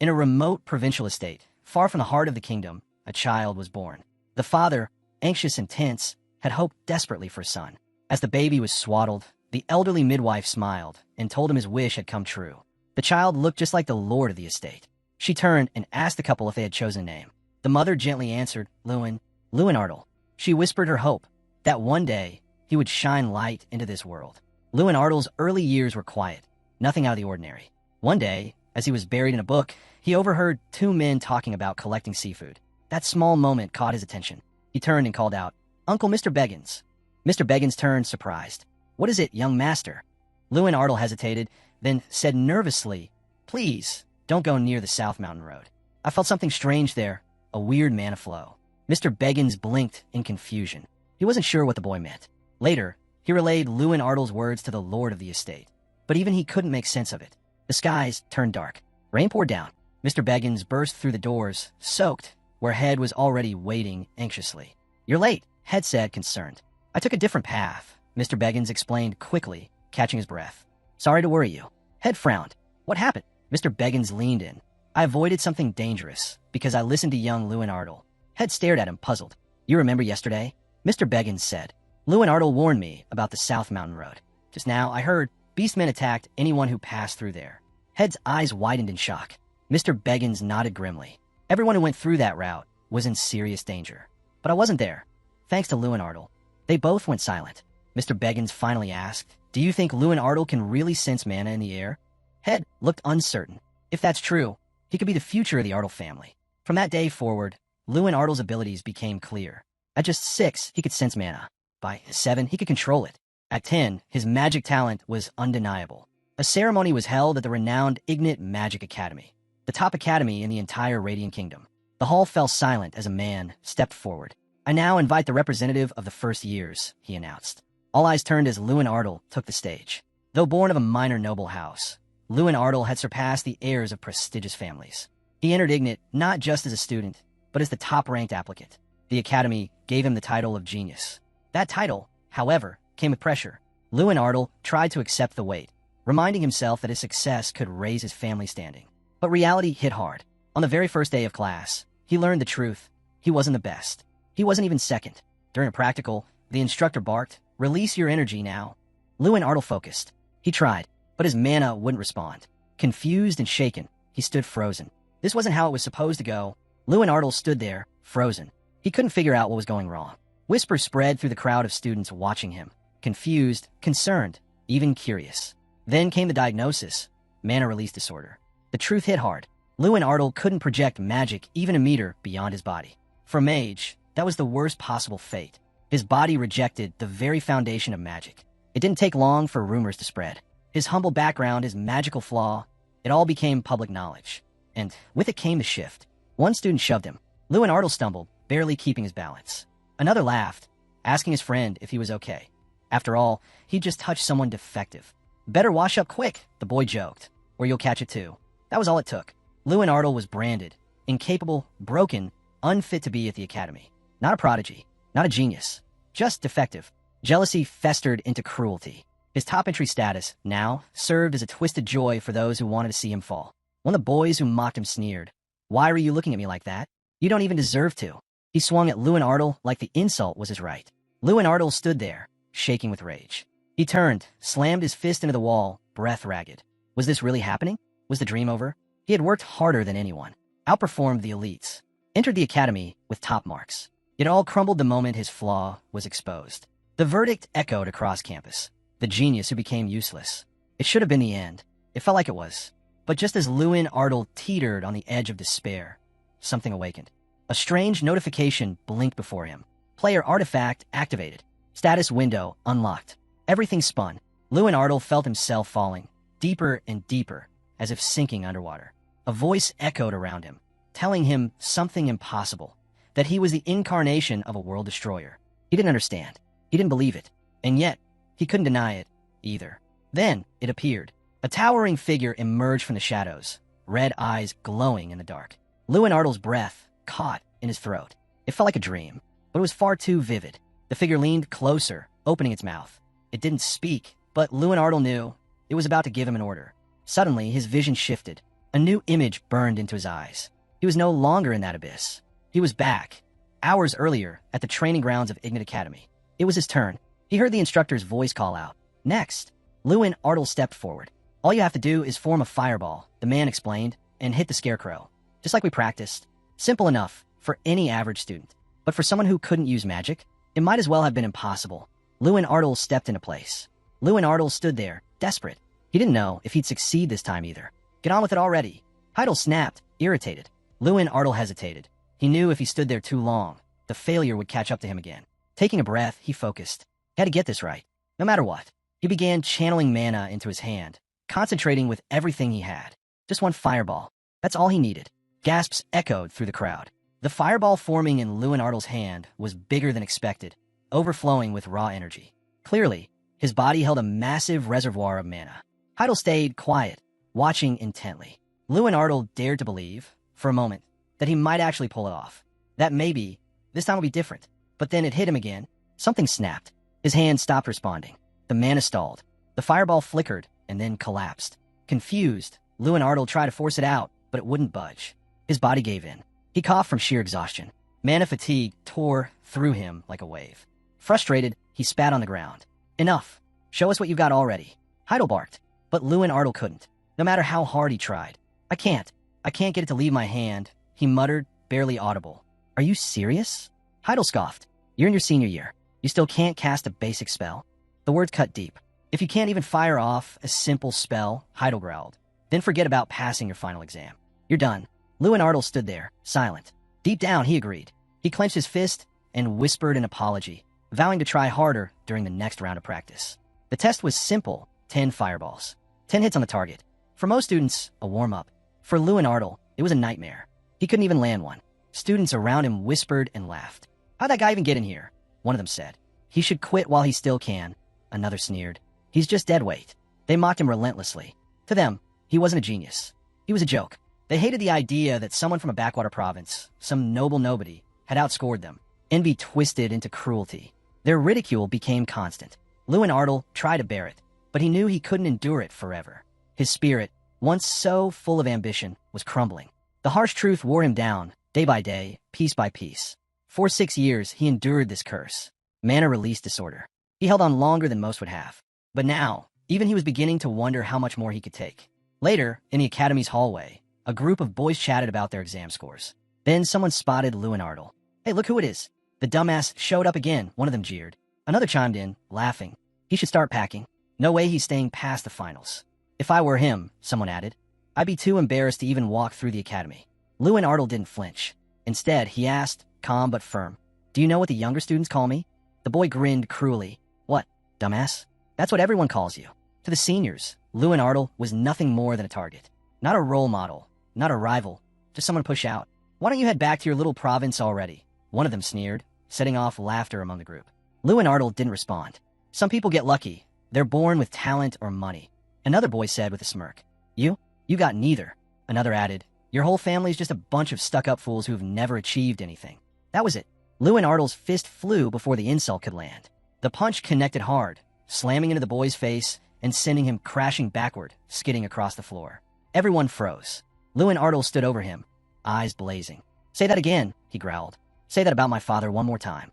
In a remote provincial estate, far from the heart of the kingdom, a child was born. The father, anxious and tense, had hoped desperately for a son. As the baby was swaddled, the elderly midwife smiled and told him his wish had come true. The child looked just like the lord of the estate. She turned and asked the couple if they had chosen a name. The mother gently answered, Luen Ardle. She whispered her hope that one day he would shine light into this world. Luen Ardle's early years were quiet, nothing out of the ordinary. One day, as he was buried in a book, he overheard two men talking about collecting seafood. That small moment caught his attention. He turned and called out, Uncle Mr. Beggins. Mr. Beggins turned, surprised. What is it, young master? Luen Ardle hesitated, then said nervously, Please, don't go near the South Mountain Road. I felt something strange there, a weird mana flow. Mr. Beggins blinked in confusion. He wasn't sure what the boy meant. Later, he relayed Luen Ardle's words to the lord of the estate. But even he couldn't make sense of it. The skies turned dark. Rain poured down. Mr. Beggins burst through the doors, soaked, where Head was already waiting anxiously. You're late, Head said, concerned. I took a different path, Mr. Beggins explained quickly, catching his breath. Sorry to worry you. Head frowned. What happened? Mr. Beggins leaned in. I avoided something dangerous because I listened to young Luen Ardle. Head stared at him, puzzled. You remember yesterday? Mr. Beggins said. Luen Ardle warned me about the South Mountain Road. Just now, I heard beastmen attacked anyone who passed through there. Head's eyes widened in shock. Mr. Beggins nodded grimly. Everyone who went through that route was in serious danger. But I wasn't there, thanks to Luen Ardle. They both went silent. Mr. Beggins finally asked, Do you think Luen Ardle can really sense mana in the air? Head looked uncertain. If that's true, he could be the future of the Ardle family. From that day forward, Luen Ardle's abilities became clear. At just 6, he could sense mana. By 7, he could control it. At 10, his magic talent was undeniable. A ceremony was held at the renowned Ignite Magic Academy, the top academy in the entire Radiant Kingdom. The hall fell silent as a man stepped forward. I now invite the representative of the first years, he announced. All eyes turned as Luen Ardle took the stage. Though born of a minor noble house, Luen Ardle had surpassed the heirs of prestigious families. He entered Ignite not just as a student, but as the top-ranked applicant. The academy gave him the title of genius. That title, however, came with pressure. Luen Ardle tried to accept the weight, reminding himself that his success could raise his family standing. But reality hit hard. On the very first day of class, he learned the truth. He wasn't the best. He wasn't even second. During a practical, the instructor barked, Release your energy now. Luen Ardle focused. He tried, but his mana wouldn't respond. Confused and shaken, he stood frozen. This wasn't how it was supposed to go. Luen Ardle stood there, frozen. He couldn't figure out what was going wrong. Whispers spread through the crowd of students watching him. Confused, concerned, even curious. Then came the diagnosis, mana release disorder. The truth hit hard. Luen Ardle couldn't project magic even a meter beyond his body. For a mage, that was the worst possible fate. His body rejected the very foundation of magic. It didn't take long for rumors to spread. His humble background, his magical flaw, it all became public knowledge. And with it came the shift. One student shoved him. Luen Ardle stumbled, barely keeping his balance. Another laughed, asking his friend if he was okay. After all, he'd just touched someone defective. Better wash up quick, the boy joked, or you'll catch it too. That was all it took. Luen Ardle was branded, incapable, broken, unfit to be at the academy. Not a prodigy, not a genius, just defective. Jealousy festered into cruelty. His top-entry status, now, served as a twisted joy for those who wanted to see him fall. One of the boys who mocked him sneered, Why are you looking at me like that? You don't even deserve to. He swung at Luen Ardle like the insult was his right. Luen Ardle stood there, shaking with rage. He turned, slammed his fist into the wall, breath ragged. Was this really happening? Was the dream over? He had worked harder than anyone, outperformed the elites, entered the academy with top marks. It all crumbled the moment his flaw was exposed. The verdict echoed across campus. The genius who became useless. It should have been the end. It felt like it was. But just as Luen Ardle teetered on the edge of despair, something awakened. A strange notification blinked before him. Player artifact activated. Status window unlocked. Everything spun. Luen Ardle felt himself falling, deeper and deeper, as if sinking underwater. A voice echoed around him, telling him something impossible, that he was the incarnation of a world destroyer. He didn't understand. He didn't believe it. And yet, he couldn't deny it, either. Then, it appeared. A towering figure emerged from the shadows, red eyes glowing in the dark. Luen Ardle's breath caught in his throat. It felt like a dream, but it was far too vivid. The figure leaned closer, opening its mouth. It didn't speak, but Luen Ardle knew it was about to give him an order. Suddenly, his vision shifted. A new image burned into his eyes. He was no longer in that abyss. He was back, hours earlier, at the training grounds of Ignite Academy. It was his turn. He heard the instructor's voice call out. Next, Luen Ardle stepped forward. All you have to do is form a fireball, the man explained, and hit the scarecrow. Just like we practiced. Simple enough for any average student. But for someone who couldn't use magic, it might as well have been impossible. Luen Ardle stepped into place. Luen Ardle stood there, desperate. He didn't know if he'd succeed this time either. Get on with it already. Heidel snapped, irritated. Luen Ardle hesitated. He knew if he stood there too long, the failure would catch up to him again. Taking a breath, he focused. He had to get this right, no matter what. He began channeling mana into his hand, concentrating with everything he had. Just one fireball. That's all he needed. Gasps echoed through the crowd. The fireball forming in Luen Ardle's hand was bigger than expected, overflowing with raw energy. Clearly, his body held a massive reservoir of mana. Heidel stayed quiet, watching intently. Luen Ardle dared to believe, for a moment, that he might actually pull it off. That maybe, this time would be different. But then it hit him again. Something snapped. His hand stopped responding. The mana stalled. The fireball flickered and then collapsed. Confused, Luen Ardle tried to force it out, but it wouldn't budge. His body gave in. He coughed from sheer exhaustion. Mana fatigue tore through him like a wave. Frustrated, he spat on the ground. Enough. Show us what you've got already. Heidel barked, but Luen Ardle couldn't. No matter how hard he tried. I can't get it to leave my hand, he muttered, barely audible. Are you serious? Heidel scoffed. You're in your senior year. You still can't cast a basic spell? The words cut deep. If you can't even fire off a simple spell, Heidel growled, then forget about passing your final exam. You're done. Luen Ardle stood there, silent. Deep down, he agreed. He clenched his fist and whispered an apology, vowing to try harder during the next round of practice. The test was simple, 10 fireballs. 10 hits on the target. For most students, a warm-up. For Luen Ardle, it was a nightmare. He couldn't even land one. Students around him whispered and laughed. How'd that guy even get in here? One of them said. He should quit while he still can. Another sneered. He's just dead weight. They mocked him relentlessly. To them, he wasn't a genius. He was a joke. They hated the idea that someone from a backwater province, some noble nobody, had outscored them. Envy twisted into cruelty. Their ridicule became constant. Luen Ardle tried to bear it, but he knew he couldn't endure it forever. His spirit, once so full of ambition, was crumbling. The harsh truth wore him down, day by day, piece by piece. For 6 years, he endured this curse. Mana release disorder. He held on longer than most would have. But now, even he was beginning to wonder how much more he could take. Later, in the academy's hallway, a group of boys chatted about their exam scores. Then someone spotted Luen Ardle. Hey, look who it is. The dumbass showed up again, one of them jeered. Another chimed in, laughing. He should start packing. No way he's staying past the finals. If I were him, someone added, I'd be too embarrassed to even walk through the academy. Luen Ardle didn't flinch. Instead, he asked, calm but firm, do you know what the younger students call me? The boy grinned cruelly. What, dumbass? That's what everyone calls you. To the seniors, Luen Ardle was nothing more than a target. Not a role model, not a rival, just someone to push out. Why don't you head back to your little province already? One of them sneered, setting off laughter among the group. Luen Ardle didn't respond. Some people get lucky. They're born with talent or money. Another boy said with a smirk. You got neither. Another added, your whole family's just a bunch of stuck-up fools who've never achieved anything. That was it. Luen Ardle's fist flew before the insult could land. The punch connected hard, slamming into the boy's face and sending him crashing backward, skidding across the floor. Everyone froze. Luen Ardle stood over him, eyes blazing. Say that again, he growled. Say that about my father one more time.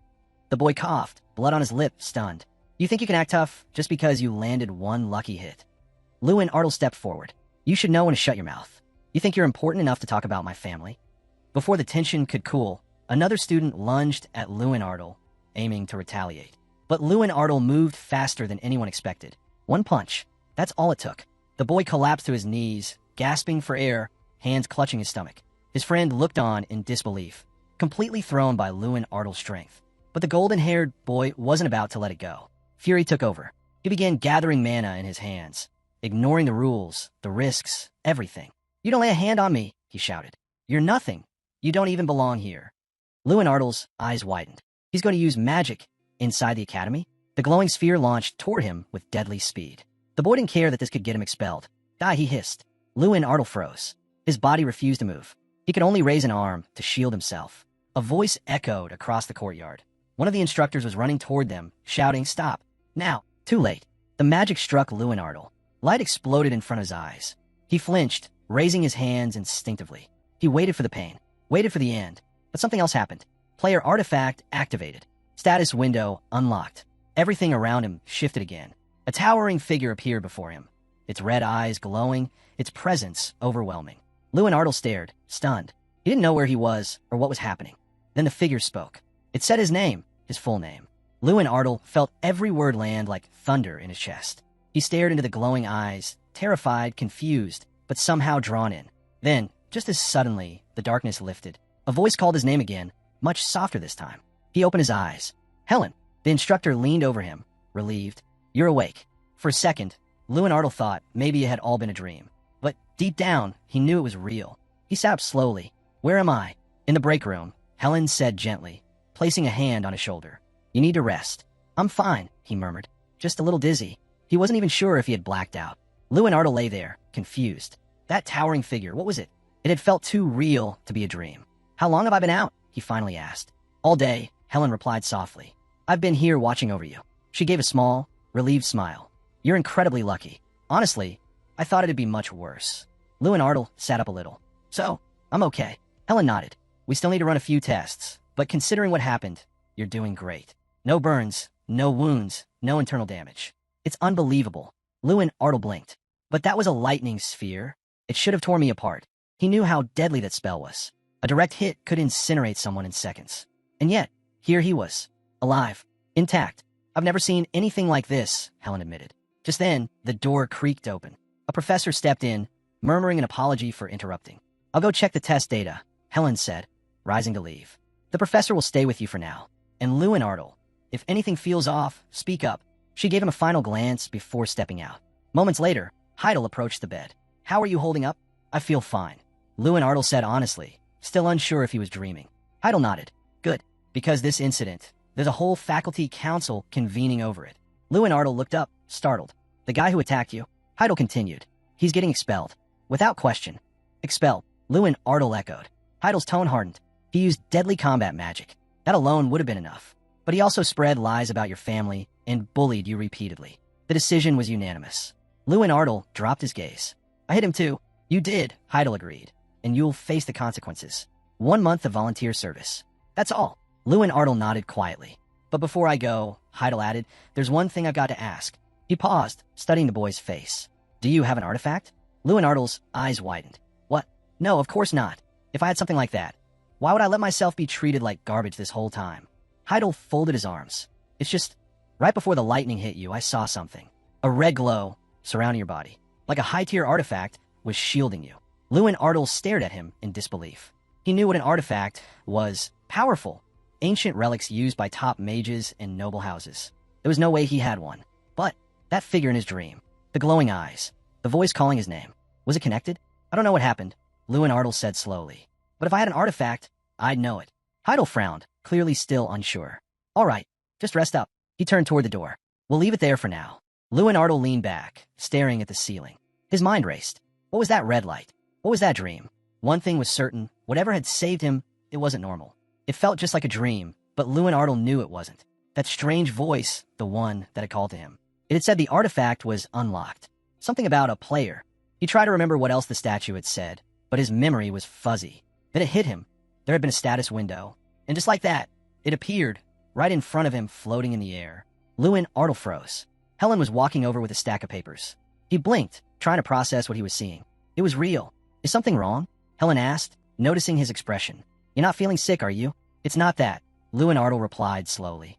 The boy coughed, blood on his lip, stunned. You think you can act tough just because you landed one lucky hit? Luen Ardle stepped forward. You should know when to shut your mouth. You think you're important enough to talk about my family? Before the tension could cool, another student lunged at Luen Ardle, aiming to retaliate. But Luen Ardle moved faster than anyone expected. One punch. That's all it took. The boy collapsed to his knees, gasping for air, hands clutching his stomach. His friend looked on in disbelief, completely thrown by Luen Ardle's strength. But the golden-haired boy wasn't about to let it go. Fury took over. He began gathering mana in his hands, ignoring the rules, the risks, everything. You don't lay a hand on me, he shouted. You're nothing. You don't even belong here. Luen Ardle's eyes widened. He's going to use magic inside the academy? The glowing sphere launched toward him with deadly speed. The boy didn't care that this could get him expelled. Die, he hissed. Luen Ardle froze. His body refused to move. He could only raise an arm to shield himself. A voice echoed across the courtyard. One of the instructors was running toward them, shouting, Stop! Now! Too late. The magic struck Luen Ardle. Light exploded in front of his eyes. He flinched, raising his hands instinctively. He waited for the pain, waited for the end, but something else happened. Player artifact activated. Status window unlocked. Everything around him shifted again. A towering figure appeared before him, its red eyes glowing, its presence overwhelming. Luen Ardle stared, stunned. He didn't know where he was or what was happening. Then the figure spoke. It said his name, his full name. Luen Ardle felt every word land like thunder in his chest. He stared into the glowing eyes, terrified, confused, but somehow drawn in. Then, just as suddenly, the darkness lifted. A voice called his name again, much softer this time. He opened his eyes. Helen. The instructor leaned over him, relieved. You're awake. For a second, Luen Ardle thought maybe it had all been a dream. But deep down, he knew it was real. He sat up slowly. Where am I? In the break room, Helen said gently, placing a hand on his shoulder. You need to rest. I'm fine, he murmured. Just a little dizzy. He wasn't even sure if he had blacked out. Luen Ardle lay there, confused. That towering figure, what was it? It had felt too real to be a dream. How long have I been out? He finally asked. All day, Helen replied softly. I've been here watching over you. She gave a small, relieved smile. You're incredibly lucky. Honestly, I thought it'd be much worse. Luen Ardle sat up a little. So, I'm okay. Helen nodded. We still need to run a few tests, but considering what happened, you're doing great. No burns, no wounds, no internal damage. It's unbelievable. Luen Ardle blinked. But that was a lightning sphere. It should have torn me apart. He knew how deadly that spell was. A direct hit could incinerate someone in seconds. And yet, here he was. Alive. Intact. I've never seen anything like this, Helen admitted. Just then, the door creaked open. A professor stepped in, murmuring an apology for interrupting. I'll go check the test data, Helen said, rising to leave. The professor will stay with you for now. And Luen Ardle, if anything feels off, speak up. She gave him a final glance before stepping out. Moments later, Heidel approached the bed. How are you holding up? I feel fine. Luen Ardle said honestly, still unsure if he was dreaming. Heidel nodded. Good, because this incident, there's a whole faculty council convening over it. Luen Ardle looked up, startled. The guy who attacked you? Heidel continued. He's getting expelled. Without question. Expelled, Luen Ardle echoed. Heidel's tone hardened. He used deadly combat magic. That alone would have been enough. But he also spread lies about your family and bullied you repeatedly. The decision was unanimous. Luen Ardle dropped his gaze. I hit him too. You did, Heidel agreed. And you'll face the consequences. 1 month of volunteer service. That's all. Luen Ardle nodded quietly. But before I go, Heidel added, there's one thing I've got to ask. He paused, studying the boy's face. Do you have an artifact? Luen Ardle's eyes widened. What? No, of course not. If I had something like that, why would I let myself be treated like garbage this whole time? Heidel folded his arms. It's just, right before the lightning hit you, I saw something. A red glow surrounding your body, like a high-tier artifact was shielding you. Luen Ardle stared at him in disbelief. He knew what an artifact was. Powerful. Ancient relics used by top mages and noble houses. There was no way he had one. But that figure in his dream, the glowing eyes, the voice calling his name, was it connected? I don't know what happened, Luen Ardle said slowly. But if I had an artifact, I'd know it. Heidel frowned, clearly still unsure. All right, just rest up. He turned toward the door. We'll leave it there for now. Luen Ardle leaned back, staring at the ceiling. His mind raced. What was that red light? What was that dream? One thing was certain, whatever had saved him, it wasn't normal. It felt just like a dream, but Luen Ardle knew it wasn't. That strange voice, the one that had called to him. It had said the artifact was unlocked. Something about a player. He tried to remember what else the statue had said, but his memory was fuzzy. Then it hit him. There had been a status window. And just like that, it appeared, right in front of him, floating in the air. Luen Ardle froze. Helen was walking over with a stack of papers. He blinked, trying to process what he was seeing. It was real. Is something wrong? Helen asked, noticing his expression. You're not feeling sick, are you? It's not that, Luen Ardle replied slowly.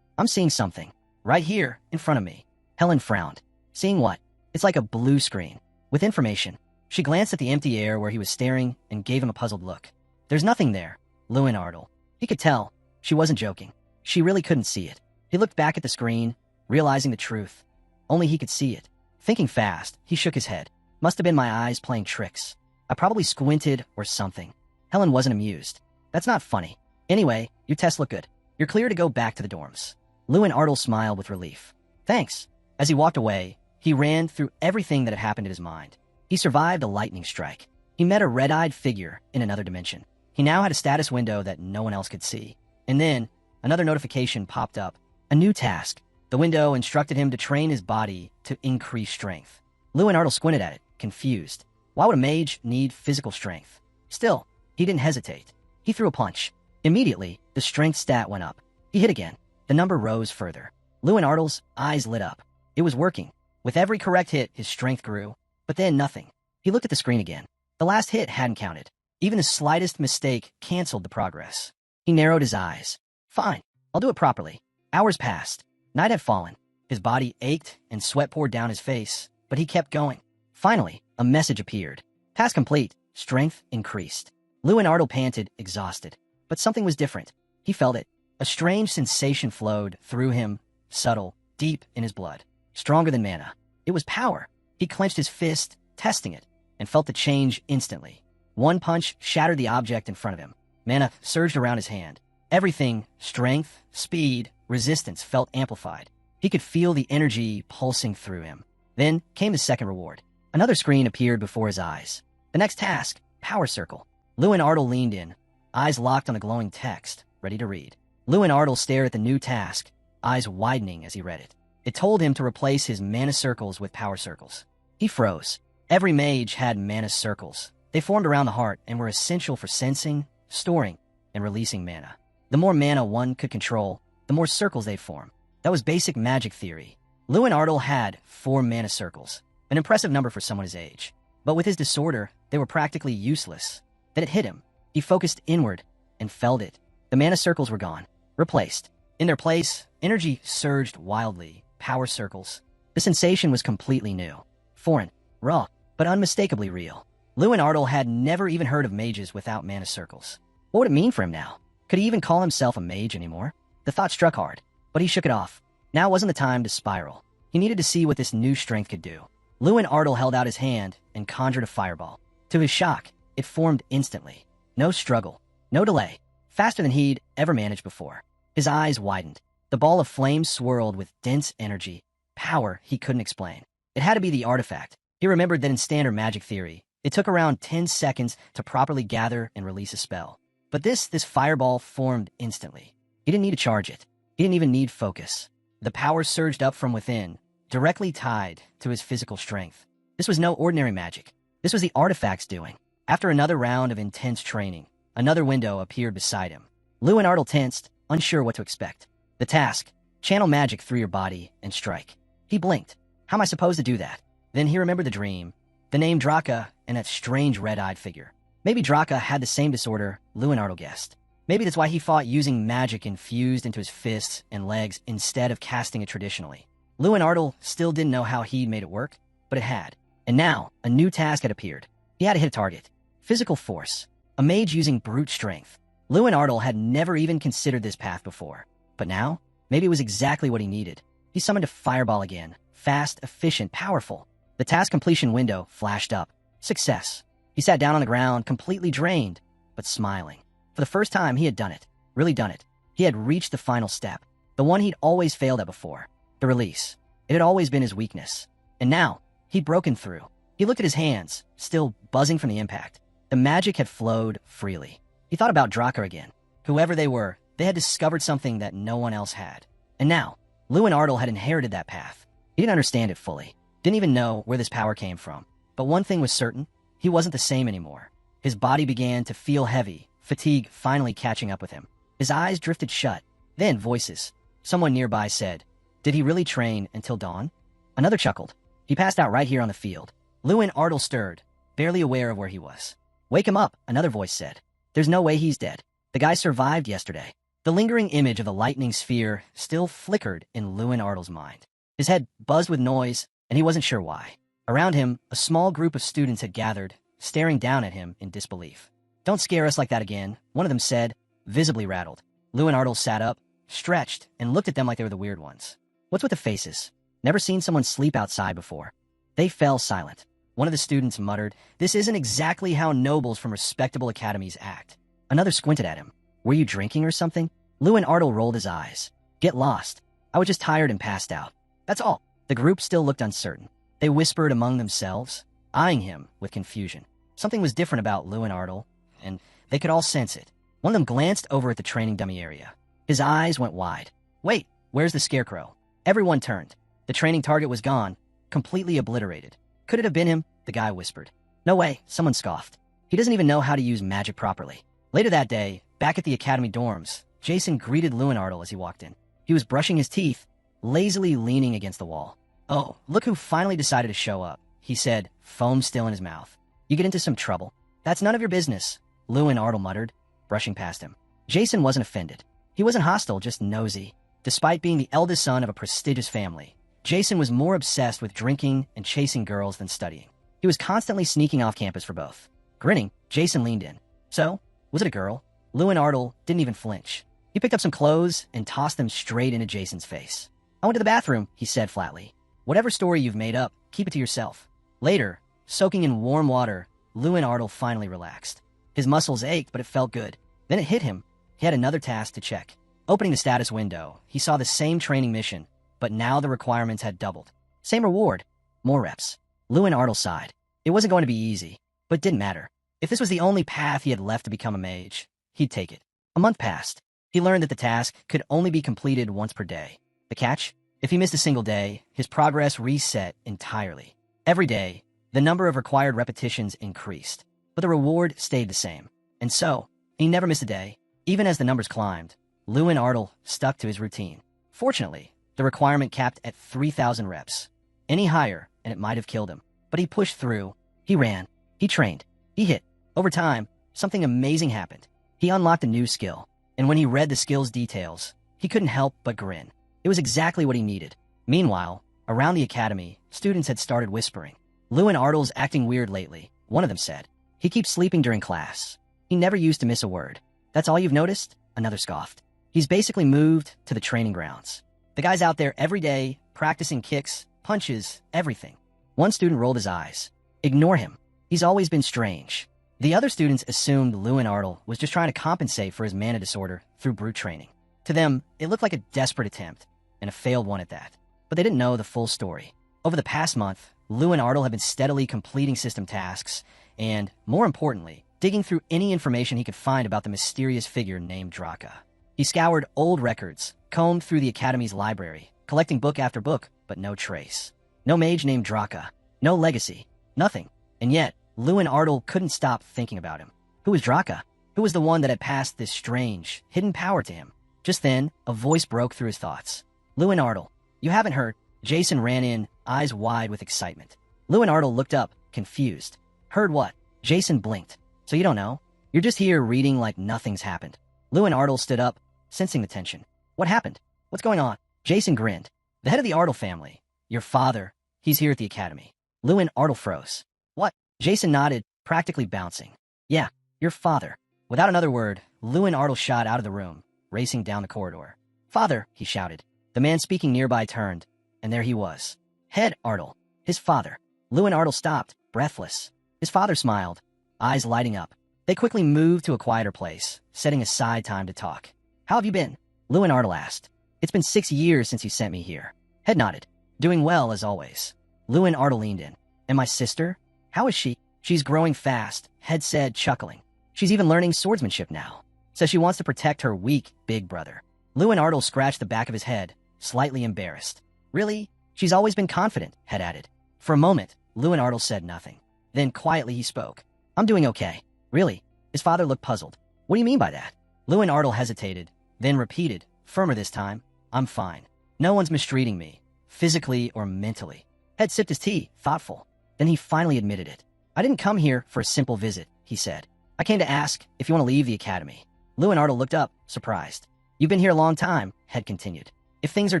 I'm seeing something. Right here, in front of me. Helen frowned. Seeing what? It's like a blue screen. With information. She glanced at the empty air where he was staring and gave him a puzzled look. There's nothing there, Luen Ardle. He could tell. She wasn't joking. She really couldn't see it. He looked back at the screen, realizing the truth. Only he could see it. Thinking fast, he shook his head. Must have been my eyes playing tricks. I probably squinted or something. Helen wasn't amused. That's not funny. Anyway, your tests look good. You're clear to go back to the dorms. Luen Ardle smiled with relief. Thanks. As he walked away, he ran through everything that had happened in his mind. He survived a lightning strike. He met a red-eyed figure in another dimension. He now had a status window that no one else could see. And then, another notification popped up. A new task. The window instructed him to train his body to increase strength. Luen Ardle squinted at it, confused. Why would a mage need physical strength? Still, he didn't hesitate. He threw a punch. Immediately, the strength stat went up. He hit again. The number rose further. Luen Ardle's eyes lit up. It was working. With every correct hit, his strength grew. But then nothing. He looked at the screen again. The last hit hadn't counted. Even the slightest mistake canceled the progress. He narrowed his eyes. Fine, I'll do it properly. Hours passed. Night had fallen. His body ached and sweat poured down his face, but he kept going. Finally, a message appeared. Task complete. Strength increased. Luen Ardle panted, exhausted. But something was different. He felt it. A strange sensation flowed through him, subtle, deep in his blood. Stronger than mana. It was power. He clenched his fist, testing it, and felt the change instantly. One punch shattered the object in front of him. Mana surged around his hand. Everything, strength, speed, resistance, felt amplified. He could feel the energy pulsing through him. Then came his second reward. Another screen appeared before his eyes. The next task, Power Circle. Luen Ardle leaned in, eyes locked on the glowing text, ready to read. Luen Ardle stared at the new task, eyes widening as he read it. It told him to replace his mana circles with power circles. He froze. Every mage had mana circles. They formed around the heart and were essential for sensing, storing, and releasing mana. The more mana one could control, the more circles they'd form. That was basic magic theory. Luen Ardle had 4 mana circles, an impressive number for someone his age. But with his disorder, they were practically useless. Then it hit him. He focused inward and felt it. The mana circles were gone, replaced. In their place, energy surged wildly, power circles. The sensation was completely new. Foreign, raw, but unmistakably real. Luen Ardle had never even heard of mages without mana circles. What would it mean for him now? Could he even call himself a mage anymore? The thought struck hard, but he shook it off. Now wasn't the time to spiral. He needed to see what this new strength could do. Luen Ardle held out his hand and conjured a fireball. To his shock, it formed instantly. No struggle, no delay, faster than he'd ever managed before. His eyes widened. The ball of flame swirled with dense energy, power he couldn't explain. It had to be the artifact. He remembered that in standard magic theory, it took around 10 seconds to properly gather and release a spell. But this fireball formed instantly. He didn't need to charge it. He didn't even need focus. The power surged up from within, directly tied to his physical strength. This was no ordinary magic. This was the artifact's doing. After another round of intense training, another window appeared beside him. Luen Ardle tensed, unsure what to expect. The task, channel magic through your body and strike. He blinked. How am I supposed to do that? Then he remembered the dream, the name Draa, and that strange red-eyed figure. Maybe Draa had the same disorder Luen Ardle guessed. Maybe that's why he fought using magic infused into his fists and legs instead of casting it traditionally. Luen Ardle still didn't know how he'd made it work, but it had. And now, a new task had appeared. He had to hit a target. Physical force. A mage using brute strength. Luen Ardle had never even considered this path before. But now, maybe it was exactly what he needed. He summoned a fireball again. Fast, efficient, powerful. The task completion window flashed up. Success. He sat down on the ground, completely drained, but smiling. For the first time, he had done it. Really done it. He had reached the final step. The one he'd always failed at before. The release. It had always been his weakness. And now, he'd broken through. He looked at his hands, still buzzing from the impact. The magic had flowed freely. He thought about Draa again. Whoever they were, they had discovered something that no one else had. And now, Luen Ardle had inherited that path. He didn't understand it fully. Didn't even know where this power came from. But one thing was certain. He wasn't the same anymore. His body began to feel heavy, fatigue finally catching up with him. His eyes drifted shut. Then voices. Someone nearby said, "Did he really train until dawn?" Another chuckled. "He passed out right here on the field." Luen Ardle stirred, barely aware of where he was. "Wake him up," another voice said. "There's no way he's dead. The guy survived yesterday." The lingering image of the lightning sphere still flickered in Luen Ardle's mind. His head buzzed with noise, and he wasn't sure why. Around him, a small group of students had gathered, staring down at him in disbelief. "Don't scare us like that again," one of them said, visibly rattled. Luen Ardle sat up, stretched, and looked at them like they were the weird ones. "What's with the faces? Never seen someone sleep outside before." They fell silent. One of the students muttered, "This isn't exactly how nobles from respectable academies act." Another squinted at him. "Were you drinking or something?" Luen Ardle rolled his eyes. "Get lost. I was just tired and passed out. That's all." The group still looked uncertain. They whispered among themselves, eyeing him with confusion. Something was different about Luen Ardle, and they could all sense it. One of them glanced over at the training dummy area. His eyes went wide. "Wait, where's the scarecrow?" Everyone turned. The training target was gone, completely obliterated. "Could it have been him?" the guy whispered. No way, someone scoffed. He doesn't even know how to use magic properly. Later that day, back at the academy dorms, Jason greeted Luen Ardle as he walked in. He was brushing his teeth, lazily leaning against the wall. "Oh, look who finally decided to show up," he said, foam still in his mouth. "You get into some trouble." "That's none of your business," Luen Ardle muttered, brushing past him. Jason wasn't offended. He wasn't hostile, just nosy. Despite being the eldest son of a prestigious family, Jason was more obsessed with drinking and chasing girls than studying. He was constantly sneaking off campus for both. Grinning, Jason leaned in. "So, was it a girl?" Luen Ardle didn't even flinch. He picked up some clothes and tossed them straight into Jason's face. "I went to the bathroom," he said flatly. "Whatever story you've made up, keep it to yourself." Later, soaking in warm water, Luen Ardle finally relaxed. His muscles ached, but it felt good. Then it hit him. He had another task to check. Opening the status window, he saw the same training mission, but now the requirements had doubled. Same reward, more reps. Luen Ardle sighed. It wasn't going to be easy, but it didn't matter. If this was the only path he had left to become a mage, he'd take it. A month passed. He learned that the task could only be completed once per day. The catch? If he missed a single day, his progress reset entirely. Every day, the number of required repetitions increased, but the reward stayed the same. And so, he never missed a day. Even as the numbers climbed, Luen Ardle stuck to his routine. Fortunately, the requirement capped at 3,000 reps. Any higher, and it might have killed him. But he pushed through. He ran. He trained. He hit. Over time, something amazing happened. He unlocked a new skill, and when he read the skill's details, he couldn't help but grin. It was exactly what he needed. Meanwhile, around the academy, students had started whispering. "Luen Ardle's acting weird lately," one of them said. "He keeps sleeping during class. He never used to miss a word." "That's all you've noticed?" Another scoffed. "He's basically moved to the training grounds. The guy's out there every day, practicing kicks, punches, everything." One student rolled his eyes. "Ignore him. He's always been strange." The other students assumed Luen Ardle was just trying to compensate for his mana disorder through brute training. To them, it looked like a desperate attempt, and a failed one at that. But they didn't know the full story. Over the past month, Luen Ardle had been steadily completing system tasks and, more importantly, digging through any information he could find about the mysterious figure named Draa. He scoured old records, combed through the Academy's library, collecting book after book, but no trace. No mage named Draa. No legacy. Nothing. And yet, Luen Ardle couldn't stop thinking about him. Who was Draa? Who was the one that had passed this strange, hidden power to him? Just then, a voice broke through his thoughts. "Luen Ardle, you haven't heard." Jason ran in, eyes wide with excitement. Luen Ardle looked up, confused. "Heard what?" Jason blinked. "So you don't know? You're just here reading like nothing's happened." Luen Ardle stood up, sensing the tension. "What happened? What's going on?" Jason grinned. "The head of the Ardle family. Your father. He's here at the academy." Luen Ardle froze. "What?" Jason nodded, practically bouncing. "Yeah, your father." Without another word, Luen Ardle shot out of the room, racing down the corridor. "Father," he shouted. The man speaking nearby turned, and there he was. Head Ardle, his father. Luen Ardle stopped, breathless. His father smiled, eyes lighting up. They quickly moved to a quieter place, setting aside time to talk. "How have you been?" Luen Ardle asked. "It's been 6 years since you sent me here." Head nodded. "Doing well, as always." Luen Ardle leaned in. "And my sister? How is she?" "She's growing fast," Head said, chuckling. "She's even learning swordsmanship now. Says she wants to protect her weak, big brother." Luen Ardle scratched the back of his head, slightly embarrassed. "Really? She's always been confident," Head added. For a moment, Luen Ardle said nothing. Then quietly he spoke. "I'm doing okay." "Really?" His father looked puzzled. "What do you mean by that?" Luen Ardle hesitated, then repeated, firmer this time. "I'm fine. No one's mistreating me, physically or mentally." Head sipped his tea, thoughtful. Then he finally admitted it. "I didn't come here for a simple visit," he said. "I came to ask if you want to leave the academy." Luen Ardle looked up, surprised. "You've been here a long time," Head continued. "If things are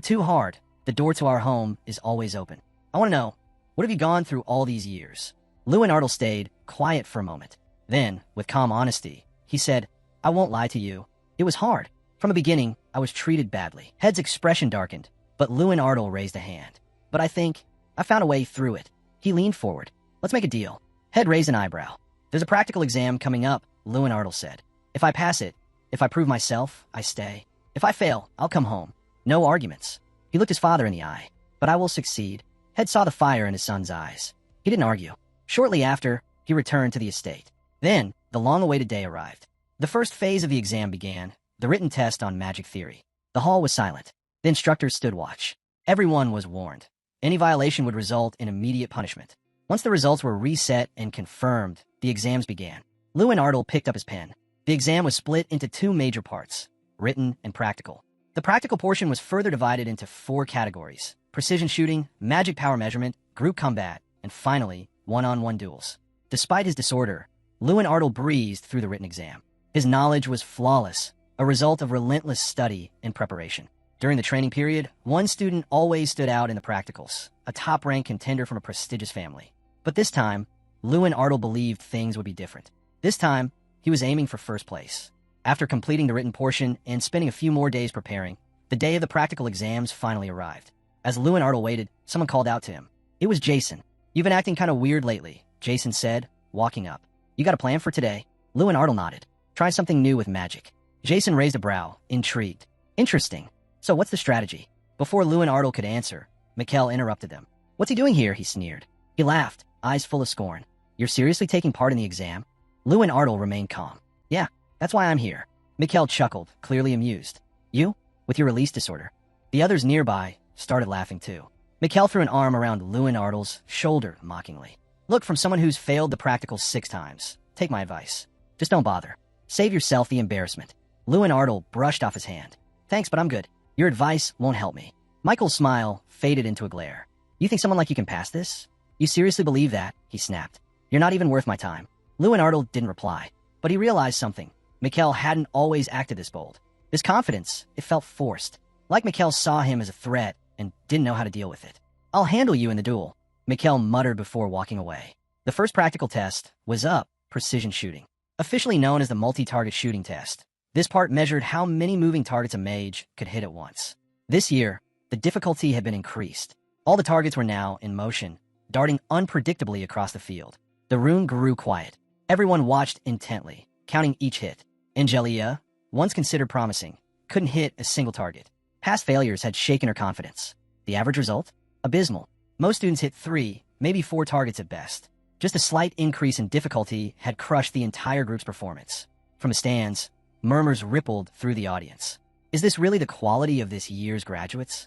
too hard, the door to our home is always open. I want to know, what have you gone through all these years?" Luen Ardle stayed quiet for a moment. Then, with calm honesty, he said, "I won't lie to you. It was hard. From the beginning, I was treated badly." Head's expression darkened, but Luen Ardle raised a hand. "But I think I found a way through it." He leaned forward. "Let's make a deal." Head raised an eyebrow. "There's a practical exam coming up," Luen Ardle said. "If I pass it, if I prove myself, I stay. If I fail, I'll come home. No arguments." He looked his father in the eye. "But I will succeed." Head saw the fire in his son's eyes. He didn't argue. Shortly after, he returned to the estate. Then, the long-awaited day arrived. The first phase of the exam began, the written test on magic theory. The hall was silent. The instructors stood watch. Everyone was warned. Any violation would result in immediate punishment. Once the results were reset and confirmed, the exams began. Luen Ardle picked up his pen. The exam was split into two major parts, written and practical. The practical portion was further divided into 4 categories: precision shooting, magic power measurement, group combat, and finally, one-on-one duels. Despite his disorder, Luen Ardle breezed through the written exam. His knowledge was flawless, a result of relentless study and preparation. During the training period, one student always stood out in the practicals, a top-ranked contender from a prestigious family. But this time, Luen Ardle believed things would be different. This time, he was aiming for first place. After completing the written portion and spending a few more days preparing, the day of the practical exams finally arrived. As Luen Ardle waited, someone called out to him. It was Jason. "You've been acting kind of weird lately," Jason said, walking up. "You got a plan for today?" Luen Ardle nodded. "Try something new with magic." Jason raised a brow, intrigued. "Interesting. So what's the strategy?" Before Luen Ardle could answer, Mikkel interrupted them. "What's he doing here?" he sneered. He laughed, eyes full of scorn. "You're seriously taking part in the exam?" Luen Ardle remained calm. "Yeah, that's why I'm here." Mikkel chuckled, clearly amused. "You? With your release disorder?" The others nearby started laughing too. Mikkel threw an arm around Luen Ardle's shoulder mockingly. "Look, from someone who's failed the practical 6 times, take my advice. Just don't bother. Save yourself the embarrassment." Luen Ardle brushed off his hand. "Thanks, but I'm good. Your advice won't help me." Michael's smile faded into a glare. "You think someone like you can pass this? You seriously believe that?" he snapped. "You're not even worth my time." Luen Ardle didn't reply, but he realized something. Mikkel hadn't always acted this bold. This confidence, it felt forced. Like Mikkel saw him as a threat and didn't know how to deal with it. "I'll handle you in the duel," Mikkel muttered before walking away. The first practical test was up, precision shooting. Officially known as the multi-target shooting test, this part measured how many moving targets a mage could hit at once. This year, the difficulty had been increased. All the targets were now in motion, darting unpredictably across the field. The room grew quiet. Everyone watched intently, counting each hit. Angelia, once considered promising, couldn't hit a single target. Past failures had shaken her confidence. The average result? Abysmal. Most students hit 3, maybe 4 targets at best. Just a slight increase in difficulty had crushed the entire group's performance. From the stands, murmurs rippled through the audience. Is this really the quality of this year's graduates?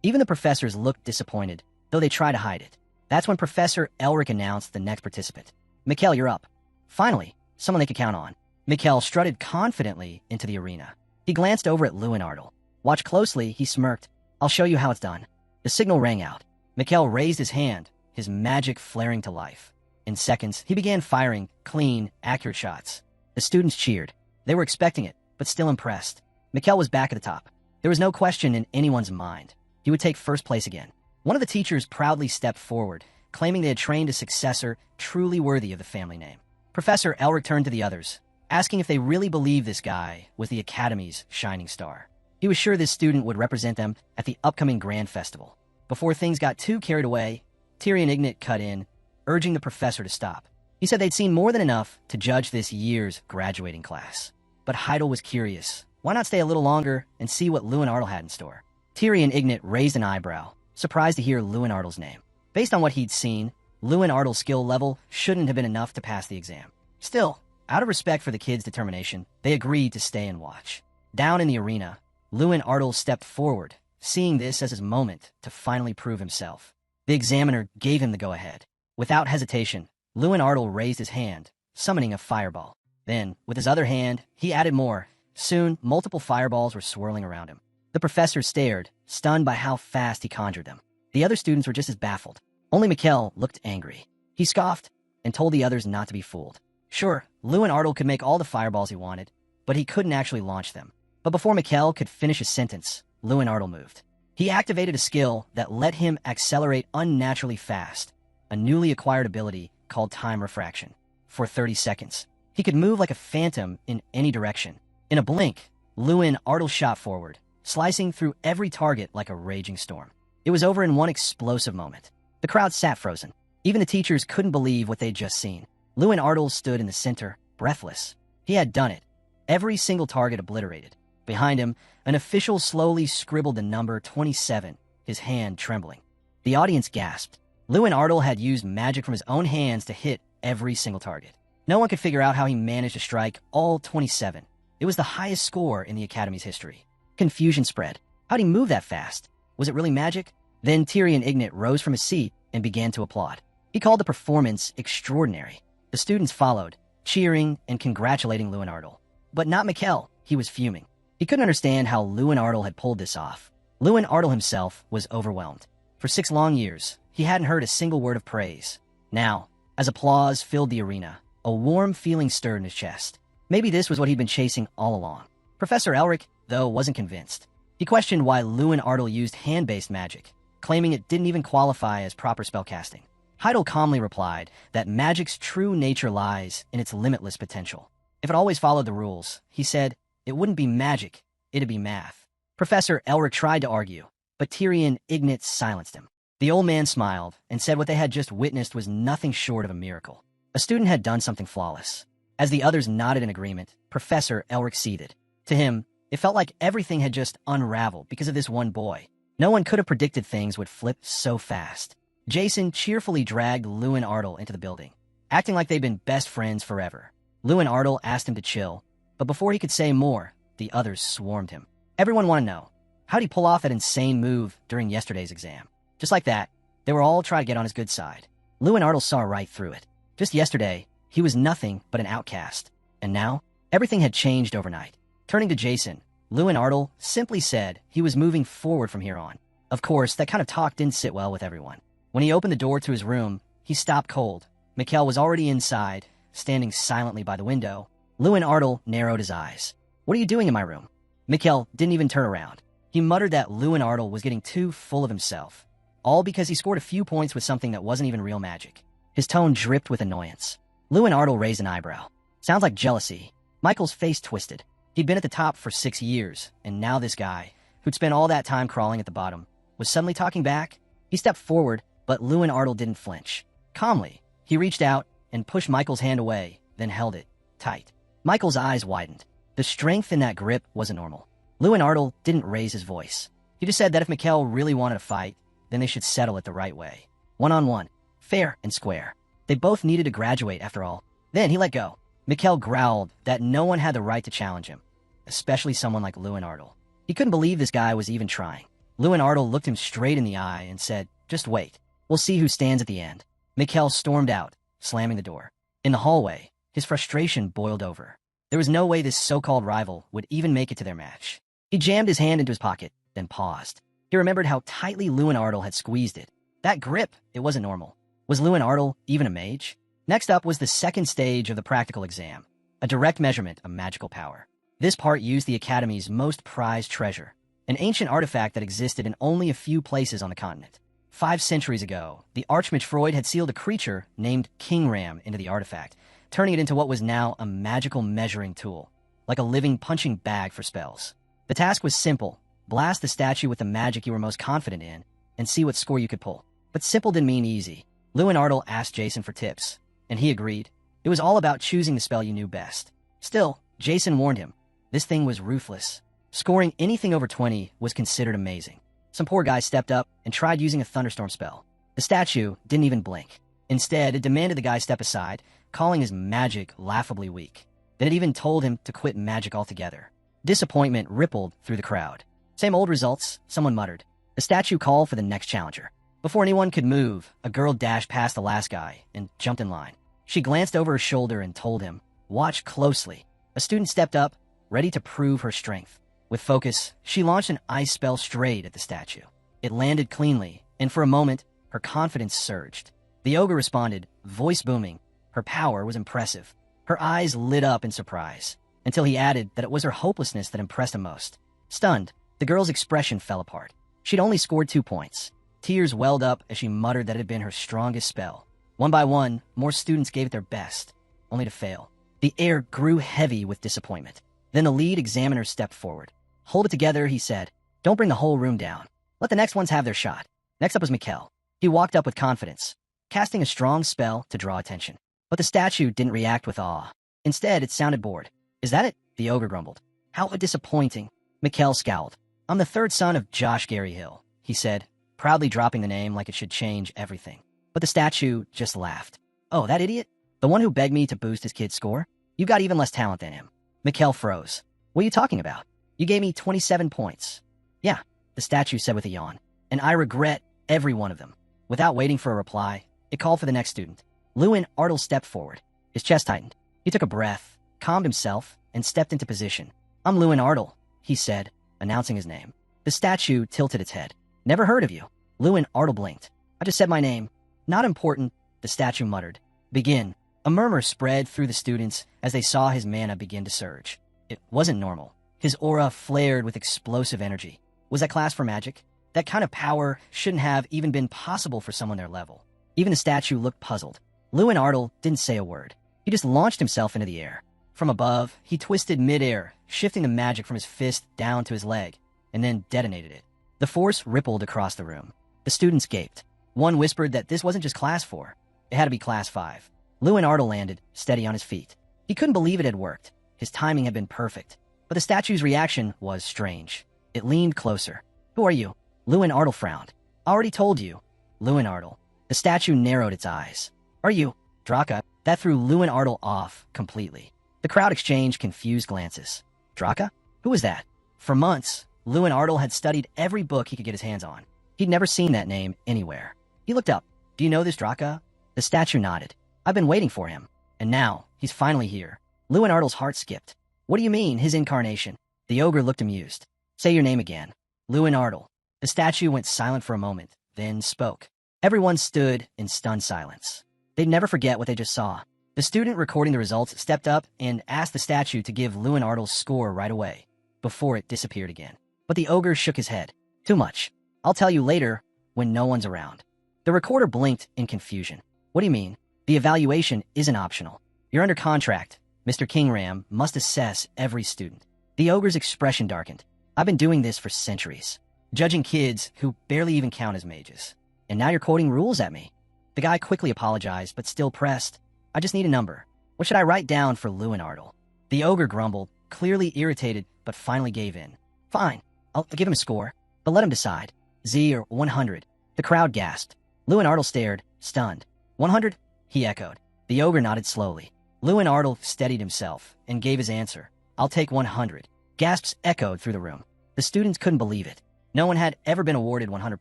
Even the professors looked disappointed, though they tried to hide it. That's when Professor Elric announced the next participant. "Mikkel, you're up." Finally, someone they could count on. Mikkel strutted confidently into the arena. He glanced over at Luen Ardle. Watch closely, he smirked. "I'll show you how it's done." The signal rang out. Mikkel raised his hand, his magic flaring to life. In seconds, he began firing clean, accurate shots. The students cheered. They were expecting it, but still impressed. Mikkel was back at the top. There was no question in anyone's mind. He would take first place again. One of the teachers proudly stepped forward, claiming they had trained a successor truly worthy of the family name. Professor Elric turned to the others, asking if they really believed this guy was the Academy's shining star. He was sure this student would represent them at the upcoming Grand Festival. Before things got too carried away, Tyrion Ignat cut in, urging the professor to stop. He said they'd seen more than enough to judge this year's graduating class. But Heidel was curious. Why not stay a little longer and see what Luen Ardle had in store? Tyrion Ignat raised an eyebrow, surprised to hear Luen Ardle's name. Based on what he'd seen, Luen Ardle's skill level shouldn't have been enough to pass the exam. Still, out of respect for the kids' determination, they agreed to stay and watch. Down in the arena, Luen Ardle stepped forward, seeing this as his moment to finally prove himself. The examiner gave him the go-ahead. Without hesitation, Luen Ardle raised his hand, summoning a fireball. Then, with his other hand, he added more. Soon, multiple fireballs were swirling around him. The professor stared, stunned by how fast he conjured them. The other students were just as baffled. Only Mikkel looked angry. He scoffed and told the others not to be fooled. Sure, Luen Ardle could make all the fireballs he wanted, but he couldn't actually launch them. But before Mikkel could finish his sentence, Luen Ardle moved. He activated a skill that let him accelerate unnaturally fast, a newly acquired ability called time refraction. For 30 seconds, he could move like a phantom in any direction. In a blink, Luen Ardle shot forward, slicing through every target like a raging storm. It was over in one explosive moment. The crowd sat frozen. Even the teachers couldn't believe what they'd just seen. Luen Ardle stood in the center, breathless. He had done it. Every single target obliterated. Behind him, an official slowly scribbled the number 27, his hand trembling. The audience gasped. Luen Ardle had used magic from his own hands to hit every single target. No one could figure out how he managed to strike all 27. It was the highest score in the Academy's history. Confusion spread. How'd he move that fast? Was it really magic? Then Tyrion Ignat rose from his seat and began to applaud. He called the performance extraordinary. The students followed, cheering and congratulating Luen Ardle. But not Mikkel. He was fuming. He couldn't understand how Luen Ardle had pulled this off. Luen Ardle himself was overwhelmed. For 6 long years, he hadn't heard a single word of praise. Now, as applause filled the arena, a warm feeling stirred in his chest. Maybe this was what he'd been chasing all along. Professor Elric, though, wasn't convinced. He questioned why Luen Ardle used hand-based magic, claiming it didn't even qualify as proper spellcasting. Heidel calmly replied that magic's true nature lies in its limitless potential. If it always followed the rules, he said, it wouldn't be magic, it'd be math. Professor Elric tried to argue, but Tyrion Ignatz silenced him. The old man smiled and said what they had just witnessed was nothing short of a miracle. A student had done something flawless. As the others nodded in agreement, Professor Elric seethed. To him, it felt like everything had just unraveled because of this one boy. No one could have predicted things would flip so fast. Jason cheerfully dragged Luen Ardle into the building, acting like they'd been best friends forever. Luen Ardle asked him to chill, but before he could say more, the others swarmed him. Everyone wanted to know, how'd he pull off that insane move during yesterday's exam? Just like that, they were all trying to get on his good side. Luen Ardle saw right through it. Just yesterday, he was nothing but an outcast. And now, everything had changed overnight. Turning to Jason, Luen Ardle simply said he was moving forward from here on. Of course, that kind of talk didn't sit well with everyone. When he opened the door to his room, he stopped cold. Mikkel was already inside, standing silently by the window. Luen Ardle narrowed his eyes. What are you doing in my room? Mikkel didn't even turn around. He muttered that Luen Ardle was getting too full of himself, all because he scored a few points with something that wasn't even real magic. His tone dripped with annoyance. Luen Ardle raised an eyebrow. Sounds like jealousy. Michael's face twisted. He'd been at the top for 6 years, and now this guy, who'd spent all that time crawling at the bottom, was suddenly talking back. He stepped forward, but Luen Ardle didn't flinch. Calmly, he reached out and pushed Michael's hand away, then held it tight. Michael's eyes widened. The strength in that grip wasn't normal. Luen Ardle didn't raise his voice. He just said that if Mikkel really wanted to fight, then they should settle it the right way. One-on-one. Fair and square. They both needed to graduate, after all. Then he let go. Mikkel growled that no one had the right to challenge him, especially someone like Luen Ardle. He couldn't believe this guy was even trying. Luen Ardle looked him straight in the eye and said, just wait. We'll see who stands at the end. Mikkel stormed out, slamming the door. In the hallway, his frustration boiled over. There was no way this so-called rival would even make it to their match. He jammed his hand into his pocket, then paused. He remembered how tightly Luen Ardle had squeezed it. That grip, it wasn't normal. Was Luen Ardle even a mage? Next up was the second stage of the practical exam, a direct measurement of magical power. This part used the Academy's most prized treasure, an ancient artifact that existed in only a few places on the continent. 5 centuries ago, the Archmage Freud had sealed a creature named King Ram into the artifact, turning it into what was now a magical measuring tool, like a living punching bag for spells. The task was simple. Blast the statue with the magic you were most confident in, and see what score you could pull. But simple didn't mean easy. Luen Ardle asked Jason for tips, and he agreed. It was all about choosing the spell you knew best. Still, Jason warned him. This thing was ruthless. Scoring anything over 20 was considered amazing. Some poor guy stepped up and tried using a thunderstorm spell. The statue didn't even blink. Instead, it demanded the guy step aside, calling his magic laughably weak. Then it even told him to quit magic altogether. Disappointment rippled through the crowd. Same old results, someone muttered. The statue called for the next challenger. Before anyone could move, a girl dashed past the last guy and jumped in line. She glanced over her shoulder and told him, "Watch closely." A student stepped up, ready to prove her strength. With focus, she launched an ice spell straight at the statue. It landed cleanly, and for a moment, her confidence surged. The ogre responded, voice booming. Her power was impressive. Her eyes lit up in surprise, until he added that it was her hopelessness that impressed him most. Stunned, the girl's expression fell apart. She'd only scored 2 points. Tears welled up as she muttered that it had been her strongest spell. One by one, more students gave it their best, only to fail. The air grew heavy with disappointment. Then the lead examiner stepped forward. "Hold it together," he said. "Don't bring the whole room down. Let the next ones have their shot." Next up was Mikkel. He walked up with confidence, casting a strong spell to draw attention. But the statue didn't react with awe. Instead, it sounded bored. "Is that it?" the ogre grumbled. "How disappointing." Mikkel scowled. "I'm the 3rd son of Josh Gary Hill," he said, proudly dropping the name like it should change everything. But the statue just laughed. "Oh, that idiot? The one who begged me to boost his kid's score? You got even less talent than him." Mikkel froze. "What are you talking about? You gave me 27 points. "Yeah," the statue said with a yawn. "And I regret every one of them." Without waiting for a reply, It called for the next student. Luen Ardle stepped forward. His chest tightened. He took a breath, calmed himself, and stepped into position. "I'm Luen Ardle," he said, announcing his name. The statue tilted its head. "Never heard of you." Luen Ardle blinked. "I just said my name." "Not important," the statue muttered. "Begin." A murmur spread through the students as they saw his mana begin to surge. It wasn't normal. His aura flared with explosive energy. Was that class for magic? That kind of power shouldn't have even been possible for someone their level. Even the statue looked puzzled. Luen Ardle didn't say a word. He just launched himself into the air. From above, he twisted midair, shifting the magic from his fist down to his leg, and then detonated it. The force rippled across the room. The students gaped. One whispered that this wasn't just Class 4. It had to be Class 5. Luen Ardle landed, steady on his feet. He couldn't believe it had worked. His timing had been perfect. But the statue's reaction was strange. It leaned closer. "Who are you?" Luen Ardle frowned. "I already told you." Luen Ardle. The statue narrowed its eyes. "Are you Draa?" That threw Luen Ardle off completely. The crowd exchanged confused glances. Draa? Who was that? For months, Luen Ardle had studied every book he could get his hands on. He'd never seen that name anywhere. He looked up. "Do you know this Draa?" The statue nodded. "I've been waiting for him. And now, he's finally here." Luen Ardle's heart skipped. "What do you mean, his incarnation?" The ogre looked amused. "Say your name again." "Luen Ardle." The statue went silent for a moment, then spoke. Everyone stood in stunned silence. They'd never forget what they just saw. The student recording the results stepped up and asked the statue to give Luen Ardle's score right away, before it disappeared again. But the ogre shook his head. "Too much. I'll tell you later, when no one's around." The recorder blinked in confusion. "What do you mean? The evaluation isn't optional. You're under contract. Mr. Kingram must assess every student." The ogre's expression darkened. "I've been doing this for centuries, judging kids who barely even count as mages. And now you're quoting rules at me." The guy quickly apologized, but still pressed. "I just need a number. What should I write down for Luen Ardle?" The ogre grumbled, clearly irritated, but finally gave in. "Fine, I'll give him a score, but let him decide. Z or 100. The crowd gasped. Luen Ardle stared, stunned. 100? He echoed. The ogre nodded slowly. Luen Ardle steadied himself and gave his answer. "I'll take 100. Gasps echoed through the room. The students couldn't believe it. No one had ever been awarded 100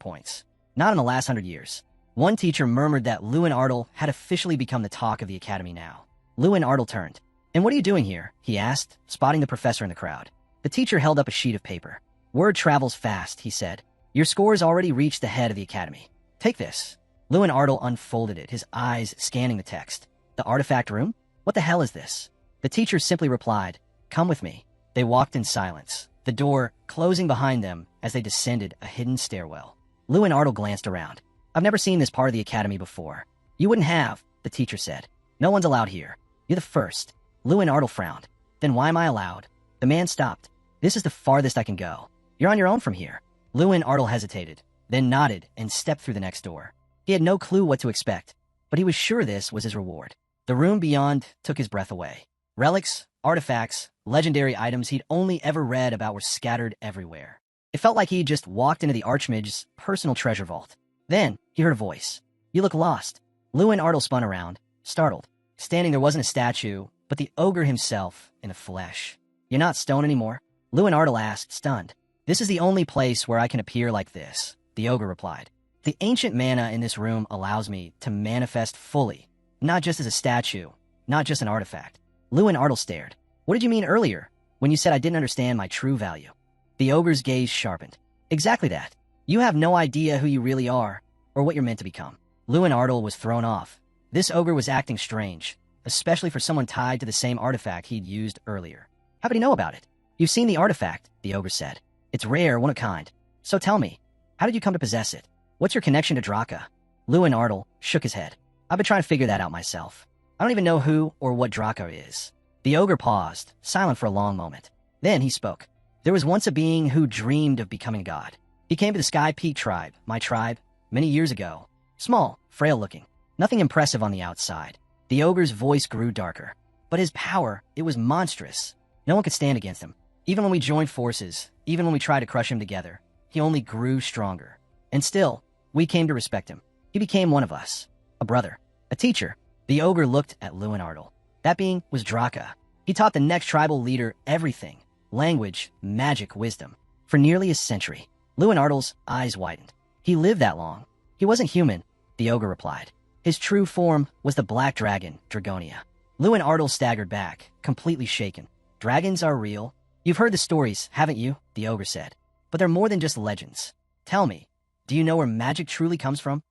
points. Not in the last 100 years. One teacher murmured that Luen Ardle had officially become the talk of the academy now. Luen Ardle turned. "And what are you doing here?" he asked, spotting the professor in the crowd. The teacher held up a sheet of paper. "Word travels fast," he said. "Your scores already reached the head of the academy. Take this." Luen Ardle unfolded it, his eyes scanning the text. "The artifact room? What the hell is this?" The teacher simply replied, "Come with me." They walked in silence, the door closing behind them as they descended a hidden stairwell. Luen Ardle glanced around. "I've never seen this part of the academy before." "You wouldn't have," the teacher said. "No one's allowed here. You're the first." Luen Ardle frowned. "Then why am I allowed?" The man stopped. "This is the farthest I can go. You're on your own from here." Luen Ardle hesitated, then nodded and stepped through the next door. He had no clue what to expect, but he was sure this was his reward. The room beyond took his breath away. Relics, artifacts, legendary items he'd only ever read about were scattered everywhere. It felt like he'd just walked into the Archmage's personal treasure vault. Then, he heard a voice. "You look lost." Luen Ardle spun around, startled. Standing there wasn't a statue, but the ogre himself in the flesh. "You're not stone anymore?" Luen Ardle asked, stunned. "This is the only place where I can appear like this," the ogre replied. "The ancient mana in this room allows me to manifest fully, not just as a statue, not just an artifact." Luen Ardle stared. "What did you mean earlier, when you said I didn't understand my true value?" The ogre's gaze sharpened. "Exactly that. You have no idea who you really are, or what you're meant to become." Luen Ardle was thrown off. This ogre was acting strange, especially for someone tied to the same artifact he'd used earlier. "How could he know about it?" "You've seen the artifact," the ogre said. "It's rare, one of a kind. So tell me, how did you come to possess it? What's your connection to Draa?" Luen Ardle shook his head. "I've been trying to figure that out myself. I don't even know who or what Draa is." The ogre paused, silent for a long moment. Then he spoke. "There was once a being who dreamed of becoming God. He came to the Sky Peak tribe, my tribe, many years ago. Small, frail-looking, nothing impressive on the outside." The ogre's voice grew darker. But his power, it was monstrous. No one could stand against him. Even when we joined forces, even when we tried to crush him together, he only grew stronger. And still, we came to respect him. He became one of us. A brother. A teacher. The ogre looked at Luen Ardle. That being was Draa. He taught the next tribal leader everything. Language, magic, wisdom. For nearly a century. Luen Ardle's eyes widened. He lived that long. He wasn't human, the ogre replied. His true form was the black dragon, Dragonia. Luen Ardle staggered back, completely shaken. Dragons are real? You've heard the stories, haven't you? The ogre said. But they're more than just legends. Tell me, do you know where magic truly comes from?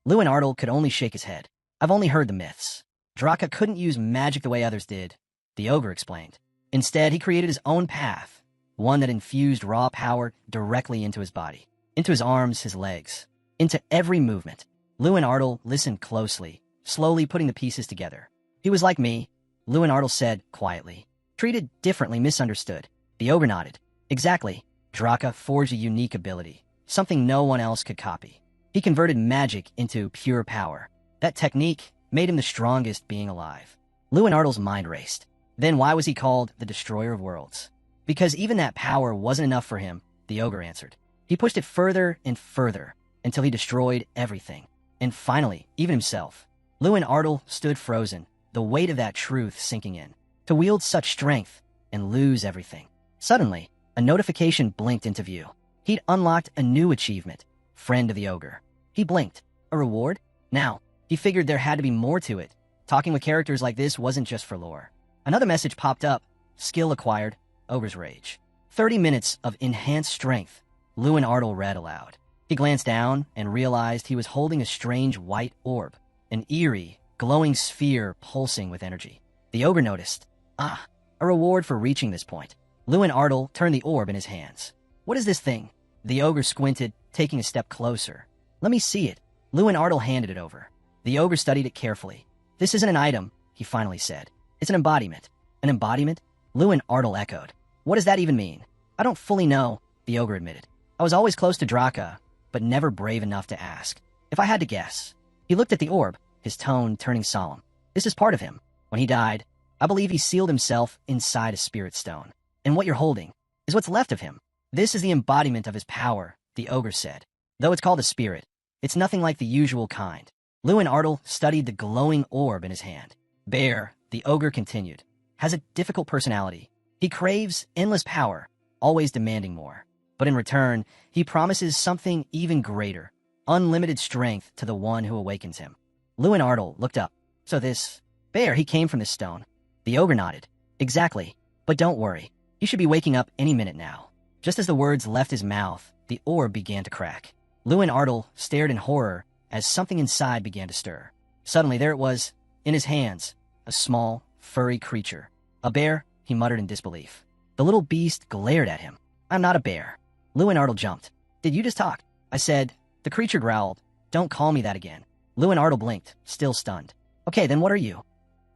Luen Ardle could only shake his head. I've only heard the myths. Draa couldn't use magic the way others did, the ogre explained. Instead, he created his own path, one that infused raw power directly into his body, into his arms, his legs, into every movement. Luen Ardle listened closely, slowly putting the pieces together. He was like me, Luen Ardle said quietly. Treated differently, misunderstood. The ogre nodded. Exactly. Draa forged a unique ability, something no one else could copy. He converted magic into pure power. That technique made him the strongest being alive. Luen Ardle's mind raced. Then why was he called the Destroyer of Worlds? Because even that power wasn't enough for him, the ogre answered. He pushed it further and further until he destroyed everything. And finally, even himself. Luen Ardle stood frozen, the weight of that truth sinking in. To wield such strength and lose everything. Suddenly, a notification blinked into view. He'd unlocked a new achievement, Friend of the Ogre. He blinked. A reward? Now, he figured there had to be more to it. Talking with characters like this wasn't just for lore. Another message popped up. Skill acquired, Ogre's Rage. 30 minutes of enhanced strength, Luen Ardle read aloud. He glanced down and realized he was holding a strange white orb, an eerie, glowing sphere pulsing with energy. The ogre noticed. Ah, a reward for reaching this point. Luen Ardle turned the orb in his hands. What is this thing? The ogre squinted, taking a step closer. Let me see it. Luen Ardle handed it over. The ogre studied it carefully. This isn't an item, he finally said. It's an embodiment. An embodiment? Luen Ardle echoed. What does that even mean? I don't fully know, the ogre admitted. I was always close to Draa, but never brave enough to ask. If I had to guess. He looked at the orb, his tone turning solemn. This is part of him. When he died, I believe he sealed himself inside a spirit stone. And what you're holding is what's left of him. This is the embodiment of his power, the ogre said. Though it's called a spirit, it's nothing like the usual kind. Luen Ardle studied the glowing orb in his hand. Bear, the ogre continued, has a difficult personality. He craves endless power, always demanding more. But in return, he promises something even greater, unlimited strength to the one who awakens him. Luen Ardle looked up. So this bear, he came from this stone. The ogre nodded. Exactly. But don't worry. You should be waking up any minute now. Just as the words left his mouth, the orb began to crack. Luen Ardle stared in horror as something inside began to stir. Suddenly there it was, in his hands, a small, furry creature. A bear, he muttered in disbelief. The little beast glared at him. I'm not a bear. Luen Ardle jumped. Did you just talk? I said. The creature growled. Don't call me that again. Luen Ardle blinked, still stunned. Okay, then what are you?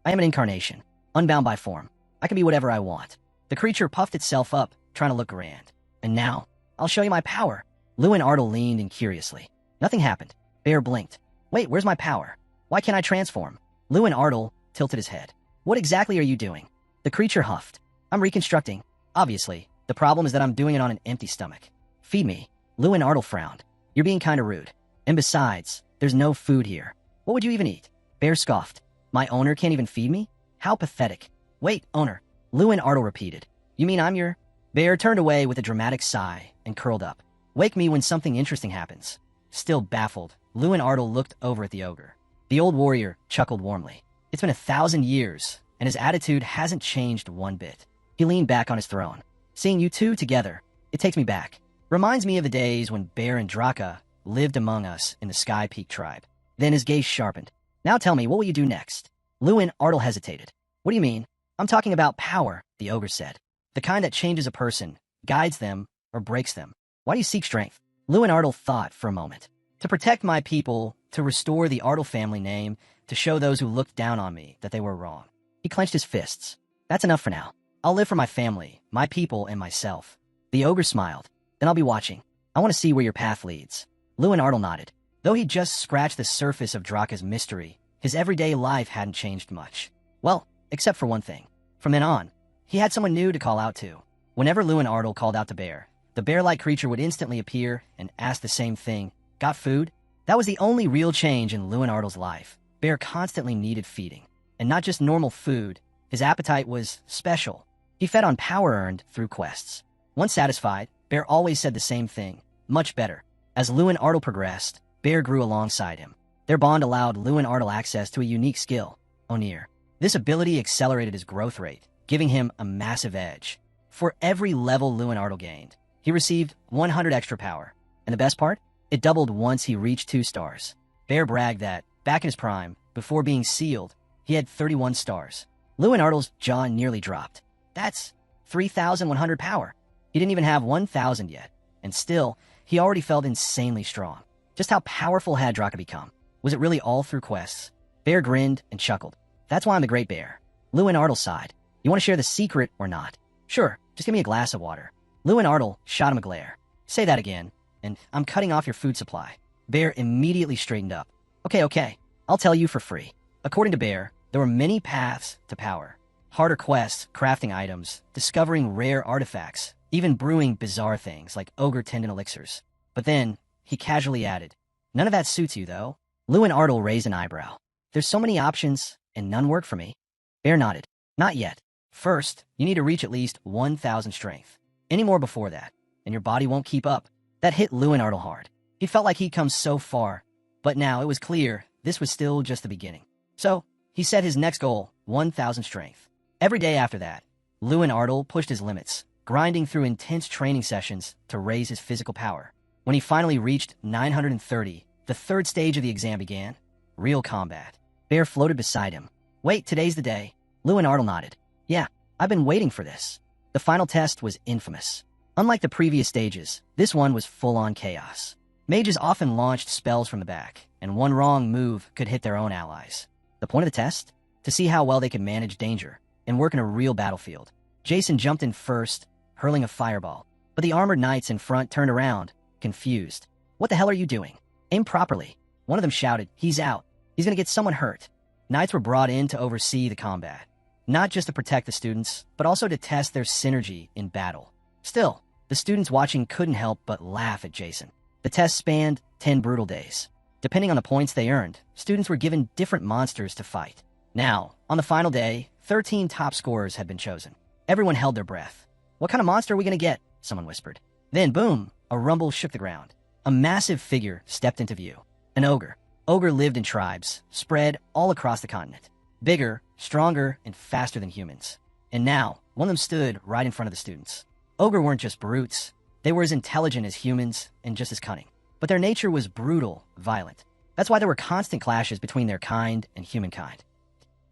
I am an incarnation, unbound by form. I can be whatever I want. The creature puffed itself up, trying to look grand. And now, I'll show you my power. Luen Ardle leaned in curiously. Nothing happened. Bear blinked. Wait, where's my power? Why can't I transform? Luen Ardle tilted his head. What exactly are you doing? The creature huffed. I'm reconstructing. Obviously, the problem is that I'm doing it on an empty stomach. Feed me. Luen Ardle frowned. You're being kind of rude. And besides, there's no food here. What would you even eat? Bear scoffed. My owner can't even feed me? How pathetic. Wait, owner. Luen Ardle repeated. You mean I'm your... Bear turned away with a dramatic sigh and curled up. Wake me when something interesting happens. Still baffled, Luen Ardle looked over at the ogre. The old warrior chuckled warmly. It's been 1,000 years, and his attitude hasn't changed one bit. He leaned back on his throne. Seeing you two together, it takes me back. Reminds me of the days when Bear and Draa lived among us in the Sky Peak tribe. Then his gaze sharpened. Now tell me, what will you do next? Luen Ardle hesitated. What do you mean? I'm talking about power, the ogre said. The kind that changes a person, guides them, or breaks them. Why do you seek strength? Luen Ardle thought for a moment. To protect my people, to restore the Ardle family name, to show those who looked down on me that they were wrong. He clenched his fists. That's enough for now. I'll live for my family, my people, and myself. The ogre smiled. Then I'll be watching. I want to see where your path leads. Luen Ardle nodded. Though he just scratched the surface of Draa's mystery, his everyday life hadn't changed much. Well, except for one thing. From then on, he had someone new to call out to. Whenever Luen Ardle called out to Bear, the bear-like creature would instantly appear and ask the same thing. Got food? That was the only real change in Luen Ardle's life. Bear constantly needed feeding. And not just normal food. His appetite was special. He fed on power earned through quests. Once satisfied, Bear always said the same thing. Much better. As Luen Ardle progressed, Bear grew alongside him. Their bond allowed Luen Ardle access to a unique skill, Onir. This ability accelerated his growth rate, giving him a massive edge. For every level Luen Ardle gained, he received 100 extra power. And the best part? It doubled once he reached 2 stars. Bear bragged that, back in his prime, before being sealed, he had 31 stars. Luen Ardle's jaw nearly dropped. That's 3,100 power. He didn't even have 1,000 yet, and still, he already felt insanely strong. Just how powerful had Draa become? Was it really all through quests? Bear grinned and chuckled. That's why I'm the Great Bear. Luen Ardle sighed. You want to share the secret or not? Sure, just give me a glass of water. Luen Ardle shot him a glare. Say that again, and I'm cutting off your food supply. Bear immediately straightened up. Okay, I'll tell you for free. According to Bear, there were many paths to power. Harder quests, crafting items, discovering rare artifacts, even brewing bizarre things like ogre tendon elixirs. But then, he casually added, none of that suits you, though. Luen Ardle raised an eyebrow. There's so many options, and none work for me. Bear nodded. Not yet. First, you need to reach at least 1,000 strength. Any more before that, and your body won't keep up. That hit Luen Ardle hard. He felt like he'd come so far, but now it was clear this was still just the beginning. So, he set his next goal, 1,000 strength. Every day after that, Luen Ardle pushed his limits, grinding through intense training sessions to raise his physical power. When he finally reached 930, the third stage of the exam began, real combat. Bear floated beside him. Wait, today's the day. Luen Ardle nodded. Yeah, I've been waiting for this. The final test was infamous. Unlike the previous stages, this one was full-on chaos. Mages often launched spells from the back, and one wrong move could hit their own allies. The point of the test? To see how well they could manage danger and work in a real battlefield. Jason jumped in first, hurling a fireball, but the armored knights in front turned around, confused. What the hell are you doing? Aim properly. One of them shouted, he's out. He's gonna get someone hurt. Knights were brought in to oversee the combat, not just to protect the students, but also to test their synergy in battle. Still, the students watching couldn't help but laugh at Jason. The test spanned 10 brutal days. Depending on the points they earned, students were given different monsters to fight. Now, on the final day, 13 top scorers had been chosen. Everyone held their breath. What kind of monster are we gonna get? Someone whispered. Then, boom, a rumble shook the ground. A massive figure stepped into view. An ogre. Ogre lived in tribes, spread all across the continent. Bigger, stronger, and faster than humans. And now, one of them stood right in front of the students. Ogre weren't just brutes. They were as intelligent as humans and just as cunning. But their nature was brutal, violent. That's why there were constant clashes between their kind and humankind.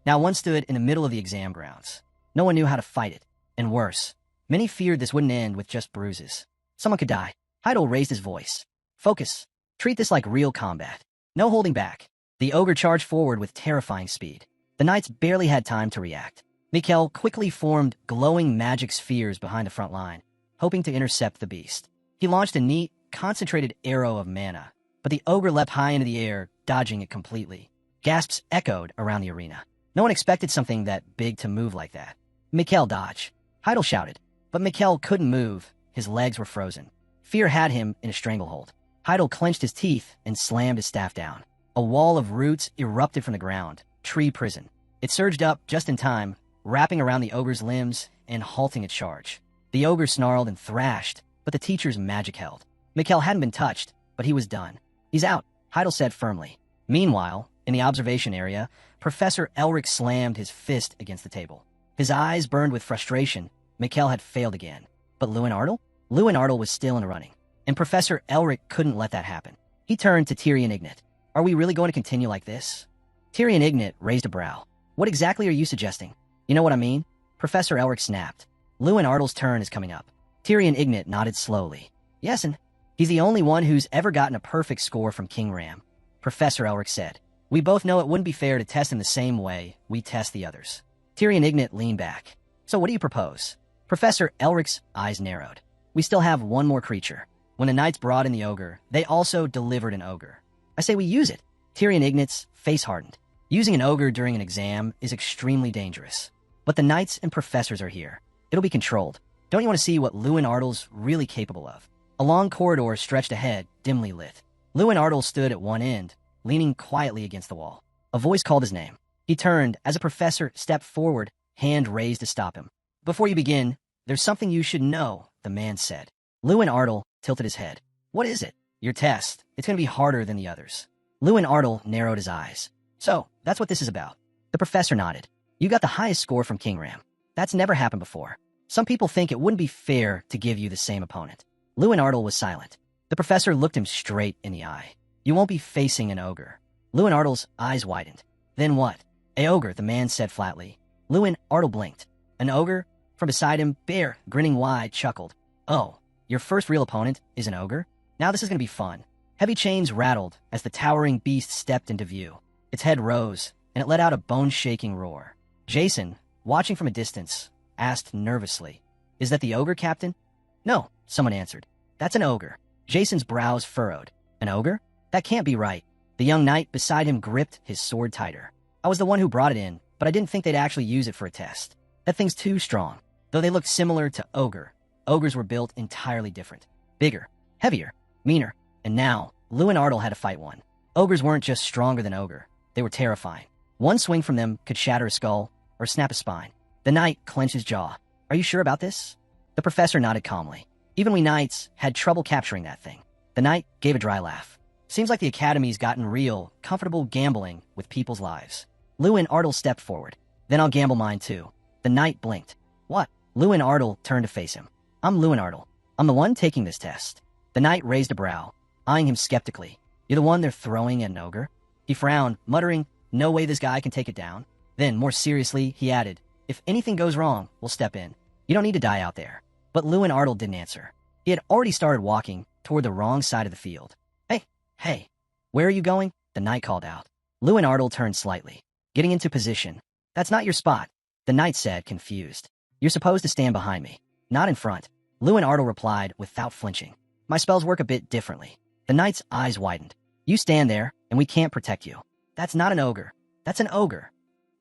Now one stood in the middle of the exam grounds. No one knew how to fight it. And worse, many feared this wouldn't end with just bruises. Someone could die. Heidel raised his voice. Focus. Treat this like real combat. No holding back. The ogre charged forward with terrifying speed. The knights barely had time to react. Mikkel quickly formed glowing magic spheres behind the front line, hoping to intercept the beast. He launched a neat, concentrated arrow of mana, but the ogre leapt high into the air, dodging it completely. Gasps echoed around the arena. No one expected something that big to move like that. Mikkel dodge. Heidel shouted, but Mikkel couldn't move. His legs were frozen. Fear had him in a stranglehold. Heidel clenched his teeth and slammed his staff down. A wall of roots erupted from the ground. Tree prison. It surged up just in time, wrapping around the ogre's limbs and halting its charge. The ogre snarled and thrashed, but the teacher's magic held. Mikkel hadn't been touched, but he was done. He's out, Heidel said firmly. Meanwhile, in the observation area, Professor Elric slammed his fist against the table. His eyes burned with frustration. Mikkel had failed again. But Luen Ardle? Luen Ardle was still in the running, and Professor Elric couldn't let that happen. He turned to Tyrion Ignat. Are we really going to continue like this? Tyrion Ignat raised a brow. What exactly are you suggesting? You know what I mean? Professor Elric snapped. Luen Ardle's turn is coming up. Tyrion Ignat nodded slowly. Yes, and he's the only one who's ever gotten a perfect score from King Ram. Professor Elric said. We both know it wouldn't be fair to test him the same way we test the others. Tyrion Ignat leaned back. So what do you propose? Professor Elric's eyes narrowed. We still have one more creature. When the knights brought in the ogre, they also delivered an ogre. I say we use it. Tyrion Ignat's face hardened. Using an ogre during an exam is extremely dangerous. But the knights and professors are here. It'll be controlled. Don't you want to see what Luen Ardle's really capable of? A long corridor stretched ahead, dimly lit. Luen Ardle stood at one end, leaning quietly against the wall. A voice called his name. He turned as a professor stepped forward, hand raised to stop him. Before you begin, there's something you should know, the man said. Luen Ardle tilted his head. What is it? Your test. It's going to be harder than the others. Luen Ardle narrowed his eyes. So, that's what this is about. The professor nodded. You got the highest score from King Ram. That's never happened before. Some people think it wouldn't be fair to give you the same opponent. Luen Ardle was silent. The professor looked him straight in the eye. You won't be facing an ogre. Luen Ardle's eyes widened. Then what? A ogre, the man said flatly. Luen Ardle blinked. An ogre? From beside him, Bear, grinning wide, chuckled. Oh, your first real opponent is an ogre? Now this is going to be fun. Heavy chains rattled as the towering beast stepped into view. Its head rose, and it let out a bone-shaking roar. Jason, watching from a distance, asked nervously, Is that the ogre, Captain? No, someone answered. That's an ogre. Jason's brows furrowed. An ogre? That can't be right. The young knight beside him gripped his sword tighter. I was the one who brought it in, but I didn't think they'd actually use it for a test. That thing's too strong. Though they looked similar to ogre, ogres were built entirely different. Bigger, heavier, meaner, and now, Luen Ardle had to fight one. Ogres weren't just stronger than ogre. They were terrifying. One swing from them could shatter a skull or snap a spine. The knight clenched his jaw. Are you sure about this? The professor nodded calmly. Even we knights had trouble capturing that thing. The knight gave a dry laugh. Seems like the academy's gotten real, comfortable gambling with people's lives. Luen Ardle stepped forward. Then I'll gamble mine too. The knight blinked. What? Luen Ardle turned to face him. I'm Luen Ardle. I'm the one taking this test. The knight raised a brow, eyeing him skeptically. You're the one they're throwing at an ogre? He frowned, muttering, no way this guy can take it down. Then, more seriously, he added, if anything goes wrong, we'll step in. You don't need to die out there. But Luen Ardle didn't answer. He had already started walking toward the wrong side of the field. Hey, where are you going? The knight called out. Luen Ardle turned slightly, getting into position. That's not your spot, the knight said, confused. You're supposed to stand behind me, not in front. Luen Ardle replied without flinching. My spells work a bit differently. The knight's eyes widened. You stand there, and we can't protect you. That's not an ogre. That's an ogre.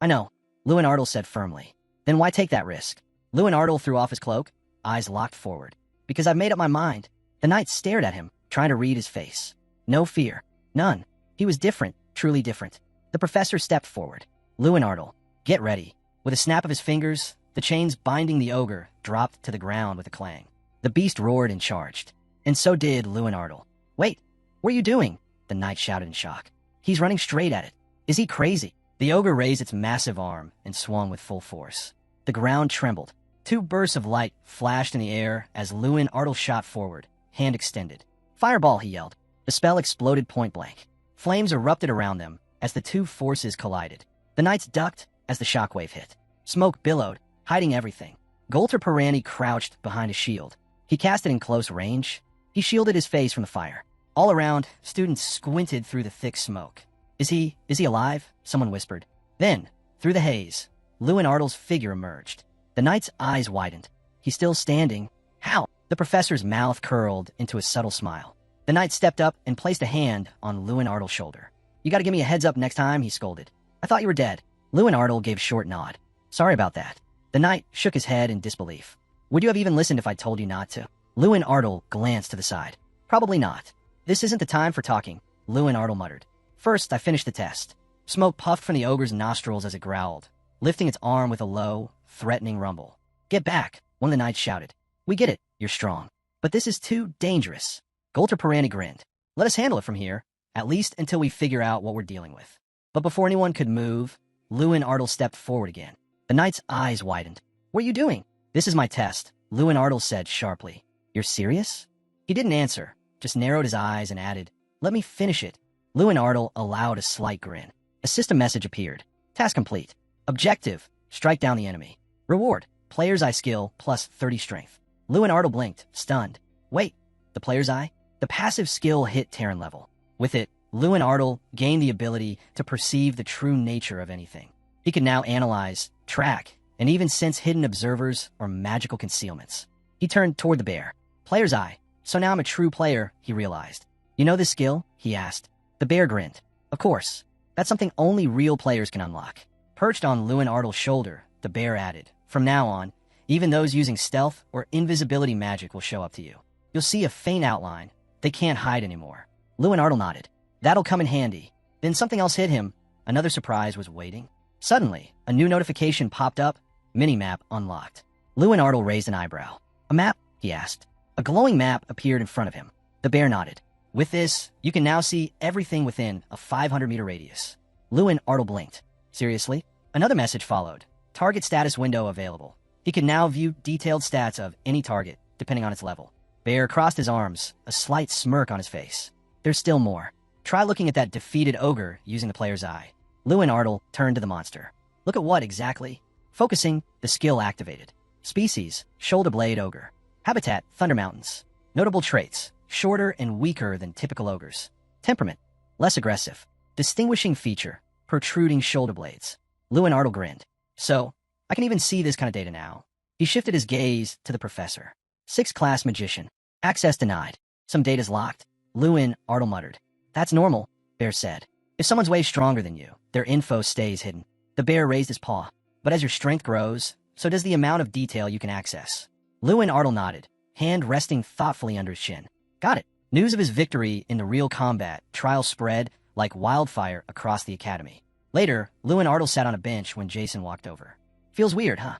I know, Luen Ardle said firmly. Then why take that risk? Luen Ardle threw off his cloak, eyes locked forward. Because I've made up my mind. The knight stared at him, trying to read his face. No fear. None. He was different, truly different. The professor stepped forward. Luen Ardle, get ready. With a snap of his fingers, the chains binding the ogre dropped to the ground with a clang. The beast roared and charged. And so did Luen Ardle. Wait, what are you doing? The knight shouted in shock. He's running straight at it. Is he crazy? The ogre raised its massive arm and swung with full force. The ground trembled. Two bursts of light flashed in the air as Luen Ardle shot forward, hand extended. Fireball, he yelled. The spell exploded point blank. Flames erupted around them as the two forces collided. The knights ducked as the shockwave hit. Smoke billowed, hiding everything. Golter Pirani crouched behind a shield. He cast it in close range. He shielded his face from the fire. All around, students squinted through the thick smoke. Is he alive? Someone whispered. Then, through the haze, Luen Ardle's figure emerged. The knight's eyes widened. He's still standing. How? The professor's mouth curled into a subtle smile. The knight stepped up and placed a hand on Luen Ardle's shoulder. You gotta give me a heads up next time, he scolded. I thought you were dead. Luen Ardle gave a short nod. Sorry about that. The knight shook his head in disbelief. Would you have even listened if I told you not to? Luen Ardle glanced to the side. Probably not. This isn't the time for talking, Luen Ardle muttered. First, I finished the test. Smoke puffed from the ogre's nostrils as it growled, lifting its arm with a low, threatening rumble. Get back, one of the knights shouted. We get it, you're strong. But this is too dangerous. Golter Pirani grinned. Let us handle it from here, at least until we figure out what we're dealing with. But before anyone could move, Luen Ardle stepped forward again. The knight's eyes widened. What are you doing? This is my test, Luen Ardle said sharply. You're serious? He didn't answer, just narrowed his eyes and added, Let me finish it. Luen Ardle allowed a slight grin. A system message appeared. Task complete. Objective, strike down the enemy. Reward, player's eye skill plus 30 strength. Luen Ardle blinked, stunned. Wait, the player's eye? The passive skill hit Terran level. With it, Luen Ardle gained the ability to perceive the true nature of anything. He could now analyze, track, and even sense hidden observers or magical concealments. He turned toward the bear. Player's eye. So now I'm a true player, he realized. You know this skill? He asked. The bear grinned. Of course. That's something only real players can unlock. Perched on Luen Ardle's shoulder, the bear added. From now on, even those using stealth or invisibility magic will show up to you. You'll see a faint outline. They can't hide anymore. Luen Ardle nodded. That'll come in handy. Then something else hit him. Another surprise was waiting. Suddenly, a new notification popped up. Minimap unlocked. Luen Ardle raised an eyebrow. A map? He asked. A glowing map appeared in front of him. The bear nodded. With this, you can now see everything within a 500-meter radius. Luen Ardle blinked. Seriously? Another message followed. Target status window available. He can now view detailed stats of any target, depending on its level. Bear crossed his arms, a slight smirk on his face. There's still more. Try looking at that defeated ogre using the player's eye. Luen Ardle turned to the monster. Look at what exactly? Focusing, the skill activated. Species, shoulder blade ogre. Habitat, Thunder Mountains. Notable traits, shorter and weaker than typical ogres. Temperament, less aggressive. Distinguishing feature, protruding shoulder blades. Luen Ardle grinned. So, I can even see this kind of data now. He shifted his gaze to the professor. 6th class magician. Access denied. Some data's locked. Luen Ardle muttered. That's normal, Bear said. If someone's way stronger than you, their info stays hidden. The bear raised his paw. But as your strength grows, so does the amount of detail you can access. Luen Ardle nodded, hand resting thoughtfully under his chin. Got it. News of his victory in the real combat trial spread like wildfire across the academy. Later, Luen Ardle sat on a bench when Jason walked over. Feels weird, huh?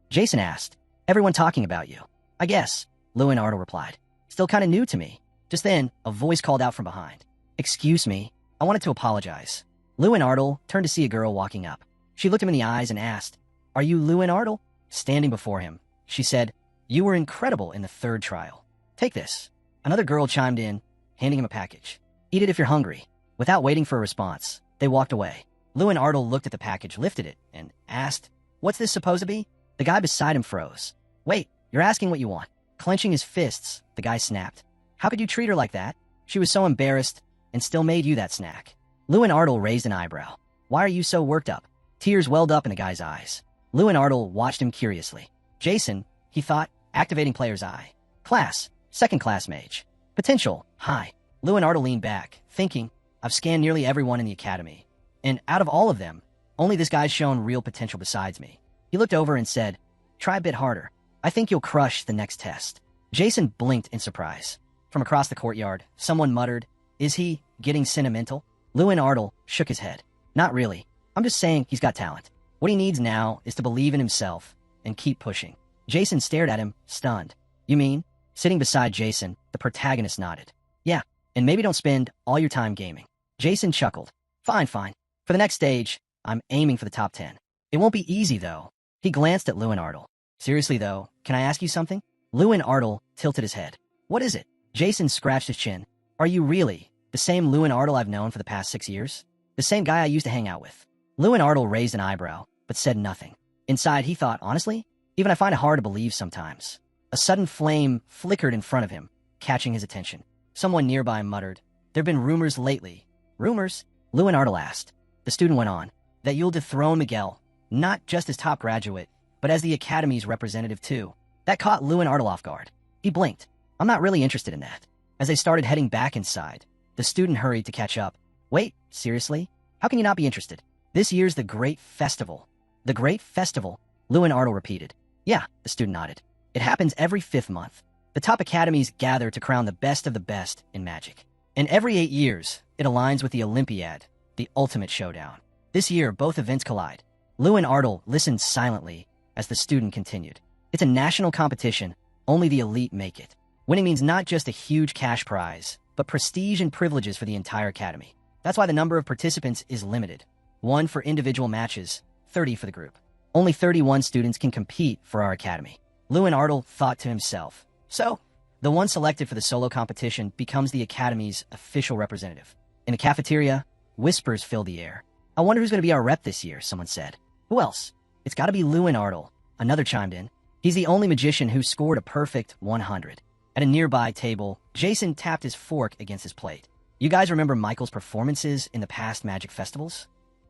Jason asked. Everyone talking about you. I guess, Luen Ardle replied. Still kind of new to me. Just then, a voice called out from behind. Excuse me, I wanted to apologize. Luen Ardle turned to see a girl walking up. She looked him in the eyes and asked, Are you Luen Ardle? Standing before him, she said, You were incredible in the 3rd trial. Take this. Another girl chimed in, handing him a package. Eat it if you're hungry. Without waiting for a response, they walked away. Luen Ardle looked at the package, lifted it, and asked, What's this supposed to be? The guy beside him froze. Wait, you're asking what you want. Clenching his fists, the guy snapped. How could you treat her like that? She was so embarrassed and still made you that snack. Luen Ardle raised an eyebrow. Why are you so worked up? Tears welled up in the guy's eyes. Luen Ardle watched him curiously. Jason, he thought, activating player's eye. Class, 2nd class mage. Potential, high. Luen Ardle leaned back, thinking, I've scanned nearly everyone in the academy. And out of all of them, only this guy's shown real potential besides me. He looked over and said, Try a bit harder. I think you'll crush the next test. Jason blinked in surprise. From across the courtyard, someone muttered, Is he getting sentimental? Luen Ardle shook his head. Not really. I'm just saying he's got talent. What he needs now is to believe in himself and keep pushing. Jason stared at him, stunned. You mean? Sitting beside Jason, the protagonist nodded. Yeah, and maybe don't spend all your time gaming. Jason chuckled. Fine. For the next stage, I'm aiming for the top 10. It won't be easy, though. He glanced at Luen Ardle. Seriously, though, can I ask you something? Luen Ardle tilted his head. What is it? Jason scratched his chin. Are you really the same Luen Ardle I've known for the past 6 years? The same guy I used to hang out with? Luen Ardle raised an eyebrow, but said nothing. Inside, he thought, honestly, even I find it hard to believe sometimes. A sudden flame flickered in front of him, catching his attention. Someone nearby muttered, There've been rumors lately. Rumors? Luen Ardle asked. The student went on, that you'll dethrone Miguel, not just as top graduate, but as the Academy's representative too. That caught Luen Ardle off guard. He blinked. I'm not really interested in that. As they started heading back inside, the student hurried to catch up. Wait, seriously? How can you not be interested? This year's the Great Festival. The Great Festival? Luen Ardle repeated. Yeah, the student nodded. It happens every 5th month. The top academies gather to crown the best of the best in magic. And every 8 years, it aligns with the Olympiad, the ultimate showdown. This year, both events collide. Luen Ardle listened silently as the student continued. It's a national competition. Only the elite make it. Winning means not just a huge cash prize, but prestige and privileges for the entire academy. That's why the number of participants is limited. 1 for individual matches, 30 for the group. Only 31 students can compete for our academy. Luen Ardle thought to himself. So, the one selected for the solo competition becomes the academy's official representative. In the cafeteria, whispers filled the air. I wonder who's going to be our rep this year, someone said. Who else? It's got to be Luen Ardle. Another chimed in. He's the only magician who scored a perfect 100. At a nearby table, Jason tapped his fork against his plate. You guys remember Michael's performances in the past magic festivals?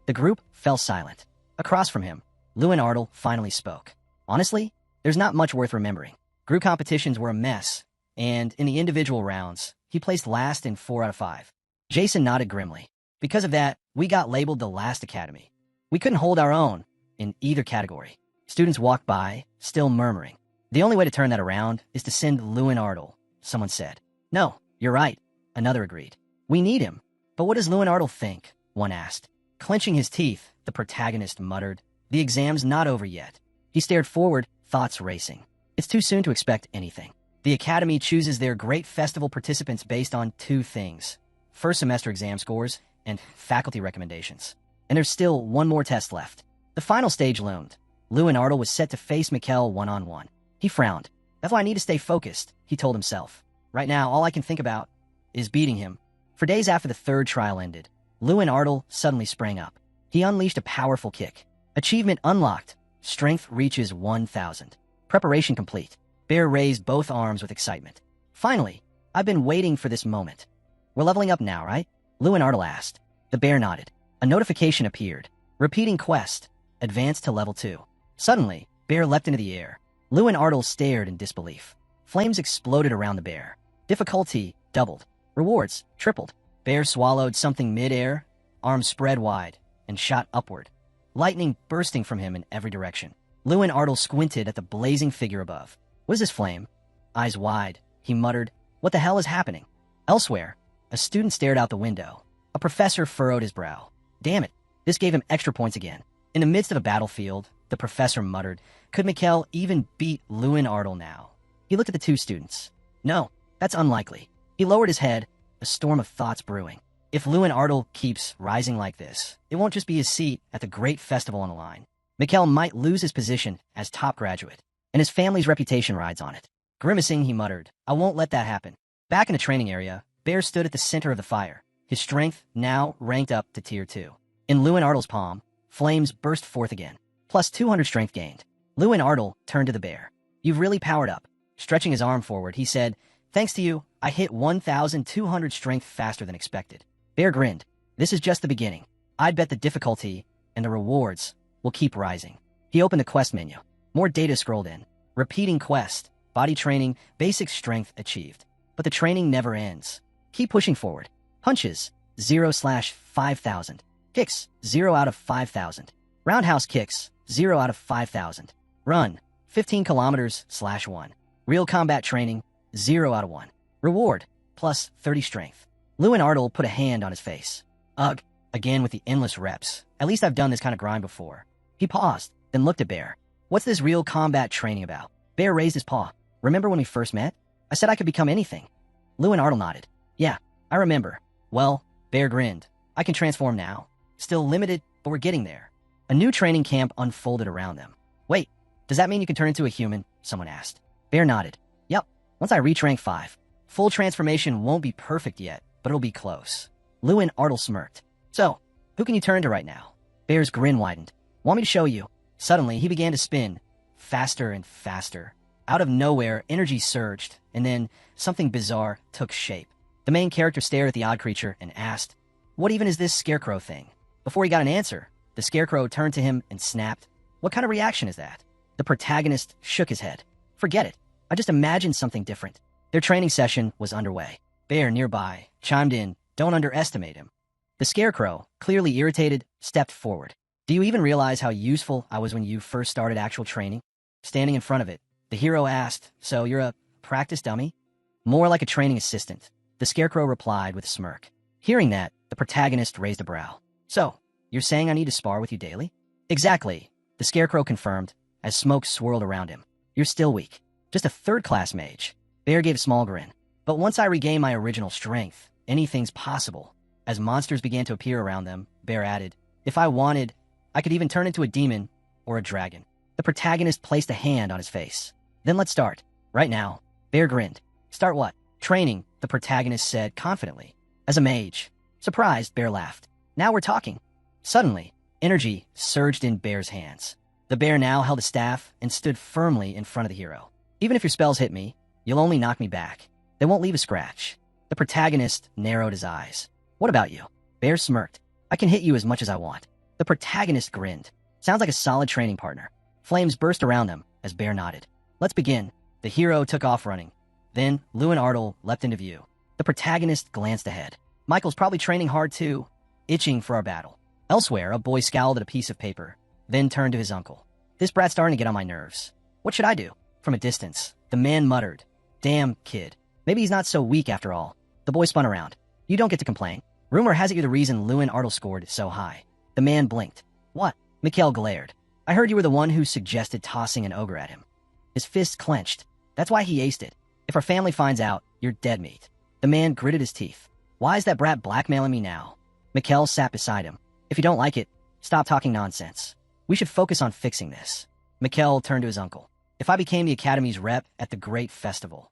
The group fell silent. Across from him, Luen Ardle finally spoke. Honestly, there's not much worth remembering. Group competitions were a mess, and in the individual rounds, he placed last in 4 out of 5. Jason nodded grimly. Because of that, we got labeled the last academy. We couldn't hold our own in either category. Students walked by, still murmuring. The only way to turn that around is to send Luen Ardle, someone said. No, you're right, another agreed. We need him. But what does Luen Ardle think? One asked. Clenching his teeth, the protagonist muttered. The exam's not over yet. He stared forward, thoughts racing. It's too soon to expect anything. The Academy chooses their great festival participants based on two things: first semester exam scores and faculty recommendations. And there's still one more test left. The final stage loomed. Luen Ardle was set to face Mikkel one-on-one. He frowned. That's why I need to stay focused, he told himself. Right now, all I can think about is beating him. For days after the third trial ended, Luen Ardle suddenly sprang up. He unleashed a powerful kick. Achievement unlocked. Strength reaches 1,000. Preparation complete. Bear raised both arms with excitement. Finally, I've been waiting for this moment. We're leveling up now, right? Luen Ardle asked. The bear nodded. A notification appeared. Repeating quest. Advance to level 2. Suddenly, Bear leapt into the air. Luen Ardle stared in disbelief. Flames exploded around the bear. Difficulty doubled. Rewards tripled. Bear swallowed something mid-air, arms spread wide, and shot upward. Lightning bursting from him in every direction. Luen Ardle squinted at the blazing figure above. What is this flame? Eyes wide, he muttered. What the hell is happening? Elsewhere, a student stared out the window. A professor furrowed his brow. Damn it, this gave him extra points again. In the midst of a battlefield, the professor muttered, could Mikkel even beat Luen Ardle now? He looked at the two students. No, that's unlikely. He lowered his head, a storm of thoughts brewing. If Luen Ardle keeps rising like this, it won't just be his seat at the great festival on the line. Mikkel might lose his position as top graduate, and his family's reputation rides on it. Grimacing, he muttered, I won't let that happen. Back in the training area, Bear stood at the center of the fire, his strength now ranked up to Tier 2. In Luen Ardle's palm, flames burst forth again, plus 200 strength gained. Luen Ardle turned to the bear. You've really powered up. Stretching his arm forward, he said, thanks to you, I hit 1,200 strength faster than expected. Bear grinned. This is just the beginning. I'd bet the difficulty and the rewards will keep rising. He opened the quest menu. More data scrolled in. Repeating quest, body training, basic strength achieved. But the training never ends. Keep pushing forward. Punches, 0/5,000. Kicks, 0 out of 5,000. Roundhouse kicks, 0 out of 5,000. Run, 15 kilometers/1. Real combat training, 0 out of 1. Reward, plus 30 strength. Luen Ardle put a hand on his face. Ugh, again with the endless reps. At least I've done this kind of grind before. He paused, then looked at Bear. What's this real combat training about? Bear raised his paw. Remember when we first met? I said I could become anything. Luen Ardle nodded. Yeah, I remember. Well, Bear grinned. I can transform now. Still limited, but we're getting there. A new training camp unfolded around them. Wait, does that mean you can turn into a human? Someone asked. Bear nodded. Yep, once I reach rank 5. Full transformation won't be perfect yet, but it'll be close. Luen Ardle smirked. So, who can you turn to right now? Bear's grin widened. Want me to show you? Suddenly, he began to spin, faster and faster. Out of nowhere, energy surged, and then something bizarre took shape. The main character stared at the odd creature and asked, what even is this scarecrow thing? Before he got an answer, the scarecrow turned to him and snapped. What kind of reaction is that? The protagonist shook his head. Forget it. I just imagined something different. Their training session was underway. Bear nearby chimed in, don't underestimate him. The scarecrow, clearly irritated, stepped forward. Do you even realize how useful I was when you first started actual training? Standing in front of it, the hero asked, so you're a practice dummy? More like a training assistant. The scarecrow replied with a smirk. Hearing that, the protagonist raised a brow. So, you're saying I need to spar with you daily? Exactly, the scarecrow confirmed, as smoke swirled around him. You're still weak. Just a third-class mage. Bear gave a small grin. But once I regain my original strength, anything's possible. As monsters began to appear around them, Bear added, if I wanted, I could even turn into a demon or a dragon. The protagonist placed a hand on his face. Then let's start. Right now. Bear grinned. Start what? Training, the protagonist said confidently. As a mage. Surprised, Bear laughed. Now we're talking. Suddenly, energy surged in Bear's hands. The bear now held a staff and stood firmly in front of the hero. Even if your spells hit me, you'll only knock me back. They won't leave a scratch. The protagonist narrowed his eyes. What about you? Bear smirked. I can hit you as much as I want. The protagonist grinned. Sounds like a solid training partner. Flames burst around them as Bear nodded. Let's begin. The hero took off running. Then, Luen Ardle leapt into view. The protagonist glanced ahead. Michael's probably training hard too, itching for our battle. Elsewhere, a boy scowled at a piece of paper, then turned to his uncle. This brat's starting to get on my nerves. What should I do? From a distance, the man muttered. Damn, kid. Maybe he's not so weak after all. The boy spun around. You don't get to complain. Rumor has it you're the reason Luen Ardle scored so high. The man blinked. What? Mikkel glared. I heard you were the one who suggested tossing an ogre at him. His fist clenched. That's why he aced it. If our family finds out, you're dead meat. The man gritted his teeth. Why is that brat blackmailing me now? Mikkel sat beside him. If you don't like it, stop talking nonsense. We should focus on fixing this. Mikkel turned to his uncle. If I became the Academy's rep at the great festival.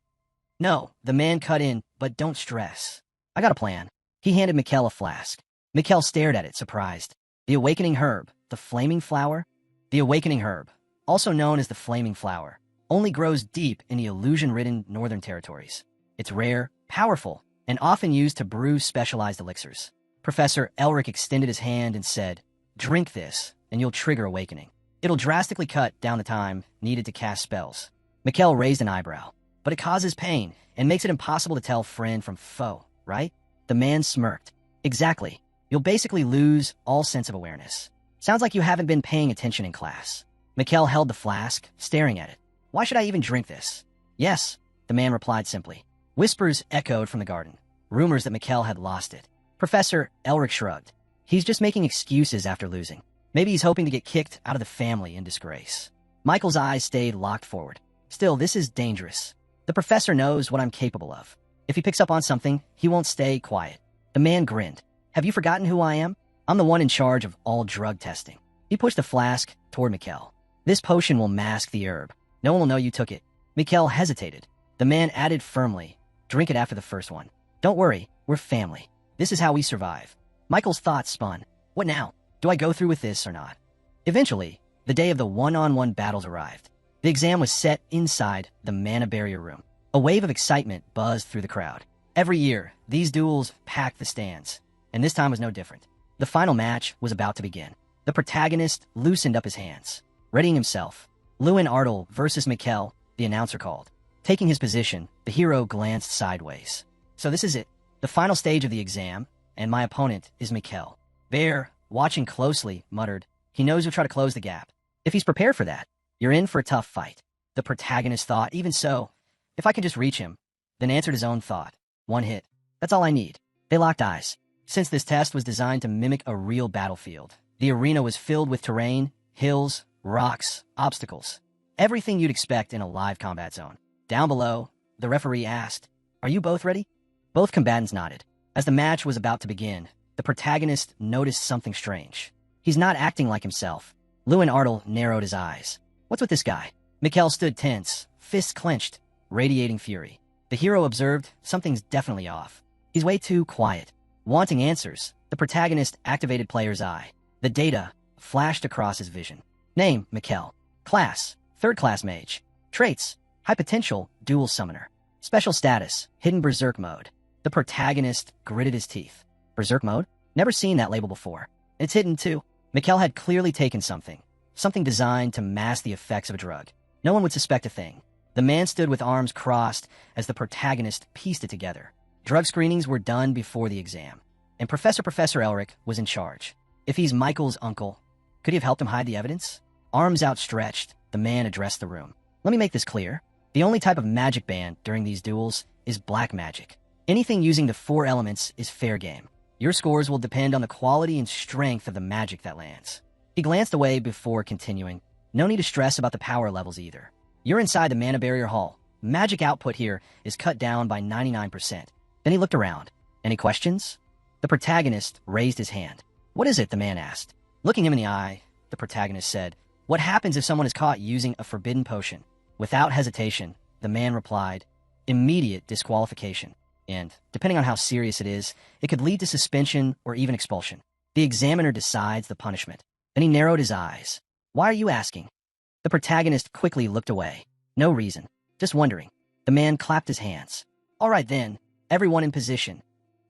No, the man cut in, but don't stress. I got a plan. He handed Mikkel a flask. Mikkel stared at it, surprised. The awakening herb, the flaming flower? The awakening herb, also known as the flaming flower, only grows deep in the illusion-ridden northern territories. It's rare, powerful, and often used to brew specialized elixirs. Professor Elric extended his hand and said, "Drink this, and you'll trigger awakening. It'll drastically cut down the time needed to cast spells." Mikkel raised an eyebrow. But it causes pain and makes it impossible to tell friend from foe, right? The man smirked. Exactly. You'll basically lose all sense of awareness. Sounds like you haven't been paying attention in class. Mikkel held the flask, staring at it. Why should I even drink this? Yes, the man replied simply. Whispers echoed from the garden. Rumors that Mikkel had lost it. Professor Elric shrugged. He's just making excuses after losing. Maybe he's hoping to get kicked out of the family in disgrace. Michael's eyes stayed locked forward. Still, this is dangerous. The professor knows what I'm capable of. If he picks up on something, he won't stay quiet. The man grinned. Have you forgotten who I am? I'm the one in charge of all drug testing. He pushed the flask toward Mikkel. This potion will mask the herb. No one will know you took it. Mikkel hesitated. The man added firmly, drink it after the first one. Don't worry, we're family. This is how we survive. Michael's thoughts spun. What now? Do I go through with this or not? Eventually, the day of the one-on-one battles arrived. The exam was set inside the mana barrier room. A wave of excitement buzzed through the crowd. Every year, these duels packed the stands, and this time was no different. The final match was about to begin. The protagonist loosened up his hands, readying himself. Luen Ardle versus Mikkel, the announcer called. Taking his position, the hero glanced sideways. So this is it, the final stage of the exam, and my opponent is Mikkel. Bear, watching closely, muttered, he knows you'll try to close the gap. If he's prepared for that, you're in for a tough fight. The protagonist thought, even so, if I can just reach him, then answered his own thought. One hit. That's all I need. They locked eyes. Since this test was designed to mimic a real battlefield, the arena was filled with terrain, hills, rocks, obstacles. Everything you'd expect in a live combat zone. Down below, the referee asked, "Are you both ready?" Both combatants nodded. As the match was about to begin, the protagonist noticed something strange. He's not acting like himself. Luen Ardle narrowed his eyes. What's with this guy? Mikkel stood tense, fists clenched, radiating fury. The hero observed something's definitely off. He's way too quiet. Wanting answers, the protagonist activated player's eye. The data flashed across his vision. Name, Mikkel. Class, 3rd class mage. Traits, high potential, dual summoner. Special status, hidden berserk mode. The protagonist gritted his teeth. Berserk mode? Never seen that label before. It's hidden too. Mikkel had clearly taken something designed to mask the effects of a drug. No one would suspect a thing. The man stood with arms crossed as the protagonist pieced it together. Drug screenings were done before the exam, and Professor Elric was in charge. If he's Michael's uncle, could he have helped him hide the evidence? Arms outstretched, the man addressed the room. Let me make this clear. The only type of magic banned during these duels is black magic. Anything using the 4 elements is fair game. Your scores will depend on the quality and strength of the magic that lands. He glanced away before continuing. No need to stress about the power levels either. You're inside the mana barrier hall. Magic output here is cut down by 99%. Then he looked around. Any questions? The protagonist raised his hand. What is it? The man asked. Looking him in the eye, the protagonist said, what happens if someone is caught using a forbidden potion? Without hesitation, the man replied, immediate disqualification. And, depending on how serious it is, it could lead to suspension or even expulsion. The examiner decides the punishment. Then he narrowed his eyes. Why are you asking? The protagonist quickly looked away. No reason. Just wondering. The man clapped his hands. All right then, everyone in position.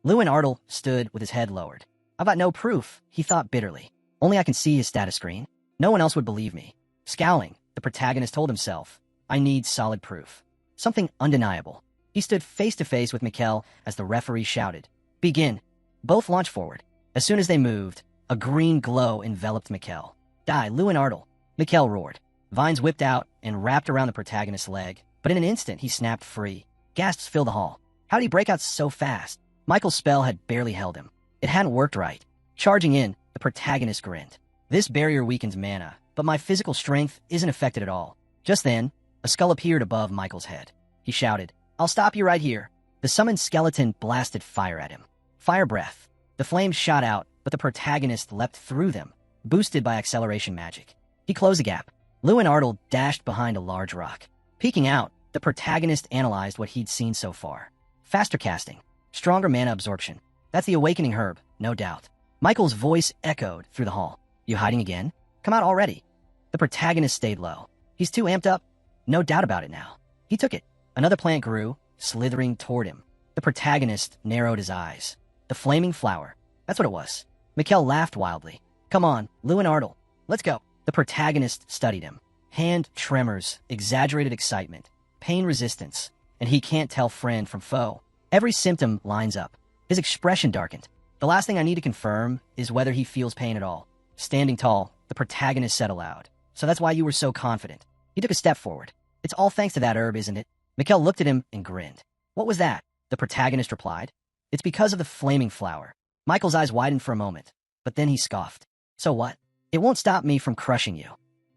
Luen Ardle stood with his head lowered. I've got no proof, he thought bitterly. Only I can see his status screen. No one else would believe me. Scowling, the protagonist told himself, I need solid proof. Something undeniable. He stood face to face with Mikkel as the referee shouted, begin. Both launched forward. As soon as they moved, a green glow enveloped Mikkel. Die, Luen Ardle. Mikkel roared. Vines whipped out and wrapped around the protagonist's leg, but in an instant he snapped free. Gasps filled the hall. How'd he break out so fast? Michael's spell had barely held him. It hadn't worked right. Charging in, the protagonist grinned. This barrier weakens mana, but my physical strength isn't affected at all. Just then, a skull appeared above Michael's head. He shouted, I'll stop you right here. The summoned skeleton blasted fire at him. Fire breath. The flames shot out, but the protagonist leapt through them, boosted by acceleration magic. He closed the gap. Luen Ardle dashed behind a large rock. Peeking out, the protagonist analyzed what he'd seen so far. Faster casting. Stronger mana absorption. That's the awakening herb, no doubt. Michael's voice echoed through the hall. You hiding again? Come out already. The protagonist stayed low. He's too amped up. No doubt about it now. He took it. Another plant grew, slithering toward him. The protagonist narrowed his eyes. The flaming flower. That's what it was. Mikkel laughed wildly. Come on, Luen Ardle. Let's go. The protagonist studied him. Hand tremors, exaggerated excitement, pain resistance, and he can't tell friend from foe. Every symptom lines up. His expression darkened. The last thing I need to confirm is whether he feels pain at all. Standing tall, the protagonist said aloud. So that's why you were so confident. He took a step forward. It's all thanks to that herb, isn't it? Mikkel looked at him and grinned. What was that? The protagonist replied. It's because of the flaming flower. Michael's eyes widened for a moment, but then he scoffed. So what? It won't stop me from crushing you.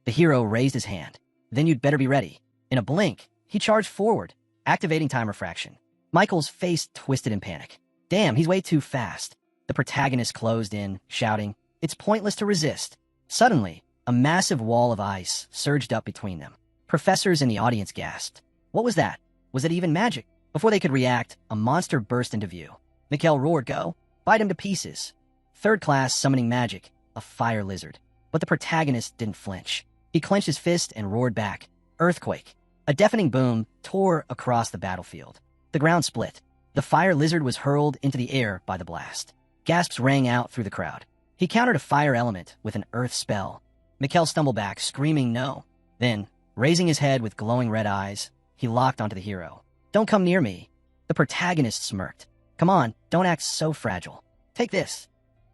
The hero raised his hand. Then you'd better be ready. In a blink, he charged forward, activating time refraction. Michael's face twisted in panic. Damn, he's way too fast. The protagonist closed in, shouting, It's pointless to resist. Suddenly, a massive wall of ice surged up between them. Professors in the audience gasped. What was that? Was it even magic? Before they could react, a monster burst into view. Mikkel roared, Go! Bite him to pieces. Third class summoning magic, a fire lizard. But the protagonist didn't flinch. He clenched his fist and roared back. Earthquake. A deafening boom tore across the battlefield. The ground split. The fire lizard was hurled into the air by the blast. Gasps rang out through the crowd. He countered a fire element with an earth spell. Mikkel stumbled back, screaming no. Then, raising his head with glowing red eyes, he locked onto the hero. Don't come near me. The protagonist smirked. Come on, don't act so fragile. Take this.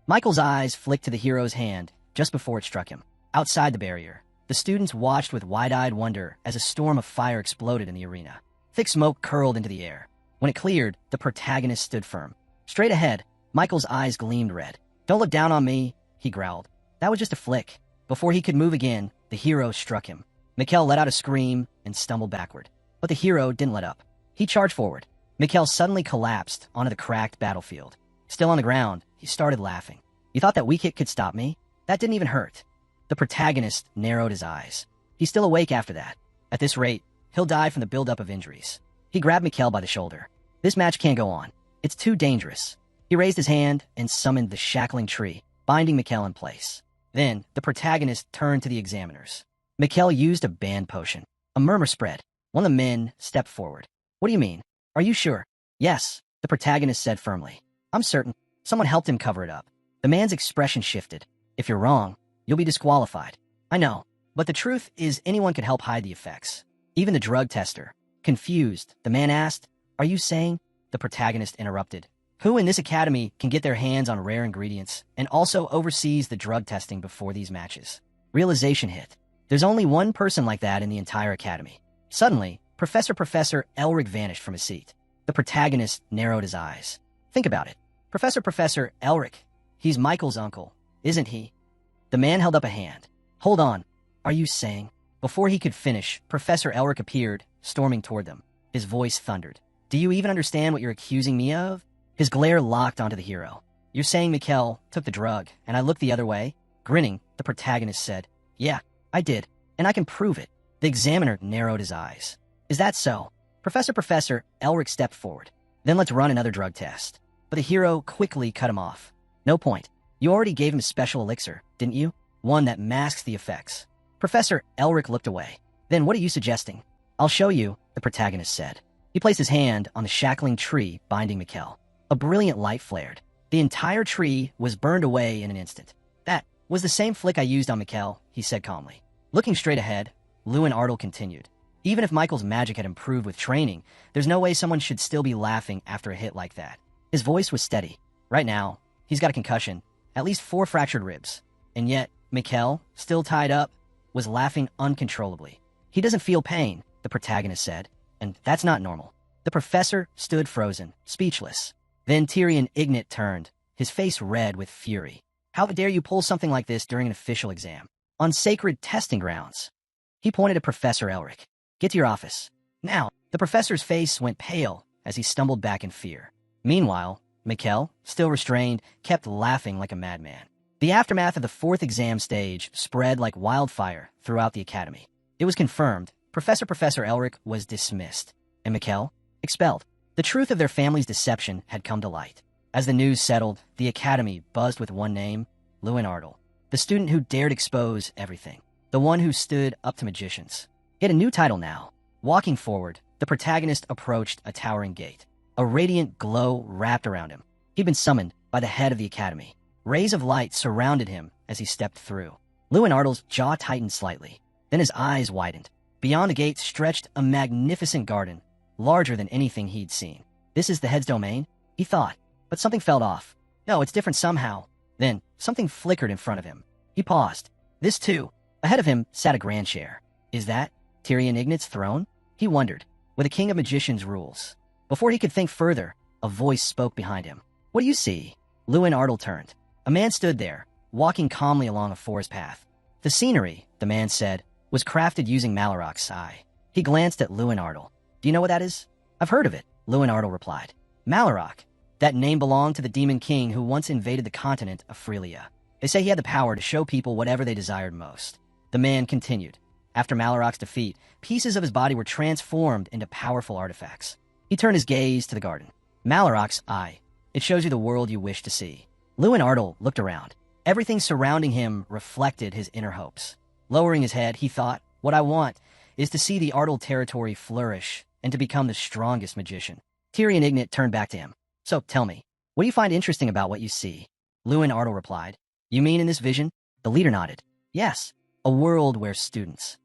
Michael's eyes flicked to the hero's hand just before it struck him. Outside the barrier, the students watched with wide-eyed wonder as a storm of fire exploded in the arena. Thick smoke curled into the air. When it cleared, the protagonist stood firm. Straight ahead, Michael's eyes gleamed red. Don't look down on me, he growled. That was just a flick. Before he could move again, the hero struck him. Mikkel let out a scream and stumbled backward. But the hero didn't let up. He charged forward. Mikkel suddenly collapsed onto the cracked battlefield. Still on the ground, he started laughing. You thought that weak hit could stop me? That didn't even hurt. The protagonist narrowed his eyes. He's still awake after that. At this rate, he'll die from the buildup of injuries. He grabbed Mikkel by the shoulder. This match can't go on. It's too dangerous. He raised his hand and summoned the shackling tree, binding Mikkel in place. Then, the protagonist turned to the examiners. Mikkel used a banned potion. A murmur spread. One of the men stepped forward. What do you mean? Are you sure? Yes, the protagonist said firmly. I'm certain. Someone helped him cover it up. The man's expression shifted. If you're wrong, you'll be disqualified. I know, but the truth is anyone could help hide the effects. Even the drug tester. Confused, the man asked, Are you saying? The protagonist interrupted. Who in this academy can get their hands on rare ingredients and also oversees the drug testing before these matches? Realization hit. There's only one person like that in the entire academy. Suddenly, Professor Elric vanished from his seat. The protagonist narrowed his eyes. Think about it. Professor Elric. He's Michael's uncle, isn't he? The man held up a hand. Hold on. Are you saying? Before he could finish, Professor Elric appeared, storming toward them. His voice thundered. Do you even understand what you're accusing me of? His glare locked onto the hero. You're saying Mikkel took the drug, and I looked the other way? Grinning, the protagonist said, Yeah, I did, and I can prove it. The examiner narrowed his eyes. Is that so? Professor Elric stepped forward. Then let's run another drug test. But the hero quickly cut him off. No point. You already gave him a special elixir, didn't you? One that masks the effects. Professor Elric looked away. Then what are you suggesting? I'll show you, the protagonist said. He placed his hand on the shackling tree binding Mikkel. A brilliant light flared. The entire tree was burned away in an instant. That was the same flick I used on Mikkel, he said calmly. Looking straight ahead, Luen Ardle continued. Even if Michael's magic had improved with training, there's no way someone should still be laughing after a hit like that. His voice was steady. Right now, he's got a concussion, at least 4 fractured ribs. And yet, Mikkel, still tied up, was laughing uncontrollably. He doesn't feel pain, the protagonist said, and that's not normal. The professor stood frozen, speechless. Then Tyrion Ignat turned, his face red with fury. How dare you pull something like this during an official exam? On sacred testing grounds. He pointed at Professor Elric. Get to your office. Now, the professor's face went pale as he stumbled back in fear. Meanwhile, Mikkel, still restrained, kept laughing like a madman. The aftermath of the fourth exam stage spread like wildfire throughout the academy. It was confirmed Professor Elric was dismissed, and Mikkel expelled. The truth of their family's deception had come to light. As the news settled, the academy buzzed with one name, Luen Ardle, the student who dared expose everything, the one who stood up to magicians. He had a new title now. Walking forward, the protagonist approached a towering gate. A radiant glow wrapped around him. He'd been summoned by the head of the academy. Rays of light surrounded him as he stepped through. Luen Ardle's jaw tightened slightly. Then his eyes widened. Beyond the gate stretched a magnificent garden, larger than anything he'd seen. This is the head's domain, he thought, but something felt off. No, it's different somehow. Then, something flickered in front of him. He paused. This too. Ahead of him sat a grand chair. Is that Tyrion Ignat's throne? He wondered, with a king of magicians' rules. Before he could think further, a voice spoke behind him. What do you see? Luen Ardle turned. A man stood there, walking calmly along a forest path. The scenery, the man said, was crafted using Maloroc's eye. He glanced at Luen Ardle. Do you know what that is? I've heard of it, Luen Ardle replied. Maloroc. That name belonged to the demon king who once invaded the continent of Frelia. They say he had the power to show people whatever they desired most. The man continued. After Maloroc's defeat, pieces of his body were transformed into powerful artifacts. He turned his gaze to the garden. Maloroc's eye. It shows you the world you wish to see. Luen Ardle looked around. Everything surrounding him reflected his inner hopes. Lowering his head, he thought, what I want is to see the Ardle territory flourish and to become the strongest magician. Tyrion Ignat turned back to him. So, tell me, what do you find interesting about what you see? Luen Ardle replied. You mean in this vision? The leader nodded. Yes, a world where students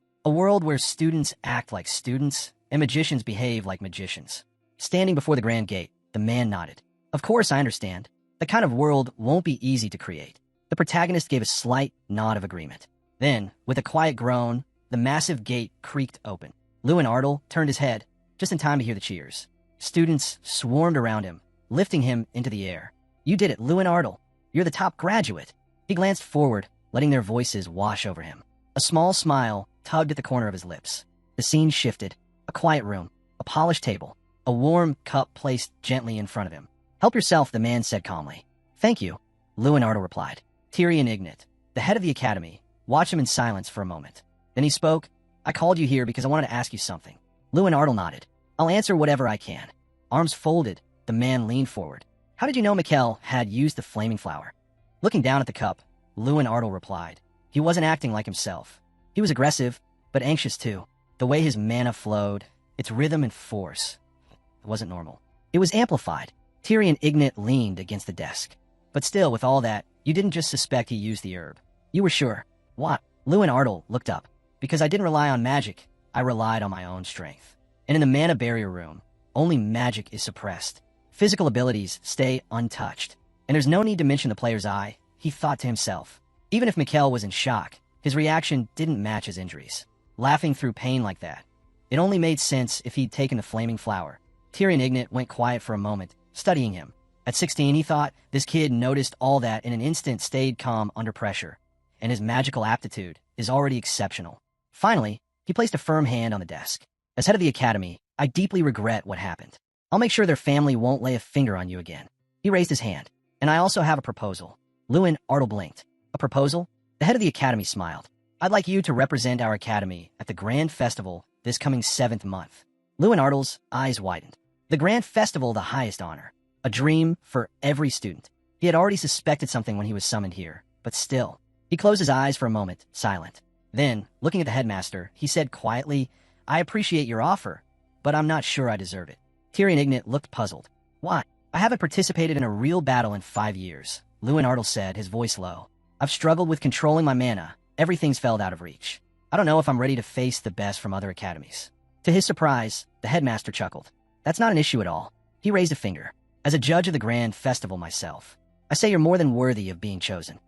act like students and magicians behave like magicians. Standing before the grand gate, the man nodded. Of course, I understand. The kind of world won't be easy to create. The protagonist gave a slight nod of agreement. Then, with a quiet groan, the massive gate creaked open. Luen Ardle turned his head, just in time to hear the cheers. Students swarmed around him, lifting him into the air. You did it, Luen Ardle. You're the top graduate. He glanced forward, letting their voices wash over him. A small smile tugged at the corner of his lips. The scene shifted. A quiet room, a polished table, a warm cup placed gently in front of him. Help yourself, the man said calmly. Thank you, Luen Ardle replied. Tyrion Ignat, the head of the academy, watched him in silence for a moment. Then he spoke. I called you here because I wanted to ask you something. Luen Ardle nodded. I'll answer whatever I can. Arms folded, the man leaned forward. How did you know Mikkel had used the flaming flower? Looking down at the cup, Luen Ardle replied. He wasn't acting like himself. He was aggressive, but anxious too. The way his mana flowed, its rhythm and force, it wasn't normal. It was amplified. Tyrion Ignat leaned against the desk. But still, with all that, you didn't just suspect he used the herb. You were sure. What? Luen Ardle looked up. Because I didn't rely on magic, I relied on my own strength. And in the mana barrier room, only magic is suppressed. Physical abilities stay untouched. And there's no need to mention the player's eye, he thought to himself. Even if Mikkel was in shock, his reaction didn't match his injuries. Laughing through pain like that. It only made sense if he'd taken the flaming flower. Tyrion Ignat went quiet for a moment, studying him. At 16, he thought this kid noticed all that in an instant, stayed calm under pressure. And his magical aptitude is already exceptional. Finally, he placed a firm hand on the desk. As head of the academy, I deeply regret what happened. I'll make sure their family won't lay a finger on you again. He raised his hand. And I also have a proposal. Luen Ardle blinked. A proposal? The head of the academy smiled. I'd like you to represent our academy at the Grand Festival this coming 7th month. Luen Ardle's eyes widened. The Grand Festival, the highest honor. A dream for every student. He had already suspected something when he was summoned here, but still. He closed his eyes for a moment, silent. Then, looking at the headmaster, he said quietly, I appreciate your offer, but I'm not sure I deserve it. Tyrion Ignat looked puzzled. Why? I haven't participated in a real battle in 5 years, Luen Ardle said, his voice low. I've struggled with controlling my mana. Everything's fell out of reach. I don't know if I'm ready to face the best from other academies. To his surprise, the headmaster chuckled. That's not an issue at all. He raised a finger. As a judge of the Grand Festival myself, I say you're more than worthy of being chosen.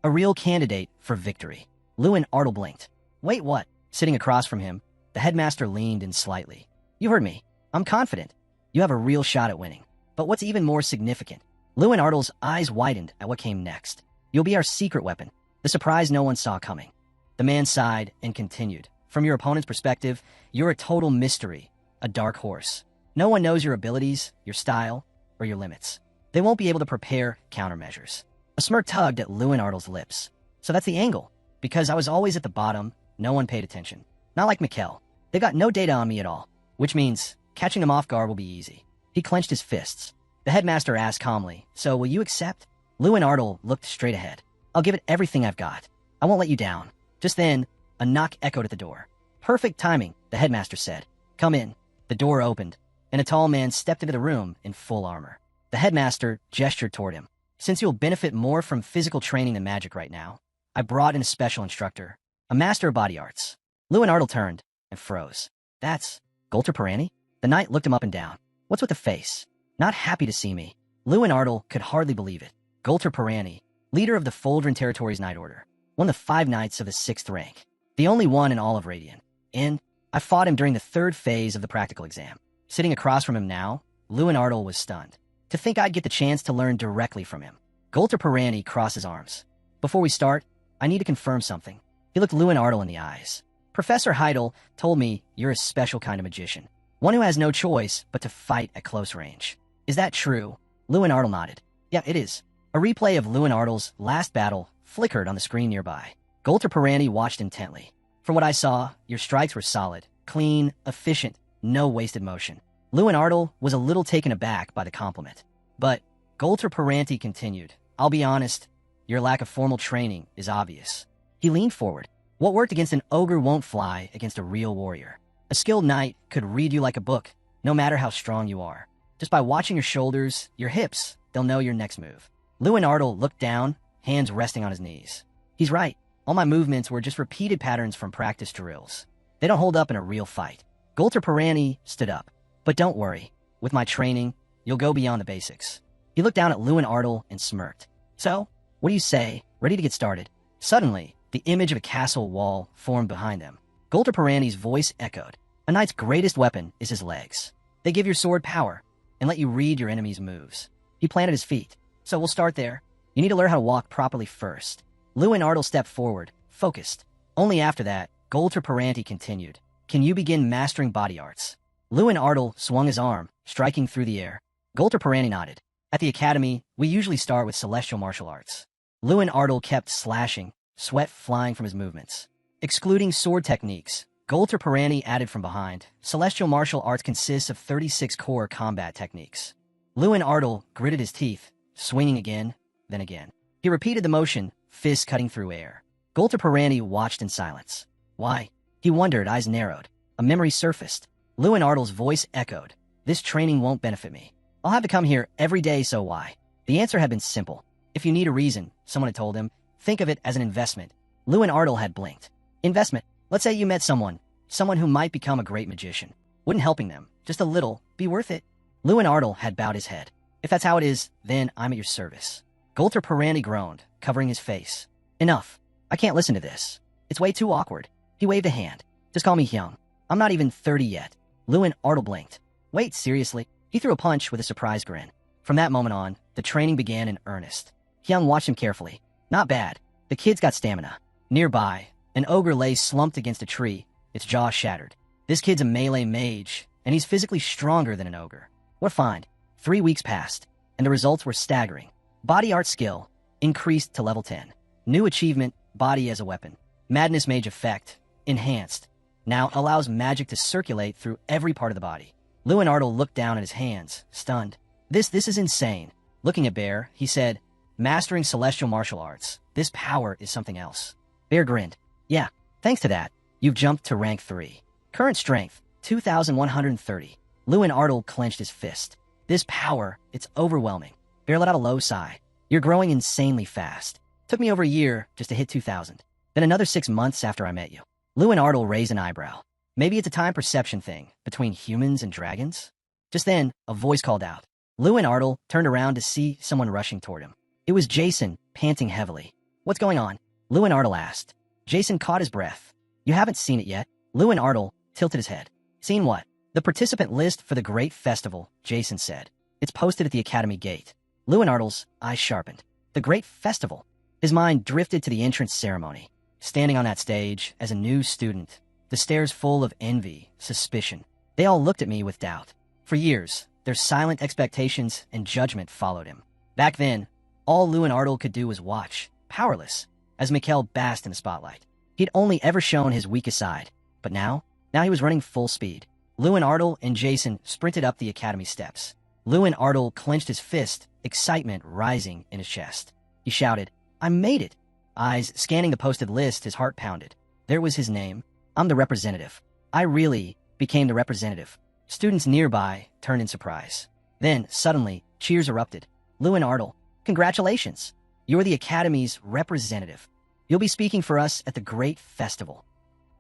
A real candidate for victory. Luen Ardle blinked. Wait, what? Sitting across from him, the headmaster leaned in slightly. You heard me. I'm confident. You have a real shot at winning. But what's even more significant? Luen Ardle's eyes widened at what came next. You'll be our secret weapon. The surprise no one saw coming. The man sighed and continued. From your opponent's perspective, you're a total mystery. a dark horse. No one knows your abilities, your style, or your limits. They won't be able to prepare countermeasures. A smirk tugged at Luen Ardle's lips. So that's the angle. Because I was always at the bottom, no one paid attention. Not like Mikkel. They got no data on me at all. Which means catching them off guard will be easy. He clenched his fists. The headmaster asked calmly, so will you accept? Luen Ardle looked straight ahead. I'll give it everything I've got. I won't let you down. Just then, a knock echoed at the door. Perfect timing, the headmaster said. Come in. The door opened, and a tall man stepped into the room in full armor. The headmaster gestured toward him. Since you'll benefit more from physical training than magic right now, I brought in a special instructor, a master of body arts. Luen Ardle turned and froze. That's Golter Pirani? The knight looked him up and down. What's with the face? Not happy to see me. Luen Ardle could hardly believe it. Golter Pirani, leader of the Foldren Territories Knight Order, one of the 5 knights of the 6th rank, the only one in all of Radiant. And I fought him during the 3rd phase of the practical exam. Sitting across from him now, Luen Ardle was stunned. To think I'd get the chance to learn directly from him. Golter Pirani crossed his arms. Before we start, I need to confirm something. He looked Luen Ardle in the eyes. Professor Heidel told me you're a special kind of magician. One who has no choice but to fight at close range. Is that true? Luen Ardle nodded. Yeah, it is. A replay of Luen Ardle's last battle flickered on the screen nearby. Golter Pirani watched intently. From what I saw, your strikes were solid, clean, efficient, no wasted motion. Luen Ardle was a little taken aback by the compliment. But Golter Pirani continued. I'll be honest, your lack of formal training is obvious. He leaned forward. What worked against an ogre won't fly against a real warrior. A skilled knight could read you like a book, no matter how strong you are. Just by watching your shoulders, your hips, they'll know your next move. Luen Ardle looked down, hands resting on his knees. He's right. All my movements were just repeated patterns from practice drills. They don't hold up in a real fight. Golter Pirani stood up. But don't worry. With my training, you'll go beyond the basics. He looked down at Luen Ardle and smirked. So, what do you say? Ready to get started? Suddenly, the image of a castle wall formed behind them. Golter Pirani's voice echoed. A knight's greatest weapon is his legs. They give your sword power and let you read your enemy's moves. He planted his feet. So we'll start there. You need to learn how to walk properly first. Luen Ardle stepped forward, focused. Only after that, Golter Pirani continued. Can you begin mastering body arts? Luen Ardle swung his arm, striking through the air. Golter Pirani nodded. At the academy, we usually start with celestial martial arts. Luen Ardle kept slashing, sweat flying from his movements. Excluding sword techniques, Golter Pirani added from behind. Celestial martial arts consists of 36 core combat techniques. Luen Ardle gritted his teeth, swinging again, then again. He repeated the motion, fists cutting through air. Golter Pirani watched in silence. Why? He wondered, eyes narrowed. A memory surfaced. Luen Ardle's voice echoed. This training won't benefit me. I'll have to come here every day, so why? The answer had been simple. If you need a reason, someone had told him, think of it as an investment. Luen Ardle had blinked. Investment. Let's say you met someone who might become a great magician. Wouldn't helping them, just a little, be worth it? Luen Ardle had bowed his head. If that's how it is, then I'm at your service. Golter Pirani groaned, covering his face. Enough. I can't listen to this. It's way too awkward. He waved a hand. Just call me Hyung. I'm not even 30 yet. Luen Ardle blinked. Wait, seriously? He threw a punch with a surprised grin. From that moment on, the training began in earnest. Hyung watched him carefully. Not bad. The kid's got stamina. Nearby, an ogre lay slumped against a tree, its jaw shattered. This kid's a melee mage, and he's physically stronger than an ogre. What a find. 3 weeks passed, and the results were staggering. Body art skill increased to level 10. New achievement, body as a weapon. Madness mage effect, enhanced. Now allows magic to circulate through every part of the body. Luen Ardle looked down at his hands, stunned. This is insane. Looking at Bear, he said, mastering celestial martial arts. This power is something else. Bear grinned. Yeah, thanks to that, you've jumped to rank 3. Current strength, 2,130. Luen Ardle clenched his fist. This power, it's overwhelming. Bear let out a low sigh. You're growing insanely fast. Took me over a year just to hit 2,000. Then another 6 months after I met you. Luen Ardle raised an eyebrow. Maybe it's a time perception thing between humans and dragons? Just then, a voice called out. Luen Ardle turned around to see someone rushing toward him. It was Jason, panting heavily. What's going on? Luen Ardle asked. Jason caught his breath. You haven't seen it yet? Luen Ardle tilted his head. Seen what? The participant list for the Great Festival, Jason said. It's posted at the Academy gate. Luen Ardle's eyes sharpened. The Great Festival? His mind drifted to the entrance ceremony. Standing on that stage, as a new student, the stares full of envy, suspicion. They all looked at me with doubt. For years, their silent expectations and judgment followed him. Back then, all Luen Ardle could do was watch, powerless, as Mikkel basked in the spotlight. He'd only ever shown his weakest side, but now he was running full speed. Luen Ardle and Jason sprinted up the academy steps. Luen Ardle clenched his fist, excitement rising in his chest. He shouted, "I made it!" Eyes scanning the posted list, his heart pounded. There was his name. I'm the representative. I really became the representative. Students nearby turned in surprise. Then, suddenly, cheers erupted. Luen Ardle, congratulations! You're the Academy's representative. You'll be speaking for us at the great festival.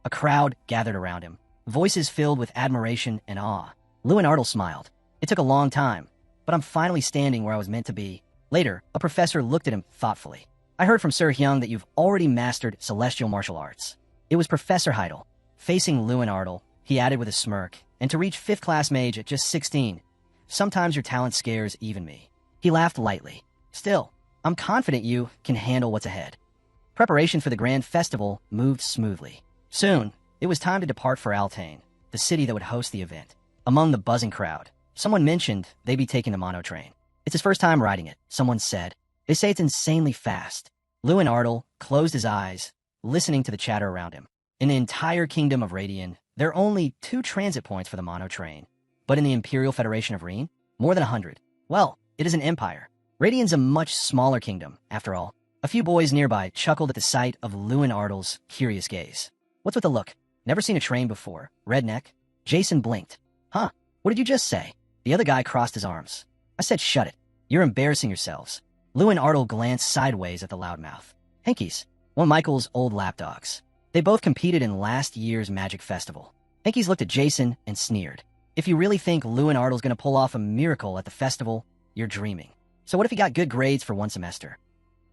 A crowd gathered around him, voices filled with admiration and awe. Luen Ardle smiled. It took a long time, but I'm finally standing where I was meant to be. Later, a professor looked at him thoughtfully. I heard from Sir Hyung that you've already mastered celestial martial arts. It was Professor Heidel. Facing Luen Ardle, he added with a smirk, and to reach 5th class mage at just 16, sometimes your talent scares even me. He laughed lightly. Still, I'm confident you can handle what's ahead. Preparation for the grand festival moved smoothly. Soon, it was time to depart for Altain, the city that would host the event. Among the buzzing crowd, someone mentioned they'd be taking the mono train. It's his first time riding it, someone said. They say it's insanely fast. Luen Ardle closed his eyes, listening to the chatter around him. In the entire kingdom of Radian, there are only 2 transit points for the mono train. But in the Imperial Federation of Reen, more than 100. Well, it is an empire. Radian's a much smaller kingdom, after all. A few boys nearby chuckled at the sight of Luen Ardle's curious gaze. What's with the look? Never seen a train before. Redneck? Jason blinked. Huh? What did you just say? The other guy crossed his arms. I said shut it. You're embarrassing yourselves. Luen Ardle glanced sideways at the loudmouth. Hankies, one of Michael's old lapdogs. They both competed in last year's magic festival. Hankies looked at Jason and sneered. If you really think Luen Ardle's gonna pull off a miracle at the festival, you're dreaming. So what if he got good grades for one semester?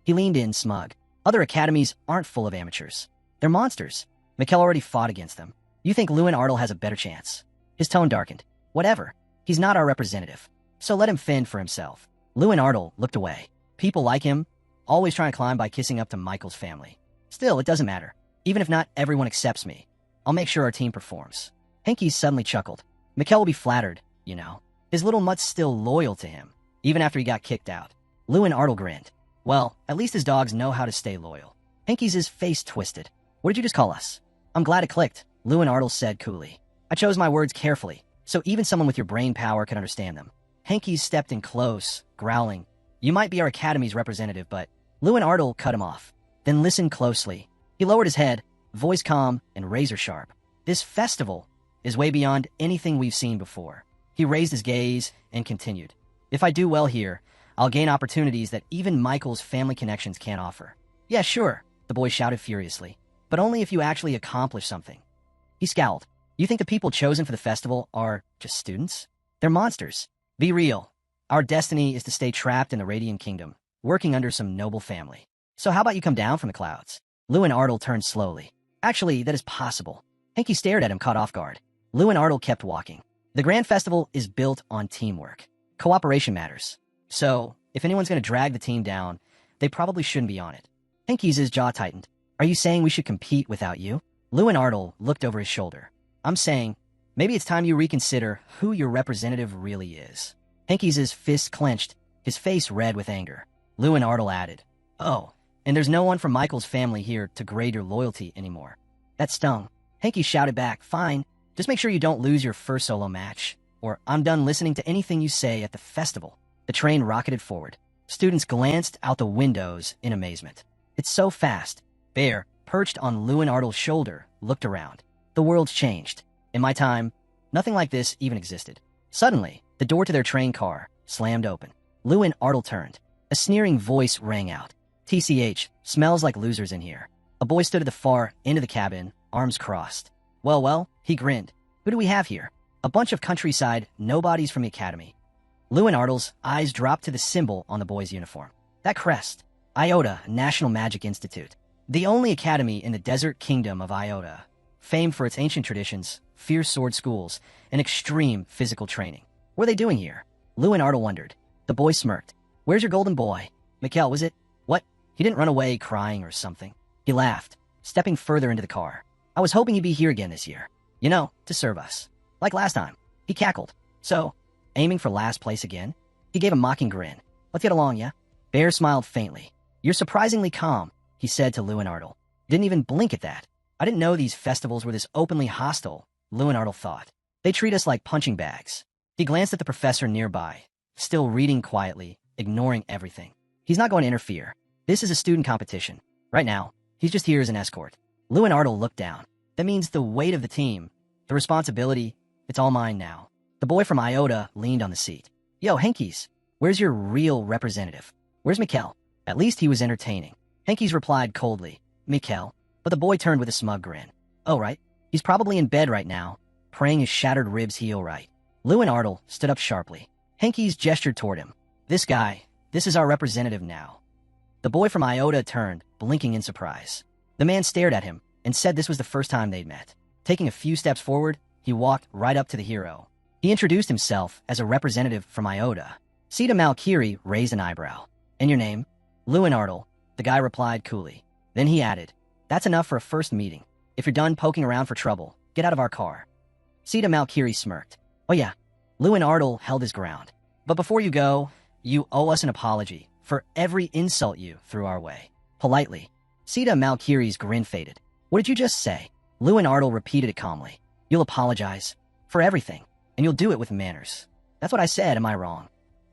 He leaned in, smug. Other academies aren't full of amateurs. They're monsters. Mikkel already fought against them. You think Luen Ardle has a better chance? His tone darkened. Whatever. He's not our representative. So let him fend for himself. Luen Ardle looked away. People like him, always trying to climb by kissing up to Michael's family. Still, it doesn't matter. Even if not everyone accepts me, I'll make sure our team performs. Hanky suddenly chuckled. Mikkel will be flattered, you know. His little mutt's still loyal to him, even after he got kicked out. Luen Ardle grinned. Well, at least his dogs know how to stay loyal. Hanky's face twisted. What did you just call us? I'm glad it clicked, Luen Ardle said coolly. I chose my words carefully, so even someone with your brain power could understand them. Hanky stepped in close, growling. You might be our academy's representative, but Luen Ardle cut him off. Then listened closely. He lowered his head, voice calm and razor sharp. This festival is way beyond anything we've seen before. He raised his gaze and continued. If I do well here, I'll gain opportunities that even Michael's family connections can't offer. Yeah, sure, the boy shouted furiously. But only if you actually accomplish something. He scowled. You think the people chosen for the festival are just students? They're monsters. Be real. Our destiny is to stay trapped in the Radiant Kingdom, working under some noble family. So how about you come down from the clouds? Luen Ardle turned slowly. Actually, that is possible. Hanky stared at him, caught off guard. Luen Ardle kept walking. The Grand Festival is built on teamwork. Cooperation matters. So, if anyone's going to drag the team down, they probably shouldn't be on it. Hanky's jaw tightened. Are you saying we should compete without you? Luen Ardle looked over his shoulder. I'm saying, maybe it's time you reconsider who your representative really is. Hanky's fist clenched, his face red with anger. Luen Ardle added, Oh, and there's no one from Michael's family here to grade your loyalty anymore. That stung. Hanky shouted back, Fine, just make sure you don't lose your first solo match, or I'm done listening to anything you say at the festival. The train rocketed forward. Students glanced out the windows in amazement. It's so fast. Bear, perched on Luen Ardle's shoulder, looked around. The world's changed. In my time, nothing like this even existed. Suddenly, the door to their train car slammed open. Luen Ardle turned. A sneering voice rang out. TCH, smells like losers in here. A boy stood at the far end of the cabin, arms crossed. Well, he grinned. Who do we have here? A bunch of countryside nobodies from the academy. Luen Ardle's eyes dropped to the symbol on the boy's uniform. That crest. Iota, National Magic Institute. The only academy in the desert kingdom of Iota, famed for its ancient traditions, fierce sword schools, and extreme physical training. What are they doing here? Luen Ardle wondered. The boy smirked. Where's your golden boy? Mikkel, was it? What? He didn't run away crying or something. He laughed, stepping further into the car. I was hoping you'd be here again this year. You know, to serve us. Like last time. He cackled. So, aiming for last place again? He gave a mocking grin. Let's get along, yeah? Bear smiled faintly. You're surprisingly calm, he said to Luen Ardle. Didn't even blink at that. I didn't know these festivals were this openly hostile, Luen Ardle thought. They treat us like punching bags. He glanced at the professor nearby, still reading quietly, ignoring everything. He's not going to interfere. This is a student competition. Right now, he's just here as an escort. Luen Ardle looked down. That means the weight of the team, the responsibility, it's all mine now. The boy from Iota leaned on the seat. Yo, Henkies, where's your real representative? Where's Mikkel? At least he was entertaining. Henkies replied coldly, Mikkel, but the boy turned with a smug grin. Oh, right. He's probably in bed right now, praying his shattered ribs heal right. Luen Ardle stood up sharply. Henkies gestured toward him. This guy, this is our representative now. The boy from Iota turned, blinking in surprise. The man stared at him and said this was the first time they'd met. Taking a few steps forward, he walked right up to the hero. He introduced himself as a representative from Iota. Sita Malkiri raised an eyebrow. And your name? Luen Ardle, the guy replied coolly. Then he added, that's enough for a first meeting. If you're done poking around for trouble, get out of our car. Sita Malkiri smirked. Oh yeah. Luen Ardle held his ground. But before you go, you owe us an apology for every insult you threw our way. Politely. Sita Malkiri's grin faded. What did you just say? Luen Ardle repeated it calmly. You'll apologize for everything, and you'll do it with manners. That's what I said, am I wrong?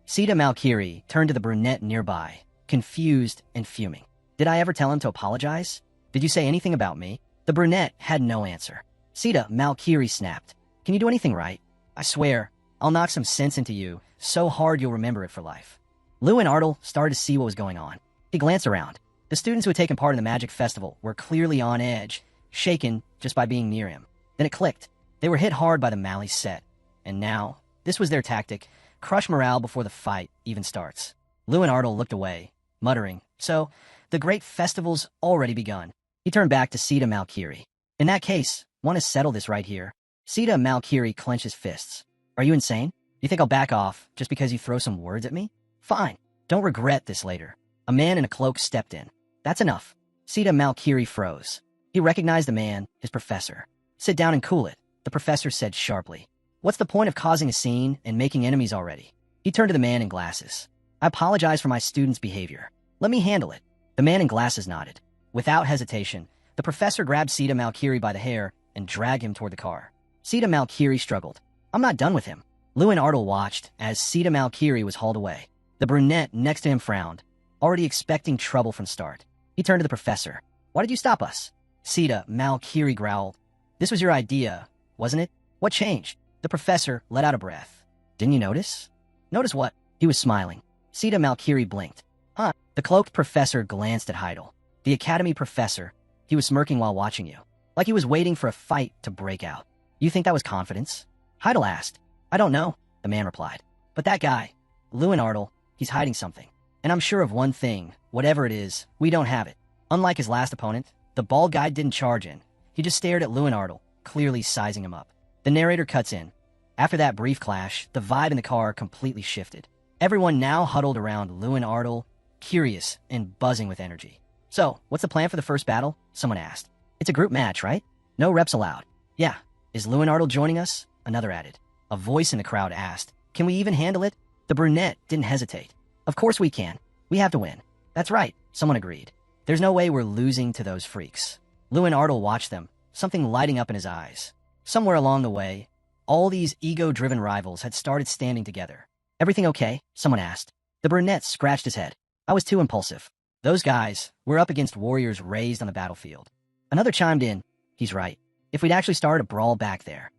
Sita Malkiri turned to the brunette nearby, confused and fuming. Did I ever tell him to apologize? Did you say anything about me? The brunette had no answer. Sita Malkiri snapped. Can you do anything right? I swear, I'll knock some sense into you so hard you'll remember it for life. Luen Ardle started to see what was going on. He glanced around. The students who had taken part in the magic festival were clearly on edge, shaken just by being near him. Then it clicked. They were hit hard by the Mali's set. And now, this was their tactic, crush morale before the fight even starts. Luen Ardle looked away, muttering, so, the great festival's already begun. He turned back to Sita Malkiri. In that case, want to settle this right here? Sita Malkiri clenched his fists. Are you insane? You think I'll back off just because you throw some words at me? Fine. Don't regret this later. A man in a cloak stepped in. That's enough. Sita Malkiri froze. He recognized the man, his professor. Sit down and cool it, the professor said sharply. What's the point of causing a scene and making enemies already? He turned to the man in glasses. I apologize for my student's behavior. Let me handle it. The man in glasses nodded. Without hesitation, the professor grabbed Sita Malkiri by the hair and dragged him toward the car. Sita Malkiri struggled. I'm not done with him. Luen Ardle watched as Sita Malkiri was hauled away. The brunette next to him frowned, already expecting trouble from start. He turned to the professor. Why did you stop us? Sita Malkiri growled. This was your idea, wasn't it? What changed? The professor let out a breath. Didn't you notice? Notice what? He was smiling. Sita Malkiri blinked. Huh? The cloaked professor glanced at Heidel. The academy professor. He was smirking while watching you, like he was waiting for a fight to break out. You think that was confidence? Heidel asked. I don't know, the man replied. But that guy, Luen Ardle, he's hiding something. And I'm sure of one thing, whatever it is, we don't have it. Unlike his last opponent, the bald guy didn't charge in. He just stared at Luen Ardle, clearly sizing him up. The narrator cuts in. After that brief clash, the vibe in the car completely shifted. Everyone now huddled around Luen Ardle, curious and buzzing with energy. So, what's the plan for the first battle? Someone asked. It's a group match, right? No reps allowed. Yeah. Is Luen Ardle joining us? Another added. A voice in the crowd asked. Can we even handle it? The brunette didn't hesitate. Of course we can. We have to win. That's right, someone agreed. There's no way we're losing to those freaks. Luen Ardle watched them, something lighting up in his eyes. Somewhere along the way, all these ego-driven rivals had started standing together. Everything okay? Someone asked. The brunette scratched his head. I was too impulsive. Those guys were up against warriors raised on the battlefield. Another chimed in. He's right. If we'd actually started a brawl back there.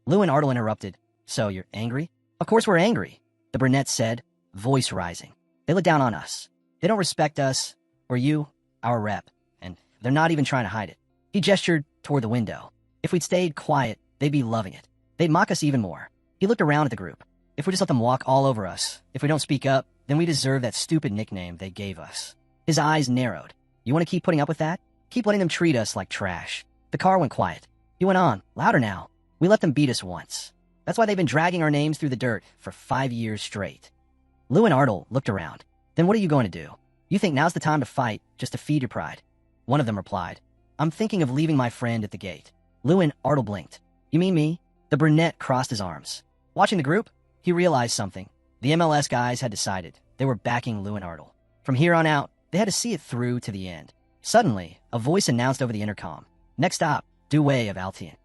Luen Ardle interrupted. So you're angry? Of course we're angry, the brunette said, voice rising. They look down on us. They don't respect us, or you, our rep, and they're not even trying to hide it. He gestured toward the window. If we'd stayed quiet, they'd be loving it. They'd mock us even more. He looked around at the group. If we just let them walk all over us, if we don't speak up, then we deserve that stupid nickname they gave us. His eyes narrowed. You want to keep putting up with that? Keep letting them treat us like trash. The car went quiet. He went on, louder now. We let them beat us once. That's why they've been dragging our names through the dirt for 5 years straight. Luen Ardle looked around. Then what are you going to do? You think now's the time to fight, just to feed your pride? One of them replied. I'm thinking of leaving my friend at the gate. Luen Ardle blinked. You mean me? The brunette crossed his arms. Watching the group, he realized something. The MLS guys had decided they were backing Luen Ardle. From here on out, they had to see it through to the end. Suddenly, a voice announced over the intercom, "Next stop, Due of Altian."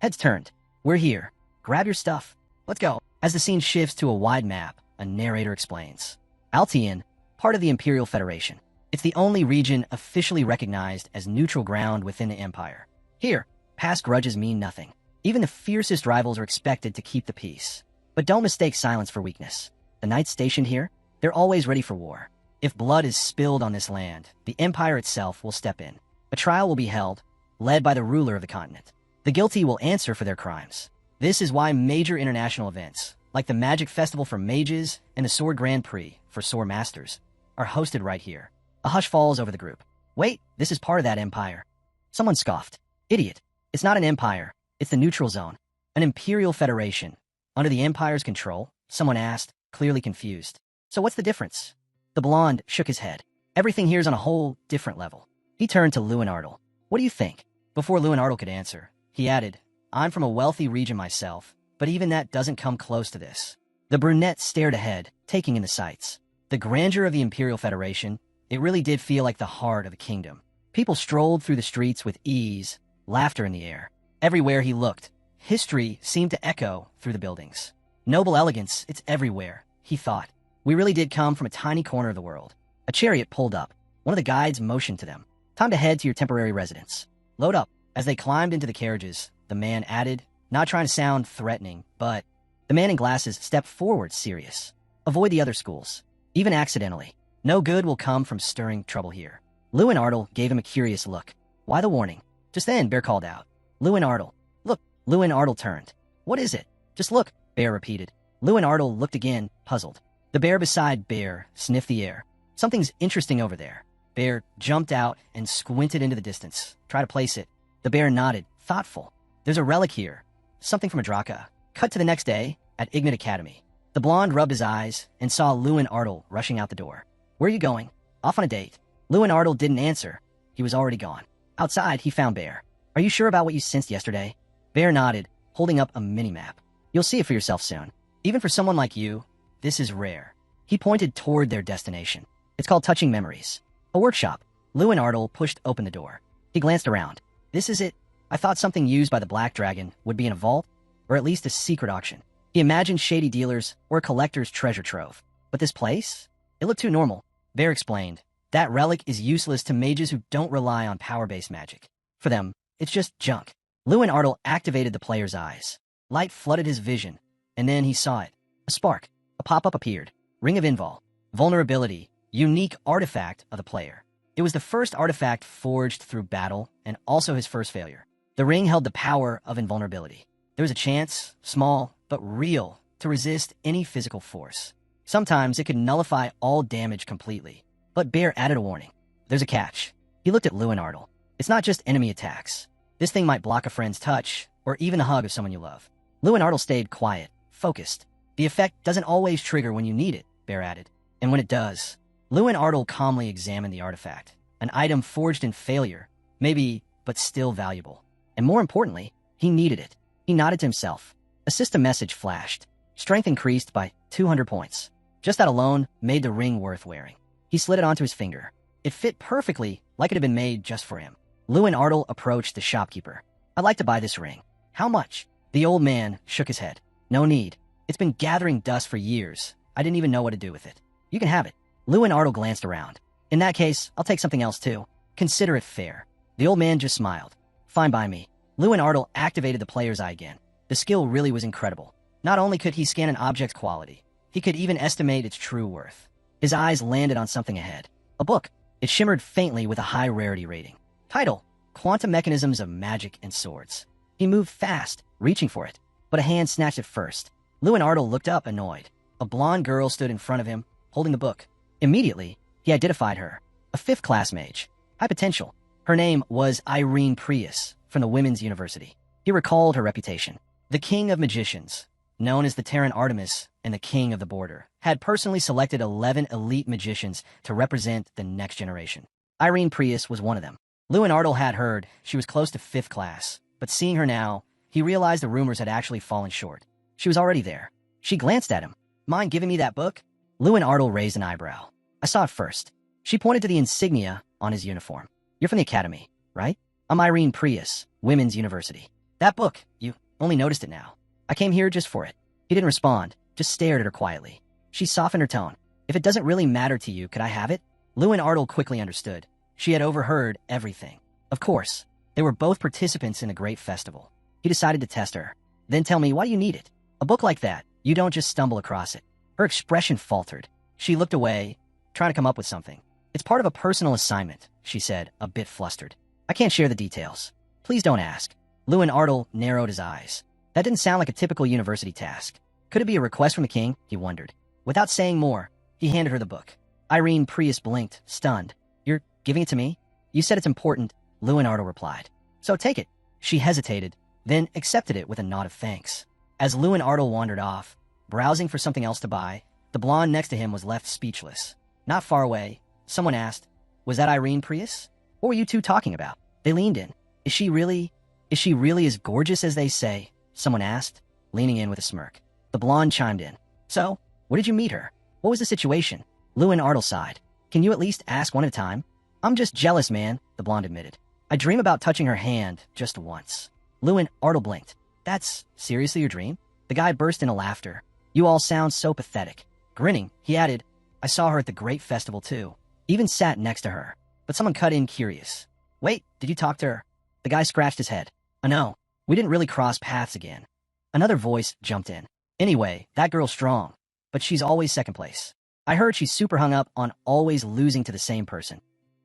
Heads turned. "We're here. Grab your stuff. Let's go." As the scene shifts to a wide map, a narrator explains. Altian, part of the Imperial Federation. It's the only region officially recognized as neutral ground within the Empire. Here, past grudges mean nothing. Even the fiercest rivals are expected to keep the peace. But don't mistake silence for weakness. The knights stationed here, they're always ready for war. If blood is spilled on this land, the Empire itself will step in. A trial will be held, led by the ruler of the continent. The guilty will answer for their crimes. This is why major international events, like the Magic Festival for mages and the Sword Grand Prix for sword masters, are hosted right here. A hush falls over the group. Wait, this is part of that empire. Someone scoffed. Idiot. It's not an empire. It's the neutral zone. An imperial federation. Under the empire's control, someone asked, clearly confused. So what's the difference? The blonde shook his head. Everything here's on a whole different level. He turned to Luen Ardle. What do you think? Before Luen Ardle could answer, he added, I'm from a wealthy region myself, but even that doesn't come close to this. The brunette stared ahead, taking in the sights. The grandeur of the Imperial Federation, it really did feel like the heart of the kingdom. People strolled through the streets with ease, laughter in the air. Everywhere he looked, history seemed to echo through the buildings. Noble elegance, it's everywhere, he thought. We really did come from a tiny corner of the world. A chariot pulled up. One of the guides motioned to them. Time to head to your temporary residence. Load up. As they climbed into the carriages, the man added, not trying to sound threatening, but the man in glasses stepped forward serious. Avoid the other schools, even accidentally. No good will come from stirring trouble here. Luen Ardle gave him a curious look. Why the warning? Just then, Bear called out. Luen Ardle. Look. Luen Ardle turned. What is it? Just look, Bear repeated. Luen Ardle looked again, puzzled. The bear beside Bear sniffed the air. Something's interesting over there. Bear jumped out and squinted into the distance. Try to place it. The bear nodded, thoughtful. There's a relic here. Something from a Draa. Cut to the next day, at Ignat Academy. The blonde rubbed his eyes and saw Luen Ardle rushing out the door. Where are you going? Off on a date. Luen Ardle didn't answer. He was already gone. Outside, he found Bear. Are you sure about what you sensed yesterday? Bear nodded, holding up a mini-map. You'll see it for yourself soon. Even for someone like you, this is rare. He pointed toward their destination. It's called Touching Memories. A workshop. Luen Ardle pushed open the door. He glanced around. This is it. I thought something used by the Black Dragon would be in a vault, or at least a secret auction. He imagined shady dealers or a collector's treasure trove. But this place? It looked too normal. Bear explained. That relic is useless to mages who don't rely on power-based magic. For them, it's just junk. Luen Ardle activated the player's eyes. Light flooded his vision, and then he saw it. A spark. A pop-up appeared. Ring of Invul. Vulnerability. Unique artifact of the player. It was the first artifact forged through battle, and also his first failure. The ring held the power of invulnerability. There was a chance, small but real, to resist any physical force. Sometimes it could nullify all damage completely. But Bear added a warning. There's a catch. He looked at Luen Ardle. It's not just enemy attacks. This thing might block a friend's touch, or even the hug of someone you love. Luen Ardle stayed quiet, focused. The effect doesn't always trigger when you need it, Bear added. And when it does, Luen Ardle calmly examined the artifact. An item forged in failure, maybe, but still valuable. And more importantly, he needed it. He nodded to himself. A system message flashed. Strength increased by 200 points. Just that alone made the ring worth wearing. He slid it onto his finger. It fit perfectly, like it had been made just for him. Luen Ardle approached the shopkeeper. I'd like to buy this ring. How much? The old man shook his head. No need. It's been gathering dust for years. I didn't even know what to do with it. You can have it. Luen Ardle glanced around. In that case, I'll take something else too. Consider it fair. The old man just smiled. Fine by me. Luen Ardle activated the player's eye again. The skill really was incredible. Not only could he scan an object's quality, he could even estimate its true worth. His eyes landed on something ahead. A book. It shimmered faintly with a high rarity rating. Title: Quantum Mechanisms of Magic and Swords. He moved fast, reaching for it, but a hand snatched it first. Luen Ardle looked up, annoyed. A blonde girl stood in front of him, holding the book. Immediately, he identified her. A 5th-class mage. High potential. Her name was Irene Prius, from the Women's University. He recalled her reputation. The King of Magicians, known as the Terran Artemis and the King of the Border, had personally selected 11 elite magicians to represent the next generation. Irene Prius was one of them. Luen Ardle had heard she was close to 5th class, but seeing her now, he realized the rumors had actually fallen short. She was already there. She glanced at him. Mind giving me that book? Luen Ardle raised an eyebrow. I saw it first. She pointed to the insignia on his uniform. You're from the academy, right? I'm Irene Prius, Women's University. That book, you only noticed it now. I came here just for it. He didn't respond, just stared at her quietly. She softened her tone. If it doesn't really matter to you, could I have it? Luen Ardle quickly understood. She had overheard everything. Of course, they were both participants in a great festival. He decided to test her. Then tell me, why do you need it? A book like that, you don't just stumble across it. Her expression faltered. She looked away, trying to come up with something. It's part of a personal assignment, she said, a bit flustered. I can't share the details. Please don't ask. Luen Ardle narrowed his eyes. That didn't sound like a typical university task. Could it be a request from the king? He wondered. Without saying more, he handed her the book. Irene Prius blinked, stunned. You're giving it to me? You said it's important, Luen Ardle replied. So take it. She hesitated, then accepted it with a nod of thanks. As Luen Ardle wandered off, browsing for something else to buy, the blonde next to him was left speechless. Not far away, someone asked, was that Irene Prius? What were you two talking about? They leaned in. Is she really as gorgeous as they say? Someone asked, leaning in with a smirk. The blonde chimed in. So, where did you meet her? What was the situation? Luen Ardle sighed. Can you at least ask one at a time? I'm just jealous, man, the blonde admitted. I dream about touching her hand just once. Luen Ardle blinked. That's seriously your dream? The guy burst into laughter. You all sound so pathetic. Grinning, he added, I saw her at the great festival too. Even sat next to her. But someone cut in curious. Wait, did you talk to her? The guy scratched his head. Oh no, we didn't really cross paths again. Another voice jumped in. Anyway, that girl's strong, but she's always second place. I heard she's super hung up on always losing to the same person.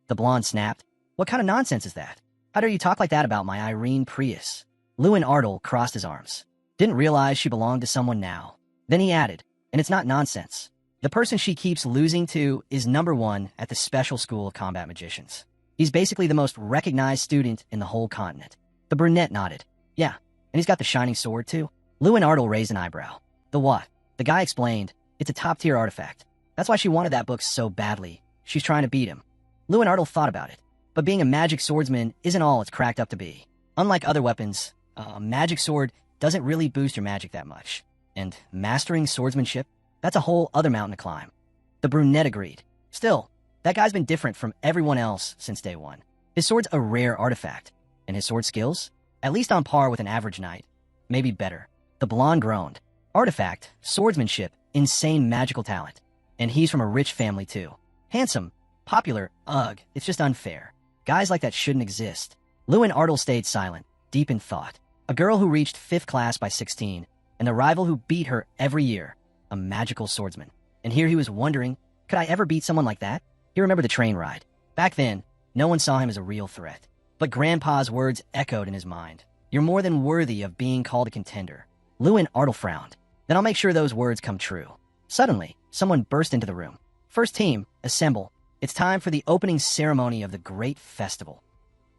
The blonde snapped. What kind of nonsense is that? How dare you talk like that about my Irene Prius? Luen Ardle crossed his arms. Didn't realize she belonged to someone now. Then he added, and it's not nonsense. The person she keeps losing to is #1 at the Special School of Combat Magicians. He's basically the most recognized student in the whole continent. The brunette nodded. Yeah, and he's got the shining sword too. Luen Ardle raised an eyebrow. The what? The guy explained, it's a top-tier artifact. That's why she wanted that book so badly. She's trying to beat him. Luen Ardle thought about it. But being a magic swordsman isn't all it's cracked up to be. Unlike other weapons, a magic sword doesn't really boost your magic that much. And mastering swordsmanship, that's a whole other mountain to climb. The brunette agreed. Still, that guy's been different from everyone else since day one. His sword's a rare artifact. And his sword skills? At least on par with an average knight. Maybe better. The blonde groaned. Artifact, swordsmanship, insane magical talent. And he's from a rich family too. Handsome, popular, ugh, it's just unfair. Guys like that shouldn't exist. Luen Ardle stayed silent, deep in thought. A girl who reached 5th class by 16, and a rival who beat her every year. A magical swordsman. And here he was wondering, could I ever beat someone like that? He remembered the train ride. Back then, no one saw him as a real threat. But Grandpa's words echoed in his mind. You're more than worthy of being called a contender. Luen Ardle frowned. Then I'll make sure those words come true. Suddenly, someone burst into the room. First team, assemble. It's time for the opening ceremony of the great festival.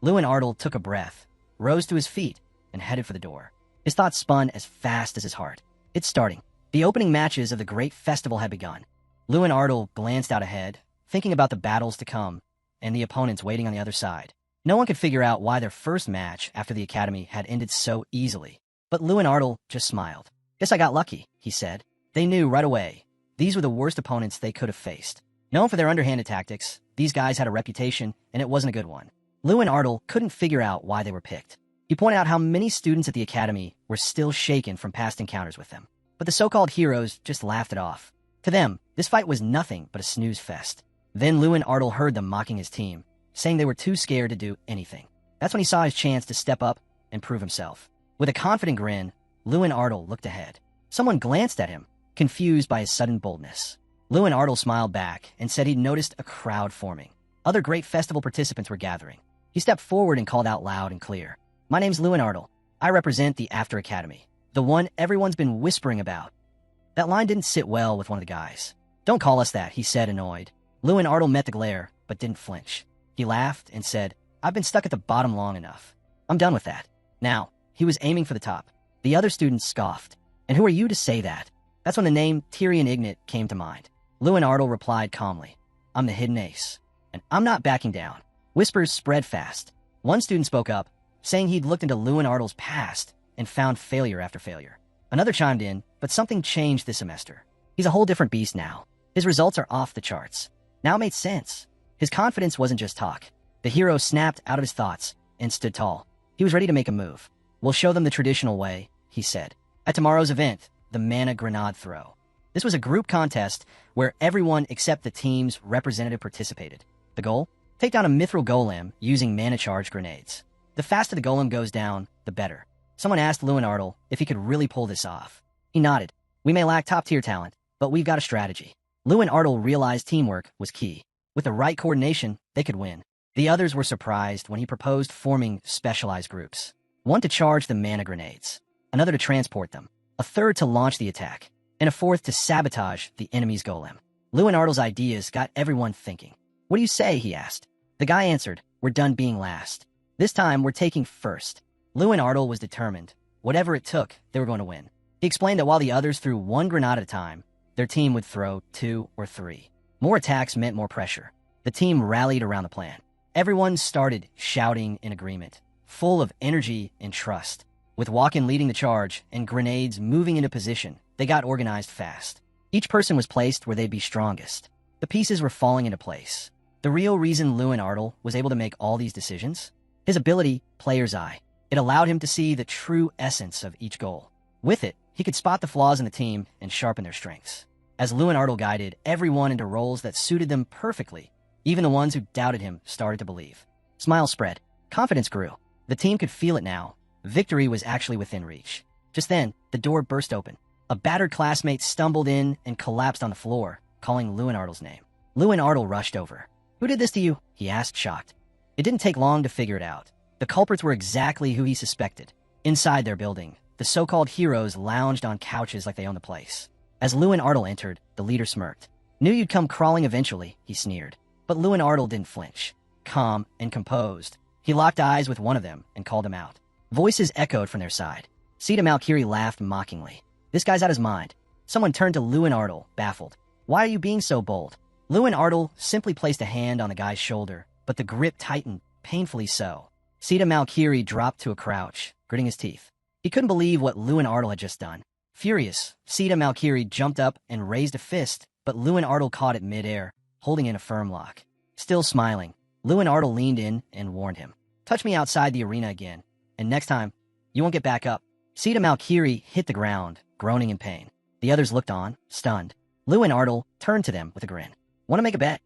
Luen Ardle took a breath, rose to his feet, and headed for the door. His thoughts spun as fast as his heart. It's starting. The opening matches of the great festival had begun. Luen Ardle glanced out ahead, thinking about the battles to come, and the opponents waiting on the other side. No one could figure out why their first match after the academy had ended so easily. But Luen Ardle just smiled. Guess I got lucky, he said. They knew right away. These were the worst opponents they could have faced. Known for their underhanded tactics, these guys had a reputation, and it wasn't a good one. Luen Ardle couldn't figure out why they were picked. He pointed out how many students at the academy were still shaken from past encounters with them. But the so-called heroes just laughed it off. To them, this fight was nothing but a snooze fest. Then Luen Ardle heard them mocking his team, saying they were too scared to do anything. That's when he saw his chance to step up and prove himself. With a confident grin, Luen Ardle looked ahead. Someone glanced at him, confused by his sudden boldness. Luen Ardle smiled back and said he'd noticed a crowd forming. Other great festival participants were gathering. He stepped forward and called out loud and clear. My name's Luen Ardle. I represent the After Academy. The one everyone's been whispering about. That line didn't sit well with one of the guys. Don't call us that, he said, annoyed. Luen Ardle met the glare, but didn't flinch. He laughed and said, I've been stuck at the bottom long enough. I'm done with that. Now, he was aiming for the top. The other students scoffed. And who are you to say that? That's when the name Tyrion Ignat came to mind. Luen Ardle replied calmly, I'm the hidden ace, and I'm not backing down. Whispers spread fast. One student spoke up, saying he'd looked into Luen Ardle's past and found failure after failure. Another chimed in, but something changed this semester. He's a whole different beast now. His results are off the charts. Now it made sense. His confidence wasn't just talk. The hero snapped out of his thoughts and stood tall. He was ready to make a move. We'll show them the traditional way, he said. At tomorrow's event, the mana grenade throw. This was a group contest where everyone except the team's representative participated. The goal? Take down a mithril golem using mana-charged grenades. The faster the golem goes down, the better. Someone asked Luen Ardle if he could really pull this off. He nodded. We may lack top-tier talent, but we've got a strategy. Luen Ardle realized teamwork was key. With the right coordination, they could win. The others were surprised when he proposed forming specialized groups. One to charge the mana grenades, another to transport them, a third to launch the attack, and a fourth to sabotage the enemy's golem. Luen Ardle's ideas got everyone thinking. What do you say? He asked. The guy answered, we're done being last. This time, we're taking first. Luen Ardle was determined. Whatever it took, they were going to win. He explained that while the others threw one grenade at a time, their team would throw 2 or 3. More attacks meant more pressure. The team rallied around the plan. Everyone started shouting in agreement, full of energy and trust. With Walken leading the charge and grenades moving into position, they got organized fast. Each person was placed where they'd be strongest. The pieces were falling into place. The real reason Luen Ardle was able to make all these decisions? His ability, Player's Eye. It allowed him to see the true essence of each goal. With it, he could spot the flaws in the team and sharpen their strengths. As Luen Ardle guided everyone into roles that suited them perfectly, even the ones who doubted him started to believe. Smiles spread. Confidence grew. The team could feel it now. Victory was actually within reach. Just then, the door burst open. A battered classmate stumbled in and collapsed on the floor, calling Luen Ardle's name. Luen Ardle rushed over. Who did this to you? He asked, shocked. It didn't take long to figure it out. The culprits were exactly who he suspected. Inside their building, the so-called heroes lounged on couches like they owned the place. As Luen Ardle entered, the leader smirked. Knew you'd come crawling eventually, he sneered. But Luen Ardle didn't flinch. Calm and composed, he locked eyes with one of them and called him out. Voices echoed from their side. Sita Malkiri laughed mockingly. This guy's out his mind. Someone turned to Luen Ardle, baffled. Why are you being so bold? Luen Ardle simply placed a hand on the guy's shoulder, but the grip tightened, painfully so. Sita Malkiri dropped to a crouch, gritting his teeth. He couldn't believe what Luen Ardle had just done. Furious, Sita Malkiri jumped up and raised a fist, but Luen Ardle caught it midair, holding in a firm lock. Still smiling, Luen Ardle leaned in and warned him. Touch me outside the arena again, and next time, you won't get back up. Sita Malkiri hit the ground, groaning in pain. The others looked on, stunned. Luen Ardle turned to them with a grin. Want to make a bet?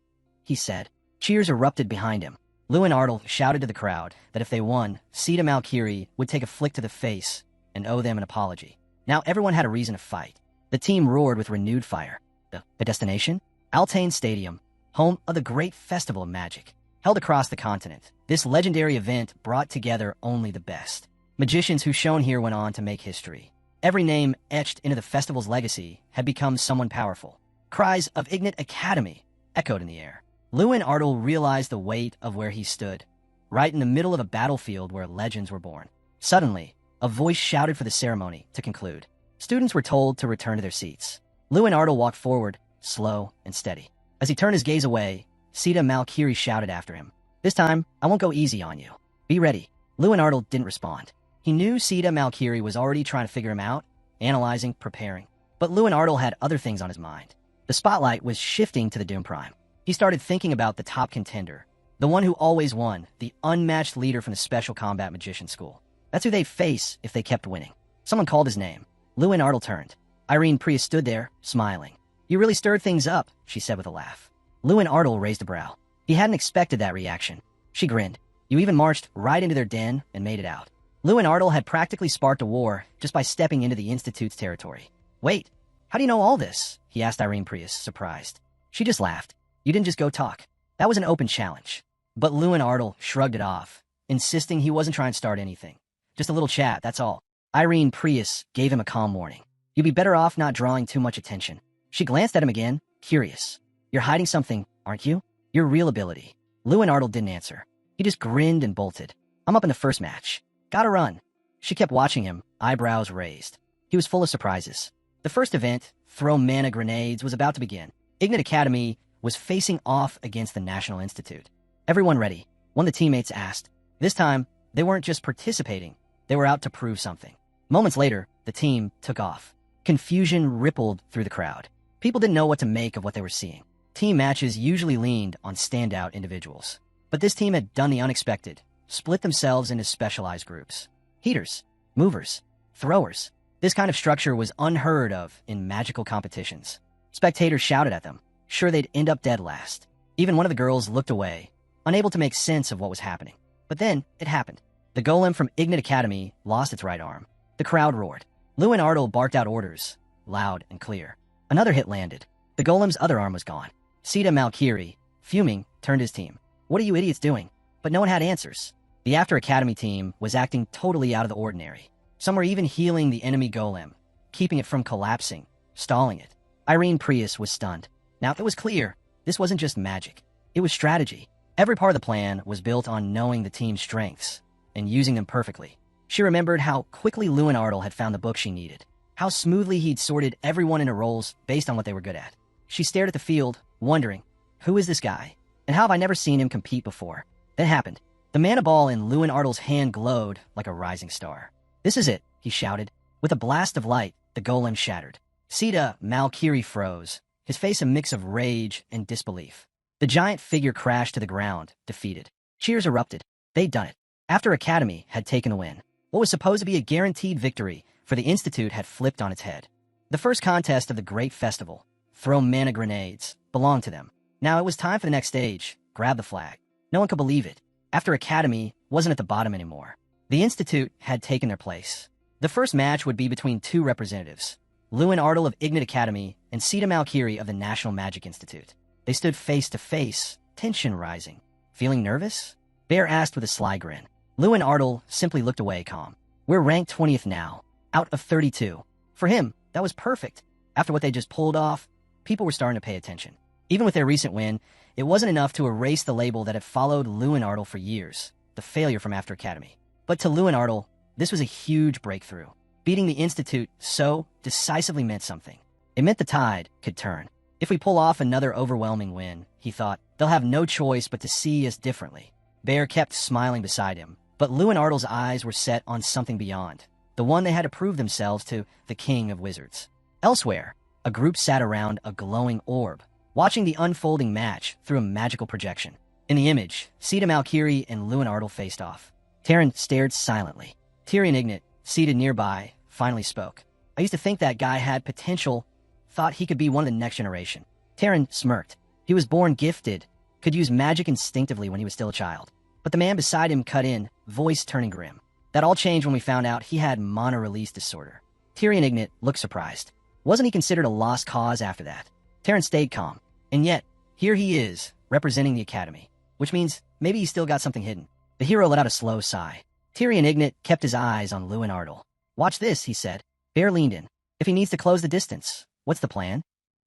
He said. Cheers erupted behind him. Luen Ardle shouted to the crowd that if they won, Sita Malkiri would take a flick to the face and owe them an apology. Now everyone had a reason to fight. The team roared with renewed fire. The destination? Altane Stadium, home of the great festival of magic. Held across the continent, this legendary event brought together only the best. Magicians who shone here went on to make history. Every name etched into the festival's legacy had become someone powerful. Cries of Ignite Academy echoed in the air. Luen Ardle realized the weight of where he stood, right in the middle of a battlefield where legends were born. Suddenly, a voice shouted for the ceremony to conclude. Students were told to return to their seats. Luen Ardle walked forward, slow and steady. As he turned his gaze away, Sita Malkiri shouted after him. This time, I won't go easy on you. Be ready. Luen Ardle didn't respond. He knew Sita Malkiri was already trying to figure him out, analyzing, preparing. But Luen Ardle had other things on his mind. The spotlight was shifting to the Doom Prime. He started thinking about the top contender, the one who always won, the unmatched leader from the Special Combat Magician School. That's who they'd face if they kept winning. Someone called his name. Luen Ardle turned. Irene Prius stood there, smiling. You really stirred things up, she said with a laugh. Luen Ardle raised a brow. He hadn't expected that reaction. She grinned. You even marched right into their den and made it out. Luen Ardle had practically sparked a war just by stepping into the Institute's territory. Wait, how do you know all this? He asked Irene Prius, surprised. She just laughed. You didn't just go talk. That was an open challenge. But Luen Ardle shrugged it off, insisting he wasn't trying to start anything. Just a little chat, that's all. Irene Prius gave him a calm warning. You'd be better off not drawing too much attention. She glanced at him again, curious. You're hiding something, aren't you? Your real ability. Luen Ardle didn't answer. He just grinned and bolted. I'm up in the first match. Gotta run. She kept watching him, eyebrows raised. He was full of surprises. The first event, Throw Mana Grenades, was about to begin. Ignite Academy was facing off against the National Institute. Everyone ready? One of the teammates asked. This time, they weren't just participating. They were out to prove something. Moments later, the team took off. Confusion rippled through the crowd. People didn't know what to make of what they were seeing. Team matches usually leaned on standout individuals. But this team had done the unexpected, split themselves into specialized groups. Heaters, movers, throwers. This kind of structure was unheard of in magical competitions. Spectators shouted at them, sure they'd end up dead last. Even one of the girls looked away, unable to make sense of what was happening. But then, it happened. The golem from Ignite Academy lost its right arm. The crowd roared. Luen Ardle barked out orders, loud and clear. Another hit landed. The golem's other arm was gone. Sita Malkiri, fuming, turned his team. What are you idiots doing? But no one had answers. The After Academy team was acting totally out of the ordinary. Some were even healing the enemy golem, keeping it from collapsing, stalling it. Irene Prius was stunned. Now, it was clear, this wasn't just magic. It was strategy. Every part of the plan was built on knowing the team's strengths and using them perfectly. She remembered how quickly Luen Ardle had found the book she needed, how smoothly he'd sorted everyone into roles based on what they were good at. She stared at the field, wondering, who is this guy? And how have I never seen him compete before? Then happened. The mana ball in Luen Ardle's hand glowed like a rising star. This is it, he shouted. With a blast of light, the golem shattered. Sita Malkiri froze, his face a mix of rage and disbelief. The giant figure crashed to the ground, defeated. Cheers erupted. They'd done it. After Academy had taken the win. What was supposed to be a guaranteed victory for the Institute had flipped on its head. The first contest of the great festival, throw mana grenades, belonged to them. Now it was time for the next stage, grab the flag. No one could believe it. After Academy wasn't at the bottom anymore. The Institute had taken their place. The first match would be between two representatives, Luen Ardle of Ignite Academy and Sita Malkiri of the National Magic Institute. They stood face to face, tension rising. Feeling nervous? Bear asked with a sly grin. Luen Ardle simply looked away calm. We're ranked 20th now, out of 32. For him, that was perfect. After what they just pulled off, people were starting to pay attention. Even with their recent win, it wasn't enough to erase the label that had followed Luen Ardle for years, the failure from After Academy. But to Luen Ardle, this was a huge breakthrough. Beating the Institute so decisively meant something. It meant the tide could turn. If we pull off another overwhelming win, he thought, they'll have no choice but to see us differently. Bear kept smiling beside him, but Luen Ardle's eyes were set on something beyond, the one they had to prove themselves to the King of Wizards. Elsewhere, a group sat around a glowing orb, watching the unfolding match through a magical projection. In the image, Sita Malkiri and Luen Ardle faced off. Terran stared silently. Tyrion Ignat, seated nearby, finally spoke. I used to think that guy had potential, thought he could be one of the next generation. Terran smirked. He was born gifted, could use magic instinctively when he was still a child. But the man beside him cut in, voice turning grim. That all changed when we found out he had mana-release disorder. Tyrion Ignat looked surprised. Wasn't he considered a lost cause after that? Terran stayed calm. And yet, here he is, representing the Academy. Which means, maybe he's still got something hidden. The hero let out a slow sigh. Tyrion Ignat kept his eyes on Luen Ardle. Watch this, he said. Bear leaned in. If he needs to close the distance, what's the plan?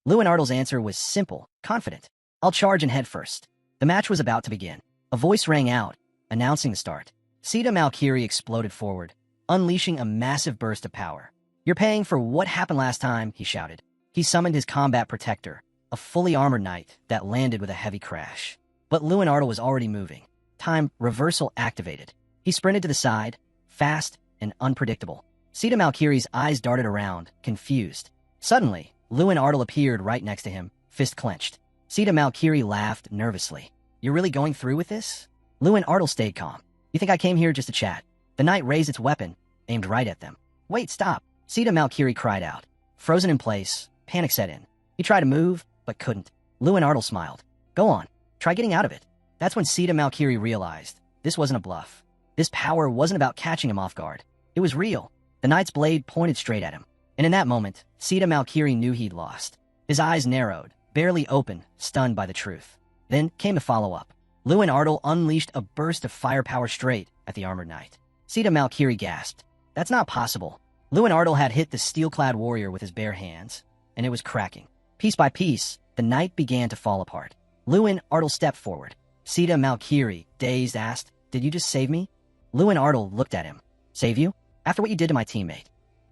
Luen Ardle's answer was simple, confident. I'll charge and head first. The match was about to begin. A voice rang out, announcing the start. Sita Malkiri exploded forward, unleashing a massive burst of power. You're paying for what happened last time, he shouted. He summoned his combat protector, a fully armored knight that landed with a heavy crash. But Luen Ardle was already moving. Time reversal activated. He sprinted to the side, fast and unpredictable. Sita Malkiri's eyes darted around, confused. Suddenly, Luen Ardle appeared right next to him, fist clenched. Sita Malkiri laughed nervously. You're really going through with this? Luen Ardle stayed calm. You think I came here just to chat? The knight raised its weapon, aimed right at them. Wait, stop! Sita Malkiri cried out. Frozen in place, panic set in. He tried to move, but couldn't. Luen Ardle smiled. Go on, try getting out of it. That's when Sita Malkiri realized this wasn't a bluff. This power wasn't about catching him off guard. It was real. The knight's blade pointed straight at him. And in that moment, Sita Malkiri knew he'd lost. His eyes narrowed, barely open, stunned by the truth. Then came the follow-up. Luen Ardle unleashed a burst of firepower straight at the armored knight. Sita Malkiri gasped. That's not possible. Luen Ardle had hit the steel-clad warrior with his bare hands, and it was cracking. Piece by piece, the knight began to fall apart. Luen Ardle stepped forward. Sita Malkiri, dazed, asked, Did you just save me? Luen Ardle looked at him. Save you? After what you did to my teammate.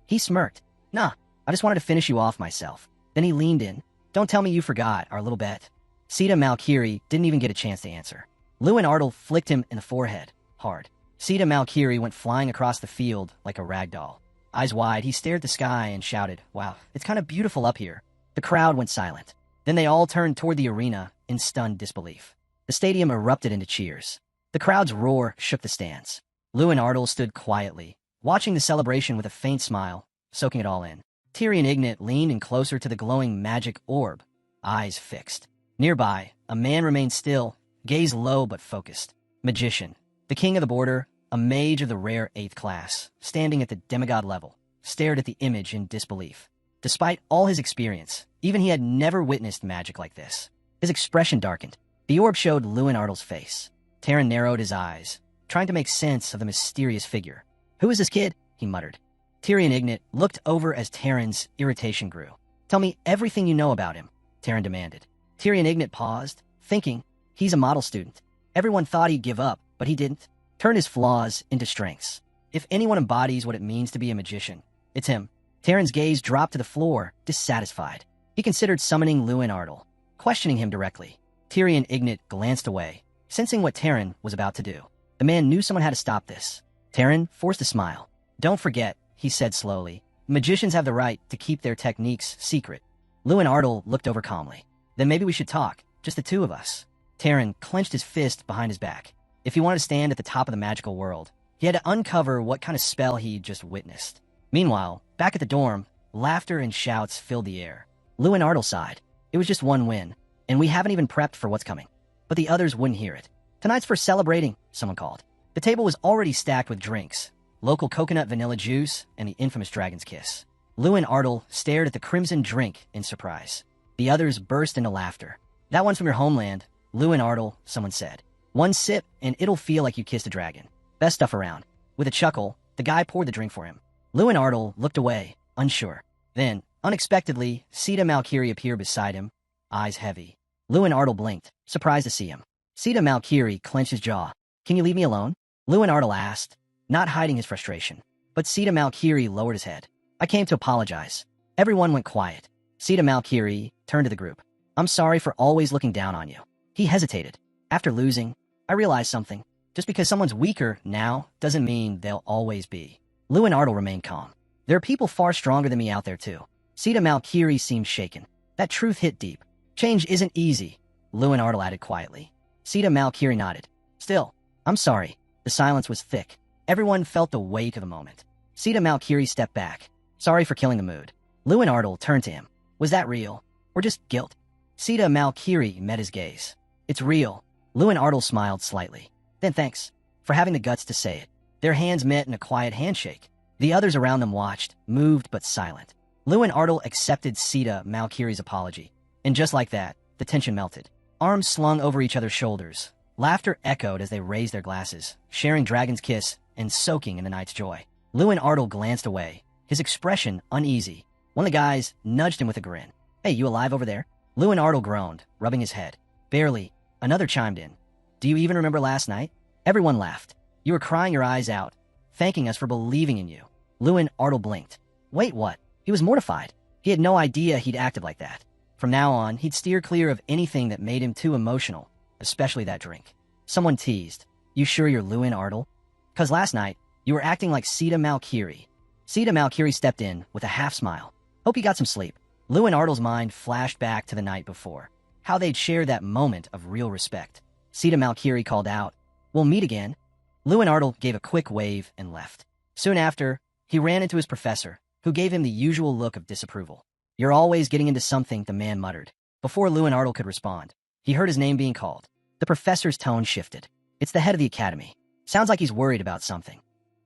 He smirked. Nah, I just wanted to finish you off myself. Then he leaned in. Don't tell me you forgot our little bet. Sita Malkiri didn't even get a chance to answer. Luen Ardle flicked him in the forehead, hard. Sita Malkiri went flying across the field like a rag doll. Eyes wide, he stared at the sky and shouted, "Wow, it's kind of beautiful up here." The crowd went silent. Then they all turned toward the arena in stunned disbelief. The stadium erupted into cheers. The crowd's roar shook the stands. Luen Ardle stood quietly, watching the celebration with a faint smile, soaking it all in. Tyrion Ignat leaned in closer to the glowing magic orb, eyes fixed. Nearby, a man remained still, gaze low but focused. Magician, the king of the border, a mage of the rare 8th class, standing at the demigod level, stared at the image in disbelief. Despite all his experience, even he had never witnessed magic like this. His expression darkened. The orb showed Luen Ardle's face. Taran narrowed his eyes, trying to make sense of the mysterious figure. "Who is this kid?" he muttered. Tyrion Ignat looked over as Taran's irritation grew. "Tell me everything you know about him," Taran demanded. Tyrion Ignat paused, thinking, he's a model student. Everyone thought he'd give up, but he didn't. Turn his flaws into strengths. If anyone embodies what it means to be a magician, it's him. Taran's gaze dropped to the floor, dissatisfied. He considered summoning Luen Ardle, questioning him directly. Tyrion Ignat glanced away, sensing what Taran was about to do. The man knew someone had to stop this. Taran forced a smile. "Don't forget," he said slowly, "magicians have the right to keep their techniques secret." Luen Ardle looked over calmly. "Then maybe we should talk, just the two of us." Taran clenched his fist behind his back. If he wanted to stand at the top of the magical world, he had to uncover what kind of spell he'd just witnessed. Meanwhile, back at the dorm, laughter and shouts filled the air. Luen Ardle sighed. It was just one win, and we haven't even prepped for what's coming. But the others wouldn't hear it. "Tonight's for celebrating," someone called. The table was already stacked with drinks, local coconut vanilla juice, and the infamous dragon's kiss. Luen Ardle stared at the crimson drink in surprise. The others burst into laughter. "That one's from your homeland, Luen Ardle," someone said. "One sip, and it'll feel like you kissed a dragon. Best stuff around." With a chuckle, the guy poured the drink for him. Luen Ardle looked away, unsure. Then, unexpectedly, Sita Malkiri appeared beside him, eyes heavy. Luen Ardle blinked, surprised to see him. Sita Malkiri clenched his jaw. "Can you leave me alone?" Luen Ardle asked, not hiding his frustration. But Sita Malkiri lowered his head. "I came to apologize." Everyone went quiet. Sita Malkiri turned to the group. "I'm sorry for always looking down on you." He hesitated. "After losing, I realized something. Just because someone's weaker now doesn't mean they'll always be." Luen Ardle remained calm. "There are people far stronger than me out there too." Sita Malkiri seemed shaken. That truth hit deep. "Change isn't easy," Luen Ardle added quietly. Sita Malkiri nodded. "Still, I'm sorry." The silence was thick. Everyone felt the weight of the moment. Sita Malkiri stepped back. "Sorry for killing the mood." Luen Ardle turned to him. "Was that real? Or just guilt?" Sita Malkiri met his gaze. "It's real." Luen Ardle smiled slightly. "Then thanks for having the guts to say it." Their hands met in a quiet handshake. The others around them watched, moved but silent. Luen Ardle accepted Sita Malkiri's apology. And just like that, the tension melted. Arms slung over each other's shoulders. Laughter echoed as they raised their glasses, sharing Dragon's Kiss and soaking in the night's joy. Luen Ardle glanced away, his expression uneasy. One of the guys nudged him with a grin. "Hey, you alive over there?" Luen Ardle groaned, rubbing his head. "Barely." Another chimed in. "Do you even remember last night?" Everyone laughed. "You were crying your eyes out, thanking us for believing in you." Luen Ardle blinked. Wait, what? He was mortified. He had no idea he'd acted like that. From now on, he'd steer clear of anything that made him too emotional, especially that drink. Someone teased. "You sure you're Luen Ardle? 'Cause last night, you were acting like Sita Malkiri." Sita Malkiri stepped in with a half-smile. "Hope you got some sleep." Luen Ardle's mind flashed back to the night before. How they'd shared that moment of real respect. Sita Malkiri called out, "We'll meet again." Luen Ardle gave a quick wave and left. Soon after, he ran into his professor, who gave him the usual look of disapproval. "You're always getting into something," the man muttered. Before Luen Ardle could respond, he heard his name being called. The professor's tone shifted. "It's the head of the academy. Sounds like he's worried about something."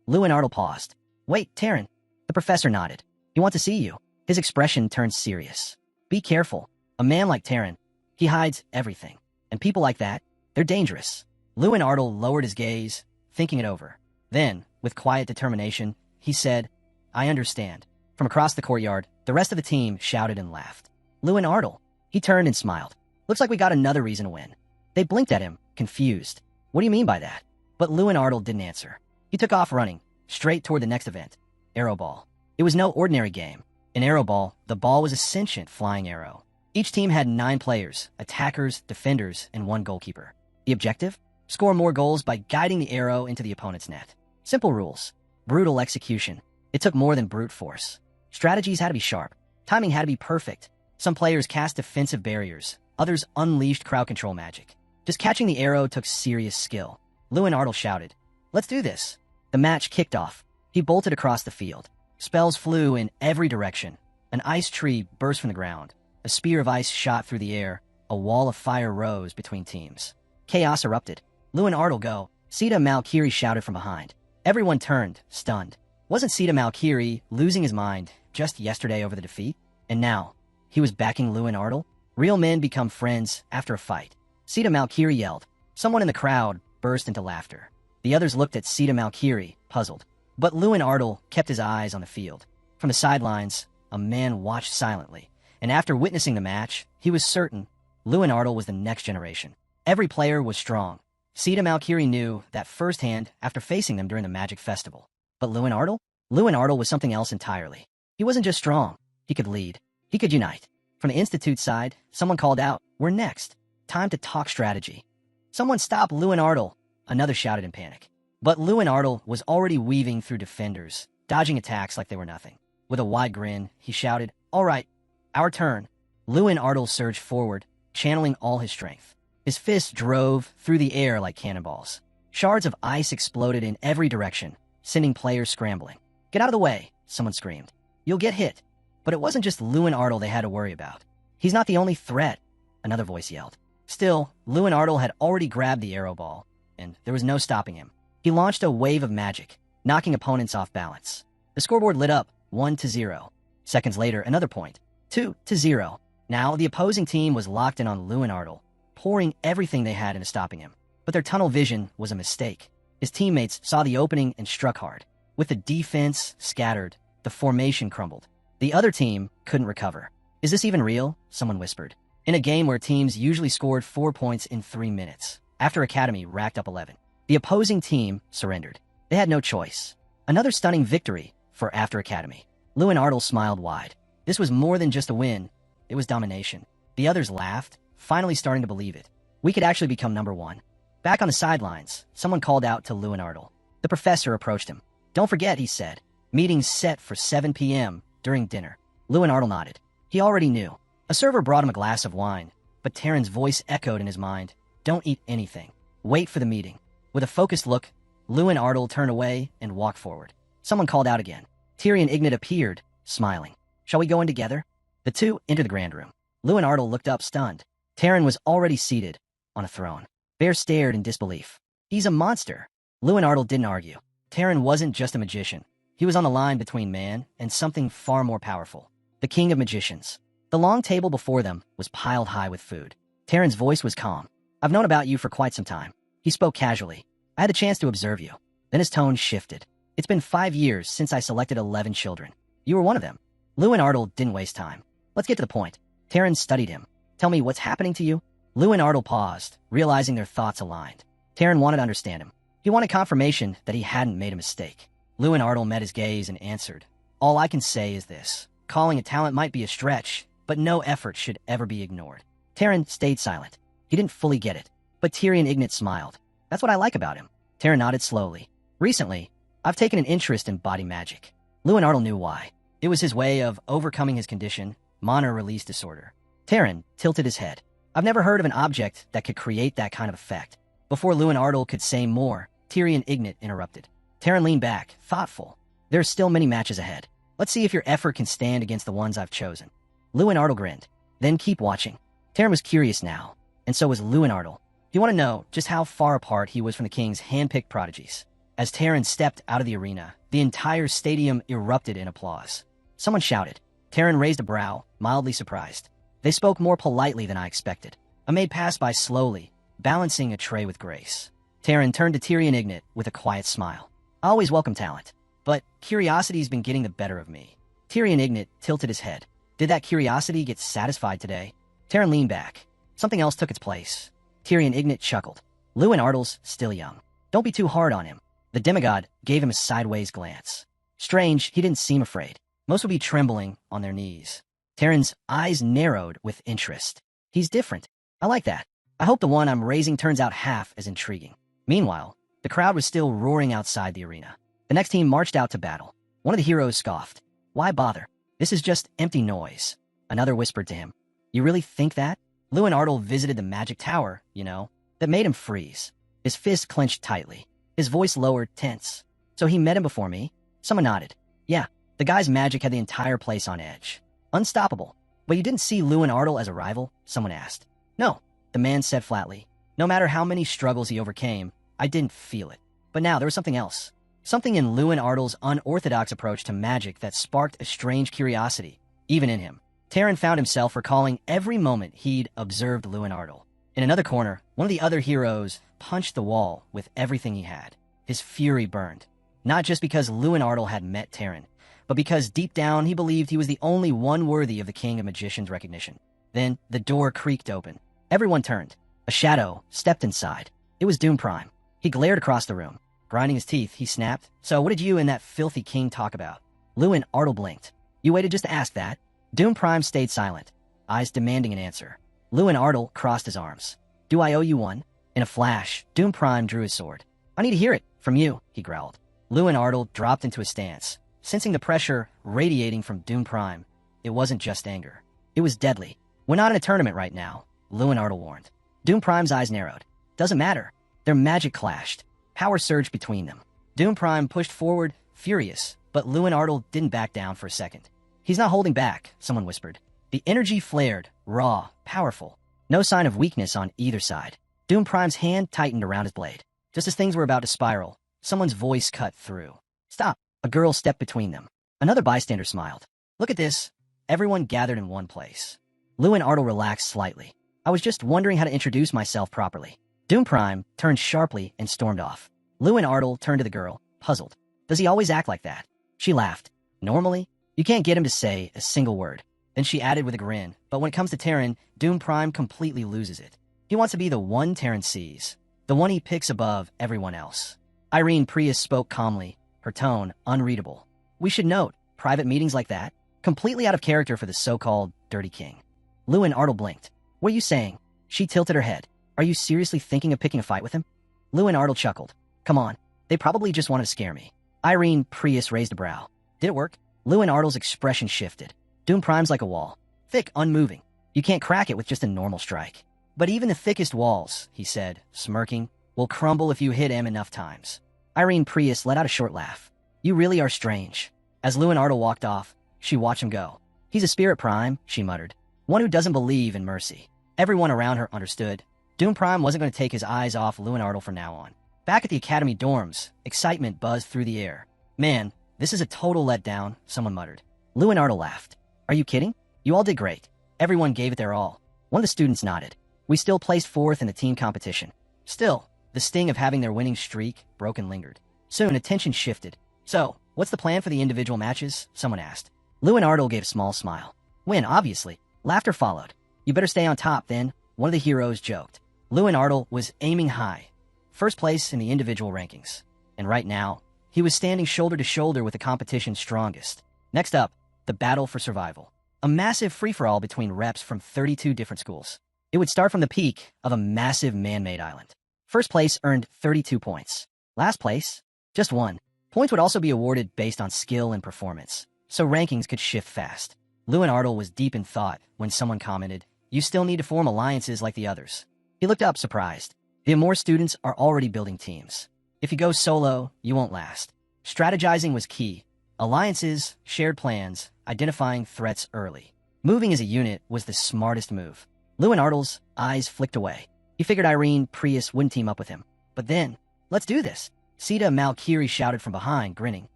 Luen Ardle paused. "Wait, Taran." The professor nodded. "He wants to see you." His expression turned serious. "Be careful. A man like Taran, he hides everything. And people like that, they're dangerous." Luen Ardle lowered his gaze, thinking it over. Then, with quiet determination, he said, "I understand." From across the courtyard, the rest of the team shouted and laughed. "Luen Ardle." He turned and smiled. "Looks like we got another reason to win." They blinked at him, confused. "What do you mean by that?" But Luen Ardle didn't answer. He took off running, straight toward the next event, arrow ball. It was no ordinary game. In arrow ball, the ball was a sentient flying arrow. Each team had 9 players, attackers, defenders, and 1 goalkeeper. The objective? Score more goals by guiding the arrow into the opponent's net. Simple rules. Brutal execution. It took more than brute force. Strategies had to be sharp. Timing had to be perfect. Some players cast defensive barriers. Others unleashed crowd control magic. Just catching the arrow took serious skill. Luen Ardle shouted, "Let's do this." The match kicked off. He bolted across the field. Spells flew in every direction. An ice tree burst from the ground. A spear of ice shot through the air. A wall of fire rose between teams. Chaos erupted. "Luen Ardle, go!" Sita Malkiri shouted from behind. Everyone turned, stunned. Wasn't Sita Malkiri losing his mind just yesterday over the defeat? And now, he was backing Luen Ardle? Real men become friends after a fight. Sita Malkiri yelled. Someone in the crowd burst into laughter. The others looked at Sita Malkiri, puzzled. But Luen Ardle kept his eyes on the field. From the sidelines, a man watched silently. And after witnessing the match, he was certain Luen Ardle was the next generation. Every player was strong. Sita Malkiri knew that firsthand after facing them during the Magic Festival. But Luen Ardle? Luen Ardle was something else entirely. He wasn't just strong. He could lead. He could unite. From the Institute side, someone called out, "We're next. Time to talk strategy." "Someone stop Luen Ardle," another shouted in panic. But Luen Ardle was already weaving through defenders, dodging attacks like they were nothing. With a wide grin, he shouted, "All right, our turn." Luen Ardle surged forward, channeling all his strength. His fists drove through the air like cannonballs. Shards of ice exploded in every direction, sending players scrambling. "Get out of the way," someone screamed. "You'll get hit." But it wasn't just Luen Ardle they had to worry about. "He's not the only threat," another voice yelled. Still, Luen Ardle had already grabbed the arrow ball, and there was no stopping him. He launched a wave of magic, knocking opponents off balance. The scoreboard lit up, 1-0. Seconds later, another point, 2-0. Now, the opposing team was locked in on Luen Ardle, pouring everything they had into stopping him. But their tunnel vision was a mistake. His teammates saw the opening and struck hard. With the defense scattered, the formation crumbled. The other team couldn't recover. "Is this even real?" someone whispered. In a game where teams usually scored 4 points in 3 minutes, After Academy racked up 11. The opposing team surrendered. They had no choice. Another stunning victory for After Academy. Luen Ardle smiled wide. This was more than just a win. It was domination. The others laughed, finally starting to believe it. We could actually become number one. Back on the sidelines, someone called out to Luen Ardle. The professor approached him. "Don't forget," he said. "Meeting's set for 7 p.m. during dinner." Luen Ardle nodded. He already knew. A server brought him a glass of wine, but Terran's voice echoed in his mind. "Don't eat anything. Wait for the meeting." With a focused look, Luen Ardle turned away and walked forward. Someone called out again. Tyrion Ignat appeared, smiling. "Shall we go in together?" The two entered the grand room. Luen Ardle looked up, stunned. Terran was already seated on a throne. Bear stared in disbelief. "He's a monster." Luen Ardle didn't argue. Terran wasn't just a magician. He was on the line between man and something far more powerful. The king of magicians. The long table before them was piled high with food. Terran's voice was calm. "I've known about you for quite some time." He spoke casually. "I had the chance to observe you." Then his tone shifted. "It's been 5 years since I selected 11 children. You were one of them." Luen Ardle didn't waste time. "Let's get to the point." Terran studied him. "Tell me what's happening to you?" Luen Ardle paused, realizing their thoughts aligned. Terran wanted to understand him. He wanted confirmation that he hadn't made a mistake. Luen Ardle met his gaze and answered. "All I can say is this. Calling a talent might be a stretch, but no effort should ever be ignored." Terran stayed silent. He didn't fully get it, but Tyrion Ignat smiled. "That's what I like about him." Terran nodded slowly. "Recently, I've taken an interest in body magic." Luen Ardle knew why. It was his way of overcoming his condition, mana release disorder. Terran tilted his head. "I've never heard of an object that could create that kind of effect." Before Luen Ardle could say more, Tyrion Ignat interrupted. Terran leaned back, thoughtful. "There are still many matches ahead. Let's see if your effort can stand against the ones I've chosen." Luen Ardle grinned. "Then keep watching." Terran was curious now, and so was Luen Ardle. He wanted to know just how far apart he was from the king's hand-picked prodigies. As Terran stepped out of the arena, the entire stadium erupted in applause. Someone shouted. Terran raised a brow, mildly surprised. They spoke more politely than I expected. A maid passed by slowly, balancing a tray with grace. Terran turned to Tyrion Ignat with a quiet smile. "I always welcome talent, but curiosity's been getting the better of me." Tyrion Ignat tilted his head. Did that curiosity get satisfied today? Terran leaned back. Something else took its place. Tyrion Ignat chuckled. "Luen Ardle's still young. Don't be too hard on him." The demigod gave him a sideways glance. Strange, he didn't seem afraid. Most would be trembling on their knees. Terran's eyes narrowed with interest. "He's different. I like that. I hope the one I'm raising turns out half as intriguing." Meanwhile, the crowd was still roaring outside the arena. The next team marched out to battle. One of the heroes scoffed. Why bother? This is just empty noise. Another whispered to him. You really think that? Luen Ardle visited the magic tower, that made him freeze. His fist clenched tightly. His voice lowered, tense. So he met him before me? Someone nodded. Yeah, the guy's magic had the entire place on edge. Unstoppable. But you didn't see Luen Ardle as a rival? Someone asked. No, the man said flatly. No matter how many struggles he overcame, I didn't feel it. But now there was something else. Something in Luen Ardle's unorthodox approach to magic that sparked a strange curiosity, even in him. Taran found himself recalling every moment he'd observed Luen Ardle. In another corner, one of the other heroes punched the wall with everything he had. His fury burned. Not just because Luen Ardle had met Taran, but because deep down he believed he was the only one worthy of the King of Magicians' recognition. Then the door creaked open. Everyone turned. A shadow stepped inside. It was Doom Prime. He glared across the room. Grinding his teeth, he snapped. So what did you and that filthy king talk about? Luen Ardle blinked. You waited just to ask that? Doom Prime stayed silent, eyes demanding an answer. Luen Ardle crossed his arms. Do I owe you one? In a flash, Doom Prime drew his sword. I need to hear it from you, he growled. Luen Ardle dropped into a stance, sensing the pressure radiating from Doom Prime. It wasn't just anger. It was deadly. We're not in a tournament right now, Luen Ardle warned. Doom Prime's eyes narrowed. Doesn't matter. Their magic clashed. Power surged between them. Doom Prime pushed forward, furious, but Luen Ardle didn't back down for a second. He's not holding back, someone whispered. The energy flared, raw, powerful. No sign of weakness on either side. Doom Prime's hand tightened around his blade. Just as things were about to spiral, someone's voice cut through. Stop! A girl stepped between them. Another bystander smiled. Look at this. Everyone gathered in one place. Luen Ardle relaxed slightly. I was just wondering how to introduce myself properly. Doom Prime turned sharply and stormed off. Luen Ardle turned to the girl, puzzled. Does he always act like that? She laughed. Normally, you can't get him to say a single word. Then she added with a grin, but when it comes to Taran, Doom Prime completely loses it. He wants to be the one Taran sees, the one he picks above everyone else. Irene Prius spoke calmly, her tone unreadable. We should note, private meetings like that, completely out of character for the so-called Dirty King. Luen Ardle blinked. What are you saying? She tilted her head. Are you seriously thinking of picking a fight with him? Luen Ardle chuckled. Come on, they probably just wanted to scare me. Irene Prius raised a brow. Did it work? Luen Ardle's expression shifted. Doom Prime's like a wall. Thick, unmoving. You can't crack it with just a normal strike. But even the thickest walls, he said, smirking, will crumble if you hit him enough times. Irene Prius let out a short laugh. You really are strange. As Luen Ardle walked off, she watched him go. He's a spirit Prime, she muttered. One who doesn't believe in mercy. Everyone around her understood. Doom Prime wasn't going to take his eyes off Luen Ardle from now on. Back at the academy dorms, excitement buzzed through the air. Man, this is a total letdown, someone muttered. Luen Ardle laughed. Are you kidding? You all did great. Everyone gave it their all. One of the students nodded. We still placed fourth in the team competition. Still, the sting of having their winning streak broke and lingered. Soon, attention shifted. So, what's the plan for the individual matches? Someone asked. Luen Ardle gave a small smile. Win, obviously. Laughter followed. You better stay on top, then, one of the heroes joked. Luen Ardle was aiming high. First place in the individual rankings. And right now, he was standing shoulder to shoulder with the competition's strongest. Next up, the battle for survival. A massive free-for-all between reps from 32 different schools. It would start from the peak of a massive man-made island. First place earned 32 points. Last place, just 1. Points would also be awarded based on skill and performance, so rankings could shift fast. Luen Ardle was deep in thought when someone commented, you still need to form alliances like the others. He looked up surprised. The Amore students are already building teams. If you go solo, you won't last. Strategizing was key. Alliances, shared plans, identifying threats early. Moving as a unit was the smartest move. Luen Ardle's eyes flicked away. He figured Irene Prius wouldn't team up with him. But then, let's do this. Sita Malkiri shouted from behind, grinning.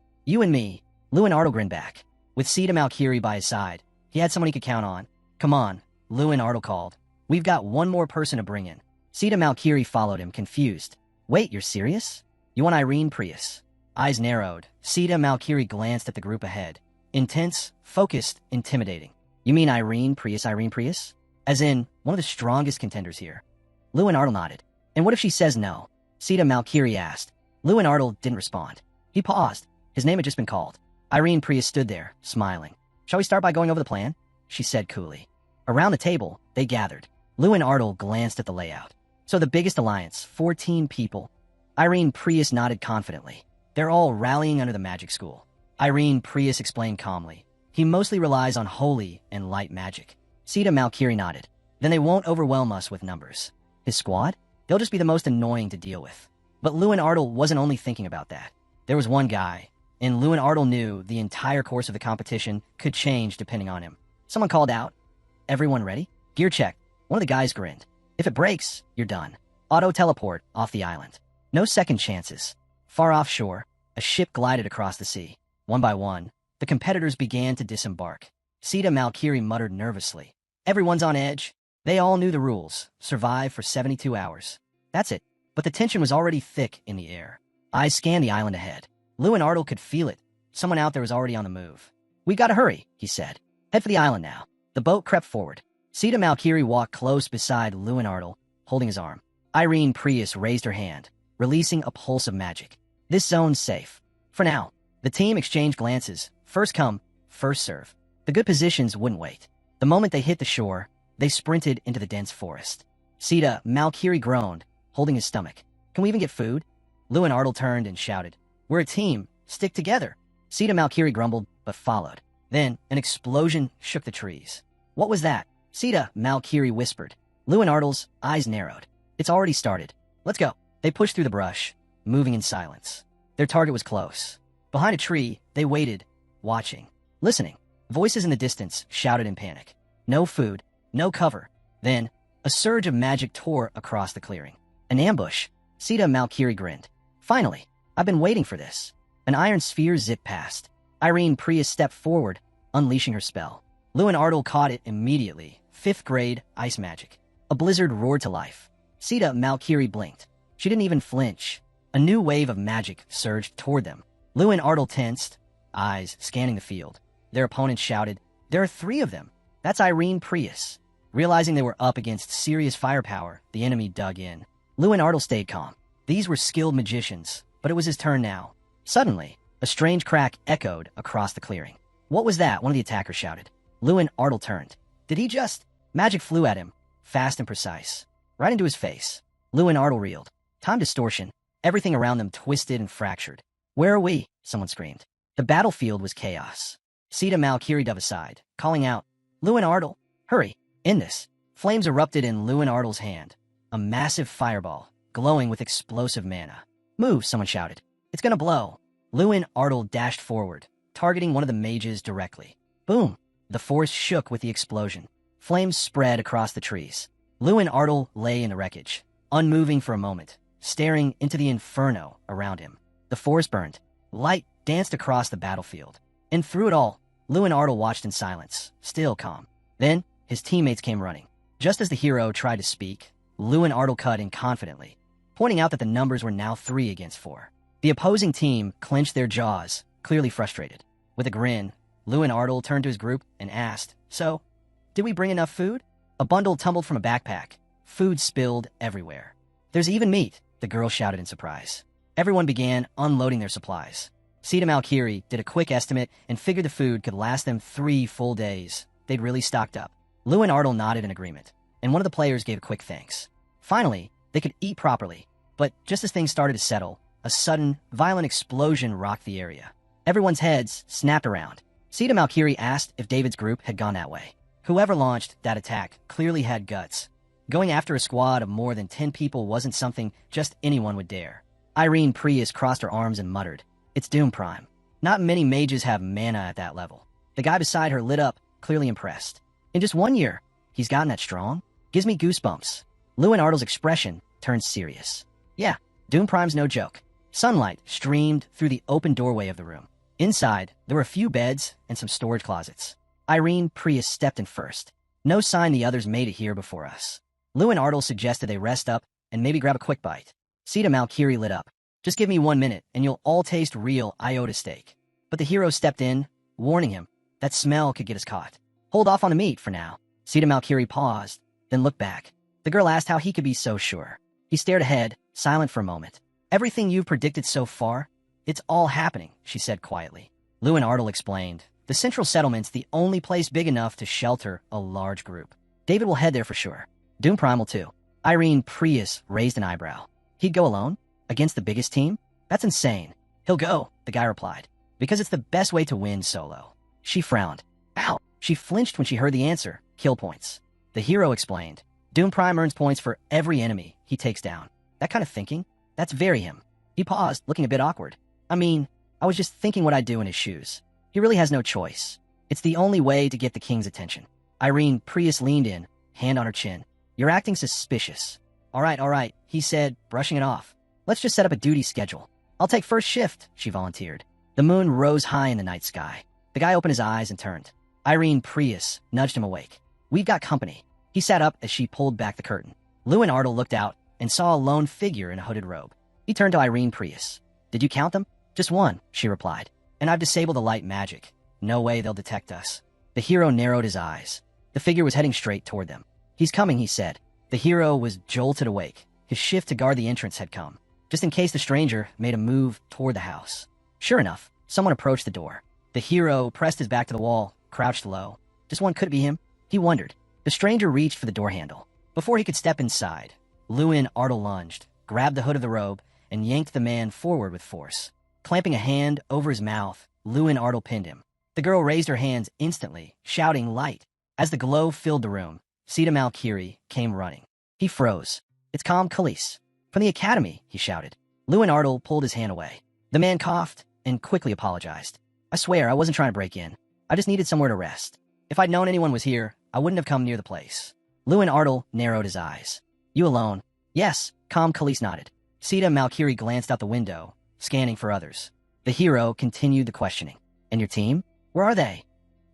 You and me. Luen Ardle grinned back. With Sita Malkiri by his side, he had someone he could count on. Come on, Luen Ardle called. We've got one more person to bring in. Sita Malkiri followed him, confused. Wait, you're serious? You want Irene Prius? Eyes narrowed. Sita Malkiri glanced at the group ahead. Intense, focused, intimidating. You mean Irene Prius? As in, one of the strongest contenders here. Luen Ardle nodded. And what if she says no? Sita Malkiri asked. Luen Ardle didn't respond. He paused. His name had just been called. Irene Prius stood there, smiling. Shall we start by going over the plan? She said coolly. Around the table, they gathered. Luen Ardle glanced at the layout. So the biggest alliance, 14 people. Irene Prius nodded confidently. They're all rallying under the magic school. Irene Prius explained calmly. He mostly relies on holy and light magic. Sita Malkiri nodded. Then they won't overwhelm us with numbers. His squad? They'll just be the most annoying to deal with. But Luen Ardle wasn't only thinking about that. There was one guy, and Luen Ardle knew the entire course of the competition could change depending on him. Someone called out, "Everyone ready?" "Gear check." One of the guys grinned. "If it breaks, you're done. Auto-teleport off the island. No second chances." Far offshore, a ship glided across the sea. One by one, the competitors began to disembark. Sita Malkiri muttered nervously. "Everyone's on edge." They all knew the rules. Survive for 72 hours. That's it. But the tension was already thick in the air. Eyes scanned the island ahead. Luen Ardle could feel it. Someone out there was already on the move. "We gotta hurry," he said. "Head for the island now." The boat crept forward. Sita Malkiri walked close beside Luen Ardle, holding his arm. Irene Prius raised her hand, releasing a pulse of magic. "This zone's safe. For now." The team exchanged glances. First come, first serve. The good positions wouldn't wait. The moment they hit the shore, they sprinted into the dense forest. Sita Malkiri groaned, holding his stomach. "Can we even get food?" Luen Ardle turned and shouted, "We're a team. Stick together." Sita Malkiri grumbled, but followed. Then, an explosion shook the trees. "What was that?" Sita Malkiri whispered. Luen Ardle's eyes narrowed. "It's already started. Let's go." They pushed through the brush, moving in silence. Their target was close. Behind a tree, they waited, watching, listening. Voices in the distance shouted in panic. No food, no cover. Then, a surge of magic tore across the clearing. An ambush. Sita Malkiri grinned. "Finally, I've been waiting for this." An iron sphere zipped past. Irene Prius stepped forward, unleashing her spell. Luen Ardle caught it immediately. 5th grade ice magic. A blizzard roared to life. Sita Malkiri blinked. She didn't even flinch. A new wave of magic surged toward them. Luen Ardle tensed, eyes scanning the field. Their opponents shouted, "There are 3 of them." "That's Irene Prius." Realizing they were up against serious firepower, the enemy dug in. Luen Ardle stayed calm. These were skilled magicians, but it was his turn now. Suddenly, a strange crack echoed across the clearing. "What was that?" one of the attackers shouted. Luen Ardle turned. "Did he just—" Magic flew at him, fast and precise, right into his face. Luen Ardle reeled. Time distortion. Everything around them twisted and fractured. "Where are we?" someone screamed. The battlefield was chaos. Sita Malkiri dove aside, calling out, "Luen Ardle, hurry, end this." Flames erupted in Luen Ardle's hand. A massive fireball, glowing with explosive mana. "Move," someone shouted. "It's gonna blow." Luen Ardle dashed forward, targeting one of the mages directly. Boom! The forest shook with the explosion. Flames spread across the trees. Luen Ardle lay in the wreckage, unmoving for a moment, staring into the inferno around him. The forest burned. Light danced across the battlefield. And through it all, Luen Ardle watched in silence, still calm. Then, his teammates came running. Just as the hero tried to speak, Luen Ardle cut in confidently, pointing out that the numbers were now 3 against 4. The opposing team clenched their jaws, clearly frustrated. With a grin, Luen Ardle turned to his group and asked, "So, did we bring enough food?" A bundle tumbled from a backpack. Food spilled everywhere. "There's even meat," the girl shouted in surprise. Everyone began unloading their supplies. Sita Malkiri did a quick estimate and figured the food could last them 3 full days. They'd really stocked up. Luen Ardle nodded in agreement, and one of the players gave a quick thanks. Finally, they could eat properly. But just as things started to settle, a sudden, violent explosion rocked the area. Everyone's heads snapped around. Sita Malkiri asked if David's group had gone that way. Whoever launched that attack clearly had guts. Going after a squad of more than 10 people wasn't something just anyone would dare. Irene Prius crossed her arms and muttered, "It's Doom Prime." Not many mages have mana at that level. The guy beside her lit up, clearly impressed. "In just 1 year, he's gotten that strong? Gives me goosebumps." Luen Ardle's expression turned serious. "Yeah, Doom Prime's no joke." Sunlight streamed through the open doorway of the room. Inside, there were a few beds and some storage closets. Irene Prius stepped in first. "No sign the others made it here before us." Luen Ardle suggested they rest up and maybe grab a quick bite. Sita Malkiri lit up. "Just give me 1 minute, and you'll all taste real iota steak." But the hero stepped in, warning him that smell could get us caught. "Hold off on the meat for now." Sita Malkiri paused, then looked back. The girl asked how he could be so sure. He stared ahead, silent for a moment. "Everything you've predicted so far, it's all happening," she said quietly. Luen Ardle explained, "The central settlement's the only place big enough to shelter a large group. David will head there for sure. Doom Prime will too." Irene Prius raised an eyebrow. "He'd go alone? Against the biggest team? That's insane." "He'll go," the guy replied. Because it's the best way to win solo. She frowned. Ow! She flinched when she heard the answer. Kill points. The hero explained. Doom Prime earns points for every enemy he takes down. That kind of thinking? That's very him. He paused, looking a bit awkward. I mean, I was just thinking what I'd do in his shoes. He really has no choice. It's the only way to get the king's attention. Irene Prius leaned in, hand on her chin. You're acting suspicious. All right, he said, brushing it off. Let's just set up a duty schedule. I'll take first shift, she volunteered. The moon rose high in the night sky. The guy opened his eyes and turned. Irene Prius nudged him awake. We've got company. He sat up as she pulled back the curtain. Luen Ardle looked out and saw a lone figure in a hooded robe. He turned to Irene Prius. Did you count them? Just one, she replied. And I've disabled the light magic. No way they'll detect us. The hero narrowed his eyes. The figure was heading straight toward them. He's coming, he said. The hero was jolted awake. His shift to guard the entrance had come, just in case the stranger made a move toward the house. Sure enough, someone approached the door. The hero pressed his back to the wall, crouched low. Just one could it be him? He wondered. The stranger reached for the door handle. Before he could step inside, Luen Ardle lunged, grabbed the hood of the robe, and yanked the man forward with force. Clamping a hand over his mouth, Luen Ardle pinned him. The girl raised her hands instantly, shouting light. As the glow filled the room, Sita Malkiri came running. He froze. It's Calm Khalees. From the academy, he shouted. Luen Ardle pulled his hand away. The man coughed and quickly apologized. I swear, I wasn't trying to break in. I just needed somewhere to rest. If I'd known anyone was here, I wouldn't have come near the place. Luen Ardle narrowed his eyes. You alone? Yes, Calm Khalees nodded. Sita Malkiri glanced out the window, scanning for others. The hero continued the questioning. And your team? Where are they?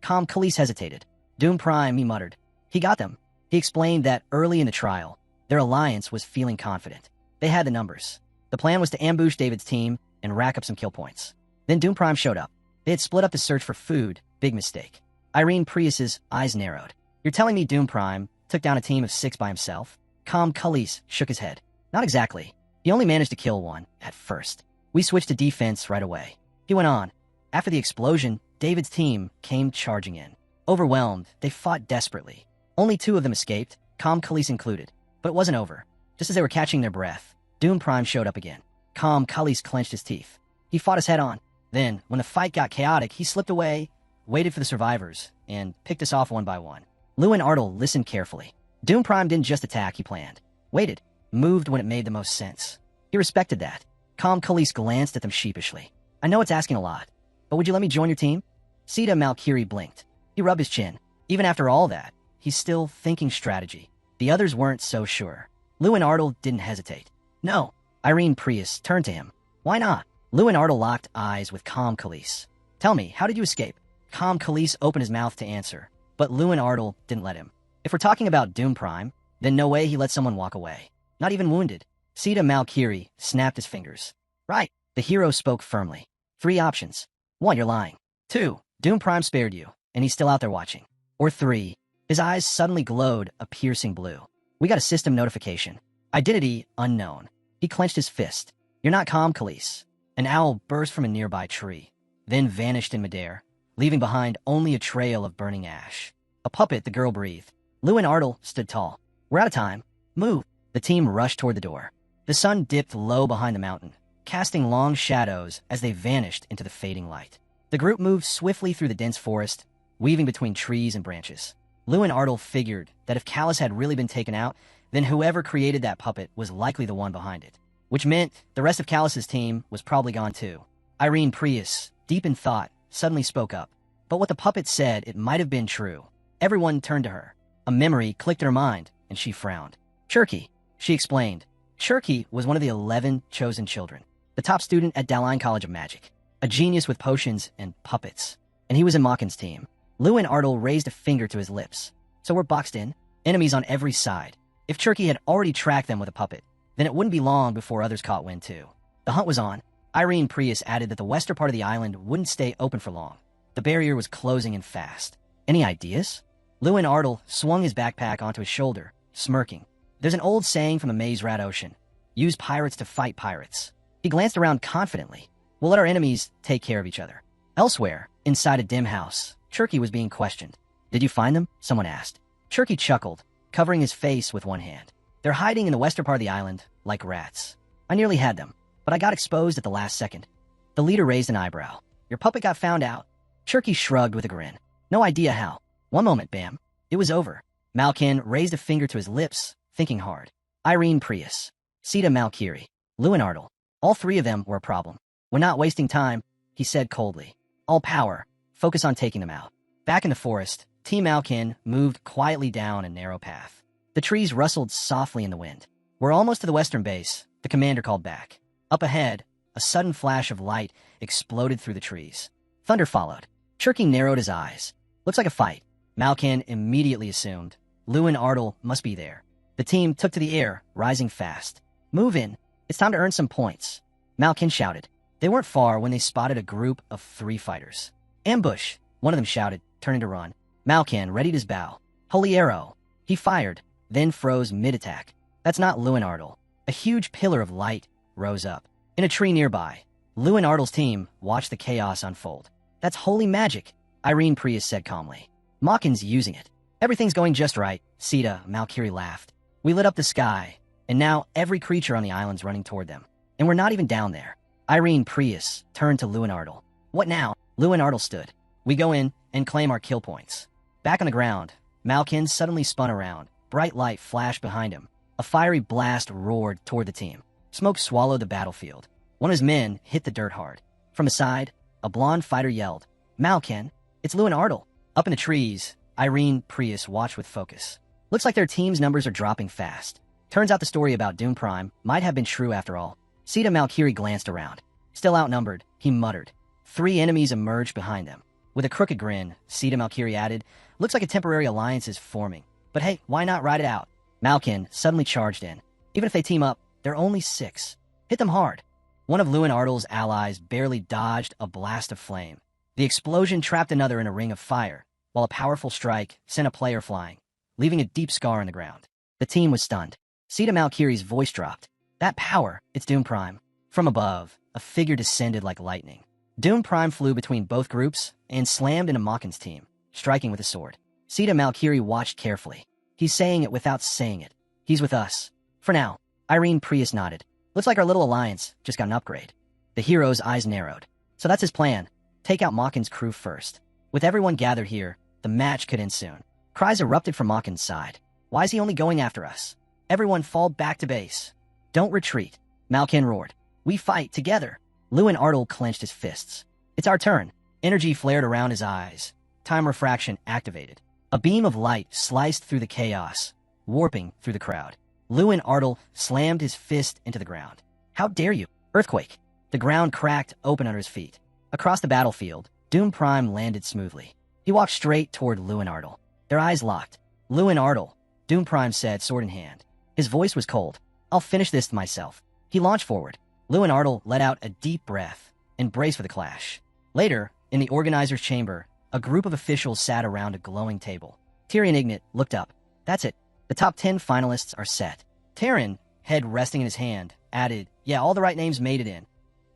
Calm Khalees hesitated. Doom Prime, he muttered. He got them. He explained that early in the trial, their alliance was feeling confident. They had the numbers. The plan was to ambush David's team and rack up some kill points. Then Doom Prime showed up. They had split up the search for food. Big mistake. Irene Prius's eyes narrowed. You're telling me Doom Prime took down a team of 6 by himself? Calm Khalees shook his head. Not exactly. He only managed to kill one, at first. We switched to defense right away. He went on. After the explosion, David's team came charging in. Overwhelmed, they fought desperately. Only 2 of them escaped, Calm Khalees included. But it wasn't over. Just as they were catching their breath, Doom Prime showed up again. Calm Khalees clenched his teeth. He fought us head on. Then, when the fight got chaotic, he slipped away, waited for the survivors, and picked us off one by one. Luen Ardle listened carefully. Doom Prime didn't just attack, he planned. Waited, moved when it made the most sense. He respected that. Calm Khalees glanced at them sheepishly. I know it's asking a lot, but would you let me join your team? Sita Malkiri blinked. He rubbed his chin. Even after all that, he's still thinking strategy. The others weren't so sure. Luen Ardle didn't hesitate. No. Irene Prius turned to him. Why not? Luen Ardle locked eyes with Calm Khalees. Tell me, how did you escape? Calm Khalees opened his mouth to answer, but Luen Ardle didn't let him. If we're talking about Doom Prime, then no way he let someone walk away. Not even wounded. Sita Malkiri snapped his fingers. Right. The hero spoke firmly. 3 options. 1, you're lying. 2, Doom Prime spared you, and he's still out there watching. Or 3, his eyes suddenly glowed a piercing blue. We got a system notification. Identity unknown. He clenched his fist. You're not Calm Khalees. An owl burst from a nearby tree, then vanished in midair, leaving behind only a trail of burning ash. A puppet, the girl breathed. Luen Ardle stood tall. We're out of time. Move. The team rushed toward the door. The sun dipped low behind the mountain, casting long shadows as they vanished into the fading light. The group moved swiftly through the dense forest, weaving between trees and branches. Luen Ardle figured that if Callus had really been taken out, then whoever created that puppet was likely the one behind it, which meant the rest of Callus's team was probably gone too. Irene Prius, deep in thought, suddenly spoke up. But what the puppet said, it might have been true. Everyone turned to her. A memory clicked in her mind, and she frowned. Cherky, she explained. Cherky was one of the 11 chosen children, the top student at Dalain College of Magic, a genius with potions and puppets, and he was in Mockin's team. Luen Ardle raised a finger to his lips. So we're boxed in, enemies on every side. If Cherky had already tracked them with a puppet, then it wouldn't be long before others caught wind too. The hunt was on. Irene Prius added that the western part of the island wouldn't stay open for long. The barrier was closing in fast. Any ideas? Luen Ardle swung his backpack onto his shoulder, smirking. There's an old saying from the Maze Rat Ocean. Use pirates to fight pirates. He glanced around confidently. We'll let our enemies take care of each other. Elsewhere, inside a dim house, Cherky was being questioned. Did you find them? Someone asked. Cherky chuckled, covering his face with one hand. They're hiding in the western part of the island, like rats. I nearly had them, but I got exposed at the last second. The leader raised an eyebrow. Your puppet got found out. Cherky shrugged with a grin. No idea how. One moment, bam. It was over. Malkin raised a finger to his lips, thinking hard. Irene Prius, Sita Malkiri, Luen Ardle. All three of them were a problem. We're not wasting time, he said coldly. All power. Focus on taking them out. Back in the forest, Team Malkin moved quietly down a narrow path. The trees rustled softly in the wind. We're almost to the western base, the commander called back. Up ahead, a sudden flash of light exploded through the trees. Thunder followed. Cherky narrowed his eyes. Looks like a fight. Malkin immediately assumed. Luen Ardle must be there. The team took to the air, rising fast. Move in. It's time to earn some points. Malkin shouted. They weren't far when they spotted a group of 3 fighters. Ambush, one of them shouted, turning to run. Malkin readied his bow. Holy arrow. He fired, then froze mid-attack. That's not Luen Ardle. A huge pillar of light rose up. In a tree nearby, Luen Ardle's team watched the chaos unfold. That's holy magic, Irene Prius said calmly. Malkin's using it. Everything's going just right, Sita Malkiri laughed. We lit up the sky, and now every creature on the island's running toward them. And we're not even down there. Irene Prius turned to Luen Ardle. What now? Luen Ardle stood. We go in and claim our kill points. Back on the ground, Malkin suddenly spun around. Bright light flashed behind him. A fiery blast roared toward the team. Smoke swallowed the battlefield. One of his men hit the dirt hard. From aside, a blonde fighter yelled, Malkin, it's Luen Ardle. Up in the trees, Irene Prius watched with focus. Looks like their team's numbers are dropping fast. Turns out the story about Doom Prime might have been true after all. Sita Malkiri glanced around. Still outnumbered, he muttered. 3 enemies emerged behind them. With a crooked grin, Sita Malkiri added, looks like a temporary alliance is forming. But hey, why not ride it out? Malkin suddenly charged in. Even if they team up, they're only 6. Hit them hard. One of Luen Ardle's allies barely dodged a blast of flame. The explosion trapped another in a ring of fire, while a powerful strike sent a player flying, leaving a deep scar on the ground. The team was stunned. Sita Malkiri's voice dropped. That power, it's Doom Prime. From above, a figure descended like lightning. Doom Prime flew between both groups and slammed into Malkin's team, striking with a sword. Sita Malkiri watched carefully. He's saying it without saying it. He's with us. For now. Irene Prius nodded. Looks like our little alliance just got an upgrade. The hero's eyes narrowed. So that's his plan. Take out Malkin's crew first. With everyone gathered here, the match could end soon. Cries erupted from Malkin's side. Why is he only going after us? Everyone fall back to base. Don't retreat. Malkin roared. We fight together. Luen Ardle clenched his fists. It's our turn. Energy flared around his eyes. Time refraction activated. A beam of light sliced through the chaos, warping through the crowd. Luen Ardle slammed his fist into the ground. How dare you? Earthquake. The ground cracked open under his feet. Across the battlefield, Doom Prime landed smoothly. He walked straight toward Luen Ardle. Their eyes locked. Luen Ardle, Doom Prime said, sword in hand. His voice was cold. I'll finish this myself. He launched forward. Luen Ardle let out a deep breath and braced for the clash. Later, in the organizer's chamber, a group of officials sat around a glowing table. Tyrion Ignat looked up. That's it. The top 10 finalists are set. Tyrion, head resting in his hand, added, yeah, all the right names made it in.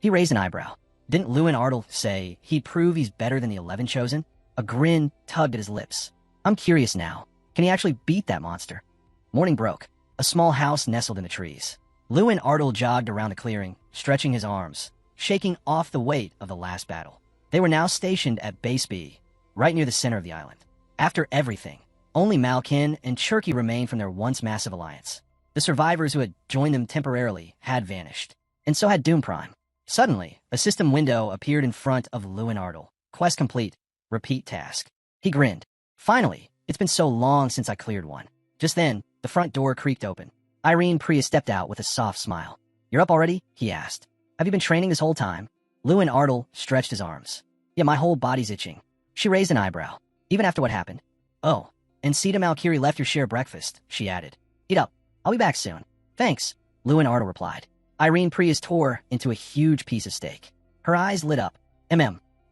He raised an eyebrow. Didn't Luen Ardle say he'd prove he's better than the 11 chosen? A grin tugged at his lips. I'm curious now. Can he actually beat that monster? Morning broke. A small house nestled in the trees. Luen Ardle jogged around the clearing, stretching his arms, shaking off the weight of the last battle. They were now stationed at Base B, right near the center of the island. After everything, only Malkin and Cherky remained from their once massive alliance. The survivors who had joined them temporarily had vanished, and so had Doom Prime. Suddenly, a system window appeared in front of Luen Ardle. Quest complete. Repeat task. He grinned. Finally, it's been so long since I cleared one. Just then, the front door creaked open. Irene Prius stepped out with a soft smile. You're up already? He asked. Have you been training this whole time? Luen Ardle stretched his arms. Yeah, my whole body's itching. She raised an eyebrow. Even after what happened. Oh, and Sita Malkiri left your share breakfast, she added. Eat up. I'll be back soon. Thanks, Luen Ardle replied. Irene Prius tore into a huge piece of steak. Her eyes lit up.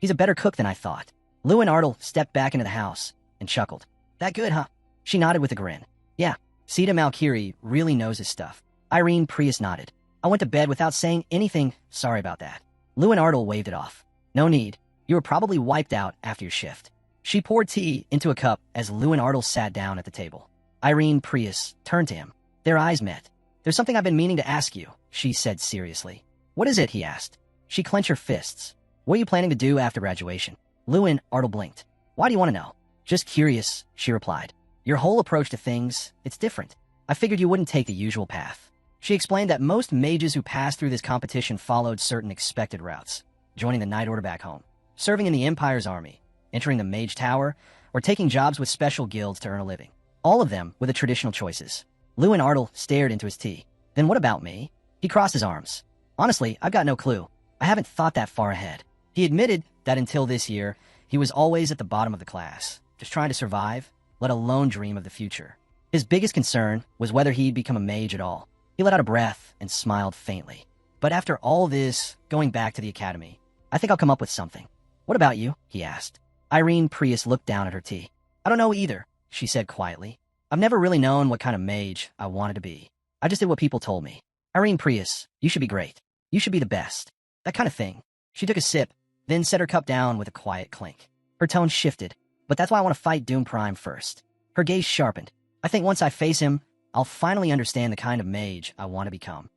He's a better cook than I thought. Luen Ardle stepped back into the house and chuckled. That good, huh? She nodded with a grin. Yeah, Sita Malkiri really knows his stuff. Irene Prius nodded. I went to bed without saying anything. Sorry about that. Luen Ardle waved it off. No need. You were probably wiped out after your shift. She poured tea into a cup as Luen Ardle sat down at the table. Irene Prius turned to him. Their eyes met. There's something I've been meaning to ask you, she said seriously. What is it, he asked. She clenched her fists. What are you planning to do after graduation? Luen Ardle blinked. Why do you want to know? Just curious, she replied. Your whole approach to things, it's different. I figured you wouldn't take the usual path. She explained that most mages who passed through this competition followed certain expected routes, joining the Knight Order back home, serving in the Empire's army, entering the Mage Tower, or taking jobs with special guilds to earn a living. All of them with the traditional choices. Luen Ardle stared into his tea. Then what about me? He crossed his arms. Honestly, I've got no clue. I haven't thought that far ahead. He admitted that until this year, he was always at the bottom of the class, just trying to survive, let alone dream of the future. His biggest concern was whether he'd become a mage at all. He let out a breath and smiled faintly. But after all this, going back to the academy, I think I'll come up with something. What about you? He asked. Irene Prius looked down at her tea. I don't know either, she said quietly. I've never really known what kind of mage I wanted to be. I just did what people told me. Irene Prius, you should be great. You should be the best. That kind of thing. She took a sip, then set her cup down with a quiet clink. Her tone shifted. But that's why I want to fight Doom Prime first. Her gaze sharpened. I think once I face him, I'll finally understand the kind of mage I want to become.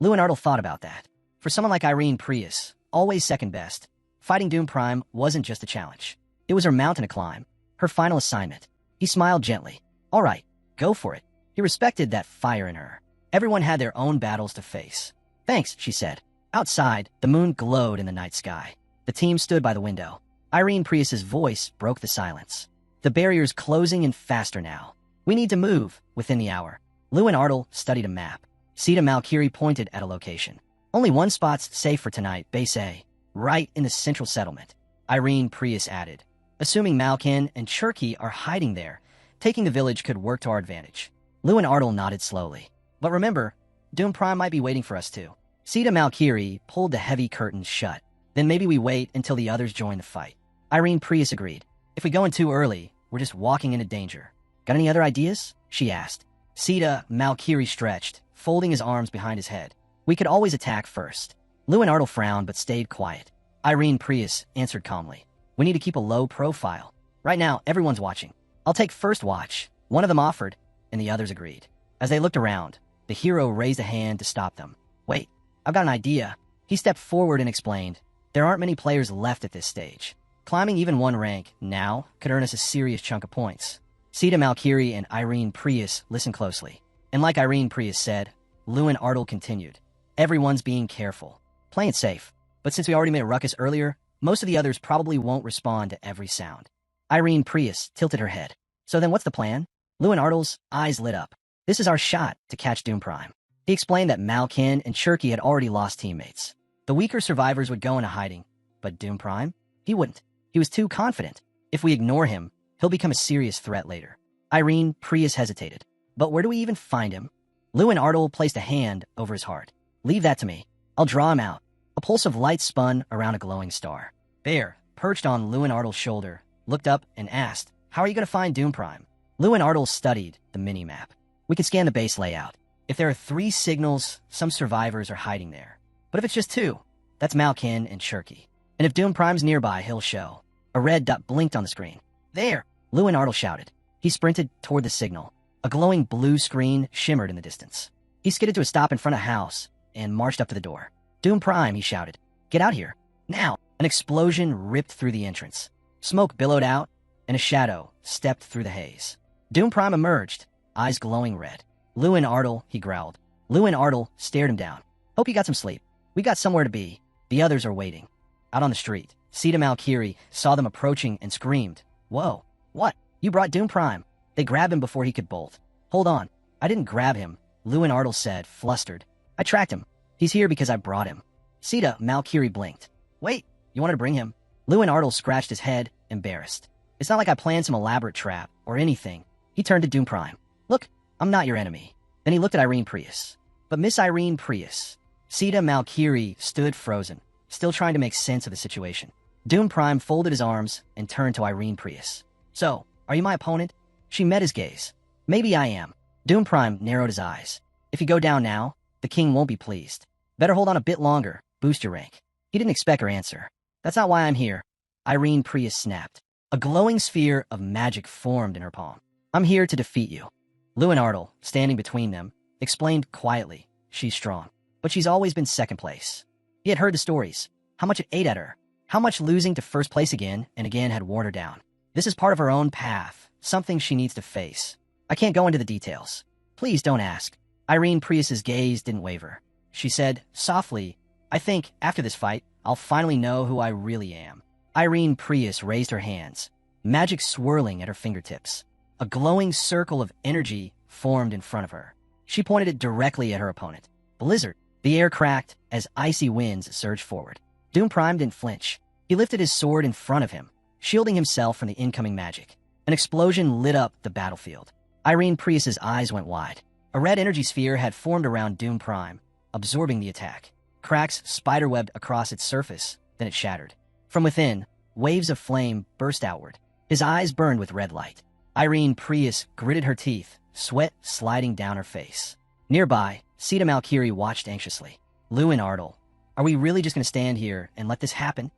Luen Ardle thought about that. For someone like Irene Prius, always second best, fighting Doom Prime wasn't just a challenge. It was her mountain to climb, her final assignment. He smiled gently. All right, go for it. He respected that fire in her. Everyone had their own battles to face. Thanks, she said. Outside, the moon glowed in the night sky. The team stood by the window. Irene Prius's voice broke the silence. The barrier's closing in faster now. We need to move within the hour. Luen Ardle studied a map. Sita Malkiri pointed at a location. Only one spot's safe for tonight, Base A, right in the central settlement. Irene Prius added. Assuming Malkin and Cherky are hiding there, taking the village could work to our advantage. Luen Ardle nodded slowly. But remember, Doom Prime might be waiting for us too. Sita Malkiri pulled the heavy curtains shut. Then maybe we wait until the others join the fight. Irene Prius agreed. If we go in too early, we're just walking into danger. Got any other ideas? She asked. Sita Malkiri stretched, folding his arms behind his head. We could always attack first. Luen Ardle frowned but stayed quiet. Irene Prius answered calmly. We need to keep a low profile. Right now, everyone's watching. I'll take first watch. One of them offered, and the others agreed. As they looked around, the hero raised a hand to stop them. Wait, I've got an idea. He stepped forward and explained. There aren't many players left at this stage. Climbing even one rank now could earn us a serious chunk of points. Sita Malkiri and Irene Prius listened closely. And like Irene Prius said, Luen Ardle continued. Everyone's being careful. Playing it safe. But since we already made a ruckus earlier, most of the others probably won't respond to every sound. Irene Prius tilted her head. So then what's the plan? Luen Ardle's eyes lit up. This is our shot to catch Doom Prime. He explained that Malkin and Cherky had already lost teammates. The weaker survivors would go into hiding. But Doom Prime? He wouldn't. He was too confident. If we ignore him, he'll become a serious threat later. Irene Prius hesitated. But where do we even find him? Luen Ardle placed a hand over his heart. Leave that to me. I'll draw him out. A pulse of light spun around a glowing star. Bear, perched on Luen Ardle's shoulder, looked up and asked, How are you going to find Doom Prime? Luen Ardle studied the mini-map. We could scan the base layout. If there are 3 signals, some survivors are hiding there. But if it's just 2, that's Malkin and Cherky. And if Doom Prime's nearby, he'll show. A red dot blinked on the screen. There! Luen Ardle shouted. He sprinted toward the signal. A glowing blue screen shimmered in the distance. He skidded to a stop in front of a house and marched up to the door. Doom Prime, he shouted. Get out here. Now! An explosion ripped through the entrance. Smoke billowed out, and a shadow stepped through the haze. Doom Prime emerged, eyes glowing red. Luen Ardle, he growled. Luen Ardle stared him down. Hope you got some sleep. We got somewhere to be. The others are waiting. Out on the street, Sita Malkiri saw them approaching and screamed. Whoa, what? You brought Doom Prime. They grabbed him before he could bolt. Hold on. I didn't grab him, Luen Ardle said, flustered. I tracked him. He's here because I brought him. Sita Malkiri blinked. Wait, you wanted to bring him? Luen Ardle scratched his head, embarrassed. It's not like I planned some elaborate trap or anything. He turned to Doom Prime. Look, I'm not your enemy. Then he looked at Irene Prius. But Miss Irene Prius. Sita Malkiri stood frozen, still trying to make sense of the situation. Doom Prime folded his arms and turned to Irene Prius. So, are you my opponent? She met his gaze. Maybe I am. Doom Prime narrowed his eyes. If you go down now, the king won't be pleased. Better hold on a bit longer, boost your rank. He didn't expect her answer. That's not why I'm here. Irene Prius snapped. A glowing sphere of magic formed in her palm. I'm here to defeat you. Luen Ardle, standing between them, explained quietly. She's strong, but she's always been second place. He had heard the stories, how much it ate at her. How much losing to first place again and again had worn her down. This is part of her own path, something she needs to face. I can't go into the details. Please don't ask. Irene Prius's gaze didn't waver. She said, softly, I think, after this fight, I'll finally know who I really am. Irene Prius raised her hands, magic swirling at her fingertips. A glowing circle of energy formed in front of her. She pointed it directly at her opponent. Blizzard. The air cracked as icy winds surged forward. Doom Prime didn't flinch. He lifted his sword in front of him, shielding himself from the incoming magic. An explosion lit up the battlefield. Irene Prius's eyes went wide. A red energy sphere had formed around Doom Prime, absorbing the attack. Cracks spiderwebbed across its surface, then it shattered. From within, waves of flame burst outward. His eyes burned with red light. Irene Prius gritted her teeth, sweat sliding down her face. Nearby, Sita Malkiri watched anxiously. Luen Ardle, are we really just going to stand here and let this happen?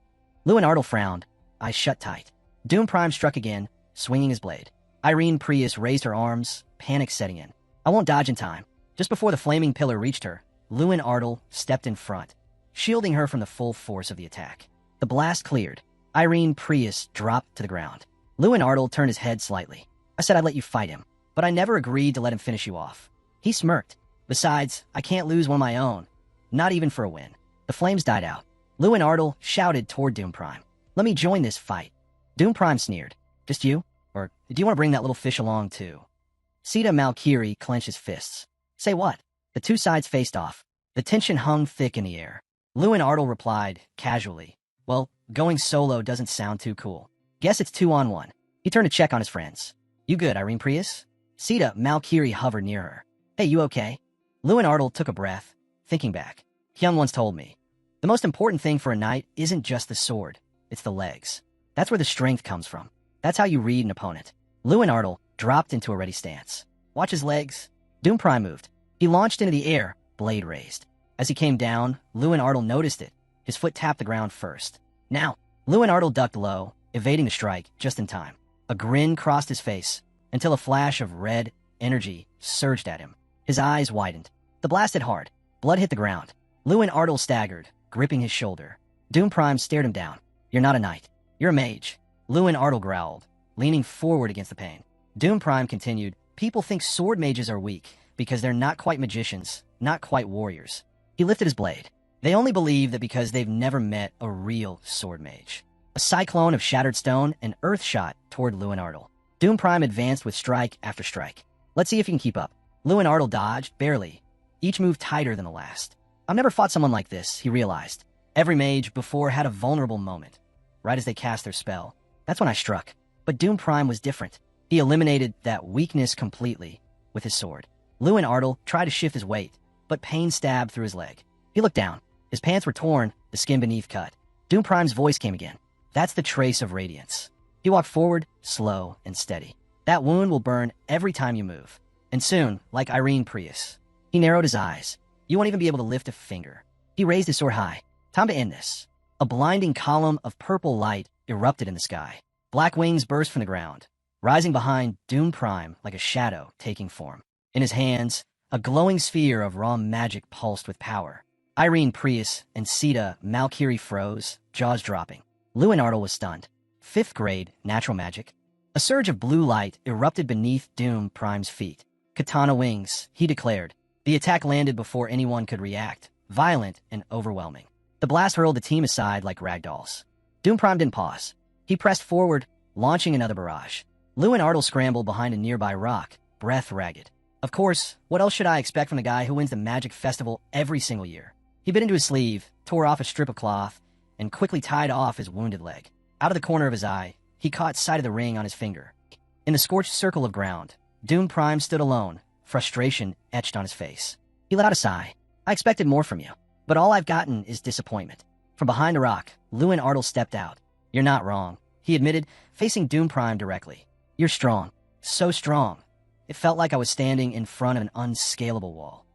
Luen Ardle frowned, eyes shut tight. Doom Prime struck again, swinging his blade. Irene Prius raised her arms, panic setting in. I won't dodge in time. Just before the flaming pillar reached her, Luen Ardle stepped in front, shielding her from the full force of the attack. The blast cleared. Irene Prius dropped to the ground. Luen Ardle turned his head slightly. I said I'd let you fight him, but I never agreed to let him finish you off. He smirked. Besides, I can't lose one of my own. Not even for a win. The flames died out. Luen Ardle shouted toward Doom Prime. Let me join this fight. Doom Prime sneered. Just you? Or do you want to bring that little fish along too? Sita Malkiri clenched his fists. Say what? The two sides faced off. The tension hung thick in the air. Luen Ardle replied, casually. Well, going solo doesn't sound too cool. Guess it's 2-on-1. He turned to check on his friends. You good, Irene Prius? Sita Malkiri hovered near her. Hey, you okay? Luen Ardle took a breath, thinking back. Hyung once told me, the most important thing for a knight isn't just the sword, it's the legs. That's where the strength comes from. That's how you read an opponent. Luen Ardle dropped into a ready stance. Watch his legs. Doom Prime moved. He launched into the air, blade raised. As he came down, Luen Ardle noticed it. His foot tapped the ground first. Now, Luen Ardle ducked low, evading the strike just in time. A grin crossed his face until a flash of red energy surged at him. His eyes widened. The blast hit hard. Blood hit the ground. Luen Ardle staggered, gripping his shoulder. Doom Prime stared him down. You're not a knight. You're a mage. Luen Ardle growled, leaning forward against the pain. Doom Prime continued, people think sword mages are weak because they're not quite magicians, not quite warriors. He lifted his blade. They only believe that because they've never met a real sword mage. A cyclone of shattered stone and earth shot toward Luen Ardle. Doom Prime advanced with strike after strike. Let's see if you can keep up. Luen Ardle dodged, barely, each move tighter than the last. I've never fought someone like this, he realized. Every mage before had a vulnerable moment, right as they cast their spell. That's when I struck. But Doom Prime was different. He eliminated that weakness completely with his sword. Luen Ardle tried to shift his weight, but pain stabbed through his leg. He looked down. His pants were torn, the skin beneath cut. Doom Prime's voice came again. That's the trace of radiance. He walked forward, slow and steady. That wound will burn every time you move. And soon, like Irene Prius. He narrowed his eyes. You won't even be able to lift a finger. He raised his sword high. Time to end this. A blinding column of purple light erupted in the sky. Black wings burst from the ground, rising behind Doom Prime like a shadow taking form. In his hands, a glowing sphere of raw magic pulsed with power. Irene Prius and Sita Malkiri froze, jaws dropping. Luen Ardle was stunned. 5th grade natural magic. A surge of blue light erupted beneath Doom Prime's feet. Katana wings, he declared. The attack landed before anyone could react, violent and overwhelming. The blast hurled the team aside like ragdolls. Doom Prime didn't pause. He pressed forward, launching another barrage. Luen Ardle scrambled behind a nearby rock, breath ragged. Of course, what else should I expect from the guy who wins the magic festival every single year? He bit into his sleeve, tore off a strip of cloth, and quickly tied off his wounded leg. Out of the corner of his eye, he caught sight of the ring on his finger. In the scorched circle of ground, Doom Prime stood alone, frustration etched on his face. He let out a sigh. I expected more from you, but all I've gotten is disappointment. From behind a rock, Luen Ardle stepped out. You're not wrong, he admitted, facing Doom Prime directly. You're strong. So strong. It felt like I was standing in front of an unscalable wall.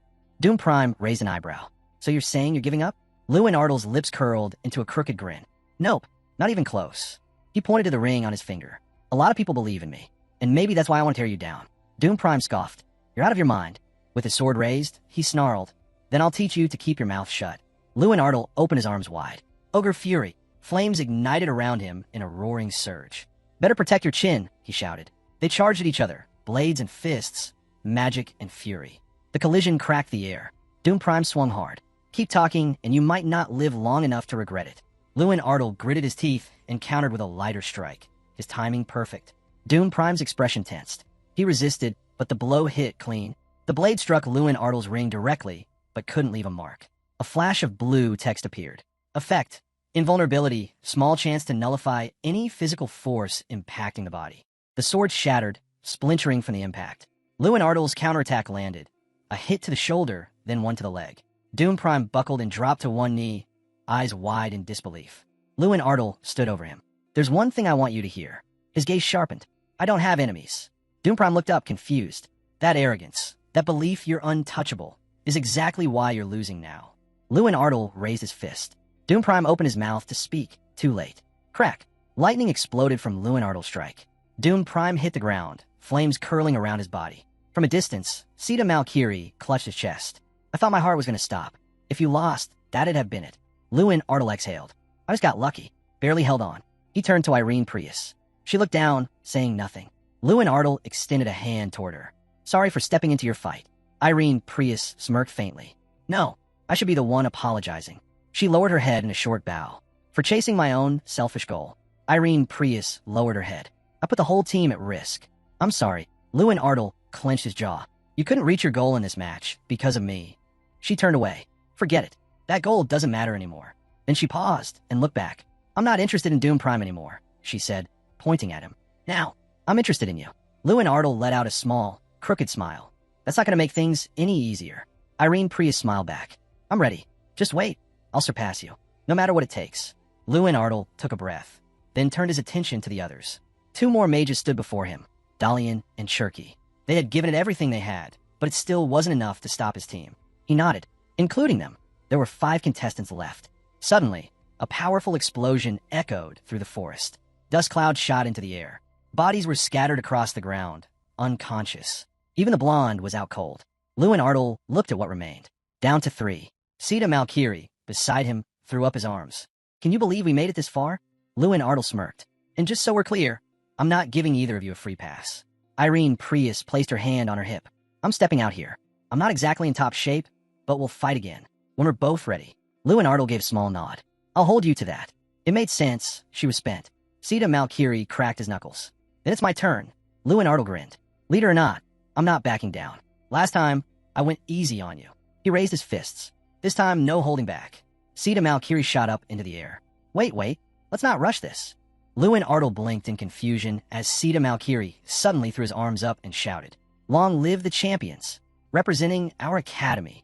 Doom Prime raised an eyebrow. So you're saying you're giving up? Luen Ardle's lips curled into a crooked grin. Nope, not even close. He pointed to the ring on his finger. A lot of people believe in me, and maybe that's why I want to tear you down. Doom Prime scoffed. You're out of your mind. With his sword raised, he snarled. Then I'll teach you to keep your mouth shut. Luen Ardle opened his arms wide. Ogre fury. Flames ignited around him in a roaring surge. "Better protect your chin," he shouted. They charged at each other, blades and fists, magic and fury. The collision cracked the air. Doom Prime swung hard. "Keep talking, and you might not live long enough to regret it." Luen Ardle gritted his teeth and countered with a lighter strike, his timing perfect. Doom Prime's expression tensed. He resisted, but the blow hit clean. The blade struck Luen Ardle's ring directly, but couldn't leave a mark. A flash of blue text appeared. Effect: invulnerability, small chance to nullify any physical force impacting the body. The sword shattered, splintering from the impact. Luen Ardle's counterattack landed. A hit to the shoulder, then one to the leg. Doom Prime buckled and dropped to one knee, eyes wide in disbelief. Luen Ardle stood over him. "There's one thing I want you to hear." His gaze sharpened. "I don't have enemies." Doom Prime looked up, confused. "That arrogance, that belief you're untouchable, is exactly why you're losing now." Luen Ardle raised his fist. Doom Prime opened his mouth to speak. Too late. Crack. Lightning exploded from Luen Ardle's strike. Doom Prime hit the ground, flames curling around his body. From a distance, Sita Malkiri clutched his chest. "I thought my heart was going to stop. If you lost, that'd have been it." Luen Ardle exhaled. "I just got lucky. Barely held on." He turned to Irene Prius. She looked down, saying nothing. Luen Ardle extended a hand toward her. "Sorry for stepping into your fight." Irene Prius smirked faintly. "No, I should be the one apologizing." She lowered her head in a short bow. "For chasing my own selfish goal." Irene Prius lowered her head. "I put the whole team at risk." "I'm sorry." Luen Ardle clenched his jaw. "You couldn't reach your goal in this match because of me." She turned away. "Forget it. That goal doesn't matter anymore." Then she paused and looked back. "I'm not interested in Doom Prime anymore," she said, pointing at him. "Now, I'm interested in you." Luen Ardle let out a small, crooked smile. "That's not going to make things any easier." Irene Prius smiled back. "I'm ready. Just wait. I'll surpass you, no matter what it takes." Luen Ardle took a breath, then turned his attention to the others. Two more mages stood before him, Dalian and Cherky. They had given it everything they had, but it still wasn't enough to stop his team. He nodded, including them. There were 5 contestants left. Suddenly, a powerful explosion echoed through the forest. Dust clouds shot into the air. Bodies were scattered across the ground, unconscious. Even the blonde was out cold. Luen Ardle looked at what remained. Down to 3. Sita Malkiri, beside him, threw up his arms. "Can you believe we made it this far?" Luen Ardle smirked. "And just so we're clear, I'm not giving either of you a free pass." Irene Prius placed her hand on her hip. "I'm stepping out here. I'm not exactly in top shape, but we'll fight again when we're both ready." Luen Ardle gave a small nod. "I'll hold you to that." It made sense. She was spent. Sita Malkiri cracked his knuckles. "Then it's my turn." Luen Ardle grinned. "Leader or not, I'm not backing down. Last time, I went easy on you." He raised his fists. This time, no holding back. Sita Malkiri shot up into the air. Wait, let's not rush this." Luen Ardle blinked in confusion as Sita Malkiri suddenly threw his arms up and shouted, "Long live the champions, representing our academy."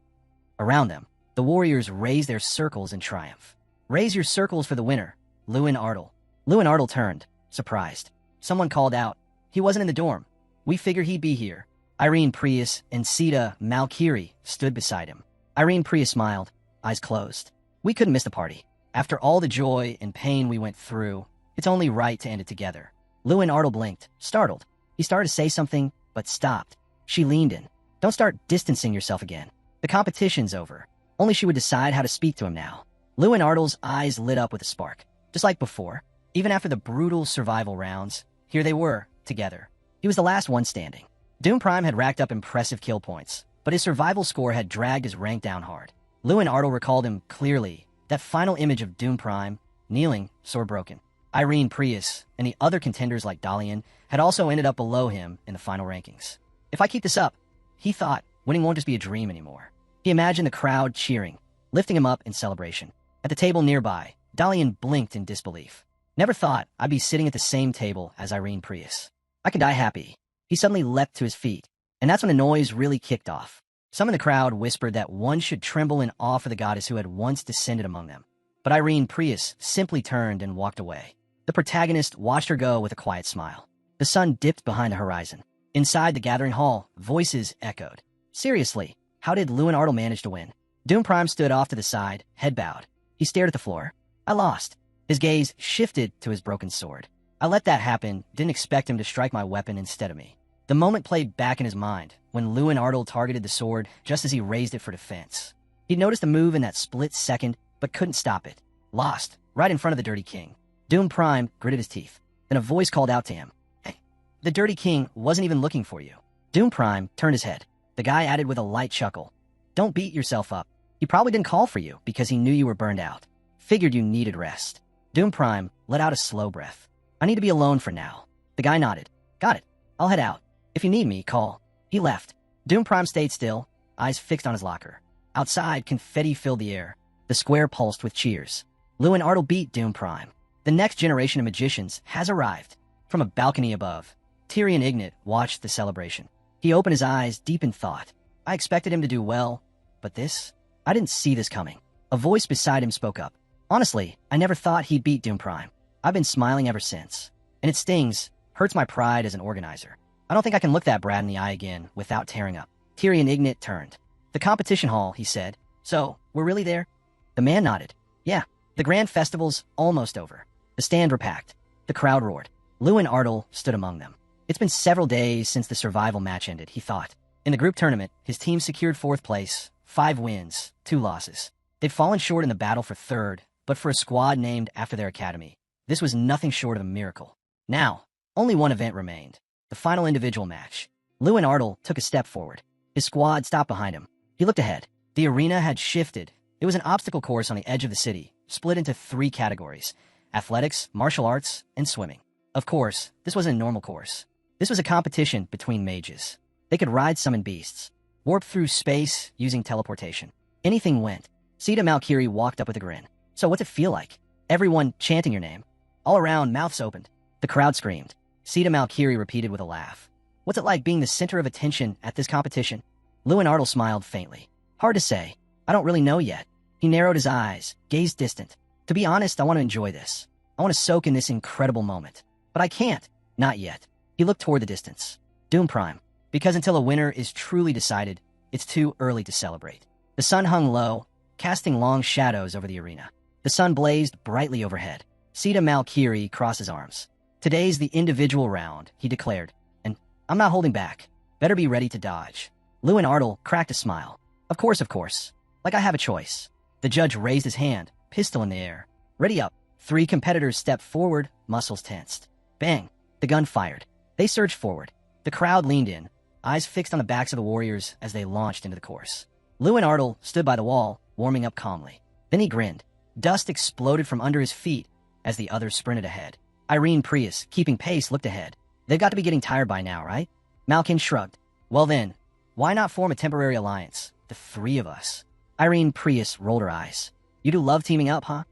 Around them, the warriors raised their circles in triumph. "Raise your circles for the winner, Luen Ardle." Luen Ardle turned, surprised. Someone called out. He wasn't in the dorm. "We figured he'd be here." Irene Prius and Sita Malkiri stood beside him. Irene Prius smiled, eyes closed. "We couldn't miss the party. After all the joy and pain we went through, it's only right to end it together." Luen Ardle blinked, startled. He started to say something, but stopped. She leaned in. "Don't start distancing yourself again. The competition's over." Only she would decide how to speak to him now. Luen Ardle's eyes lit up with a spark. Just like before, even after the brutal survival rounds, here they were, together. He was the last one standing. Doom Prime had racked up impressive kill points, but his survival score had dragged his rank down hard. Luen Ardle recalled him clearly, that final image of Doom Prime, kneeling, sword broken. Irene Prius and the other contenders like Dalian had also ended up below him in the final rankings. If I keep this up, he thought, winning won't just be a dream anymore. He imagined the crowd cheering, lifting him up in celebration. At the table nearby, Dalian blinked in disbelief. "Never thought I'd be sitting at the same table as Irene Prius. I could die happy." He suddenly leapt to his feet, and that's when the noise really kicked off. Some in the crowd whispered that one should tremble in awe for the goddess who had once descended among them. But Irene Prius simply turned and walked away. The protagonist watched her go with a quiet smile. The sun dipped behind the horizon. Inside the gathering hall, voices echoed. Seriously, how did Luen Ardle manage to win? Doom Prime stood off to the side, head bowed. He stared at the floor. "I lost." His gaze shifted to his broken sword. "I let that happen, didn't expect him to strike my weapon instead of me." The moment played back in his mind when Luen Ardle targeted the sword just as he raised it for defense. He'd noticed the move in that split second, but couldn't stop it. Lost, right in front of the Dirty King. Doom Prime gritted his teeth. Then a voice called out to him. Hey, the Dirty King wasn't even looking for you. Doom Prime turned his head. The guy added with a light chuckle. Don't beat yourself up. He probably didn't call for you because he knew you were burned out. Figured you needed rest. Doom Prime let out a slow breath. I need to be alone for now. The guy nodded. Got it. I'll head out. If you need me, call. He left. Doom Prime stayed still, eyes fixed on his locker. Outside, confetti filled the air. The square pulsed with cheers. Luen Ardle beat Doom Prime. The next generation of magicians has arrived. From a balcony above, Tyrion Ignat watched the celebration. He opened his eyes, deep in thought. I expected him to do well, but this? I didn't see this coming. A voice beside him spoke up. Honestly, I never thought he'd beat Doom Prime. I've been smiling ever since. And it stings, hurts my pride as an organizer. I don't think I can look that brat in the eye again without tearing up. Tyrion Ignat turned. The competition hall, he said. So, we're really there? The man nodded. Yeah, the grand festival's almost over. The stand were packed. The crowd roared. Luen Ardle stood among them. It's been several days since the survival match ended, he thought. In the group tournament, his team secured 4th place, 5 wins, 2 losses. They'd fallen short in the battle for 3rd, but for a squad named after their academy, this was nothing short of a miracle. Now, only one event remained. The final individual match. Luen Ardle took a step forward. His squad stopped behind him. He looked ahead. The arena had shifted. It was an obstacle course on the edge of the city, split into 3 categories: athletics, martial arts, and swimming. Of course, this wasn't a normal course. This was a competition between mages. They could ride summon beasts, warp through space using teleportation. Anything went. Sita Malkiri walked up with a grin. So what's it feel like? Everyone chanting your name. All around, mouths opened. The crowd screamed. Sita Malkiri repeated with a laugh. What's it like being the center of attention at this competition? Luen Ardle smiled faintly. Hard to say. I don't really know yet. He narrowed his eyes, gazed distant. To be honest, I want to enjoy this. I want to soak in this incredible moment. But I can't. Not yet. He looked toward the distance. Doom Prime. Because until a winner is truly decided, it's too early to celebrate. The sun hung low, casting long shadows over the arena. The sun blazed brightly overhead. Sita Malkiri crossed his arms. Today's the individual round, he declared. And I'm not holding back. Better be ready to dodge. Luen Ardle cracked a smile. Of course. Like I have a choice. The judge raised his hand, pistol in the air. Ready up. 3 competitors stepped forward, muscles tensed. Bang. The gun fired. They surged forward. The crowd leaned in, eyes fixed on the backs of the warriors as they launched into the course. Luen Ardle stood by the wall, warming up calmly. Then he grinned. Dust exploded from under his feet as the others sprinted ahead. Irene Prius, keeping pace, looked ahead. They've got to be getting tired by now, right? Malkin shrugged. Well then, why not form a temporary alliance? The 3 of us. Irene Prius rolled her eyes. You do love teaming up, huh?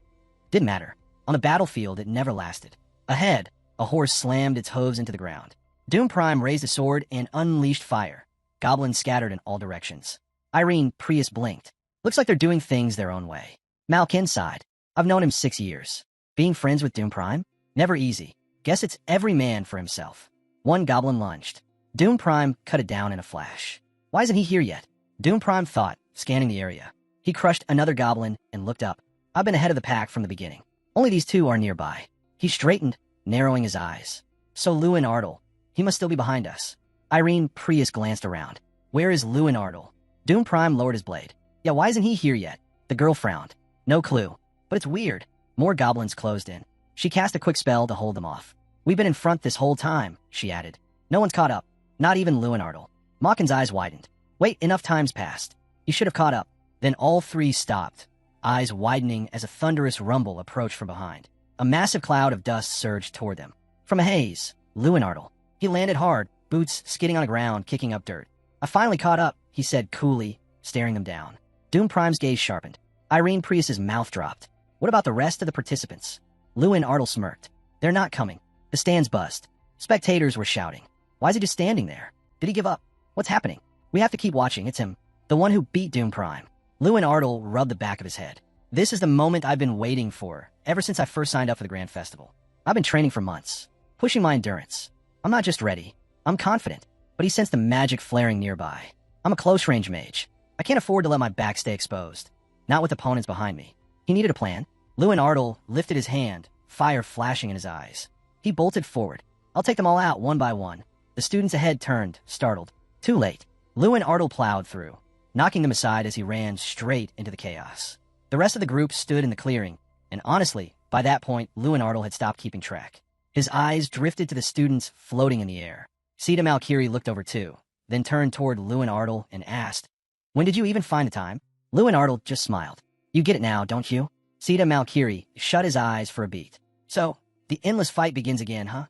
Didn't matter. On the battlefield, it never lasted. Ahead, a horse slammed its hooves into the ground. Doom Prime raised a sword and unleashed fire. Goblins scattered in all directions. Irene Prius blinked. Looks like they're doing things their own way. Malkin sighed. I've known him 6 years. Being friends with Doom Prime? Never easy. Guess it's every man for himself. One goblin lunged. Doom Prime cut it down in a flash. Why isn't he here yet? Doom Prime thought, scanning the area. He crushed another goblin and looked up. I've been ahead of the pack from the beginning. Only these 2 are nearby. He straightened, narrowing his eyes. So Luen Ardle. He must still be behind us. Irene Prius glanced around. Where is Luen Ardle? Doom Prime lowered his blade. Yeah, why isn't he here yet? The girl frowned. No clue. But it's weird. More goblins closed in. She cast a quick spell to hold them off. We've been in front this whole time, she added. No one's caught up. Not even Luen Ardle. Mockin's eyes widened. Wait, enough time's passed. You should have caught up. Then all 3 stopped, eyes widening as a thunderous rumble approached from behind. A massive cloud of dust surged toward them. From a haze, Luen Ardle. He landed hard, boots skidding on the ground, kicking up dirt. I finally caught up, he said coolly, staring them down. Doom Prime's gaze sharpened. Irene Prius's mouth dropped. What about the rest of the participants? Luen Ardle smirked. They're not coming. The stands buzzed. Spectators were shouting. Why is he just standing there? Did he give up? What's happening? We have to keep watching. It's him. The one who beat Doom Prime. Luen Ardle rubbed the back of his head. This is the moment I've been waiting for, ever since I first signed up for the Grand Festival. I've been training for months, pushing my endurance. I'm not just ready. I'm confident. But he sensed the magic flaring nearby. I'm a close-range mage. I can't afford to let my back stay exposed. Not with opponents behind me. He needed a plan. Luen Ardle lifted his hand, fire flashing in his eyes. He bolted forward. I'll take them all out one by one. The students ahead turned, startled. Too late. Luen Ardle plowed through, knocking them aside as he ran straight into the chaos. The rest of the group stood in the clearing, And honestly, by that point, Luen Ardle had stopped keeping track. His eyes drifted to the students floating in the air. Sita Malkiri looked over too, then turned toward Luen Ardle and asked, "When did you even find the time?" Luen Ardle just smiled. "You get it now, don't you?" Sita Malkiri shut his eyes for a beat. "So, the endless fight begins again, huh?"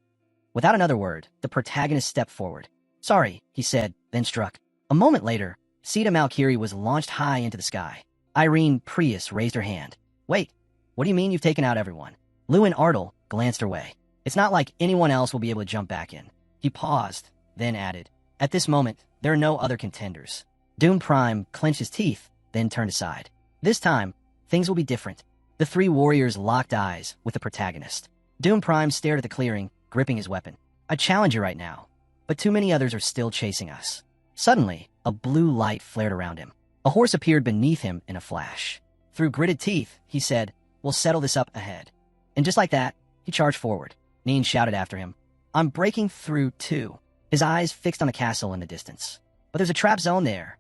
Without another word, the protagonist stepped forward. "Sorry," he said, then struck. A moment later, Sita Malkiri was launched high into the sky. Irene Prius raised her hand. "Wait, what do you mean you've taken out everyone?" Luen Ardle glanced her way. "It's not like anyone else will be able to jump back in." He paused, then added, "At this moment, there are no other contenders." Doom Prime clenched his teeth, then turned aside. This time, things will be different. The three warriors locked eyes with the protagonist. Doom Prime stared at the clearing, gripping his weapon. "I'd challenge you right now, but too many others are still chasing us." Suddenly, a blue light flared around him. A horse appeared beneath him in a flash. Through gritted teeth, he said, "We'll settle this up ahead." And just like that, he charged forward. Neen shouted after him, "I'm breaking through too." His eyes fixed on the castle in the distance. "But there's a trap zone there."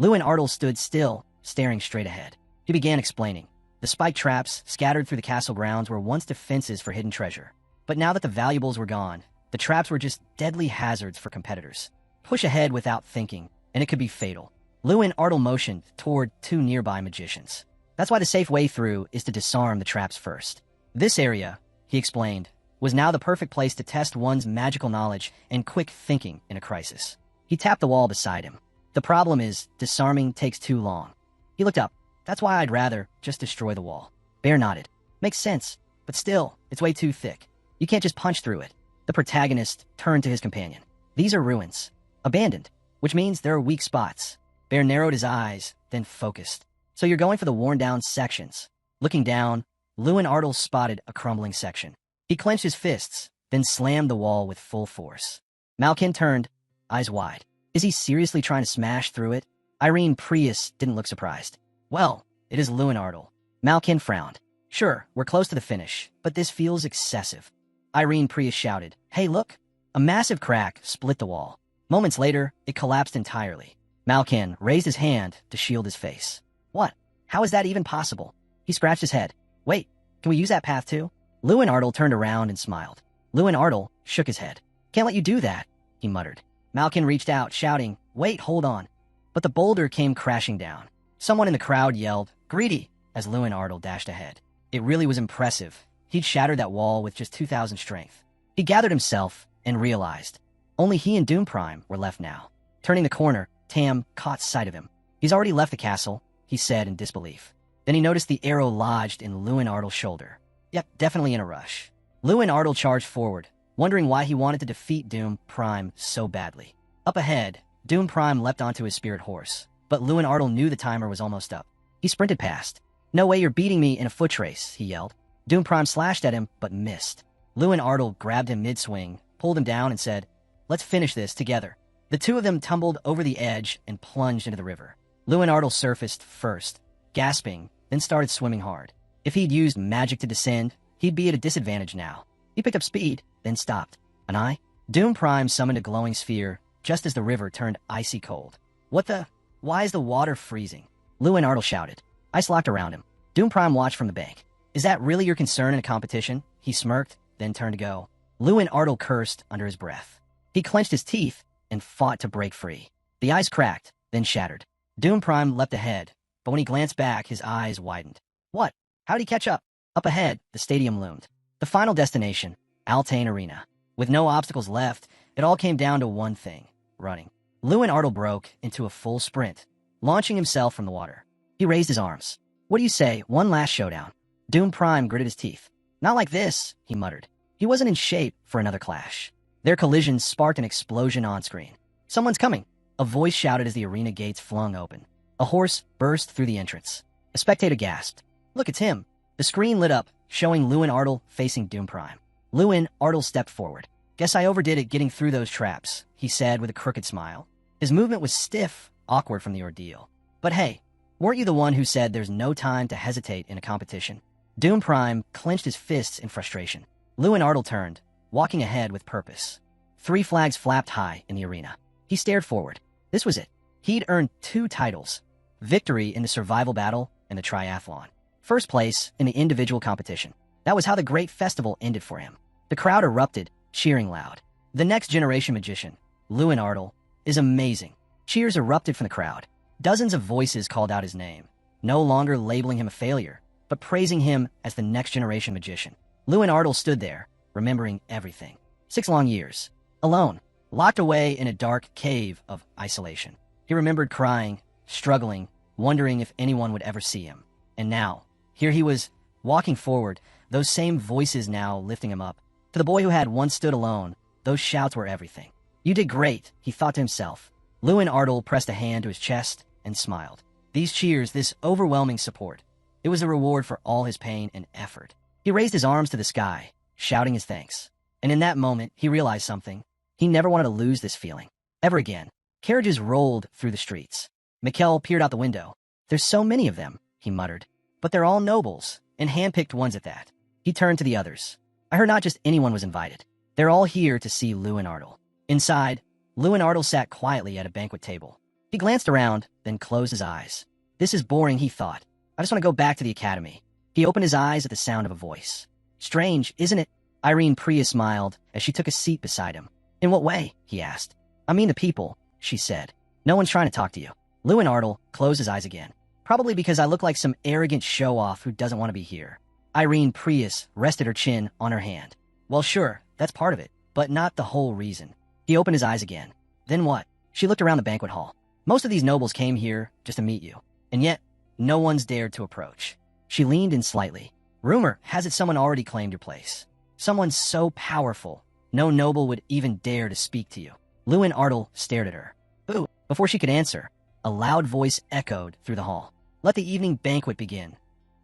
Luen Ardle stood still, staring straight ahead. He began explaining. The spike traps scattered through the castle grounds were once defenses for hidden treasure. But now that the valuables were gone, the traps were just deadly hazards for competitors. Push ahead without thinking, and it could be fatal. Luen Ardle motioned toward two nearby magicians. "That's why the safe way through is to disarm the traps first." This area, he explained, was now the perfect place to test one's magical knowledge and quick thinking in a crisis. He tapped the wall beside him. "The problem is, disarming takes too long." He looked up. "That's why I'd rather just destroy the wall." Bear nodded. "Makes sense, but still, it's way too thick. You can't just punch through it." The protagonist turned to his companion. "These are ruins. Abandoned, which means there are weak spots." Bear narrowed his eyes, then focused. "So you're going for the worn-down sections." Looking down, Luen Ardle spotted a crumbling section. He clenched his fists, then slammed the wall with full force. Malkin turned, eyes wide. Is he seriously trying to smash through it? Irene Prius didn't look surprised. "Well, it is Luen Ardle." Malkin frowned. "Sure, we're close to the finish, but this feels excessive." Irene Prius shouted, "Hey, look!" A massive crack split the wall. Moments later, it collapsed entirely. Malkin raised his hand to shield his face. "What? How is that even possible?" He scratched his head. "Wait, can we use that path too?" Luen Ardle turned around and smiled. Luen Ardle shook his head. "Can't let you do that," he muttered. Malkin reached out, shouting, "Wait, hold on." But the boulder came crashing down. Someone in the crowd yelled, "Greedy," as Luen Ardle dashed ahead. It really was impressive. He'd shattered that wall with just 2,000 strength. He gathered himself and realized only he and Doom Prime were left now. Turning the corner, Tam caught sight of him. "He's already left the castle," he said in disbelief. Then he noticed the arrow lodged in Luen Ardle's shoulder. Yep, definitely in a rush. Luen Ardle charged forward, wondering why he wanted to defeat Doom Prime so badly. Up ahead, Doom Prime leapt onto his spirit horse, but Luen Ardle knew the timer was almost up. He sprinted past. "No way you're beating me in a foot race," he yelled. Doom Prime slashed at him, but missed. Luen Ardle grabbed him mid-swing, pulled him down, and said, "Let's finish this together." The two of them tumbled over the edge and plunged into the river. Luen Ardle surfaced first, gasping, then started swimming hard. If he'd used magic to descend, he'd be at a disadvantage now. He picked up speed, then stopped. "And I?" Doom Prime summoned a glowing sphere, just as the river turned icy cold. "What the? Why is the water freezing?" Luen Ardle shouted. Ice locked around him. Doom Prime watched from the bank. "Is that really your concern in a competition?" He smirked, then turned to go. Luen Ardle cursed under his breath. He clenched his teeth and fought to break free. The ice cracked, then shattered. Doom Prime leapt ahead, but when he glanced back, his eyes widened. What? How did he catch up? Up ahead, the stadium loomed. The final destination, Altane Arena. With no obstacles left, it all came down to one thing, running. Luen Ardle broke into a full sprint, launching himself from the water. He raised his arms. "What do you say, one last showdown?" Doom Prime gritted his teeth. "Not like this," he muttered. He wasn't in shape for another clash. Their collision sparked an explosion on screen. "Someone's coming," a voice shouted as the arena gates flung open. A horse burst through the entrance. A spectator gasped. "Look, it's him." The screen lit up, showing Luen Ardle facing Doom Prime. Luen Ardle stepped forward. "Guess I overdid it getting through those traps," he said with a crooked smile. His movement was stiff, awkward from the ordeal. "But hey, weren't you the one who said there's no time to hesitate in a competition?" Doom Prime clenched his fists in frustration. Luen Ardle turned, walking ahead with purpose. 3 flags flapped high in the arena. He stared forward. This was it. He'd earned 2 titles, victory in the survival battle and the triathlon. first place in the individual competition. That was how the great festival ended for him. The crowd erupted, cheering loud. The next generation magician, Luen Ardle, is amazing. Cheers erupted from the crowd. Dozens of voices called out his name, no longer labeling him a failure, but praising him as the next generation magician. Luen Ardle stood there, remembering everything. 6 long years, alone, locked away in a dark cave of isolation. He remembered crying, struggling, wondering if anyone would ever see him. And now, here he was, walking forward, those same voices now lifting him up. To the boy who had once stood alone, those shouts were everything. You did great, he thought to himself. Luen Ardle pressed a hand to his chest and smiled. These cheers, this overwhelming support, it was a reward for all his pain and effort. He raised his arms to the sky, shouting his thanks. And in that moment, he realized something. He never wanted to lose this feeling. Ever again. Carriages rolled through the streets. Mikkel peered out the window. There's so many of them, he muttered. But they're all nobles, and hand-picked ones at that. He turned to the others. I heard not just anyone was invited. They're all here to see Luen Ardle. Inside, Luen Ardle sat quietly at a banquet table. He glanced around, then closed his eyes. This is boring, he thought. I just want to go back to the academy. He opened his eyes at the sound of a voice. Strange, isn't it? Irene Priya smiled as she took a seat beside him. In what way? He asked. I mean the people, she said. No one's trying to talk to you. Luen Ardle closed his eyes again. Probably because I look like some arrogant show-off who doesn't want to be here. Irene Prius rested her chin on her hand. Well, sure, that's part of it, but not the whole reason. He opened his eyes again. Then what? She looked around the banquet hall. Most of these nobles came here just to meet you, and yet no one's dared to approach. She leaned in slightly. Rumor has it someone already claimed your place. Someone so powerful, no noble would even dare to speak to you. Luen Ardle stared at her. Ooh, before she could answer, a loud voice echoed through the hall. Let the evening banquet begin.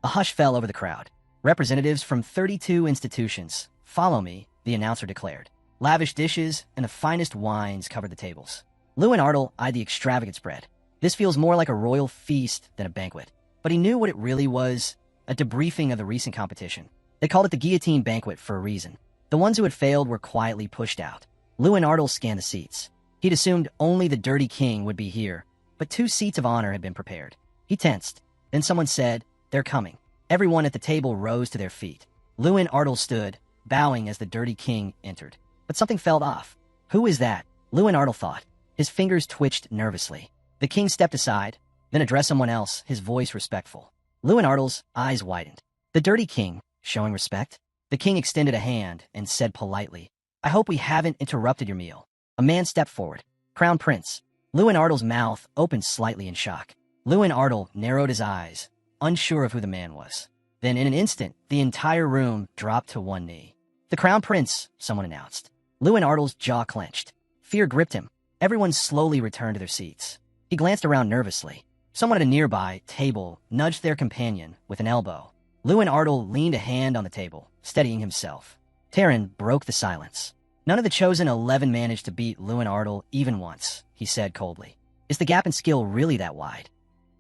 A hush fell over the crowd. Representatives from 32 institutions, follow me, the announcer declared. Lavish dishes and the finest wines covered the tables. Luen Ardle eyed the extravagant spread. This feels more like a royal feast than a banquet. But he knew what it really was, a debriefing of the recent competition. They called it the guillotine banquet for a reason. The ones who had failed were quietly pushed out. Luen Ardle scanned the seats. He'd assumed only the Dirty King would be here, but 2 seats of honor had been prepared. He tensed. Then someone said, they're coming. Everyone at the table rose to their feet. Luen Ardle stood, bowing as the Dirty King entered. But something felt off. Who is that? Luen Ardle thought. His fingers twitched nervously. The king stepped aside, then addressed someone else, his voice respectful. Luen Ardle's eyes widened. The Dirty King, showing respect? The king extended a hand and said politely, I hope we haven't interrupted your meal. A man stepped forward. Crown Prince. Luen Ardle's mouth opened slightly in shock. Luen Ardle narrowed his eyes, unsure of who the man was. Then in an instant, the entire room dropped to one knee. The Crown Prince, someone announced. Luen Ardle's jaw clenched. Fear gripped him. Everyone slowly returned to their seats. He glanced around nervously. Someone at a nearby table nudged their companion with an elbow. Luen Ardle leaned a hand on the table, steadying himself. Terran broke the silence. None of the chosen 11 managed to beat Luen Ardle even once, he said coldly. Is the gap in skill really that wide?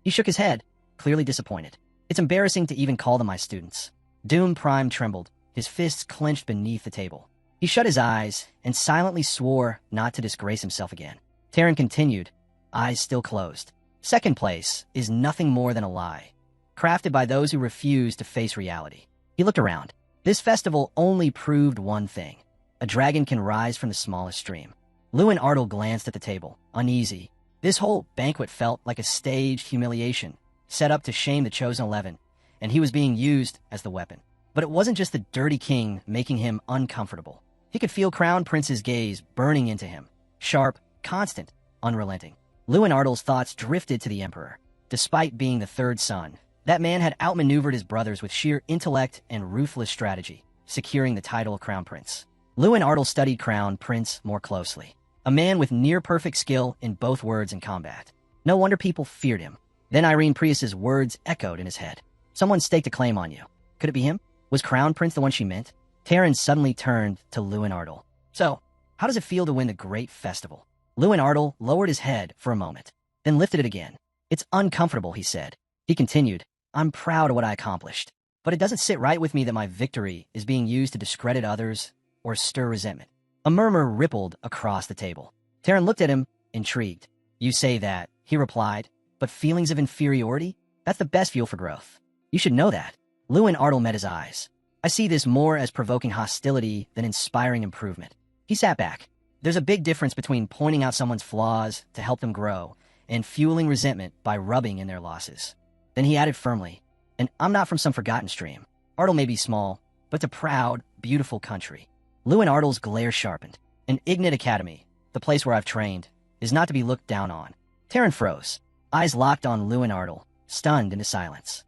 He shook his head, clearly disappointed. It's embarrassing to even call them my students. Doom Prime trembled, his fists clenched beneath the table. He shut his eyes and silently swore not to disgrace himself again. Terran continued, eyes still closed. Second place is nothing more than a lie, crafted by those who refuse to face reality. He looked around. This festival only proved one thing. A dragon can rise from the smallest stream. Luen Ardle glanced at the table, uneasy. This whole banquet felt like a staged humiliation, set up to shame the chosen 11, and he was being used as the weapon. But it wasn't just the Dirty King making him uncomfortable. He could feel Crown Prince's gaze burning into him. Sharp, constant, unrelenting. Luen Ardle's thoughts drifted to the Emperor. Despite being the third son, that man had outmaneuvered his brothers with sheer intellect and ruthless strategy, securing the title of Crown Prince. Luen Ardle studied Crown Prince more closely. A man with near-perfect skill in both words and combat. No wonder people feared him. Then Irene Prius's words echoed in his head. Someone staked a claim on you. Could it be him? Was Crown Prince the one she meant? Terran suddenly turned to Luen Ardle. So, how does it feel to win the great festival? Luen Ardle lowered his head for a moment, then lifted it again. It's uncomfortable, he said. He continued, I'm proud of what I accomplished, but it doesn't sit right with me that my victory is being used to discredit others or stir resentment. A murmur rippled across the table. Terran looked at him, intrigued. You say that, he replied, but feelings of inferiority? That's the best fuel for growth. You should know that. Luen Ardle met his eyes. I see this more as provoking hostility than inspiring improvement. He sat back. There's a big difference between pointing out someone's flaws to help them grow and fueling resentment by rubbing in their losses. Then he added firmly, and I'm not from some forgotten stream. Ardle may be small, but it's a proud, beautiful country. Luen Ardle's glare sharpened. An Ignite Academy, the place where I've trained, is not to be looked down on. Terran froze, eyes locked on Luen Ardle, stunned into silence.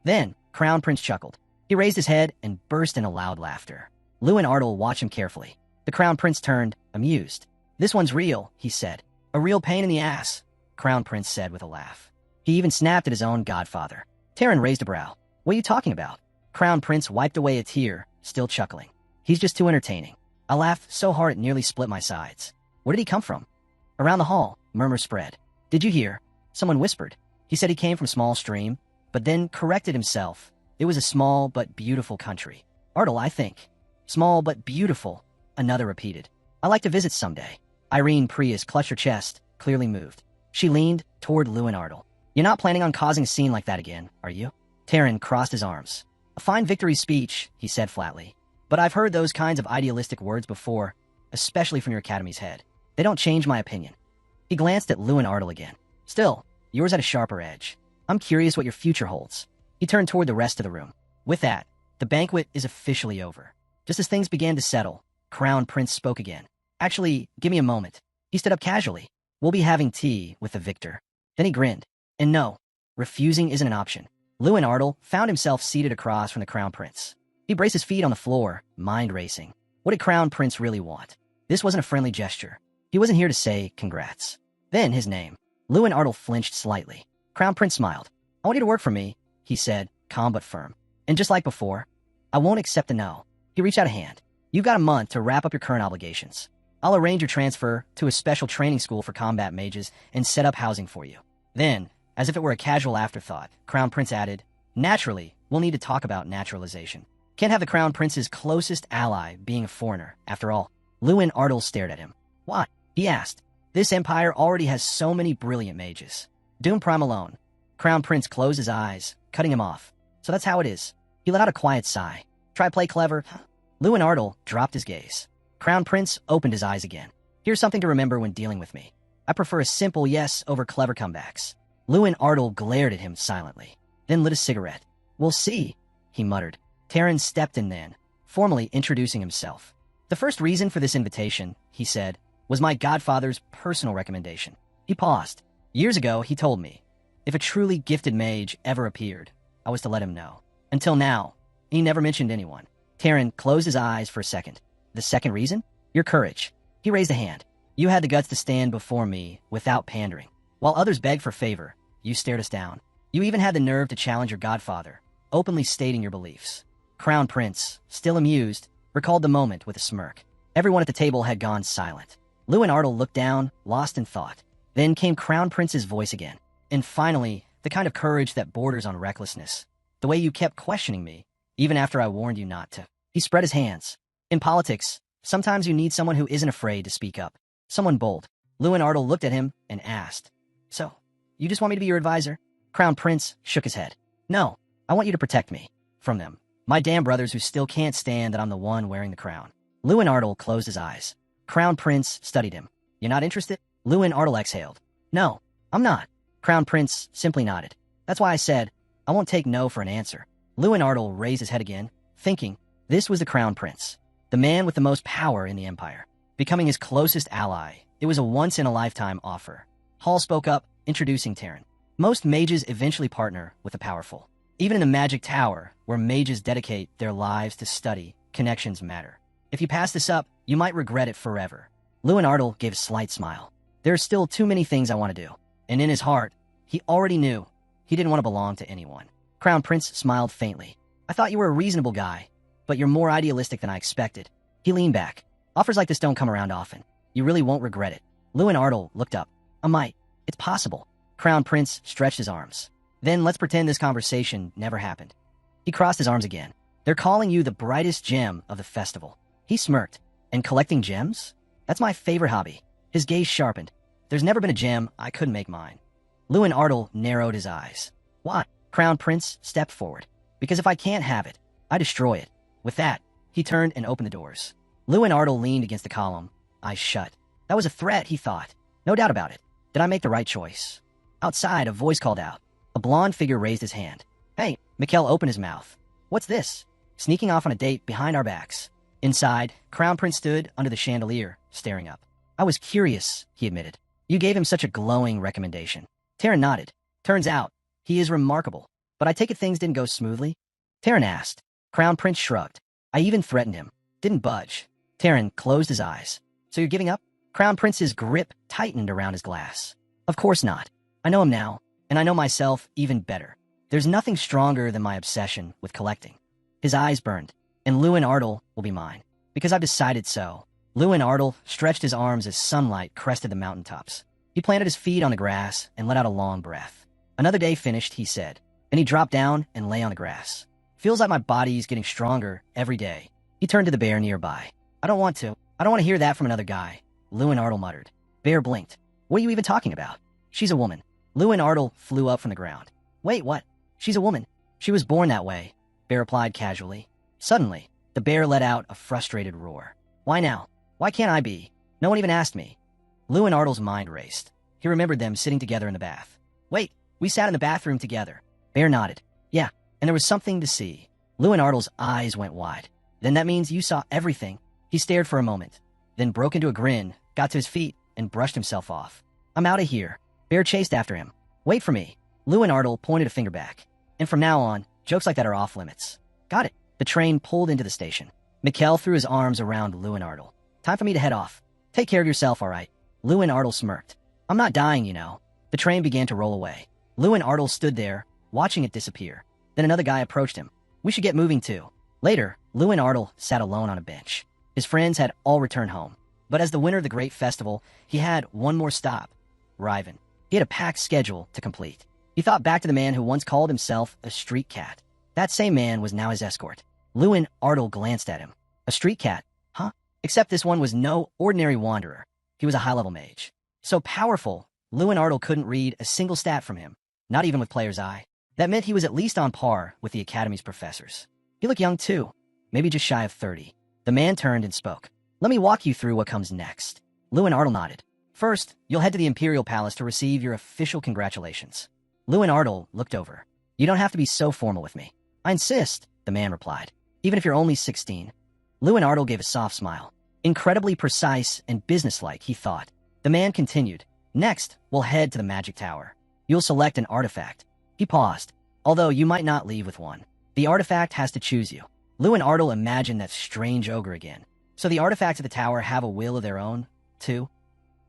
Then, Crown Prince chuckled. He raised his head and burst into loud laughter. Luen Ardle watched him carefully. The Crown Prince turned, amused. This one's real, he said. A real pain in the ass, Crown Prince said with a laugh. He even snapped at his own godfather. Terran raised a brow. What are you talking about? Crown Prince wiped away a tear, still chuckling. He's just too entertaining. I laughed so hard it nearly split my sides. Where did he come from? Around the hall, murmurs spread. Did you hear? Someone whispered. He said he came from small stream, but then corrected himself. It was a small but beautiful country. Ardle, I think. Small but beautiful, another repeated. I'd like to visit someday. Irene Prius clutched her chest, clearly moved. She leaned toward Luen Ardle. You're not planning on causing a scene like that again, are you? Terran crossed his arms. A fine victory speech, he said flatly. But I've heard those kinds of idealistic words before, especially from your academy's head. They don't change my opinion. He glanced at Luen Ardle again. Still, yours at a sharper edge. I'm curious what your future holds. He turned toward the rest of the room. With that, the banquet is officially over. Just as things began to settle, Crown Prince spoke again. Actually, give me a moment. He stood up casually. We'll be having tea with the victor. Then he grinned. And no, refusing isn't an option. Luen Ardle found himself seated across from the Crown Prince. He braced his feet on the floor, mind racing. What did Crown Prince really want? This wasn't a friendly gesture. He wasn't here to say congrats. Then his name. Luen Ardle flinched slightly. Crown Prince smiled. I want you to work for me, he said, calm but firm. And just like before, I won't accept a no. He reached out a hand. You've got a month to wrap up your current obligations. I'll arrange your transfer to a special training school for combat mages and set up housing for you. Then, as if it were a casual afterthought, Crown Prince added, naturally, we'll need to talk about naturalization. Can't have the Crown Prince's closest ally being a foreigner, after all. Luen Ardle stared at him. Why? He asked. This empire already has so many brilliant mages. Doom Prime alone. Crown Prince closed his eyes, cutting him off. So that's how it is. He let out a quiet sigh. Try play clever. Luen Ardle dropped his gaze. Crown Prince opened his eyes again. Here's something to remember when dealing with me. I prefer a simple yes over clever comebacks. Luen Ardle glared at him silently, then lit a cigarette. We'll see, he muttered. Terran stepped in then, formally introducing himself. The first reason for this invitation, he said, was my godfather's personal recommendation. He paused. Years ago, he told me, if a truly gifted mage ever appeared, I was to let him know. Until now, he never mentioned anyone. Terran closed his eyes for a second. The second reason? Your courage. He raised a hand. You had the guts to stand before me without pandering. While others begged for favor, you stared us down. You even had the nerve to challenge your godfather, openly stating your beliefs. Crown Prince, still amused, recalled the moment with a smirk. Everyone at the table had gone silent. Luen Ardle looked down, lost in thought. Then came Crown Prince's voice again. And finally, the kind of courage that borders on recklessness. The way you kept questioning me, even after I warned you not to. He spread his hands. In politics, sometimes you need someone who isn't afraid to speak up. Someone bold. Luen Ardle looked at him and asked, So, you just want me to be your advisor? Crown Prince shook his head. No, I want you to protect me. From them. My damn brothers who still can't stand that I'm the one wearing the crown. Luen Ardle closed his eyes. Crown Prince studied him. You're not interested? Luen Ardle exhaled. No, I'm not. Crown Prince simply nodded. That's why I said, I won't take no for an answer. Luen Ardle raised his head again, thinking, this was the Crown Prince. The man with the most power in the empire. Becoming his closest ally. It was a once-in-a-lifetime offer. Hall spoke up, introducing Terran. Most mages eventually partner with the powerful. Even in the Magic Tower, where mages dedicate their lives to study, connections matter. If you pass this up, you might regret it forever. Luen Ardle gave a slight smile. There are still too many things I want to do. And in his heart, he already knew he didn't want to belong to anyone. Crown Prince smiled faintly. I thought you were a reasonable guy, but you're more idealistic than I expected. He leaned back. Offers like this don't come around often. You really won't regret it. Luen Ardle looked up. I might. It's possible. Crown Prince stretched his arms. Then let's pretend this conversation never happened. He crossed his arms again. They're calling you the brightest gem of the festival. He smirked. And collecting gems? That's my favorite hobby. His gaze sharpened. There's never been a gem I couldn't make mine. Luen Ardle narrowed his eyes. Why? Crown Prince stepped forward. Because if I can't have it, I destroy it. With that, he turned and opened the doors. Luen Ardle leaned against the column, eyes shut. That was a threat, he thought. No doubt about it. Did I make the right choice? Outside, a voice called out. A blonde figure raised his hand. Hey, Mikkel opened his mouth. What's this? Sneaking off on a date behind our backs. Inside, Crown Prince stood under the chandelier, staring up. I was curious, he admitted. You gave him such a glowing recommendation. Terran nodded. Turns out, he is remarkable. But I take it things didn't go smoothly? Terran asked. Crown Prince shrugged. I even threatened him. Didn't budge. Terran closed his eyes. So you're giving up? Crown Prince's grip tightened around his glass. Of course not. I know him now, and I know myself even better. There's nothing stronger than my obsession with collecting. His eyes burned. And Luen Ardle will be mine. Because I've decided so. Luen Ardle stretched his arms as sunlight crested the mountaintops. He planted his feet on the grass and let out a long breath. Another day finished, he said. Then he dropped down and lay on the grass. Feels like my body's getting stronger every day. He turned to the bear nearby. I don't want to hear that from another guy. Luen Ardle muttered. Bear blinked. What are you even talking about? She's a woman. Luen Ardle flew up from the ground. Wait, what? She's a woman. She was born that way, Bear replied casually. Suddenly, the bear let out a frustrated roar. Why now? Why can't I be? No one even asked me. Luen Ardle's mind raced. He remembered them sitting together in the bath. Wait, we sat in the bathroom together. Bear nodded. Yeah, and there was something to see. Luen Ardle's eyes went wide. Then that means you saw everything. He stared for a moment, then broke into a grin, got to his feet, and brushed himself off. I'm out of here. Bear chased after him. Wait for me. Luen Ardle pointed a finger back. And from now on, jokes like that are off limits. Got it. The train pulled into the station. Mikkel threw his arms around Luen Ardle. Time for me to head off. Take care of yourself, all right? Luen Ardle smirked. I'm not dying, you know. The train began to roll away. Luen Ardle stood there, watching it disappear. Then another guy approached him. We should get moving too. Later, Luen Ardle sat alone on a bench. His friends had all returned home. But as the winner of the great festival, he had one more stop. Riven. He had a packed schedule to complete. He thought back to the man who once called himself a street cat. That same man was now his escort. Luen Ardle glanced at him. A street cat, huh? Except this one was no ordinary wanderer. He was a high-level mage. So powerful, Luen Ardle couldn't read a single stat from him, not even with player's eye. That meant he was at least on par with the Academy's professors. He looked young too, maybe just shy of 30. The man turned and spoke. Let me walk you through what comes next. Luen Ardle nodded. First, you'll head to the Imperial Palace to receive your official congratulations. Luen Ardle looked over. You don't have to be so formal with me. I insist, the man replied. Even if you're only 16. Luen Ardle gave a soft smile. Incredibly precise and businesslike, he thought. The man continued. Next, we'll head to the magic tower. You'll select an artifact. He paused. Although you might not leave with one. The artifact has to choose you. Luen Ardle imagined that strange ogre again. So the artifacts of the tower have a will of their own, too?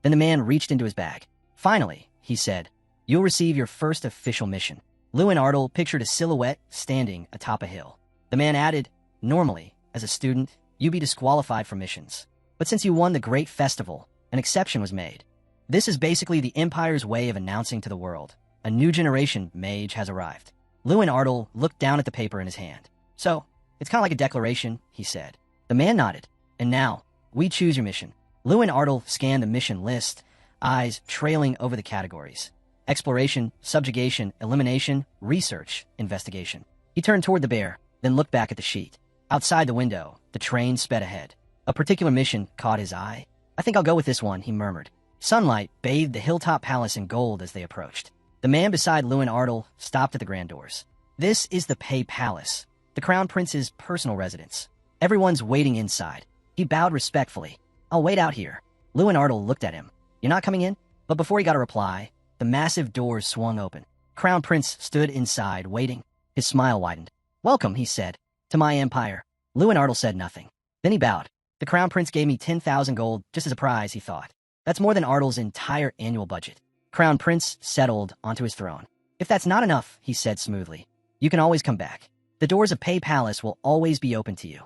Then the man reached into his bag. Finally, he said, you'll receive your first official mission. Luen Ardle pictured a silhouette standing atop a hill. The man added, normally, as a student, you'd be disqualified from missions. But since you won the great festival, an exception was made. This is basically the Empire's way of announcing to the world, a new generation mage has arrived. Luen Ardle looked down at the paper in his hand. So, it's kind of like a declaration, he said. The man nodded. And now, we choose your mission. Luen Ardle scanned the mission list, eyes trailing over the categories. Exploration, subjugation, elimination, research, investigation. He turned toward the bear, then looked back at the sheet. Outside the window, the train sped ahead. A particular mission caught his eye. I think I'll go with this one, he murmured. Sunlight bathed the hilltop palace in gold as they approached. The man beside Luen Ardle stopped at the grand doors. This is the Pei Palace, the Crown Prince's personal residence. Everyone's waiting inside. He bowed respectfully. I'll wait out here. Luen Ardle looked at him. You're not coming in? But before he got a reply, the massive doors swung open. Crown Prince stood inside, waiting. His smile widened. Welcome, he said, to my empire. Luen Ardle said nothing. Then he bowed. The Crown Prince gave me 10,000 gold just as a prize, he thought. That's more than Ardle's entire annual budget. Crown Prince settled onto his throne. If that's not enough, he said smoothly, you can always come back. The doors of Pei Palace will always be open to you.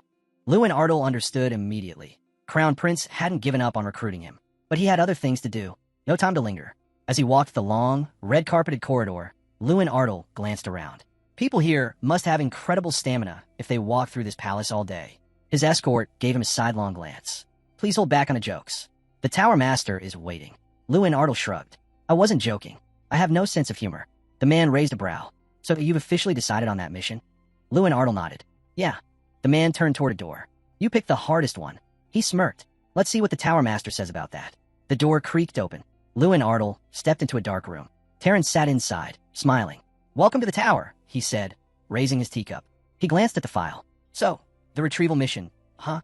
Luen Ardle understood immediately. Crown Prince hadn't given up on recruiting him, but he had other things to do. No time to linger. As he walked the long, red-carpeted corridor, Luen Ardle glanced around. People here must have incredible stamina if they walk through this palace all day. His escort gave him a sidelong glance. Please hold back on the jokes. The Tower Master is waiting. Luen Ardle shrugged. I wasn't joking. I have no sense of humor. The man raised a brow. So you've officially decided on that mission? Luen Ardle nodded. Yeah. The man turned toward a door. You picked the hardest one. He smirked. Let's see what the tower master says about that. The door creaked open. Luen Ardle stepped into a dark room. Terran sat inside, smiling. Welcome to the tower, he said, raising his teacup. He glanced at the file. So, the retrieval mission, huh?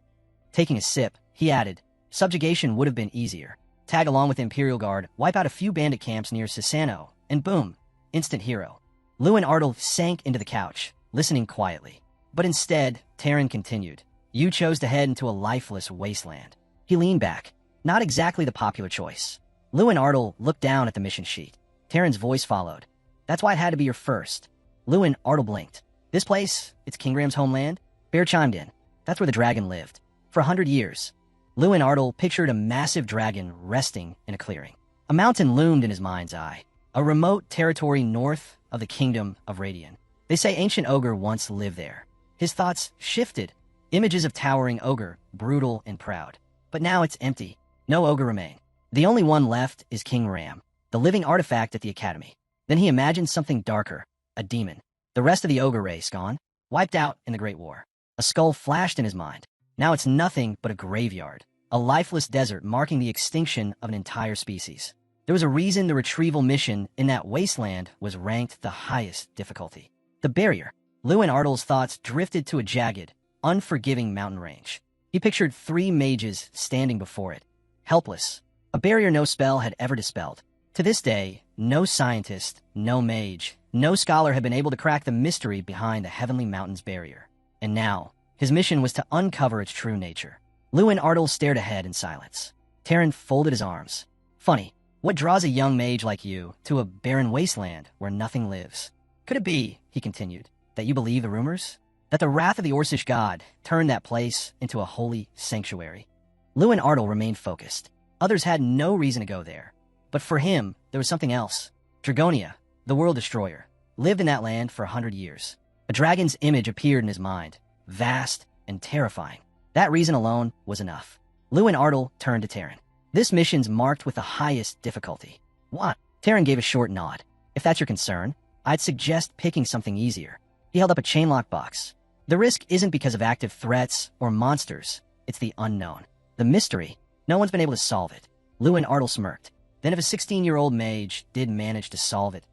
Taking a sip, he added, subjugation would have been easier. Tag along with the Imperial Guard, wipe out a few bandit camps near Sisano, and boom, instant hero. Luen Ardle sank into the couch, listening quietly. But instead, Terran continued. You chose to head into a lifeless wasteland. He leaned back. Not exactly the popular choice. Luen Ardle looked down at the mission sheet. Terran's voice followed. That's why it had to be your first. Luen Ardle blinked. This place, it's King Graham's homeland? Bear chimed in. That's where the dragon lived. For 100 years. Luen Ardle pictured a massive dragon resting in a clearing. A mountain loomed in his mind's eye. A remote territory north of the kingdom of Radian. They say ancient ogre once lived there. His thoughts shifted. Images of towering ogre, brutal and proud. But now it's empty. No ogre remain. The only one left is King Ram, the living artifact at the academy. Then he imagined something darker, a demon. The rest of the ogre race gone, wiped out in the Great War. A skull flashed in his mind. Now it's nothing but a graveyard, a lifeless desert marking the extinction of an entire species. There was a reason the retrieval mission in that wasteland was ranked the highest difficulty. The barrier. Luen Ardle's thoughts drifted to a jagged, unforgiving mountain range. He pictured 3 mages standing before it, helpless. A barrier no spell had ever dispelled. To this day, no scientist, no mage, no scholar had been able to crack the mystery behind the Heavenly Mountain's barrier. And now, his mission was to uncover its true nature. Luen Ardle stared ahead in silence. Terran folded his arms. Funny, what draws a young mage like you to a barren wasteland where nothing lives? Could it be, he continued, that you believe the rumors? That the wrath of the Orcish god turned that place into a holy sanctuary? Luen Ardle remained focused. Others had no reason to go there. But for him, there was something else. Dragonia, the world destroyer, lived in that land for 100 years. A dragon's image appeared in his mind, vast and terrifying. That reason alone was enough. Luen Ardle turned to Terran. This mission's marked with the highest difficulty. What? Terran gave a short nod. If that's your concern, I'd suggest picking something easier. He held up a chainlock box. The risk isn't because of active threats or monsters. It's the unknown. The mystery. No one's been able to solve it. Luen Ardle smirked. Then if a 16-year-old mage did manage to solve it,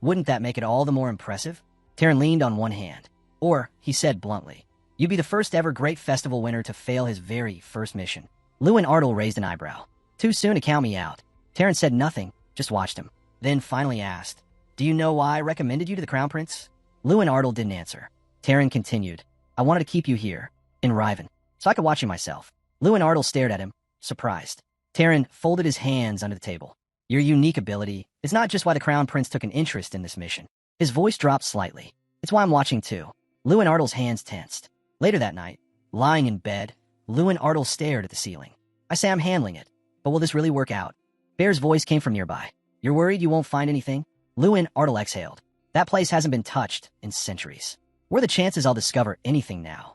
wouldn't that make it all the more impressive? Terran leaned on one hand. Or, he said bluntly, you'd be the first ever great festival winner to fail his very first mission. Luen Ardle raised an eyebrow. Too soon to count me out. Terran said nothing, just watched him. Then finally asked, do you know why I recommended you to the Crown Prince? Luen Ardle didn't answer. Terran continued, I wanted to keep you here, in Riven, so I could watch you myself. Luen Ardle stared at him, surprised. Terran folded his hands under the table. Your unique ability is not just why the Crown Prince took an interest in this mission. His voice dropped slightly. It's why I'm watching too. Luen Ardle's hands tensed. Later that night, lying in bed, Luen Ardle stared at the ceiling. I say I'm handling it, but will this really work out? Bear's voice came from nearby. You're worried you won't find anything? Luen Ardle exhaled. That place hasn't been touched in centuries. What are the chances I'll discover anything now?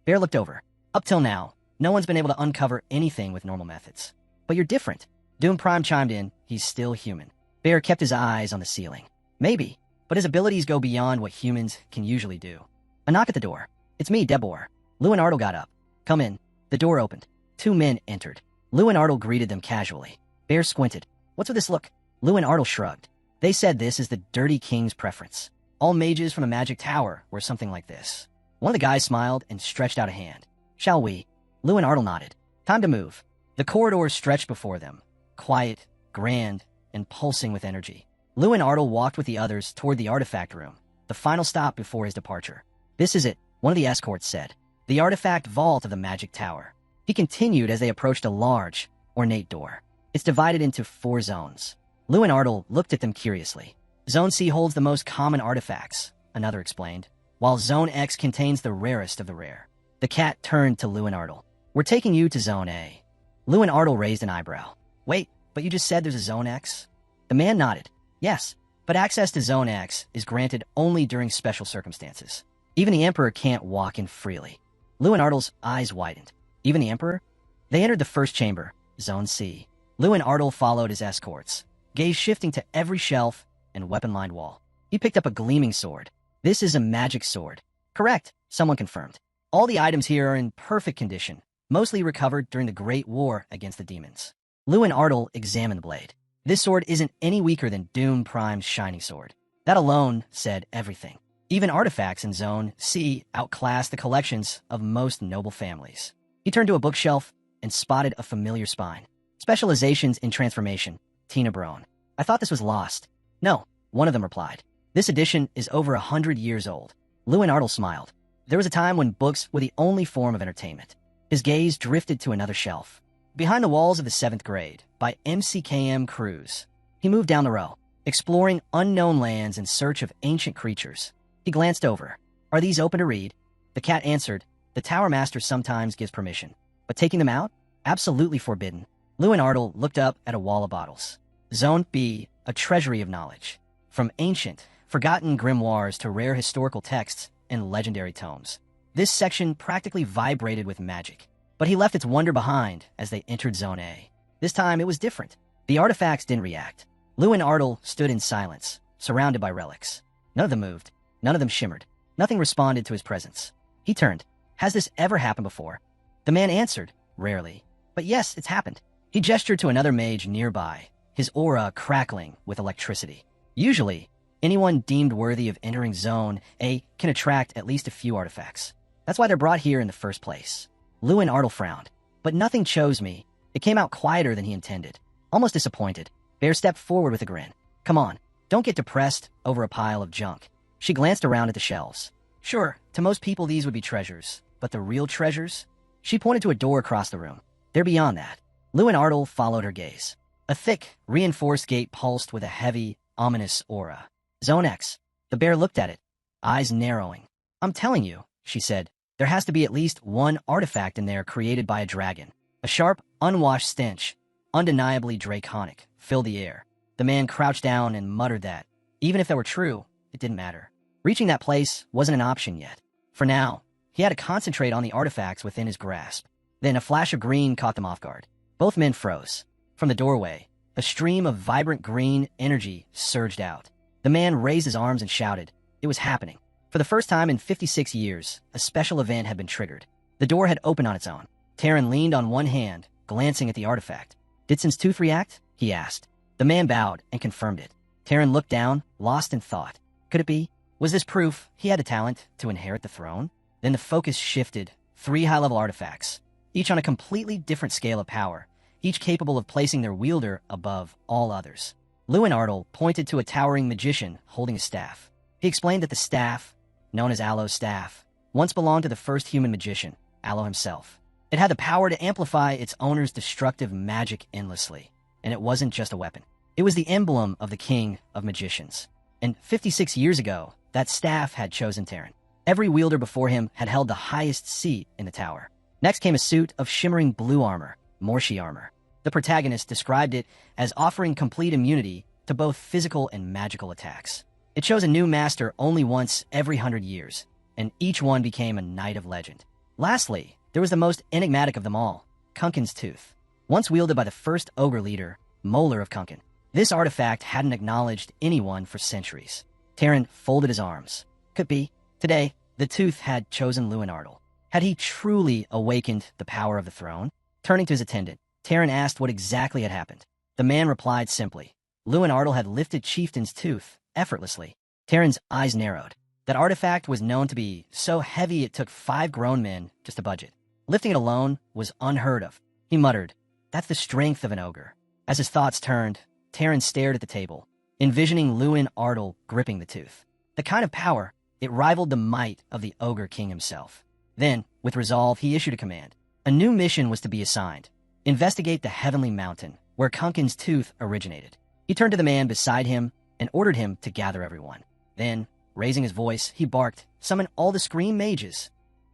Bear looked over. Up till now, no one's been able to uncover anything with normal methods. But you're different. Doom Prime chimed in. He's still human. Bear kept his eyes on the ceiling. Maybe, but his abilities go beyond what humans can usually do. A knock at the door. It's me, Debor. Luen Ardle got up. Come in. The door opened. 2 men entered. Luen Ardle greeted them casually. Bear squinted. What's with this look? Luen Ardle shrugged. They said this is the Dirty King's preference. All mages from the Magic Tower wear something like this. One of the guys smiled and stretched out a hand. Shall we? Luen Ardle nodded. Time to move. The corridor stretched before them. Quiet, grand, and pulsing with energy. Luen Ardle walked with the others toward the artifact room, the final stop before his departure. This is it, one of the escorts said. The artifact vault of the Magic Tower. He continued as they approached a large, ornate door. It's divided into 4 zones. Luen Ardle looked at them curiously. Zone C holds the most common artifacts, another explained, while Zone X contains the rarest of the rare. The cat turned to Luen Ardle. We're taking you to Zone A. Luen Ardle raised an eyebrow. Wait, but you just said there's a Zone X? The man nodded. Yes, but access to Zone X is granted only during special circumstances. Even the Emperor can't walk in freely. Luen Ardle's eyes widened. Even the Emperor? They entered the first chamber, Zone C. Luen Ardle followed his escorts, gaze shifting to every shelf and weapon-lined wall. He picked up a gleaming sword. This is a magic sword. Correct, someone confirmed. All the items here are in perfect condition, mostly recovered during the Great War against the demons. Luen Ardle examined the blade. This sword isn't any weaker than Doom Prime's shining sword. That alone said everything. Even artifacts in Zone C outclass the collections of most noble families. He turned to a bookshelf and spotted a familiar spine. Specializations in transformation, Tina Brown. I thought this was lost. No, one of them replied. This edition is over 100 years old. Luen Ardle smiled. There was a time when books were the only form of entertainment. His gaze drifted to another shelf. Behind the walls of the 7th grade, by MCKM Cruz. He moved down the row, exploring unknown lands in search of ancient creatures. He glanced over. Are these open to read? The cat answered, the Tower Master sometimes gives permission. But taking them out? Absolutely forbidden. Luen Ardle looked up at a wall of bottles. Zone B, a treasury of knowledge. From ancient, forgotten grimoires to rare historical texts and legendary tomes. This section practically vibrated with magic. But he left its wonder behind as they entered Zone A. This time it was different. The artifacts didn't react. Luen Ardle stood in silence, surrounded by relics. None of them moved. None of them shimmered. Nothing responded to his presence. He turned. Has this ever happened before? The man answered, rarely. But yes, it's happened. He gestured to another mage nearby, his aura crackling with electricity. Usually, anyone deemed worthy of entering Zone A can attract at least a few artifacts. That's why they're brought here in the first place. Luen Ardle frowned. But nothing chose me. It came out quieter than he intended. Almost disappointed, Bear stepped forward with a grin. Come on, don't get depressed over a pile of junk. She glanced around at the shelves. Sure, to most people these would be treasures, but the real treasures? She pointed to a door across the room. They're beyond that. Luen Ardle followed her gaze. A thick, reinforced gate pulsed with a heavy, ominous aura. Zone X. The bear looked at it, eyes narrowing. I'm telling you, she said, there has to be at least one artifact in there created by a dragon. A sharp, unwashed stench, undeniably draconic, filled the air. The man crouched down and muttered that, even if that were true, it didn't matter. Reaching that place wasn't an option yet. For now, he had to concentrate on the artifacts within his grasp. Then a flash of green caught them off guard. Both men froze. From the doorway, a stream of vibrant green energy surged out. The man raised his arms and shouted. It was happening. For the first time in 56 years, a special event had been triggered. The door had opened on its own. Terran leaned on one hand, glancing at the artifact. Did Sin's tooth react? He asked. The man bowed and confirmed it. Terran looked down, lost in thought. Could it be? Was this proof he had the talent to inherit the throne? Then the focus shifted. 3 high-level artifacts, each on a completely different scale of power, each capable of placing their wielder above all others. Luen Ardle pointed to a towering magician holding a staff. He explained that the staff, known as Alo's staff, once belonged to the first human magician, Alo himself. It had the power to amplify its owner's destructive magic endlessly. And it wasn't just a weapon. It was the emblem of the king of magicians. And 56 years ago, that staff had chosen Terran. Every wielder before him had held the highest seat in the tower. Next came a suit of shimmering blue armor, Morshi armor. The protagonist described it as offering complete immunity to both physical and magical attacks. It chose a new master only once every 100 years, and each one became a knight of legend. Lastly, there was the most enigmatic of them all, Kunkin's tooth. Once wielded by the first ogre leader, Molar of Kunkin. This artifact hadn't acknowledged anyone for centuries. Terran folded his arms. Could be. Today, the tooth had chosen Luen Ardle. Had he truly awakened the power of the throne? Turning to his attendant, Terran asked what exactly had happened. The man replied simply. Luen Ardle had lifted Chieftain's tooth effortlessly. Terran's eyes narrowed. That artifact was known to be so heavy it took 5 grown men just to budget. Lifting it alone was unheard of. He muttered, that's the strength of an ogre. As his thoughts turned, Terran stared at the table, envisioning Luen Ardle gripping the tooth. The kind of power, it rivaled the might of the ogre king himself. Then, with resolve, he issued a command. A new mission was to be assigned. Investigate the Heavenly Mountain, where Kunkin's tooth originated. He turned to the man beside him and ordered him to gather everyone. Then, raising his voice, he barked, summon all the Scream Mages.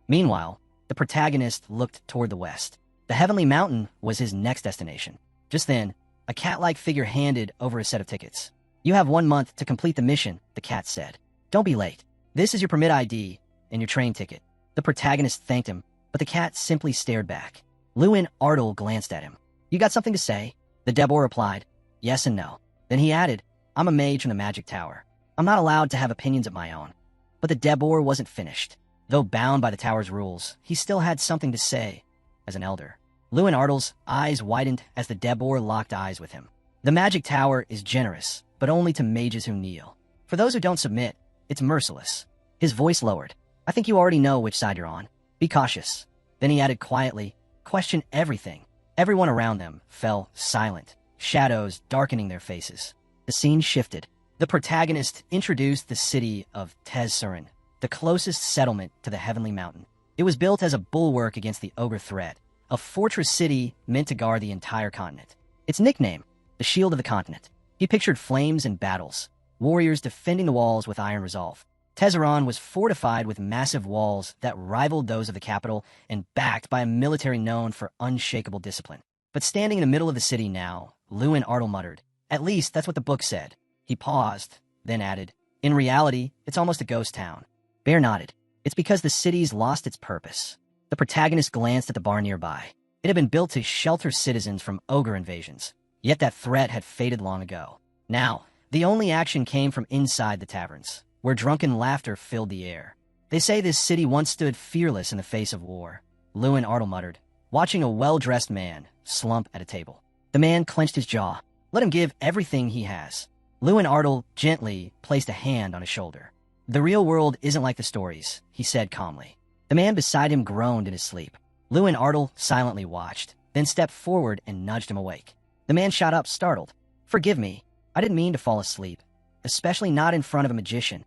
Meanwhile, the protagonist looked toward the west. The Heavenly Mountain was his next destination. Just then, a cat-like figure handed over a set of tickets. You have 1 month to complete the mission, the cat said. Don't be late. This is your permit ID and your train ticket. The protagonist thanked him, but the cat simply stared back. Luen Ardle glanced at him. You got something to say? The Debor replied, yes and no. Then he added, I'm a mage from the Magic Tower. I'm not allowed to have opinions of my own. But the Debor wasn't finished. Though bound by the tower's rules, he still had something to say as an elder. Luen Ardle's eyes widened as the Debor locked eyes with him. The magic tower is generous, but only to mages who kneel. For those who don't submit, it's merciless. His voice lowered. I think you already know which side you're on. Be cautious. Then he added quietly, question everything. Everyone around them fell silent, shadows darkening their faces. The scene shifted. The protagonist introduced the city of Tezsurin, the closest settlement to the Heavenly Mountain. It was built as a bulwark against the ogre threat, a fortress city meant to guard the entire continent. Its nickname, the Shield of the Continent. He pictured flames and battles, warriors defending the walls with iron resolve. Tezsurin was fortified with massive walls that rivaled those of the capital and backed by a military known for unshakable discipline. But standing in the middle of the city now, Luen Ardle muttered, "At least that's what the book said." He paused, then added, "In reality, it's almost a ghost town." Bear nodded. "It's because the city's lost its purpose." The protagonist glanced at the bar nearby. It had been built to shelter citizens from ogre invasions, yet that threat had faded long ago. Now, the only action came from inside the taverns, where drunken laughter filled the air. "They say this city once stood fearless in the face of war," Luen Ardle muttered, watching a well-dressed man slump at a table. The man clenched his jaw. "Let him give everything he has." Luen Ardle gently placed a hand on his shoulder. "The real world isn't like the stories," he said calmly. The man beside him groaned in his sleep. Luen Ardle silently watched, then stepped forward and nudged him awake. The man shot up, startled. "Forgive me. I didn't mean to fall asleep, especially not in front of a magician."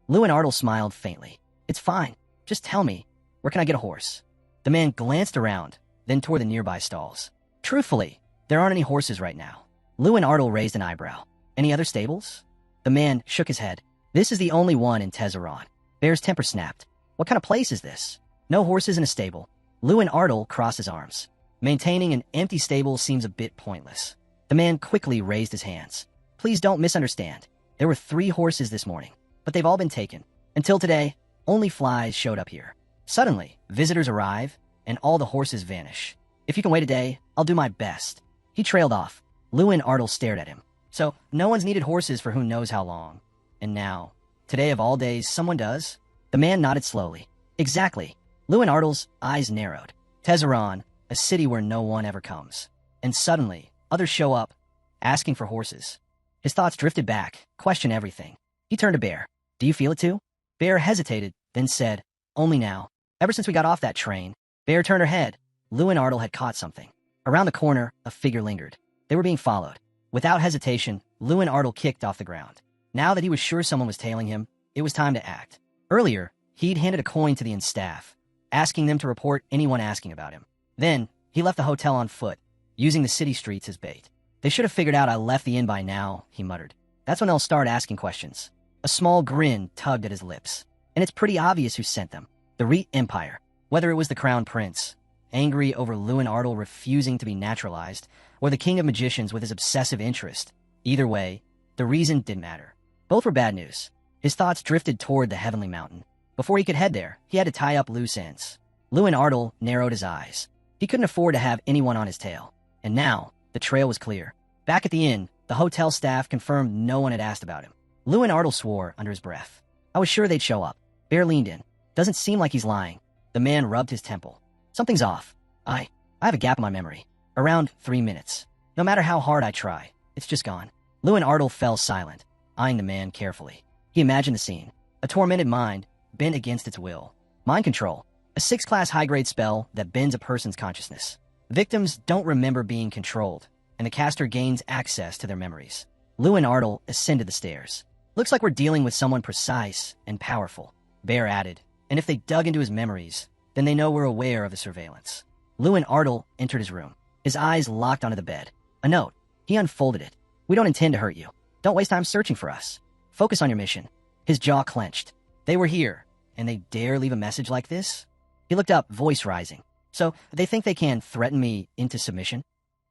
Luen Ardle smiled faintly. "It's fine. Just tell me, where can I get a horse?" The man glanced around, then toward the nearby stalls. "Truthfully, there aren't any horses right now." Luen Ardle raised an eyebrow. "Any other stables?" The man shook his head. "This is the only one in Tezsurin." Bear's temper snapped. "What kind of place is this? No horses in a stable." Luen Ardle crossed his arms. "Maintaining an empty stable seems a bit pointless." The man quickly raised his hands. "Please don't misunderstand. There were 3 horses this morning, but they've all been taken. Until today, only flies showed up here. Suddenly, visitors arrive, and all the horses vanish. If you can wait a day, I'll do my best." He trailed off. Luen Ardle stared at him. "So, no one's needed horses for who knows how long. And now, today of all days, someone does?" The man nodded slowly. "Exactly." Luen Ardle's eyes narrowed. Tezsurin, a city where no one ever comes. And suddenly, others show up, asking for horses. His thoughts drifted back, question everything. He turned to Bear. "Do you feel it too?" Bear hesitated, then said, "Only now. Ever since we got off that train." Bear turned her head. Luen Ardle had caught something. Around the corner, a figure lingered. They were being followed. Without hesitation, Luen Ardle kicked off the ground. Now that he was sure someone was tailing him, it was time to act. Earlier, he'd handed a coin to the inn staff, asking them to report anyone asking about him. Then, he left the hotel on foot, using the city streets as bait. "They should have figured out I left the inn by now," he muttered. "That's when they'll start asking questions." A small grin tugged at his lips. "And it's pretty obvious who sent them. The Reet Empire. Whether it was the Crown Prince, angry over Luen Ardle refusing to be naturalized, or the King of Magicians with his obsessive interest. Either way, the reason didn't matter. Both were bad news. His thoughts drifted toward the Heavenly Mountain. Before he could head there, he had to tie up loose ends. Luen Ardle narrowed his eyes. He couldn't afford to have anyone on his tail. And now, the trail was clear. Back at the inn, the hotel staff confirmed no one had asked about him. Luen Ardle swore under his breath. "I was sure they'd show up." Bear leaned in. "Doesn't seem like he's lying." The man rubbed his temple. "Something's off. I have a gap in my memory. Around 3 minutes. No matter how hard I try, it's just gone." Luen Ardle fell silent, eyeing the man carefully. He imagined the scene. A tormented mind, bent against its will. Mind control. A 6-class high-grade spell that bends a person's consciousness. Victims don't remember being controlled, and the caster gains access to their memories. Luen Ardle ascended the stairs. "Looks like we're dealing with someone precise and powerful," Bear added. "And if they dug into his memories, then they know we're aware of the surveillance." Luen Ardle entered his room. His eyes locked onto the bed. A note. He unfolded it. "We don't intend to hurt you. Don't waste time searching for us. Focus on your mission." His jaw clenched. They were here, and they dare leave a message like this? He looked up, voice rising. "So, they think they can threaten me into submission?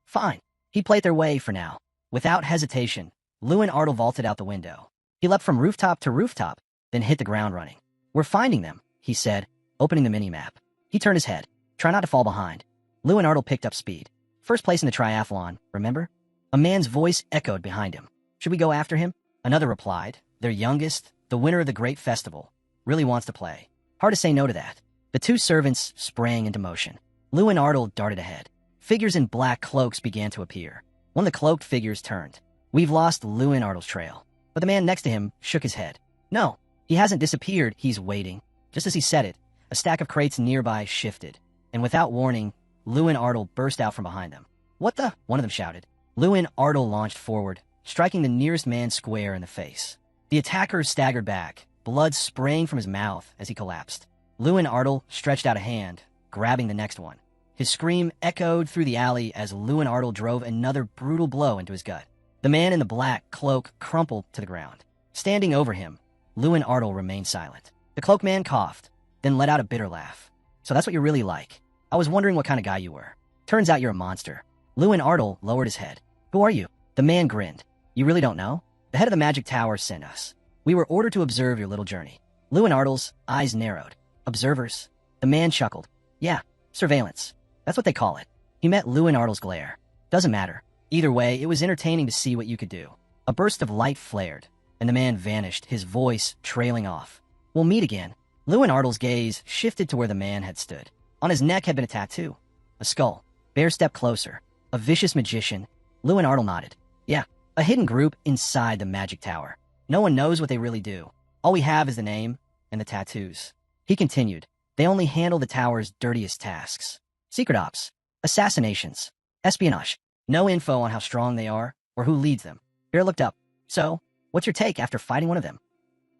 Fine." He played their way for now. Without hesitation, Luen Ardle vaulted out the window. He leapt from rooftop to rooftop, then hit the ground running. "We're finding them," he said, opening the mini-map. He turned his head. "Try not to fall behind." Luen Ardle picked up speed. "First place in the triathlon, remember?" A man's voice echoed behind him. "Should we go after him?" Another replied. "Their youngest, the winner of the great festival, really wants to play." Hard to say no to that. The two servants sprang into motion. Luen Ardle darted ahead. Figures in black cloaks began to appear. One of the cloaked figures turned. "We've lost Luen Ardle's trail." But the man next to him shook his head. "No, he hasn't disappeared, he's waiting." Just as he said it, a stack of crates nearby shifted, and without warning, Luen Ardle burst out from behind them. "What the?" one of them shouted. Luen Ardle launched forward, striking the nearest man square in the face. The attacker staggered back, blood spraying from his mouth as he collapsed. Luen Ardle stretched out a hand, grabbing the next one. His scream echoed through the alley as Luen Ardle drove another brutal blow into his gut. The man in the black cloak crumpled to the ground. Standing over him, Luen Ardle remained silent. The cloak man coughed, then let out a bitter laugh. "So that's what you're really like. I was wondering what kind of guy you were. Turns out you're a monster." Luen Ardle lowered his head. "Who are you?" The man grinned. "You really don't know? The head of the magic tower sent us. We were ordered to observe your little journey." Luen Ardle's eyes narrowed. "Observers?" The man chuckled. "Yeah, surveillance. That's what they call it." He met Luen Ardle's glare. "Doesn't matter. Either way, it was entertaining to see what you could do." A burst of light flared, and the man vanished, his voice trailing off. "We'll meet again." Luen Ardle's gaze shifted to where the man had stood. On his neck had been a tattoo. A skull. Bear stepped closer. "A vicious magician." Luen Ardle nodded. "Yeah, a hidden group inside the magic tower. No one knows what they really do. All we have is the name and the tattoos." He continued. "They only handle the tower's dirtiest tasks. Secret ops, assassinations, espionage. No info on how strong they are or who leads them." Bear looked up. "So, what's your take after fighting one of them?"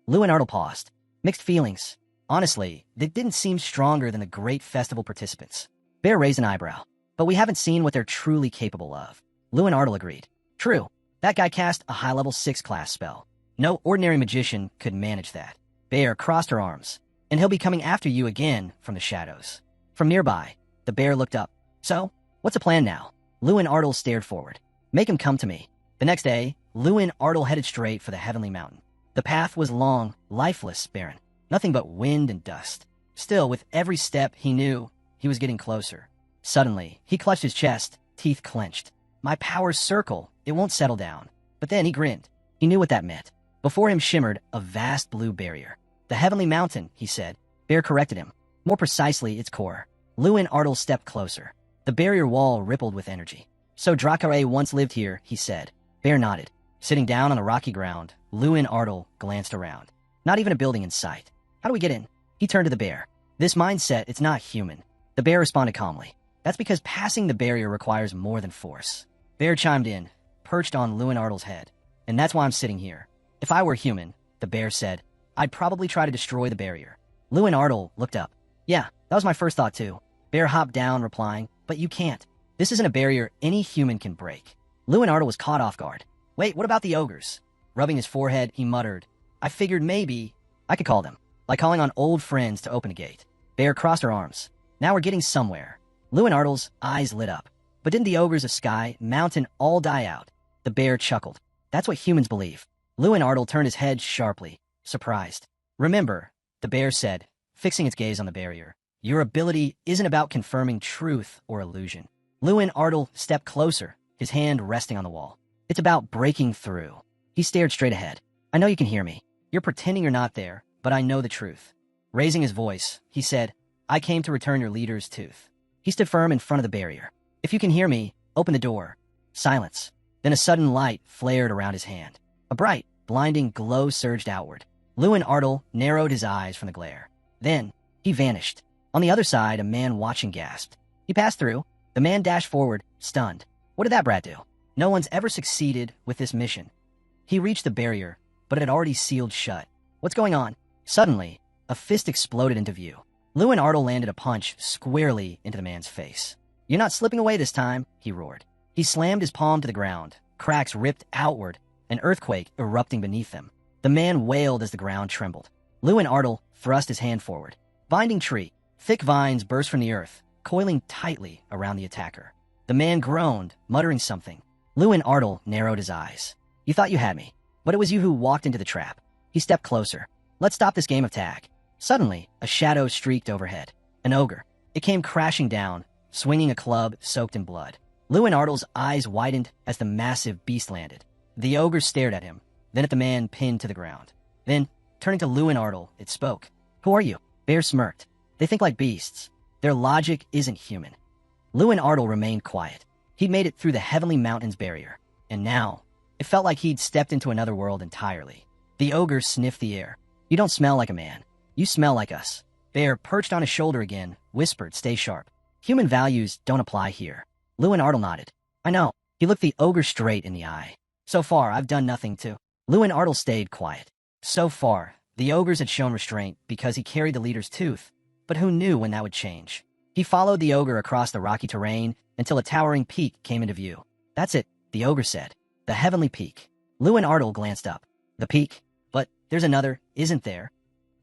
Luen Ardle paused. "Mixed feelings. Honestly, they didn't seem stronger than the great festival participants." Bear raised an eyebrow. "But we haven't seen what they're truly capable of." Luen Ardle agreed. "True. That guy cast a high-level 6th class spell. No ordinary magician could manage that." Bear crossed her arms. "And he'll be coming after you again from the shadows." From nearby, the bear looked up. "So, what's the plan now?" Luen Ardle stared forward. "Make him come to me." The next day, Luen Ardle headed straight for the Heavenly Mountain. The path was long, lifeless, barren. Nothing but wind and dust. Still, with every step, he knew he was getting closer. Suddenly, he clutched his chest, teeth clenched. "My power circle, it won't settle down." But then he grinned. He knew what that meant. Before him shimmered a vast blue barrier. "The Heavenly Mountain," he said. Bear corrected him. "More precisely, its core." Luen Ardle stepped closer. The barrier wall rippled with energy. "So Draa once lived here," he said. Bear nodded. Sitting down on the rocky ground, Luen Ardle glanced around. Not even a building in sight. "How do we get in?" He turned to the bear. "This mindset, it's not human." The bear responded calmly. "That's because passing the barrier requires more than force." Bear chimed in, perched on Luen Ardle's head. "And that's why I'm sitting here. If I were human," the bear said, "I'd probably try to destroy the barrier." Luen Ardle looked up. "Yeah, that was my first thought too." Bear hopped down, replying, "But you can't. This isn't a barrier any human can break." Luen Ardle was caught off guard. "Wait, what about the ogres?" Rubbing his forehead, he muttered, "I figured maybe I could call them, like calling on old friends to open a gate." Bear crossed her arms. "Now we're getting somewhere." Luen Ardle's eyes lit up. "But didn't the ogres of sky, mountain all die out?" The bear chuckled. "That's what humans believe." Luen Ardle turned his head sharply, surprised. "Remember," the bear said, fixing its gaze on the barrier, "your ability isn't about confirming truth or illusion." Luen Ardle stepped closer, his hand resting on the wall. "It's about breaking through." He stared straight ahead. "I know you can hear me. You're pretending you're not there, but I know the truth." Raising his voice, he said, "I came to return your leader's tooth." He stood firm in front of the barrier. "If you can hear me, open the door." Silence. Then a sudden light flared around his hand. A bright, blinding glow surged outward. Luen Ardle narrowed his eyes from the glare. Then, he vanished. On the other side, a man watching gasped. He passed through. The man dashed forward, stunned. What did that brat do? No one's ever succeeded with this mission. He reached the barrier, but it had already sealed shut. What's going on? Suddenly, a fist exploded into view. Luen Ardle landed a punch squarely into the man's face. "You're not slipping away this time," he roared. He slammed his palm to the ground. Cracks ripped outward, an earthquake erupting beneath them. The man wailed as the ground trembled. Luen Ardle thrust his hand forward. Binding tree. Thick vines burst from the earth, coiling tightly around the attacker. The man groaned, muttering something. Luen Ardle narrowed his eyes. "You thought you had me, but it was you who walked into the trap." He stepped closer. "Let's stop this game of tag." Suddenly, a shadow streaked overhead. An ogre. It came crashing down, swinging a club soaked in blood. Luen Ardle's eyes widened as the massive beast landed. The ogre stared at him, then at the man pinned to the ground. Then, turning to Luen Ardle, it spoke. "Who are you?" Bear smirked. They think like beasts. Their logic isn't human. Luen Ardle remained quiet. He'd made it through the Heavenly Mountains barrier, and now, it felt like he'd stepped into another world entirely. The ogre sniffed the air. You don't smell like a man. You smell like us. Bear, perched on his shoulder again, whispered, stay sharp. Human values don't apply here. Luen Ardle nodded. I know. He looked the ogre straight in the eye. So far, I've done nothing to. Luen Ardle stayed quiet. So far, the ogres had shown restraint because he carried the leader's tooth, but who knew when that would change? He followed the ogre across the rocky terrain until a towering peak came into view. That's it, the ogre said. The heavenly peak. Luen Ardle glanced up. The peak? But there's another, isn't there?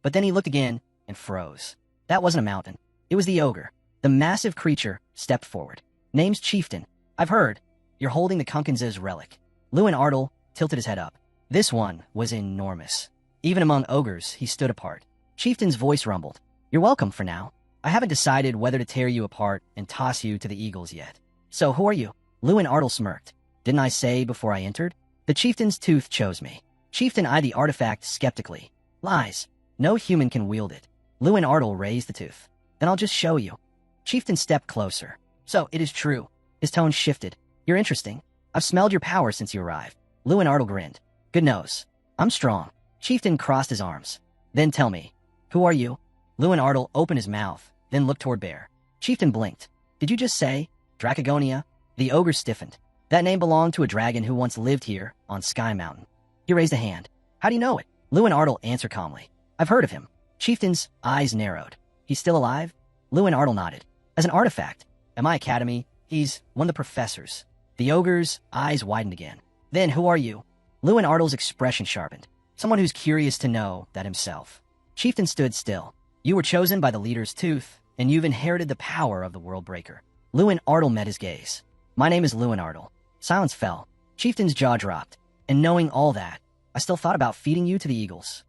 But then he looked again and froze. That wasn't a mountain. It was the ogre. The massive creature stepped forward. Name's Chieftain. I've heard. You're holding the Kunkin's relic. Luen Ardle tilted his head up. This one was enormous. Even among ogres, he stood apart. Chieftain's voice rumbled. You're welcome for now. I haven't decided whether to tear you apart and toss you to the eagles yet. So who are you? Luen Ardle smirked. Didn't I say before I entered? The chieftain's tooth chose me. Chieftain eyed the artifact skeptically. Lies. No human can wield it. Luen Ardle raised the tooth. Then I'll just show you. Chieftain stepped closer. So, it is true. His tone shifted. You're interesting. I've smelled your power since you arrived. Luen Ardle grinned. Good nose. I'm strong. Chieftain crossed his arms. Then tell me, who are you? Luen Ardle opened his mouth, then looked toward Bear. Chieftain blinked. Did you just say Dracagonia? The ogre stiffened. That name belonged to a dragon who once lived here on Sky Mountain. He raised a hand. How do you know it? Luen Ardle answered calmly. I've heard of him. Chieftain's eyes narrowed. He's still alive? Luen Ardle nodded. As an artifact. At my academy, he's one of the professors. The ogre's eyes widened again. Then who are you? Luen Ardle's expression sharpened. Someone who's curious to know that himself. Chieftain stood still. You were chosen by the leader's tooth, and you've inherited the power of the World Breaker. Luen Ardle met his gaze. My name is Luen Ardle. Silence fell. Chieftain's jaw dropped. And knowing all that, I still thought about feeding you to the eagles.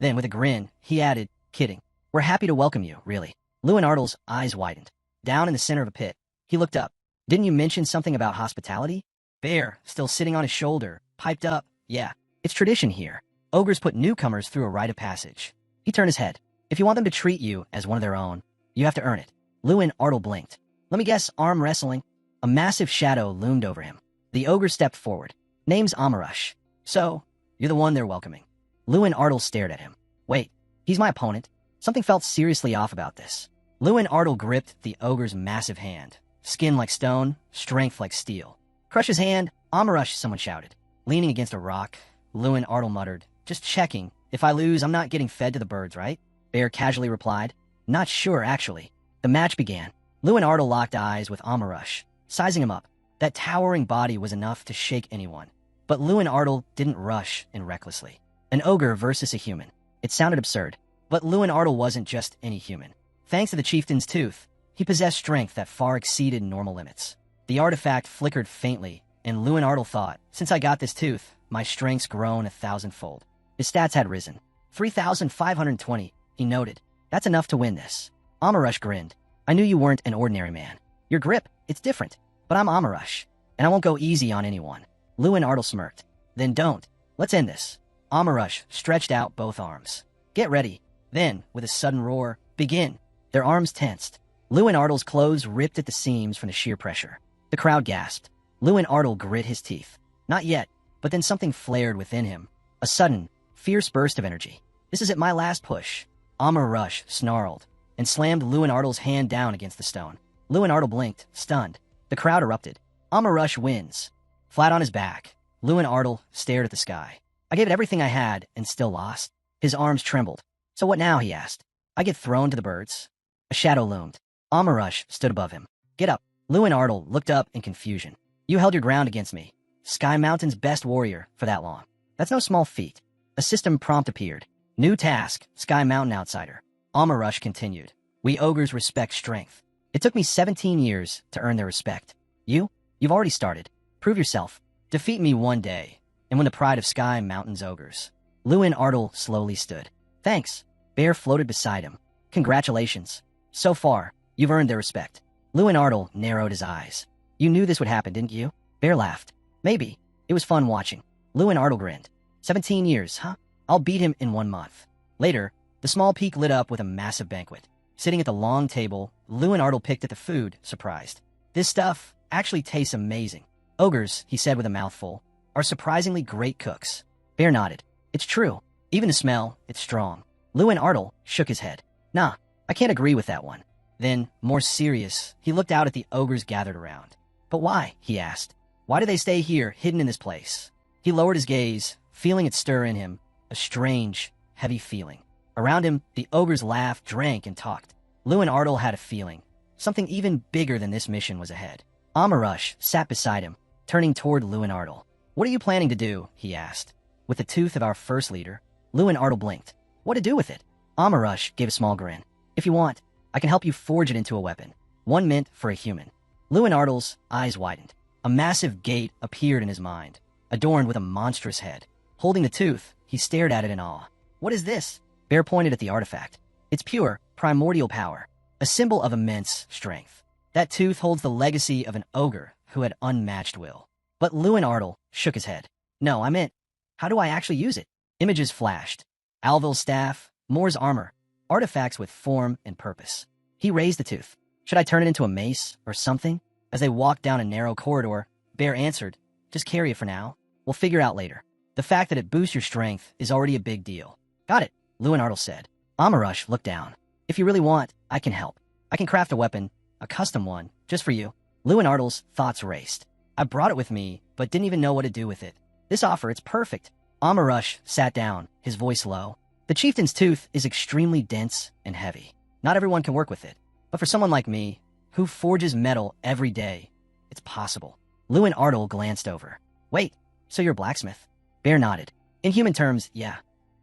Then, with a grin, he added, kidding. We're happy to welcome you, really. Luen Ardle's eyes widened. Down in the center of a pit, he looked up. Didn't you mention something about hospitality? Bear, still sitting on his shoulder, piped up. Yeah, it's tradition here. Ogres put newcomers through a rite of passage. He turned his head. If you want them to treat you as one of their own, you have to earn it. Luen Ardle blinked. Let me guess, arm wrestling? A massive shadow loomed over him. The ogre stepped forward. Name's Amarush. So, you're the one they're welcoming. Luen Ardle stared at him. Wait, he's my opponent. Something felt seriously off about this. Luen Ardle gripped the ogre's massive hand. Skin like stone, strength like steel. Crush his hand, Amarush, someone shouted. Leaning against a rock, Luen Ardle muttered, just checking. If I lose, I'm not getting fed to the birds, right? Bear casually replied. Not sure, actually. The match began. Luen Ardle locked eyes with Amarush, sizing him up. That towering body was enough to shake anyone. But Luen Ardle didn't rush in recklessly. An ogre versus a human. It sounded absurd. But Luen Ardle wasn't just any human. Thanks to the chieftain's tooth, he possessed strength that far exceeded normal limits. The artifact flickered faintly, and Luen Ardle thought, since I got this tooth, my strength's grown 1,000-fold. His stats had risen. 3,520, he noted. That's enough to win this. Amarush grinned. I knew you weren't an ordinary man. Your grip, it's different. But I'm Amarush, and I won't go easy on anyone. Luen Ardle smirked. Then don't. Let's end this. Amarush stretched out both arms. Get ready. Then, with a sudden roar, begin. Their arms tensed. Luen Ardle's clothes ripped at the seams from the sheer pressure. The crowd gasped. Luen Ardle grit his teeth. Not yet, but then something flared within him. A sudden, fierce burst of energy. This is it, my last push. Amarush snarled and slammed Luen Ardle's hand down against the stone. Luen Ardle blinked, stunned. The crowd erupted. Amarush wins. Flat on his back, Luen Ardle stared at the sky. I gave it everything I had and still lost. His arms trembled. So what now, he asked. I get thrown to the birds? A shadow loomed. Amarush stood above him. Get up. Luen Ardle looked up in confusion. You held your ground against me. Sky Mountain's best warrior for that long. That's no small feat. A system prompt appeared. New task, Sky Mountain outsider. Amarush continued. We ogres respect strength. It took me 17 years to earn their respect. You've already started. Prove yourself. Defeat me one day, and win the pride of Sky Mountain's ogres. Luen Ardle slowly stood. Thanks. Bear floated beside him. Congratulations. So far, you've earned their respect. Luen Ardle narrowed his eyes. You knew this would happen, didn't you? Bear laughed. Maybe. It was fun watching. Luen Ardle grinned. 17 years, huh? I'll beat him in 1 month. Later, The small peak lit up with a massive banquet. Sitting at the long table, Luen Ardle picked at the food, surprised. This stuff actually tastes amazing. Ogres, he said with a mouthful, are surprisingly great cooks. Bear nodded. It's true. Even the smell, it's strong. Luen Ardle shook his head. Nah, I can't agree with that one. Then, more serious, he looked out at the ogres gathered around. But why? He asked. Why do they stay here, hidden in this place? He lowered his gaze, feeling it stir in him, a strange, heavy feeling. Around him, the ogres laughed, drank, and talked. Luen Ardle had a feeling. Something even bigger than this mission was ahead. Amarush sat beside him, turning toward Luen Ardle. What are you planning to do? He asked. With the tooth of our first leader, Luen Ardle blinked. What to do with it? Amarush gave a small grin. If you want, I can help you forge it into a weapon. 1 mint for a human. Luen Ardle's eyes widened. A massive gate appeared in his mind, adorned with a monstrous head. Holding the tooth, he stared at it in awe. What is this? Bear pointed at the artifact. It's pure, primordial power, a symbol of immense strength. That tooth holds the legacy of an ogre who had unmatched will. But Luen Ardle shook his head. No, I meant, how do I actually use it? Images flashed. Alvil's staff, Moore's armor, artifacts with form and purpose. He raised the tooth. Should I turn it into a mace or something? As they walked down a narrow corridor, Bear answered, just carry it for now. We'll figure out later. The fact that it boosts your strength is already a big deal. Got it, Luen Ardle said. Amarush looked down. If you really want, I can help. I can craft a weapon, a custom one, just for you. Luen Ardle's thoughts raced. I brought it with me, but didn't even know what to do with it. This offer, it's perfect. Amarush sat down, his voice low. The chieftain's tooth is extremely dense and heavy. Not everyone can work with it. But for someone like me, who forges metal every day, it's possible. Luen Ardle glanced over. Wait, so you're a blacksmith? Bear nodded. In human terms, yeah.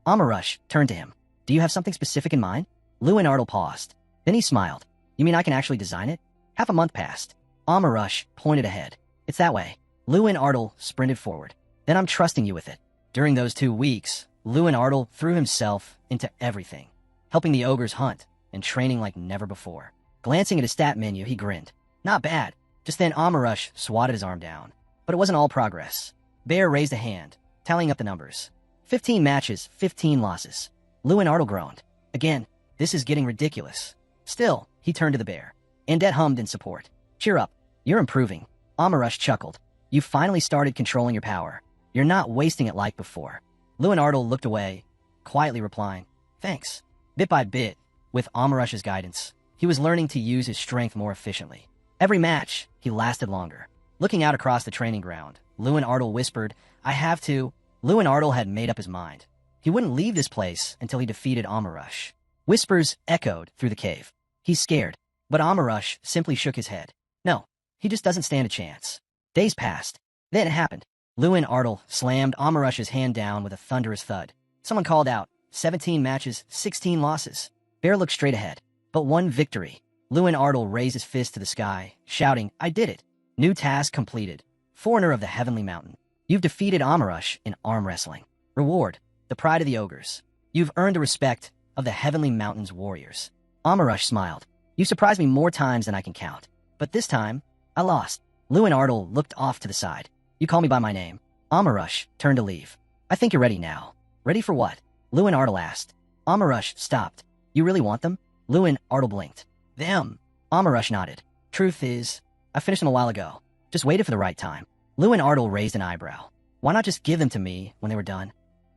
Amarush turned to him. Do you have something specific in mind? Luen Ardle paused. Then he smiled. You mean I can actually design it? Half a month passed. Amarush pointed ahead. It's that way. Luen Ardle sprinted forward. Then I'm trusting you with it. During those 2 weeks, Luen Ardle threw himself into everything, helping the ogres hunt and training like never before. Glancing at his stat menu, he grinned. Not bad. Just then Amarush swatted his arm down. But it wasn't all progress. Bear raised a hand, tallying up the numbers. 15 matches, 15 losses. Luen Ardle groaned. Again, this is getting ridiculous. Still, he turned to the bear. Andette hummed in support. Cheer up. You're improving. Amarush chuckled. You finally started controlling your power. You're not wasting it like before. Luen Ardle looked away, quietly replying, thanks. Bit by bit, with Amarush's guidance, he was learning to use his strength more efficiently. Every match, he lasted longer. Looking out across the training ground, Luen Ardle whispered, I have to. Luen Ardle had made up his mind. He wouldn't leave this place until he defeated Amarush. Whispers echoed through the cave. He's scared, but Amarush simply shook his head. No, he just doesn't stand a chance. Days passed. Then it happened. Luen Ardle slammed Amarush's hand down with a thunderous thud. Someone called out, 17 matches, 16 losses. Bear looked straight ahead. But one victory. Luen Ardle raised his fist to the sky, shouting, I did it. New task completed. Foreigner of the Heavenly Mountain. You've defeated Amarush in arm wrestling. Reward, the pride of the ogres. You've earned the respect of the Heavenly Mountain's warriors. Amarush smiled. You surprised me more times than I can count. But this time, I lost. Luen Ardle looked off to the side. You call me by my name. Amarush turned to leave. I think you're ready now. Ready for what? Luen Ardle asked. Amarush stopped. You really want them? Luen Ardle blinked. Them. Amarush nodded. Truth is, I finished them a while ago. Just waited for the right time. Luen Ardle raised an eyebrow. Why not just give them to me when they were done?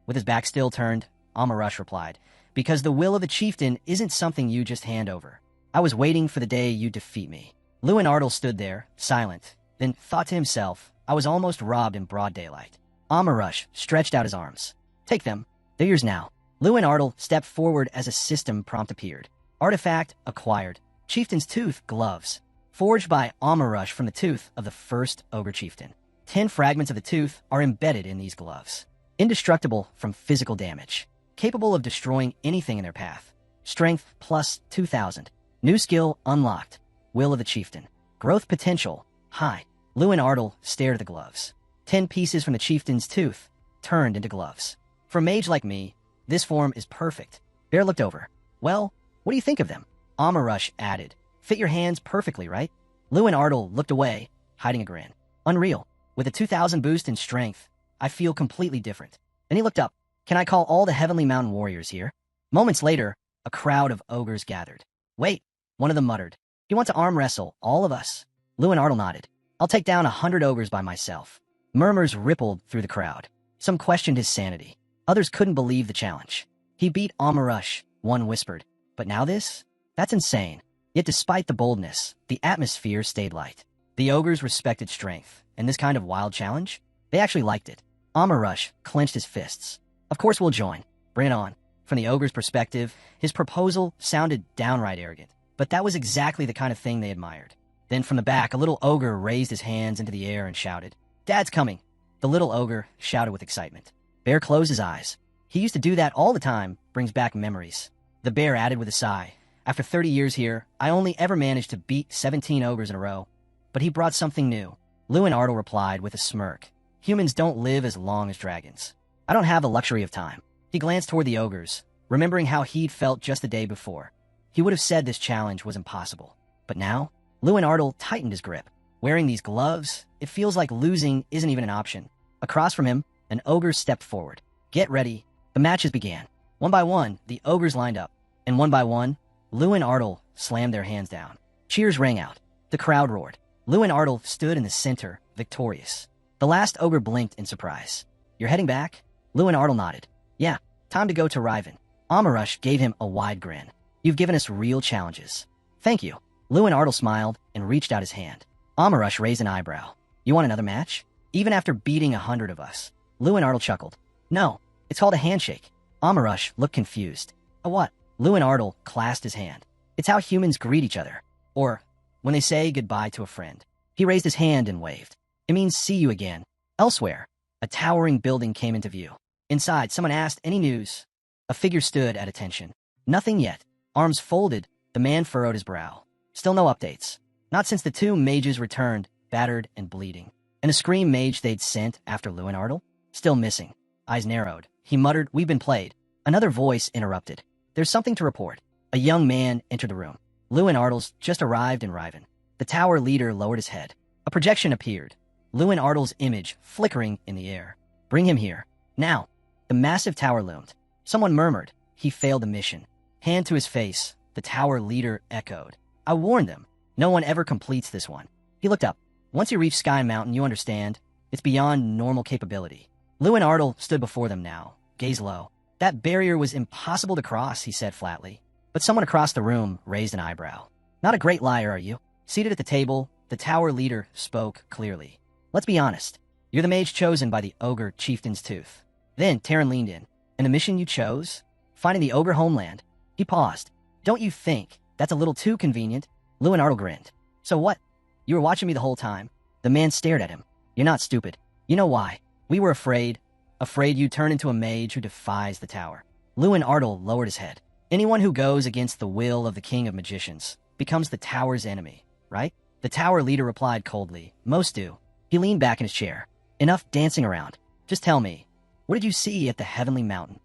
With his back still turned, Amarush replied, because the will of the chieftain isn't something you just hand over. I was waiting for the day you defeat me. Luen Ardle stood there, silent, then thought to himself, I was almost robbed in broad daylight. Amarush stretched out his arms. Take them. They're yours now. Luen Ardle stepped forward as a system prompt appeared. Artifact acquired. Chieftain's tooth gloves. Forged by Amarush from the tooth of the first ogre chieftain. 10 fragments of the tooth are embedded in these gloves. Indestructible from physical damage. Capable of destroying anything in their path. Strength plus 2,000. New skill unlocked. Will of the chieftain. Growth potential high. Luen Ardle stared at the gloves. 10 pieces from the chieftain's tooth turned into gloves. For a mage like me, this form is perfect. Bear looked over. Well, what do you think of them? Amarush added. Fit your hands perfectly, right? Luen Ardle looked away, hiding a grin. Unreal. With a 2,000 boost in strength, I feel completely different. Then he looked up. Can I call all the Heavenly Mountain warriors here? Moments later, a crowd of ogres gathered. Wait, one of them muttered. You want to arm wrestle, all of us? Luen Ardle nodded. I'll take down 100 ogres by myself. Murmurs rippled through the crowd. Some questioned his sanity. Others couldn't believe the challenge. He beat Amarush, one whispered. But now this? That's insane. Yet despite the boldness, the atmosphere stayed light. The ogres respected strength, and this kind of wild challenge? They actually liked it. Amarush clenched his fists. Of course we'll join. Bring it on. From the ogre's perspective, his proposal sounded downright arrogant. But that was exactly the kind of thing they admired. Then from the back, a little ogre raised his hands into the air and shouted, Dad's coming! The little ogre shouted with excitement. Bear closed his eyes. He used to do that all the time, brings back memories. The bear added with a sigh. After 30 years here, I only ever managed to beat 17 ogres in a row. But he brought something new. Luen Ardle replied with a smirk. Humans don't live as long as dragons. I don't have the luxury of time. He glanced toward the ogres, remembering how he'd felt just the day before. He would have said this challenge was impossible. But now, Luen Ardle tightened his grip. Wearing these gloves, it feels like losing isn't even an option. Across from him, an ogre stepped forward. Get ready. The matches began. One by one, the ogres lined up. And one by one, Luen Ardle slammed their hands down. Cheers rang out. The crowd roared. Luen Ardle stood in the center, victorious. The last ogre blinked in surprise. You're heading back? Luen Ardle nodded. Yeah, time to go to Riven. Amarush gave him a wide grin. You've given us real challenges. Thank you. Luen Ardle smiled and reached out his hand. Amarush raised an eyebrow. You want another match? Even after beating 100 of us? Luen Ardle chuckled. No, it's called a handshake. Amarush looked confused. A what? Luen Ardle clasped his hand. It's how humans greet each other. Or, when they say goodbye to a friend. He raised his hand and waved. It means see you again. Elsewhere, a towering building came into view. Inside, someone asked, any news? A figure stood at attention. Nothing yet. Arms folded, the man furrowed his brow. Still no updates. Not since the two mages returned, battered and bleeding. And the scream mage they'd sent after Luen Ardle? Still missing. Eyes narrowed. He muttered, we've been played. Another voice interrupted. There's something to report. A young man entered the room. Luen Ardle's just arrived in Riven. The tower leader lowered his head. A projection appeared. Luen Ardle's image flickering in the air. Bring him here. Now. The massive tower loomed. Someone murmured. He failed the mission. Hand to his face. The tower leader echoed. I warned them. No one ever completes this one. He looked up. Once you reach Sky Mountain, you understand. It's beyond normal capability. Luen Ardle stood before them now. Gaze low. That barrier was impossible to cross, he said flatly. But someone across the room raised an eyebrow. Not a great liar, are you? Seated at the table, the tower leader spoke clearly. Let's be honest. You're the mage chosen by the ogre chieftain's tooth. Then Terran leaned in. And the mission you chose? Finding the ogre homeland. He paused. Don't you think that's a little too convenient? Luen Ardle grinned. So what? You were watching me the whole time? The man stared at him. You're not stupid. You know why? We were afraid. Afraid you'd turn into a mage who defies the tower. Luen Ardle lowered his head. Anyone who goes against the will of the king of magicians becomes the tower's enemy, right? The tower leader replied coldly. Most do. He leaned back in his chair. Enough dancing around. Just tell me, what did you see at the heavenly mountain?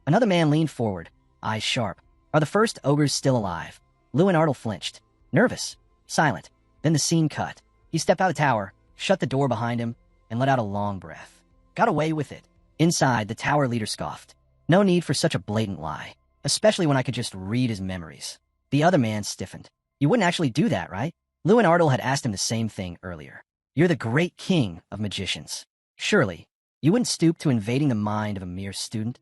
Another man leaned forward, eyes sharp. Are the first ogres still alive? Luen Ardle flinched. Nervous. Silent. Then the scene cut. He stepped out of the tower, shut the door behind him, and let out a long breath. Got away with it. Inside, the tower leader scoffed. No need for such a blatant lie, especially when I could just read his memories. The other man stiffened. You wouldn't actually do that, right? Luen Ardle had asked him the same thing earlier. You're the great king of magicians. Surely, you wouldn't stoop to invading the mind of a mere student?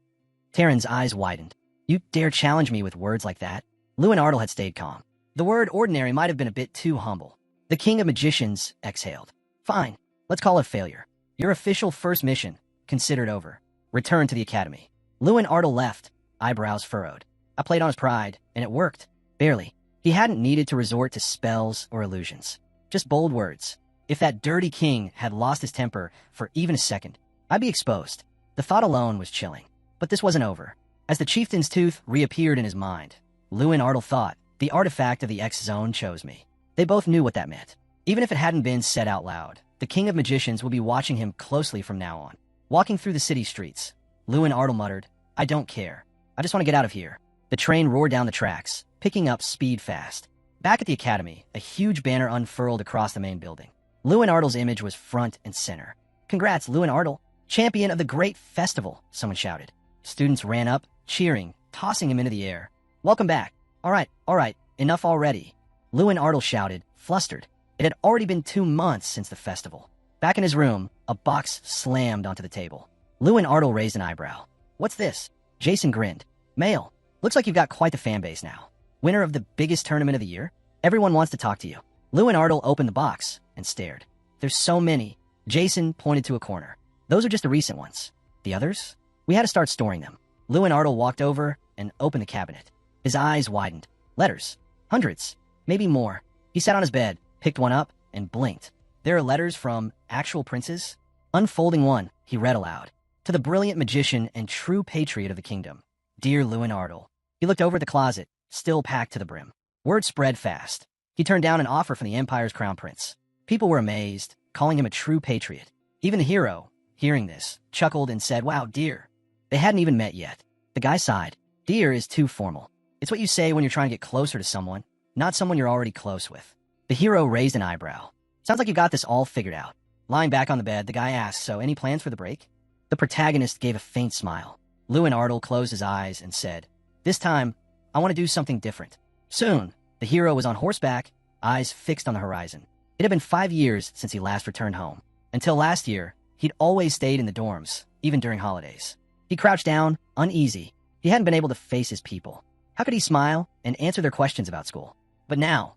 Terran's eyes widened. You dare challenge me with words like that? Luen Ardle had stayed calm. The word ordinary might have been a bit too humble. The king of magicians exhaled. Fine, let's call it failure. Your official first mission, considered over. Return to the academy. Luen Ardle left, eyebrows furrowed. I played on his pride, and it worked. Barely. He hadn't needed to resort to spells or illusions. Just bold words. If that dirty king had lost his temper for even a second, I'd be exposed. The thought alone was chilling. But this wasn't over. As the chieftain's tooth reappeared in his mind, Luen Ardle thought, the artifact of the X-Zone chose me. They both knew what that meant. Even if it hadn't been said out loud, the king of magicians will be watching him closely from now on. Walking through the city streets, Luen Ardle muttered, I don't care. I just want to get out of here. The train roared down the tracks, picking up speed fast. Back at the academy, a huge banner unfurled across the main building. Luen Ardle's image was front and center. Congrats, Luen Ardle, champion of the great festival, someone shouted. Students ran up, cheering, tossing him into the air. "Welcome back. All right, enough already." Luen Ardle shouted, flustered. It had already been 2 months since the festival. Back in his room, a box slammed onto the table. Luen Ardle raised an eyebrow. "What's this?" Jason grinned. "Mail. Looks like you've got quite the fan base now. Winner of the biggest tournament of the year? Everyone wants to talk to you." Luen Ardle opened the box and stared. "There's so many." Jason pointed to a corner. "Those are just the recent ones. The others? We had to start storing them." Luen Ardle walked over and opened the cabinet. His eyes widened. Letters. Hundreds. Maybe more. He sat on his bed, picked one up, and blinked. "There are letters from actual princes?" Unfolding one, he read aloud. "To the brilliant magician and true patriot of the kingdom. Dear Luen Ardle." He looked over at the closet, still packed to the brim. Word spread fast. He turned down an offer from the Empire's crown prince. People were amazed, calling him a true patriot. Even the hero, hearing this, chuckled and said, "Wow, dear." They hadn't even met yet. The guy sighed. "Dear is too formal. It's what you say when you're trying to get closer to someone, not someone you're already close with." The hero raised an eyebrow. "Sounds like you got this all figured out." Lying back on the bed, the guy asked, "So any plans for the break?" The protagonist gave a faint smile. Luen Ardle closed his eyes and said, "This time, I want to do something different." Soon, the hero was on horseback, eyes fixed on the horizon. It had been 5 years since he last returned home. Until last year, he'd always stayed in the dorms, even during holidays. He crouched down, uneasy. He hadn't been able to face his people. How could he smile and answer their questions about school? But now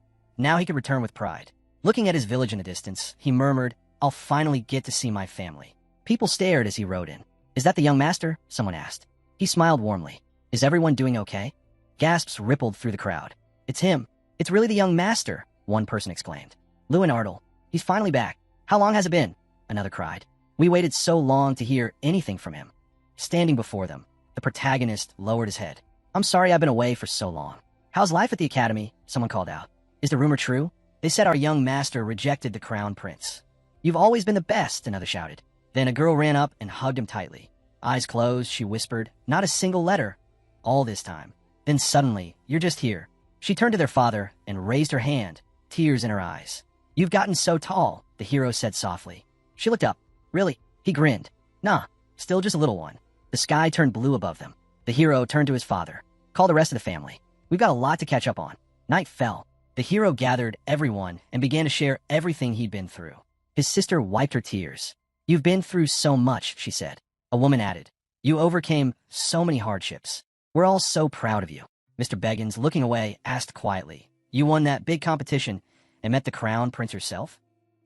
he could return with pride. Looking at his village in the distance, he murmured, "I'll finally get to see my family." People stared as he rode in. "Is that the young master?" someone asked. He smiled warmly. "Is everyone doing okay?" Gasps rippled through the crowd. "It's him. It's really the young master," one person exclaimed. "Luen Ardle. He's finally back. How long has it been?" another cried. "We waited so long to hear anything from him." Standing before them, the protagonist lowered his head. "I'm sorry I've been away for so long." "How's life at the academy?" someone called out. "Is the rumor true? They said our young master rejected the crown prince." "You've always been the best," another shouted. Then a girl ran up and hugged him tightly. Eyes closed, she whispered, "Not a single letter." All this time. Then suddenly, "You're just here." She turned to their father and raised her hand, tears in her eyes. "You've gotten so tall," the hero said softly. She looked up. "Really?" He grinned. "Nah, still just a little one." The sky turned blue above them. The hero turned to his father. "Call the rest of the family. We've got a lot to catch up on." Night fell. The hero gathered everyone and began to share everything he'd been through. His sister wiped her tears. "You've been through so much," she said. A woman added, "You overcame so many hardships. We're all so proud of you." Mr. Beggins, looking away, asked quietly, "You won that big competition and met the crown prince herself?"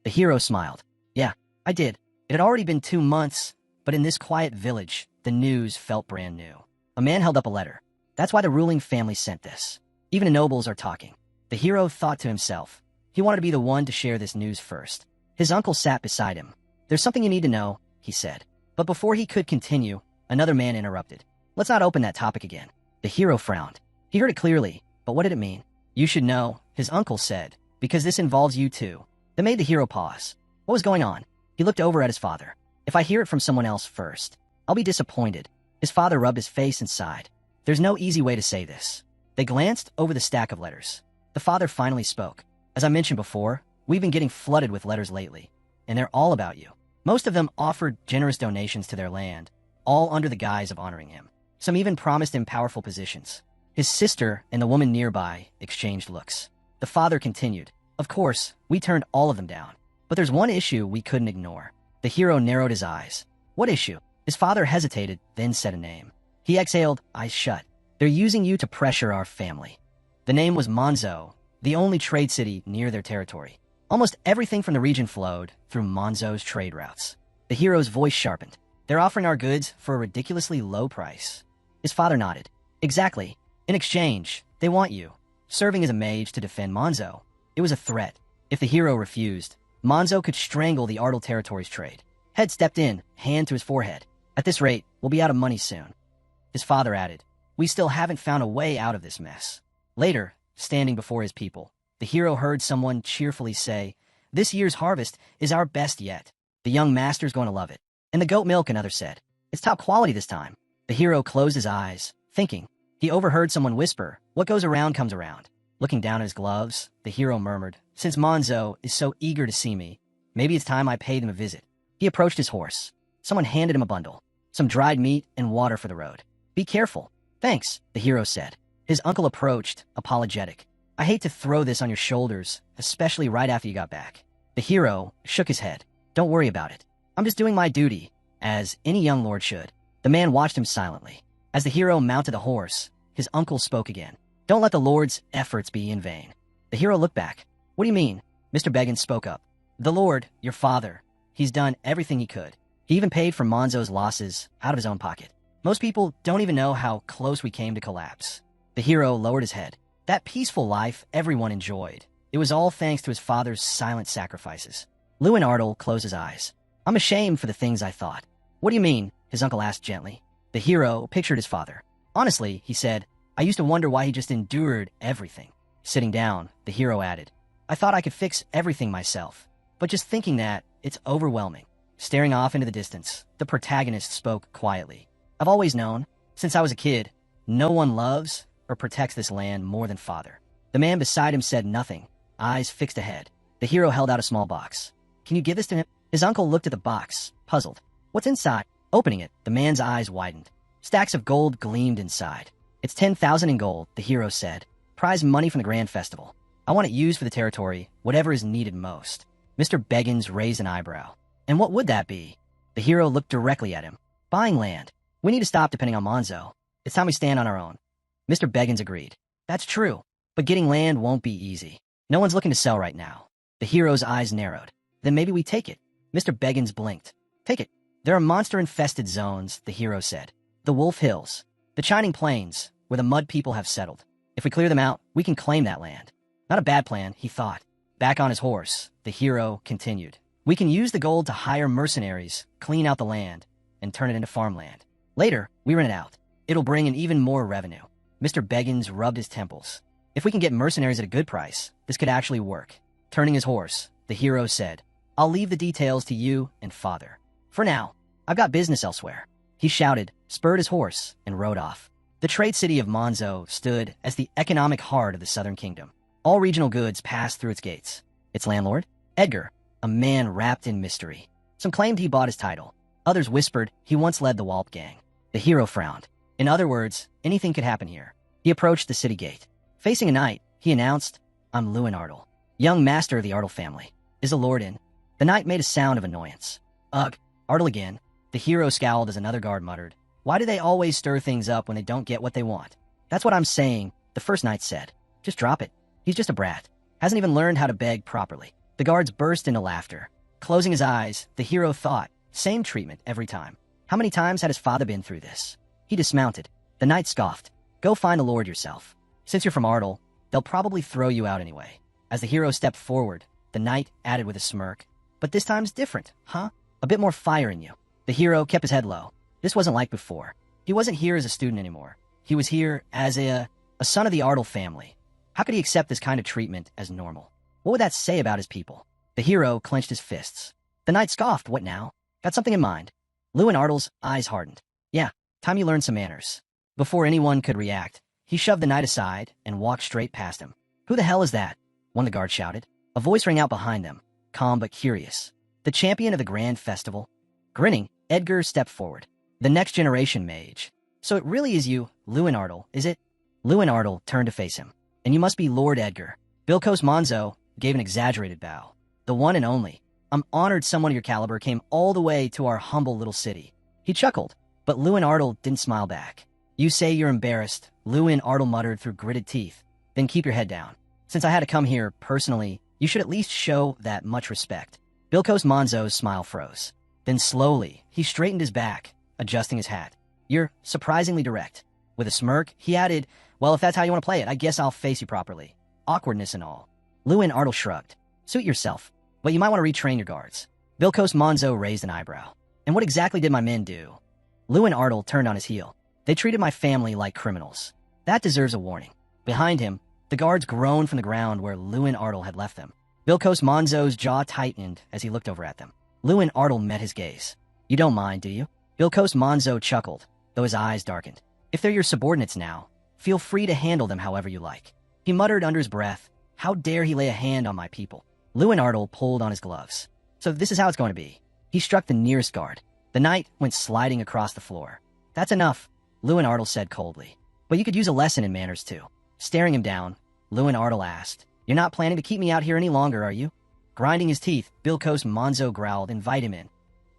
The hero smiled. "Yeah, I did. It had already been 2 months, but in this quiet village, the news felt brand new." A man held up a letter. "That's why the ruling family sent this. Even the nobles are talking." The hero thought to himself. He wanted to be the one to share this news first. His uncle sat beside him. "There's something you need to know," he said. But before he could continue, another man interrupted. "Let's not open that topic again." The hero frowned. He heard it clearly, but what did it mean? "You should know," his uncle said, "because this involves you too." That made the hero pause. What was going on? He looked over at his father. "If I hear it from someone else first, I'll be disappointed." His father rubbed his face and sighed. "There's no easy way to say this." They glanced over the stack of letters. The father finally spoke. "As I mentioned before, we've been getting flooded with letters lately, and they're all about you." Most of them offered generous donations to their land, all under the guise of honoring him. Some even promised him powerful positions. His sister and the woman nearby exchanged looks. The father continued, "Of course, we turned all of them down. But there's one issue we couldn't ignore." The hero narrowed his eyes. "What issue?" His father hesitated, then said a name. He exhaled, eyes shut. "They're using you to pressure our family." The name was Monzo, the only trade city near their territory. Almost everything from the region flowed through Monzo's trade routes. The hero's voice sharpened. "They're offering our goods for a ridiculously low price." His father nodded. "Exactly. In exchange, they want you, serving as a mage to defend Monzo." It was a threat. If the hero refused, Monzo could strangle the Ardle territory's trade. Head stepped in, hand to his forehead. "At this rate, we'll be out of money soon." His father added, "We still haven't found a way out of this mess." Later, standing before his people, the hero heard someone cheerfully say, "This year's harvest is our best yet. The young master's going to love it." "And the goat milk," another said. "It's top quality this time." The hero closed his eyes, thinking. He overheard someone whisper, "What goes around comes around." Looking down at his gloves, the hero murmured, "Since Monzo is so eager to see me, maybe it's time I pay them a visit." He approached his horse. Someone handed him a bundle, some dried meat and water for the road. "Be careful." Thanks, the hero said. His uncle approached, apologetic. I hate to throw this on your shoulders, especially right after you got back. The hero shook his head. Don't worry about it. I'm just doing my duty, as any young lord should. The man watched him silently. As the hero mounted the horse, his uncle spoke again. Don't let the lord's efforts be in vain. The hero looked back. What do you mean? Mr. Beggins spoke up. The lord, your father, he's done everything he could. He even paid for Monzo's losses out of his own pocket. Most people don't even know how close we came to collapse. The hero lowered his head. That peaceful life everyone enjoyed. It was all thanks to his father's silent sacrifices. Luen Ardle closed his eyes. I'm ashamed for the things I thought. What do you mean? His uncle asked gently. The hero pictured his father. Honestly, he said, I used to wonder why he just endured everything. Sitting down, the hero added, I thought I could fix everything myself. But just thinking that, it's overwhelming. Staring off into the distance, the protagonist spoke quietly. I've always known, since I was a kid, no one loves or protects this land more than father. The man beside him said nothing, eyes fixed ahead. The hero held out a small box. Can you give this to him? His uncle looked at the box, puzzled. What's inside? Opening it, the man's eyes widened. Stacks of gold gleamed inside. It's 10,000 in gold, the hero said. Prize money from the Grand Festival. I want it used for the territory, whatever is needed most. Mr. Beggins raised an eyebrow. And what would that be? The hero looked directly at him. Buying land. We need to stop depending on Monzo. It's time we stand on our own. Mr. Beggins agreed. That's true, but getting land won't be easy. No one's looking to sell right now. The hero's eyes narrowed. Then maybe we take it. Mr. Beggins blinked. Take it. There are monster-infested zones, the hero said. The Wolf Hills. The Shining Plains, where the Mud people have settled. If we clear them out, we can claim that land. Not a bad plan, he thought. Back on his horse, the hero continued. We can use the gold to hire mercenaries, clean out the land, and turn it into farmland. Later, we rent it out. It'll bring in even more revenue. Mr. Beggins rubbed his temples. If we can get mercenaries at a good price, this could actually work. Turning his horse, the hero said, I'll leave the details to you and father. For now, I've got business elsewhere. He shouted, spurred his horse, and rode off. The trade city of Monzo stood as the economic heart of the Southern Kingdom. All regional goods passed through its gates. Its landlord, Edgar, a man wrapped in mystery. Some claimed he bought his title. Others whispered he once led the Walp gang. The hero frowned. In other words, anything could happen here. He approached the city gate. Facing a knight, he announced, I'm Luen Ardle, young master of the Ardle family. Is the lord in? The knight made a sound of annoyance. Ugh, Ardle again. The hero scowled as another guard muttered. Why do they always stir things up when they don't get what they want? That's what I'm saying, the first knight said. Just drop it. He's just a brat. Hasn't even learned how to beg properly. The guards burst into laughter. Closing his eyes, the hero thought, same treatment every time. How many times had his father been through this? He dismounted. The knight scoffed. Go find the lord yourself. Since you're from Ardle, they'll probably throw you out anyway. As the hero stepped forward, the knight added with a smirk. But this time's different, huh? A bit more fire in you. The hero kept his head low. This wasn't like before. He wasn't here as a student anymore. He was here as a son of the Ardle family. How could he accept this kind of treatment as normal? What would that say about his people? The hero clenched his fists. The knight scoffed. What now? Got something in mind? Luen Ardle's eyes hardened. Yeah, time you learned some manners. Before anyone could react, he shoved the knight aside and walked straight past him. Who the hell is that? One of the guards shouted. A voice rang out behind them, calm but curious. The champion of the Grand Festival? Grinning, Edgar stepped forward. The next generation mage. So it really is you, Luen Ardle, is it? Luen Ardle turned to face him. And you must be Lord Edgar. Bilkos Monzo gave an exaggerated bow. The one and only. I'm honored someone of your caliber came all the way to our humble little city. He chuckled, but Luen Ardle didn't smile back. You say you're embarrassed, Luen Ardle muttered through gritted teeth. Then keep your head down. Since I had to come here personally, you should at least show that much respect. Bilkos Monzo's smile froze. Then slowly, he straightened his back, adjusting his hat. You're surprisingly direct. With a smirk, he added, well, if that's how you want to play it, I guess I'll face you properly. Awkwardness and all. Luen Ardle shrugged. Suit yourself. But you might want to retrain your guards. Bilkos Monzo raised an eyebrow. And what exactly did my men do? Luen Ardle turned on his heel. They treated my family like criminals. That deserves a warning. Behind him, the guards groaned from the ground where Luen Ardle had left them. Bilkos Monzo's jaw tightened as he looked over at them. Luen Ardle met his gaze. You don't mind, do you? Bilkos Monzo chuckled, though his eyes darkened. If they're your subordinates now, feel free to handle them however you like. He muttered under his breath, how dare he lay a hand on my people? Luen Ardle pulled on his gloves. So this is how it's going to be. He struck the nearest guard. The knight went sliding across the floor. That's enough, Luen Ardle said coldly. But you could use a lesson in manners too. Staring him down, Luen Ardle asked, "You're not planning to keep me out here any longer, are you?" Grinding his teeth, Bilkos Monzo growled, "Invite him in."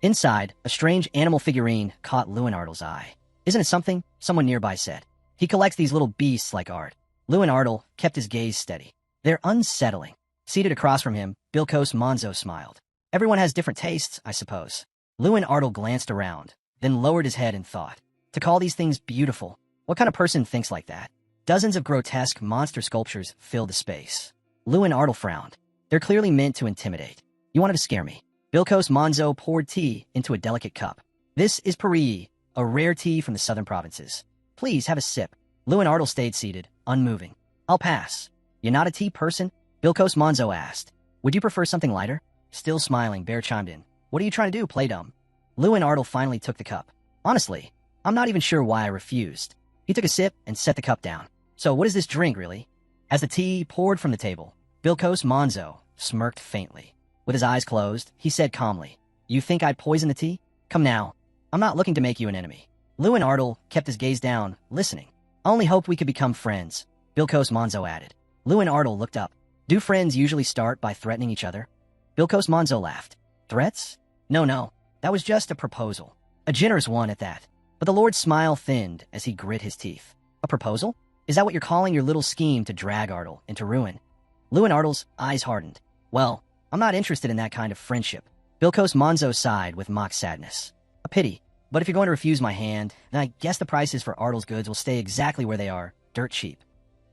Inside, a strange animal figurine caught Luen Ardle's eye. "Isn't it something?" someone nearby said. "He collects these little beasts like art." Luen Ardle kept his gaze steady. "They're unsettling." Seated across from him, Bilkos Monzo smiled. "Everyone has different tastes, I suppose." Luen Ardle glanced around, then lowered his head in thought. To call these things beautiful, what kind of person thinks like that? Dozens of grotesque monster sculptures filled the space. Luen Ardle frowned. "They're clearly meant to intimidate. You wanted to scare me." Bilkos Monzo poured tea into a delicate cup. "This is Paris, a rare tea from the southern provinces. Please have a sip." Luen Ardle stayed seated, unmoving. "I'll pass." "You're not a tea person?" Bilkos Monzo asked. "Would you prefer something lighter?" Still smiling, Bear chimed in. "What are you trying to do, play dumb?" Luen Ardle finally took the cup. "Honestly, I'm not even sure why I refused." He took a sip and set the cup down. "So what is this drink, really?" As the tea poured from the table, Bilkos Monzo smirked faintly. With his eyes closed, he said calmly, "You think I'd poison the tea? Come now. I'm not looking to make you an enemy." Luen Ardle kept his gaze down, listening. "I only hoped we could become friends," Bilkos Monzo added. Luen Ardle looked up. "Do friends usually start by threatening each other?" Bilkos Monzo laughed. "Threats? No. That was just a proposal. A generous one at that." But the Lord's smile thinned as he grit his teeth. "A proposal? Is that what you're calling your little scheme to drag Ardle into ruin?" Luen Ardle's eyes hardened. "Well, I'm not interested in that kind of friendship." Bilkos Monzo sighed with mock sadness. "A pity. But if you're going to refuse my hand, then I guess the prices for Ardle's goods will stay exactly where they are, dirt cheap."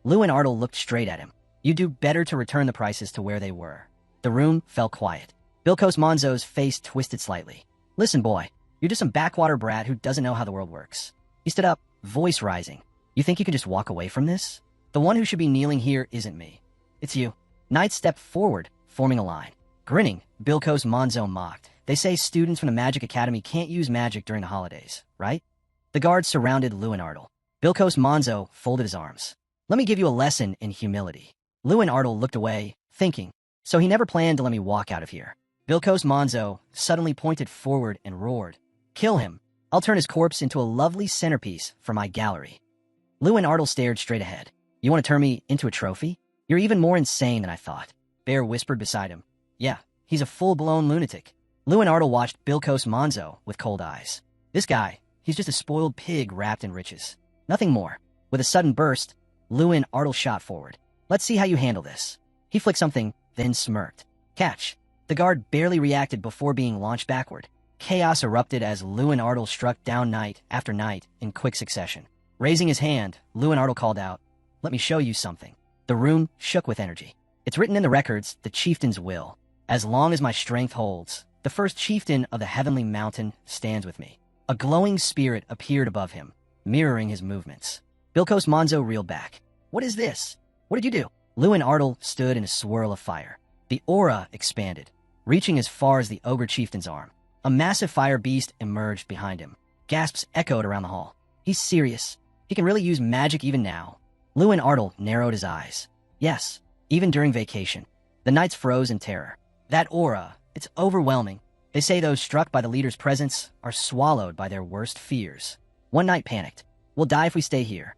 Luen Ardle looked straight at him. "You'd do better to return the prices to where they were." The room fell quiet. Bilkos Monzo's face twisted slightly. "Listen, boy, you're just some backwater brat who doesn't know how the world works." He stood up, voice rising. "You think you can just walk away from this? The one who should be kneeling here isn't me. It's you." Knights stepped forward, forming a line. Grinning, Bilkos Monzo mocked. "They say students from the Magic Academy can't use magic during the holidays, right?" The guards surrounded Luen Ardle. Bilkos Monzo folded his arms. "Let me give you a lesson in humility." Luen Ardle looked away, thinking, "So he never planned to let me walk out of here." Bilkos Monzo suddenly pointed forward and roared, "Kill him. I'll turn his corpse into a lovely centerpiece for my gallery." Luen Ardle stared straight ahead. "You want to turn me into a trophy? You're even more insane than I thought." Bear whispered beside him. "Yeah, he's a full-blown lunatic." Luen Ardle watched Bilkos Monzo with cold eyes. "This guy, he's just a spoiled pig wrapped in riches. Nothing more." With a sudden burst, Luen Ardle shot forward. "Let's see how you handle this." He flicked something, then smirked. "Catch." The guard barely reacted before being launched backward. Chaos erupted as Luen Ardle struck down knight after knight in quick succession. Raising his hand, Luen Ardle called out, "Let me show you something." The room shook with energy. "It's written in the records, the chieftain's will. As long as my strength holds, the first chieftain of the heavenly mountain stands with me." A glowing spirit appeared above him, mirroring his movements. Bilkos Monzo reeled back. "What is this? What did you do?" Luen Ardle stood in a swirl of fire. The aura expanded, reaching as far as the ogre chieftain's arm. A massive fire beast emerged behind him. Gasps echoed around the hall. "He's serious. He can really use magic even now." Luen Ardle narrowed his eyes. "Yes, even during vacation." The knights froze in terror. "That aura, it's overwhelming. They say those struck by the leader's presence are swallowed by their worst fears." One knight panicked. "We'll die if we stay here."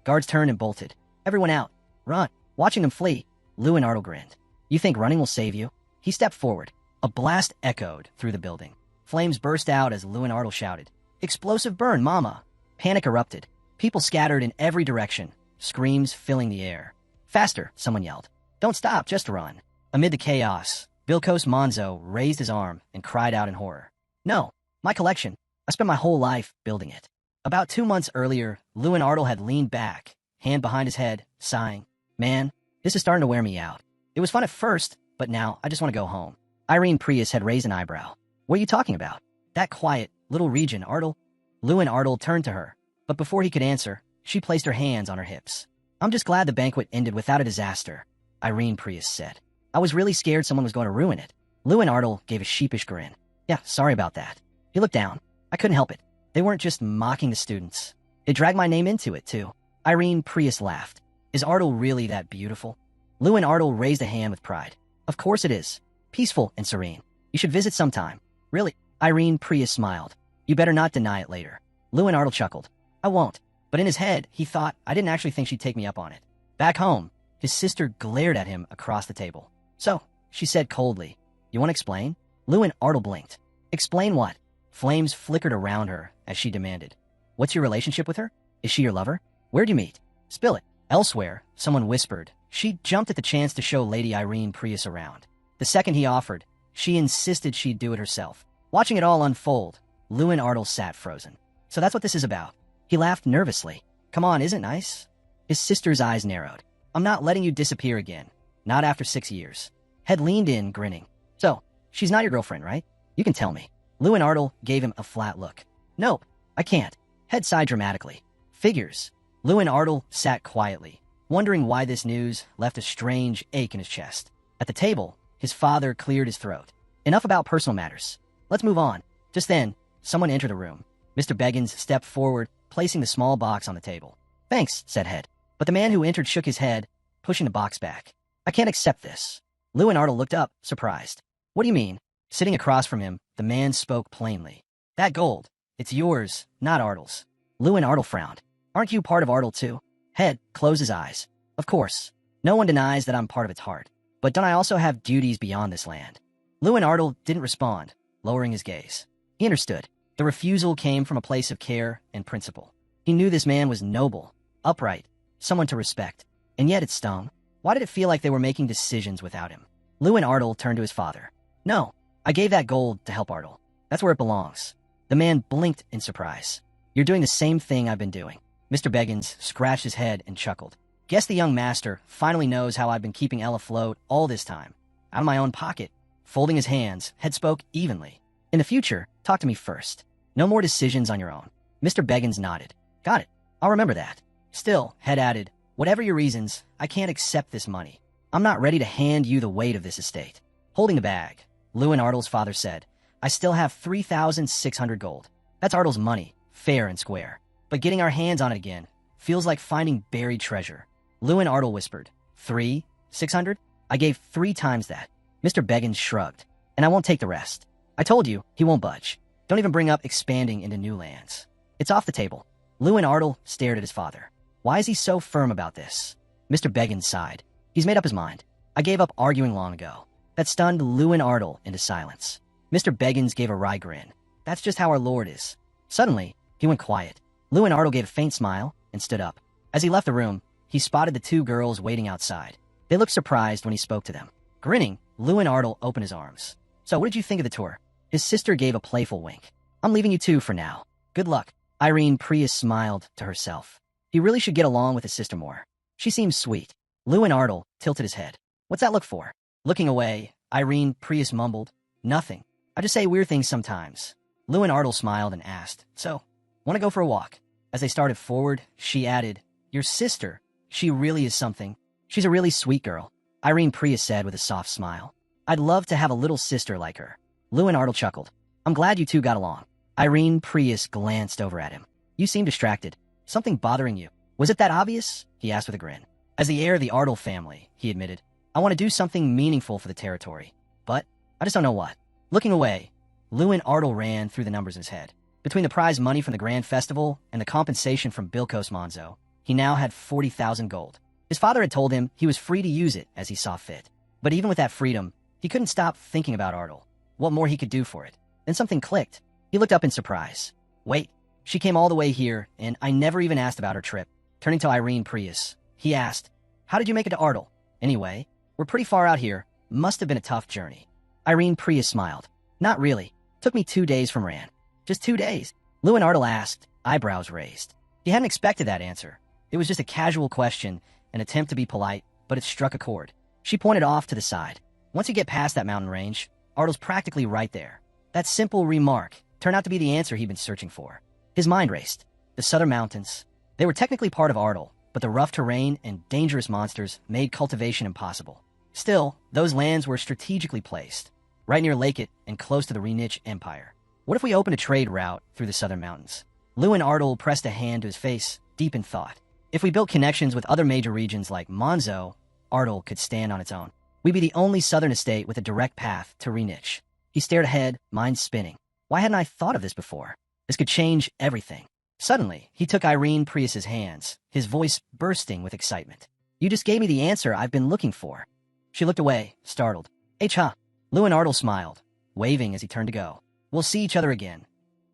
Guards turned and bolted. "Everyone out. Run." Watching them flee, Luen Ardle grinned. "You think running will save you?" He stepped forward. A blast echoed through the building. Flames burst out as Luen Ardle shouted, "Explosive burn, mama!" Panic erupted. People scattered in every direction, screams filling the air. "Faster," someone yelled. "Don't stop, just run." Amid the chaos, Bilkos Monzo raised his arm and cried out in horror. "No, my collection. I spent my whole life building it." About 2 months earlier, Luen Ardle had leaned back, hand behind his head, sighing. "Man, this is starting to wear me out. It was fun at first, but now I just want to go home." Irene Prius had raised an eyebrow. "What are you talking about?" "That quiet, little region, Ardle." Luen Ardle turned to her, but before he could answer, she placed her hands on her hips. "I'm just glad the banquet ended without a disaster," Irene Prius said. "I was really scared someone was going to ruin it." Luen Ardle gave a sheepish grin. "Yeah, sorry about that." He looked down. "I couldn't help it. They weren't just mocking the students. They dragged my name into it, too." Irene Prius laughed. "Is Ardle really that beautiful?" Luen Ardle raised a hand with pride. "Of course it is. Peaceful and serene. You should visit sometime." "Really?" Irene Prius smiled. "You better not deny it later." Luen Ardle chuckled. "I won't." But in his head, he thought, I didn't actually think she'd take me up on it. Back home, his sister glared at him across the table. So, she said coldly, you want to explain? Luen Ardle blinked. Explain what? Flames flickered around her as she demanded. What's your relationship with her? Is she your lover? Where'd you meet? Spill it. Elsewhere, someone whispered. She jumped at the chance to show Lady Irene Prius around. The second he offered, she insisted she'd do it herself. Watching it all unfold, Luen Ardle sat frozen. So that's what this is about. He laughed nervously. Come on, isn't it nice? His sister's eyes narrowed. I'm not letting you disappear again. Not after 6 years. Head leaned in, grinning. So, she's not your girlfriend, right? You can tell me. Luen Ardle gave him a flat look. Nope, I can't. Head sighed dramatically. Figures. Luen Ardle sat quietly, wondering why this news left a strange ache in his chest. At the table, his father cleared his throat. Enough about personal matters. Let's move on. Just then, someone entered the room. Mr. Beggins stepped forward, placing the small box on the table. Thanks, said Head. But the man who entered shook his head, pushing the box back. I can't accept this. Luen Ardle looked up, surprised. What do you mean? Sitting across from him, the man spoke plainly. That gold, it's yours, not Ardle's. Luen Ardle frowned. Aren't you part of Ardle too? Head closed his eyes. Of course. No one denies that I'm part of its heart. But don't I also have duties beyond this land? Luen Ardle didn't respond, lowering his gaze. He understood. The refusal came from a place of care and principle. He knew this man was noble, upright, someone to respect. And yet it stung. Why did it feel like they were making decisions without him? Luen Ardle turned to his father. No, I gave that gold to help Ardle. That's where it belongs. The man blinked in surprise. You're doing the same thing I've been doing. Mr. Beggins scratched his head and chuckled. Guess the young master finally knows how I've been keeping Elle afloat all this time. Out of my own pocket. Folding his hands, Head spoke evenly. In the future, talk to me first. No more decisions on your own. Mr. Beggins nodded. Got it. I'll remember that. Still, Head added, whatever your reasons, I can't accept this money. I'm not ready to hand you the weight of this estate. Holding the bag, Luen Ardle's father said, I still have 3,600 gold. That's Ardle's money, fair and square. But getting our hands on it again feels like finding buried treasure. Luen Ardle whispered, 600? I gave 3 times that. Mr. Beggins shrugged, and I won't take the rest. I told you, he won't budge. Don't even bring up expanding into new lands. It's off the table. Luen Ardle stared at his father. Why is he so firm about this? Mr. Beggins sighed. He's made up his mind. I gave up arguing long ago. That stunned Luen Ardle into silence. Mr. Beggins gave a wry grin. That's just how our lord is. Suddenly, he went quiet. Luen Ardle gave a faint smile and stood up. As he left the room, he spotted the 2 girls waiting outside. They looked surprised when he spoke to them. Grinning, Luen Ardle opened his arms. So what did you think of the tour? His sister gave a playful wink. I'm leaving you 2 for now. Good luck. Irene Prius smiled to herself. He really should get along with his sister more. She seems sweet. Luen Ardle tilted his head. What's that look for? Looking away, Irene Prius mumbled. Nothing. I just say weird things sometimes. Luen Ardle smiled and asked, so, want to go for a walk? As they started forward, she added, your sister, she really is something. She's a really sweet girl. Irene Prius said with a soft smile. I'd love to have a little sister like her. Luen Ardle chuckled. I'm glad you 2 got along. Irene Prius glanced over at him. You seem distracted. Something bothering you. Was it that obvious? He asked with a grin. As the heir of the Ardle family, he admitted, I want to do something meaningful for the territory. But I just don't know what. Looking away, Luen Ardle ran through the numbers in his head. Between the prize money from the Grand Festival and the compensation from Bilkos Monzo, he now had 40,000 gold. His father had told him he was free to use it as he saw fit. But even with that freedom, he couldn't stop thinking about Ardle. What more he could do for it. Then something clicked. He looked up in surprise. Wait, she came all the way here, and I never even asked about her trip. Turning to Irene Prius, he asked, how did you make it to Ardle? Anyway, we're pretty far out here. Must have been a tough journey. Irene Prius smiled. Not really. Took me 2 days from Ran. Just 2 days. Luen Ardle asked, eyebrows raised. He hadn't expected that answer. It was just a casual question, an attempt to be polite, but it struck a chord. She pointed off to the side. Once you get past that mountain range, Ardle's practically right there. That simple remark turned out to be the answer he'd been searching for. His mind raced. The southern mountains. They were technically part of Ardle, but the rough terrain and dangerous monsters made cultivation impossible. Still, those lands were strategically placed, right near Lakeit and close to the Renich Empire. What if we opened a trade route through the southern mountains? Luen Ardle pressed a hand to his face, deep in thought. If we built connections with other major regions like Monzo, Ardle could stand on its own. We'd be the only southern estate with a direct path to Renich. He stared ahead, mind spinning. Why hadn't I thought of this before? This could change everything. Suddenly, he took Irene Prius's hands, his voice bursting with excitement. You just gave me the answer I've been looking for. She looked away, startled. Ha! Luen Ardle smiled, waving as he turned to go. We'll see each other again.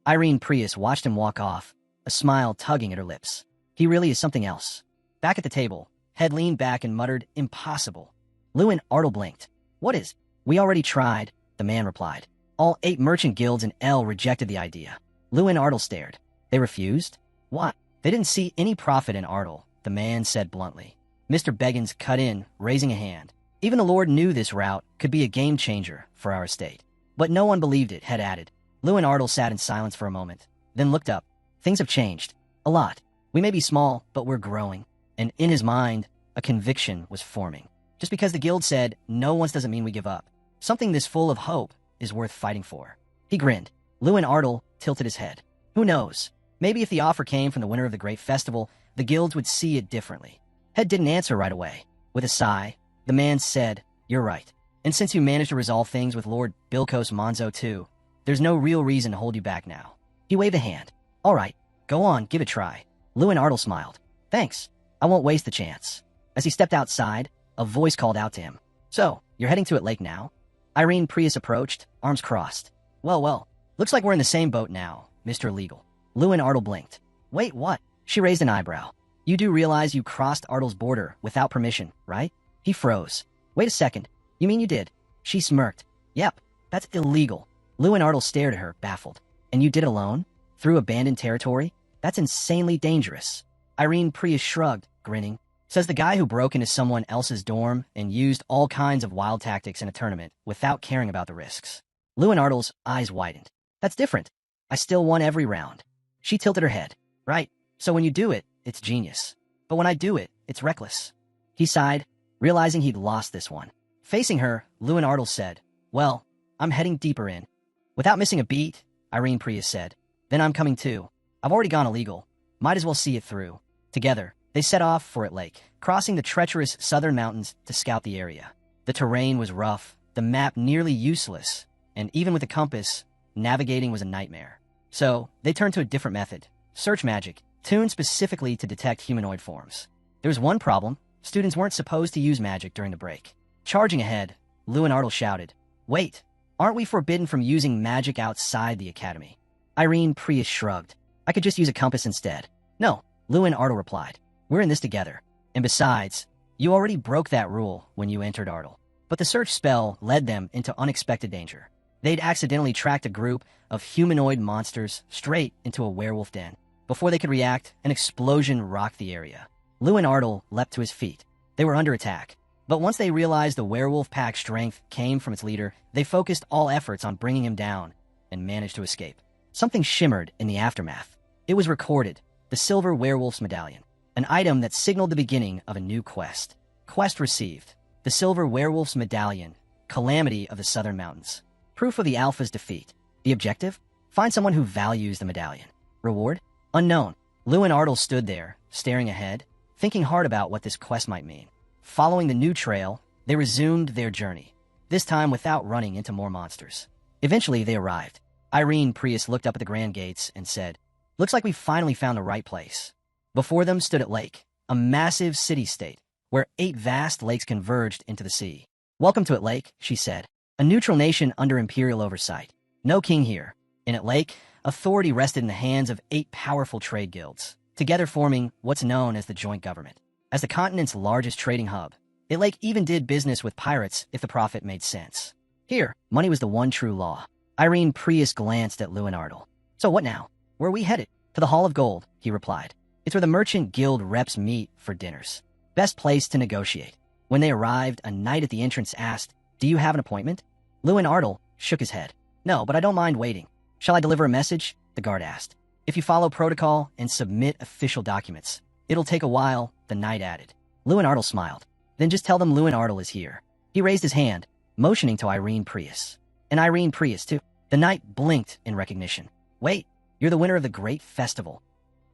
Irene Prius watched him walk off, a smile tugging at her lips. He really is something else. Back at the table, Head leaned back and muttered, impossible. Luen Ardle blinked. What is? We already tried, the man replied. All 8 merchant guilds in L rejected the idea. Luen Ardle stared. They refused? Why? They didn't see any profit in Ardle, the man said bluntly. Mr. Beggins cut in, raising a hand. Even the Lord knew this route could be a game-changer for our estate. But no one believed it, Head added. Luen Ardle sat in silence for a moment, then looked up. Things have changed. A lot. We may be small, but we're growing. And in his mind, a conviction was forming. Just because the guild said no once doesn't mean we give up. Something this full of hope is worth fighting for. He grinned. Luen Ardle tilted his head. Who knows? Maybe if the offer came from the winner of the great festival, the guilds would see it differently. Head didn't answer right away. With a sigh, the man said, You're right. And since you managed to resolve things with Lord Bilkos Monzo too, there's no real reason to hold you back now. He waved a hand. All right, go on, give it a try. Luen Ardle smiled. Thanks. I won't waste the chance. As he stepped outside, a voice called out to him. So, you're heading to it lake now? Irene Prius approached, arms crossed. Well, looks like we're in the same boat now, Mr. Legal. Luen Ardle blinked. Wait, what? She raised an eyebrow. You do realize you crossed Ardle's border without permission, right? He froze. Wait a second. You mean you did? She smirked. Yep, that's illegal. Luen Ardle stared at her, baffled. And you did it alone? Through abandoned territory? That's insanely dangerous. Irene Prius shrugged, grinning. Says the guy who broke into someone else's dorm and used all kinds of wild tactics in a tournament without caring about the risks. Luen Ardle's eyes widened. That's different. I still won every round. She tilted her head. Right, so when you do it, it's genius. But when I do it, it's reckless. He sighed, realizing he'd lost this one. Facing her, Luen Ardle said, Well, I'm heading deeper in. Without missing a beat, Irene Prius said, Then I'm coming too. I've already gone illegal. Might as well see it through. Together, they set off for it lake, crossing the treacherous southern mountains to scout the area. The terrain was rough, the map nearly useless, and even with a compass, navigating was a nightmare. So, they turned to a different method, search magic, tuned specifically to detect humanoid forms. There was one problem. Students weren't supposed to use magic during the break. Charging ahead, Luen Ardle shouted, Wait, aren't we forbidden from using magic outside the academy? Irene Prius shrugged. I could just use a compass instead. No, Luen Ardle replied. We're in this together. And besides, you already broke that rule when you entered Ardle. But the search spell led them into unexpected danger. They'd accidentally tracked a group of humanoid monsters straight into a werewolf den. Before they could react, an explosion rocked the area. Luen Ardle leapt to his feet. They were under attack. But once they realized the werewolf pack's strength came from its leader, they focused all efforts on bringing him down and managed to escape. Something shimmered in the aftermath. It was recorded, the Silver Werewolf's Medallion, an item that signaled the beginning of a new quest. Quest received, the Silver Werewolf's Medallion, Calamity of the Southern Mountains. Proof of the Alpha's defeat. The objective? Find someone who values the medallion. Reward? Unknown. Luen Ardle stood there, staring ahead, thinking hard about what this quest might mean. Following the new trail, they resumed their journey, this time without running into more monsters. Eventually, they arrived. Irene Prius looked up at the grand gates and said, Looks like we finally found the right place. Before them stood a lake, a massive city-state, where 8 vast lakes converged into the sea. Welcome to it lake, she said. A neutral nation under imperial oversight. No king here. In it lake, authority rested in the hands of 8 powerful trade guilds, together forming what's known as the joint government. As the continent's largest trading hub, it lake even did business with pirates if the profit made sense. Here, money was the one true law. Irene Prius glanced at Luen Ardle. So what now? Where are we headed? To the Hall of Gold, he replied. It's where the merchant guild reps meet for dinners. Best place to negotiate. When they arrived, a knight at the entrance asked, Do you have an appointment? Luen Ardle shook his head. No, but I don't mind waiting. Shall I deliver a message? The guard asked. If you follow protocol and submit official documents. It'll take a while, the knight added. Luen Ardle smiled. Then just tell them Luen Ardle is here. He raised his hand, motioning to Irene Prius. And Irene Prius, too. The knight blinked in recognition. Wait, you're the winner of the great festival.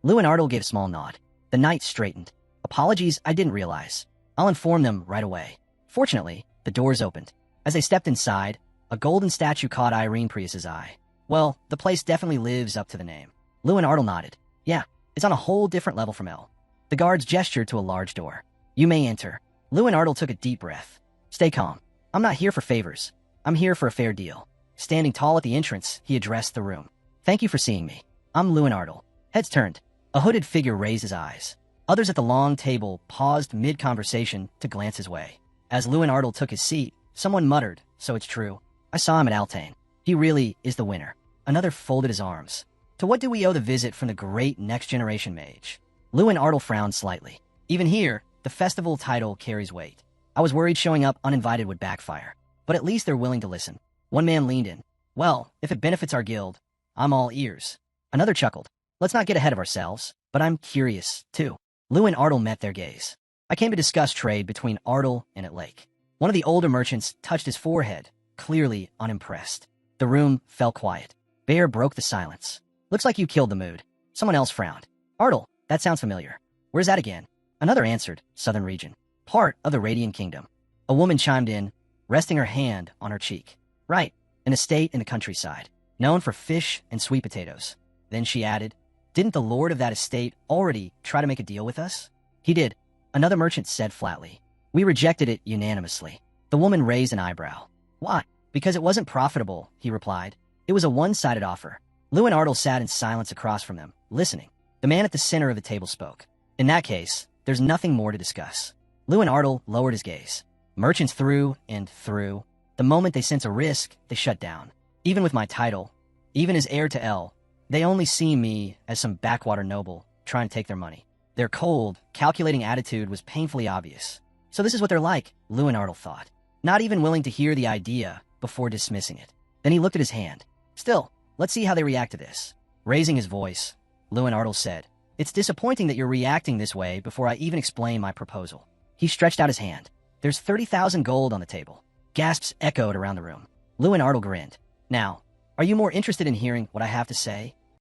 Luen Ardle gave a small nod. The knight straightened. Apologies, I didn't realize. I'll inform them right away. Fortunately, the doors opened. As they stepped inside, a golden statue caught Irene Prius's eye. Well, the place definitely lives up to the name. Luen Ardle nodded. Yeah, it's on a whole different level from L. The guards gestured to a large door. You may enter. Luen Ardle took a deep breath. Stay calm. I'm not here for favors. I'm here for a fair deal. Standing tall at the entrance, he addressed the room. Thank you for seeing me. I'm Luen Ardle. Heads turned. A hooded figure raised his eyes. Others at the long table paused mid-conversation to glance his way. As Luen Ardle took his seat, someone muttered, so it's true. I saw him at Altane. He really is the winner. Another folded his arms. To what do we owe the visit from the great next-generation mage? Luen Ardle frowned slightly. Even here, the festival title carries weight. I was worried showing up uninvited would backfire. But at least they're willing to listen. One man leaned in. Well, if it benefits our guild, I'm all ears. Another chuckled. Let's not get ahead of ourselves, but I'm curious, too. Luen Ardle met their gaze. I came to discuss trade between Ardle and at Lake. One of the older merchants touched his forehead, clearly unimpressed. The room fell quiet. Bear broke the silence. Looks like you killed the mood. Someone else frowned. Ardle, that sounds familiar. Where's that again? Another answered, Southern region. Part of the Radiant Kingdom. A woman chimed in, resting her hand on her cheek. Right, an estate in the countryside, known for fish and sweet potatoes. Then she added, didn't the lord of that estate already try to make a deal with us? He did, another merchant said flatly. We rejected it unanimously. The woman raised an eyebrow. Why? Because it wasn't profitable, he replied. It was a one-sided offer. Luen Ardle sat in silence across from them, listening. The man at the center of the table spoke. In that case, there's nothing more to discuss. Luen Ardle lowered his gaze. Merchants through and through. The moment they sense a risk, they shut down. Even with my title, even as heir to L, they only see me as some backwater noble trying to take their money. Their cold, calculating attitude was painfully obvious. So this is what they're like, Luen Ardle thought. Not even willing to hear the idea before dismissing it. Then he looked at his hand. Still, let's see how they react to this. Raising his voice, Luen Ardle said, it's disappointing that you're reacting this way before I even explain my proposal. He stretched out his hand. There's 30,000 gold on the table. Gasps echoed around the room. Luen Ardle grinned. Now, are you more interested in hearing what I have to say,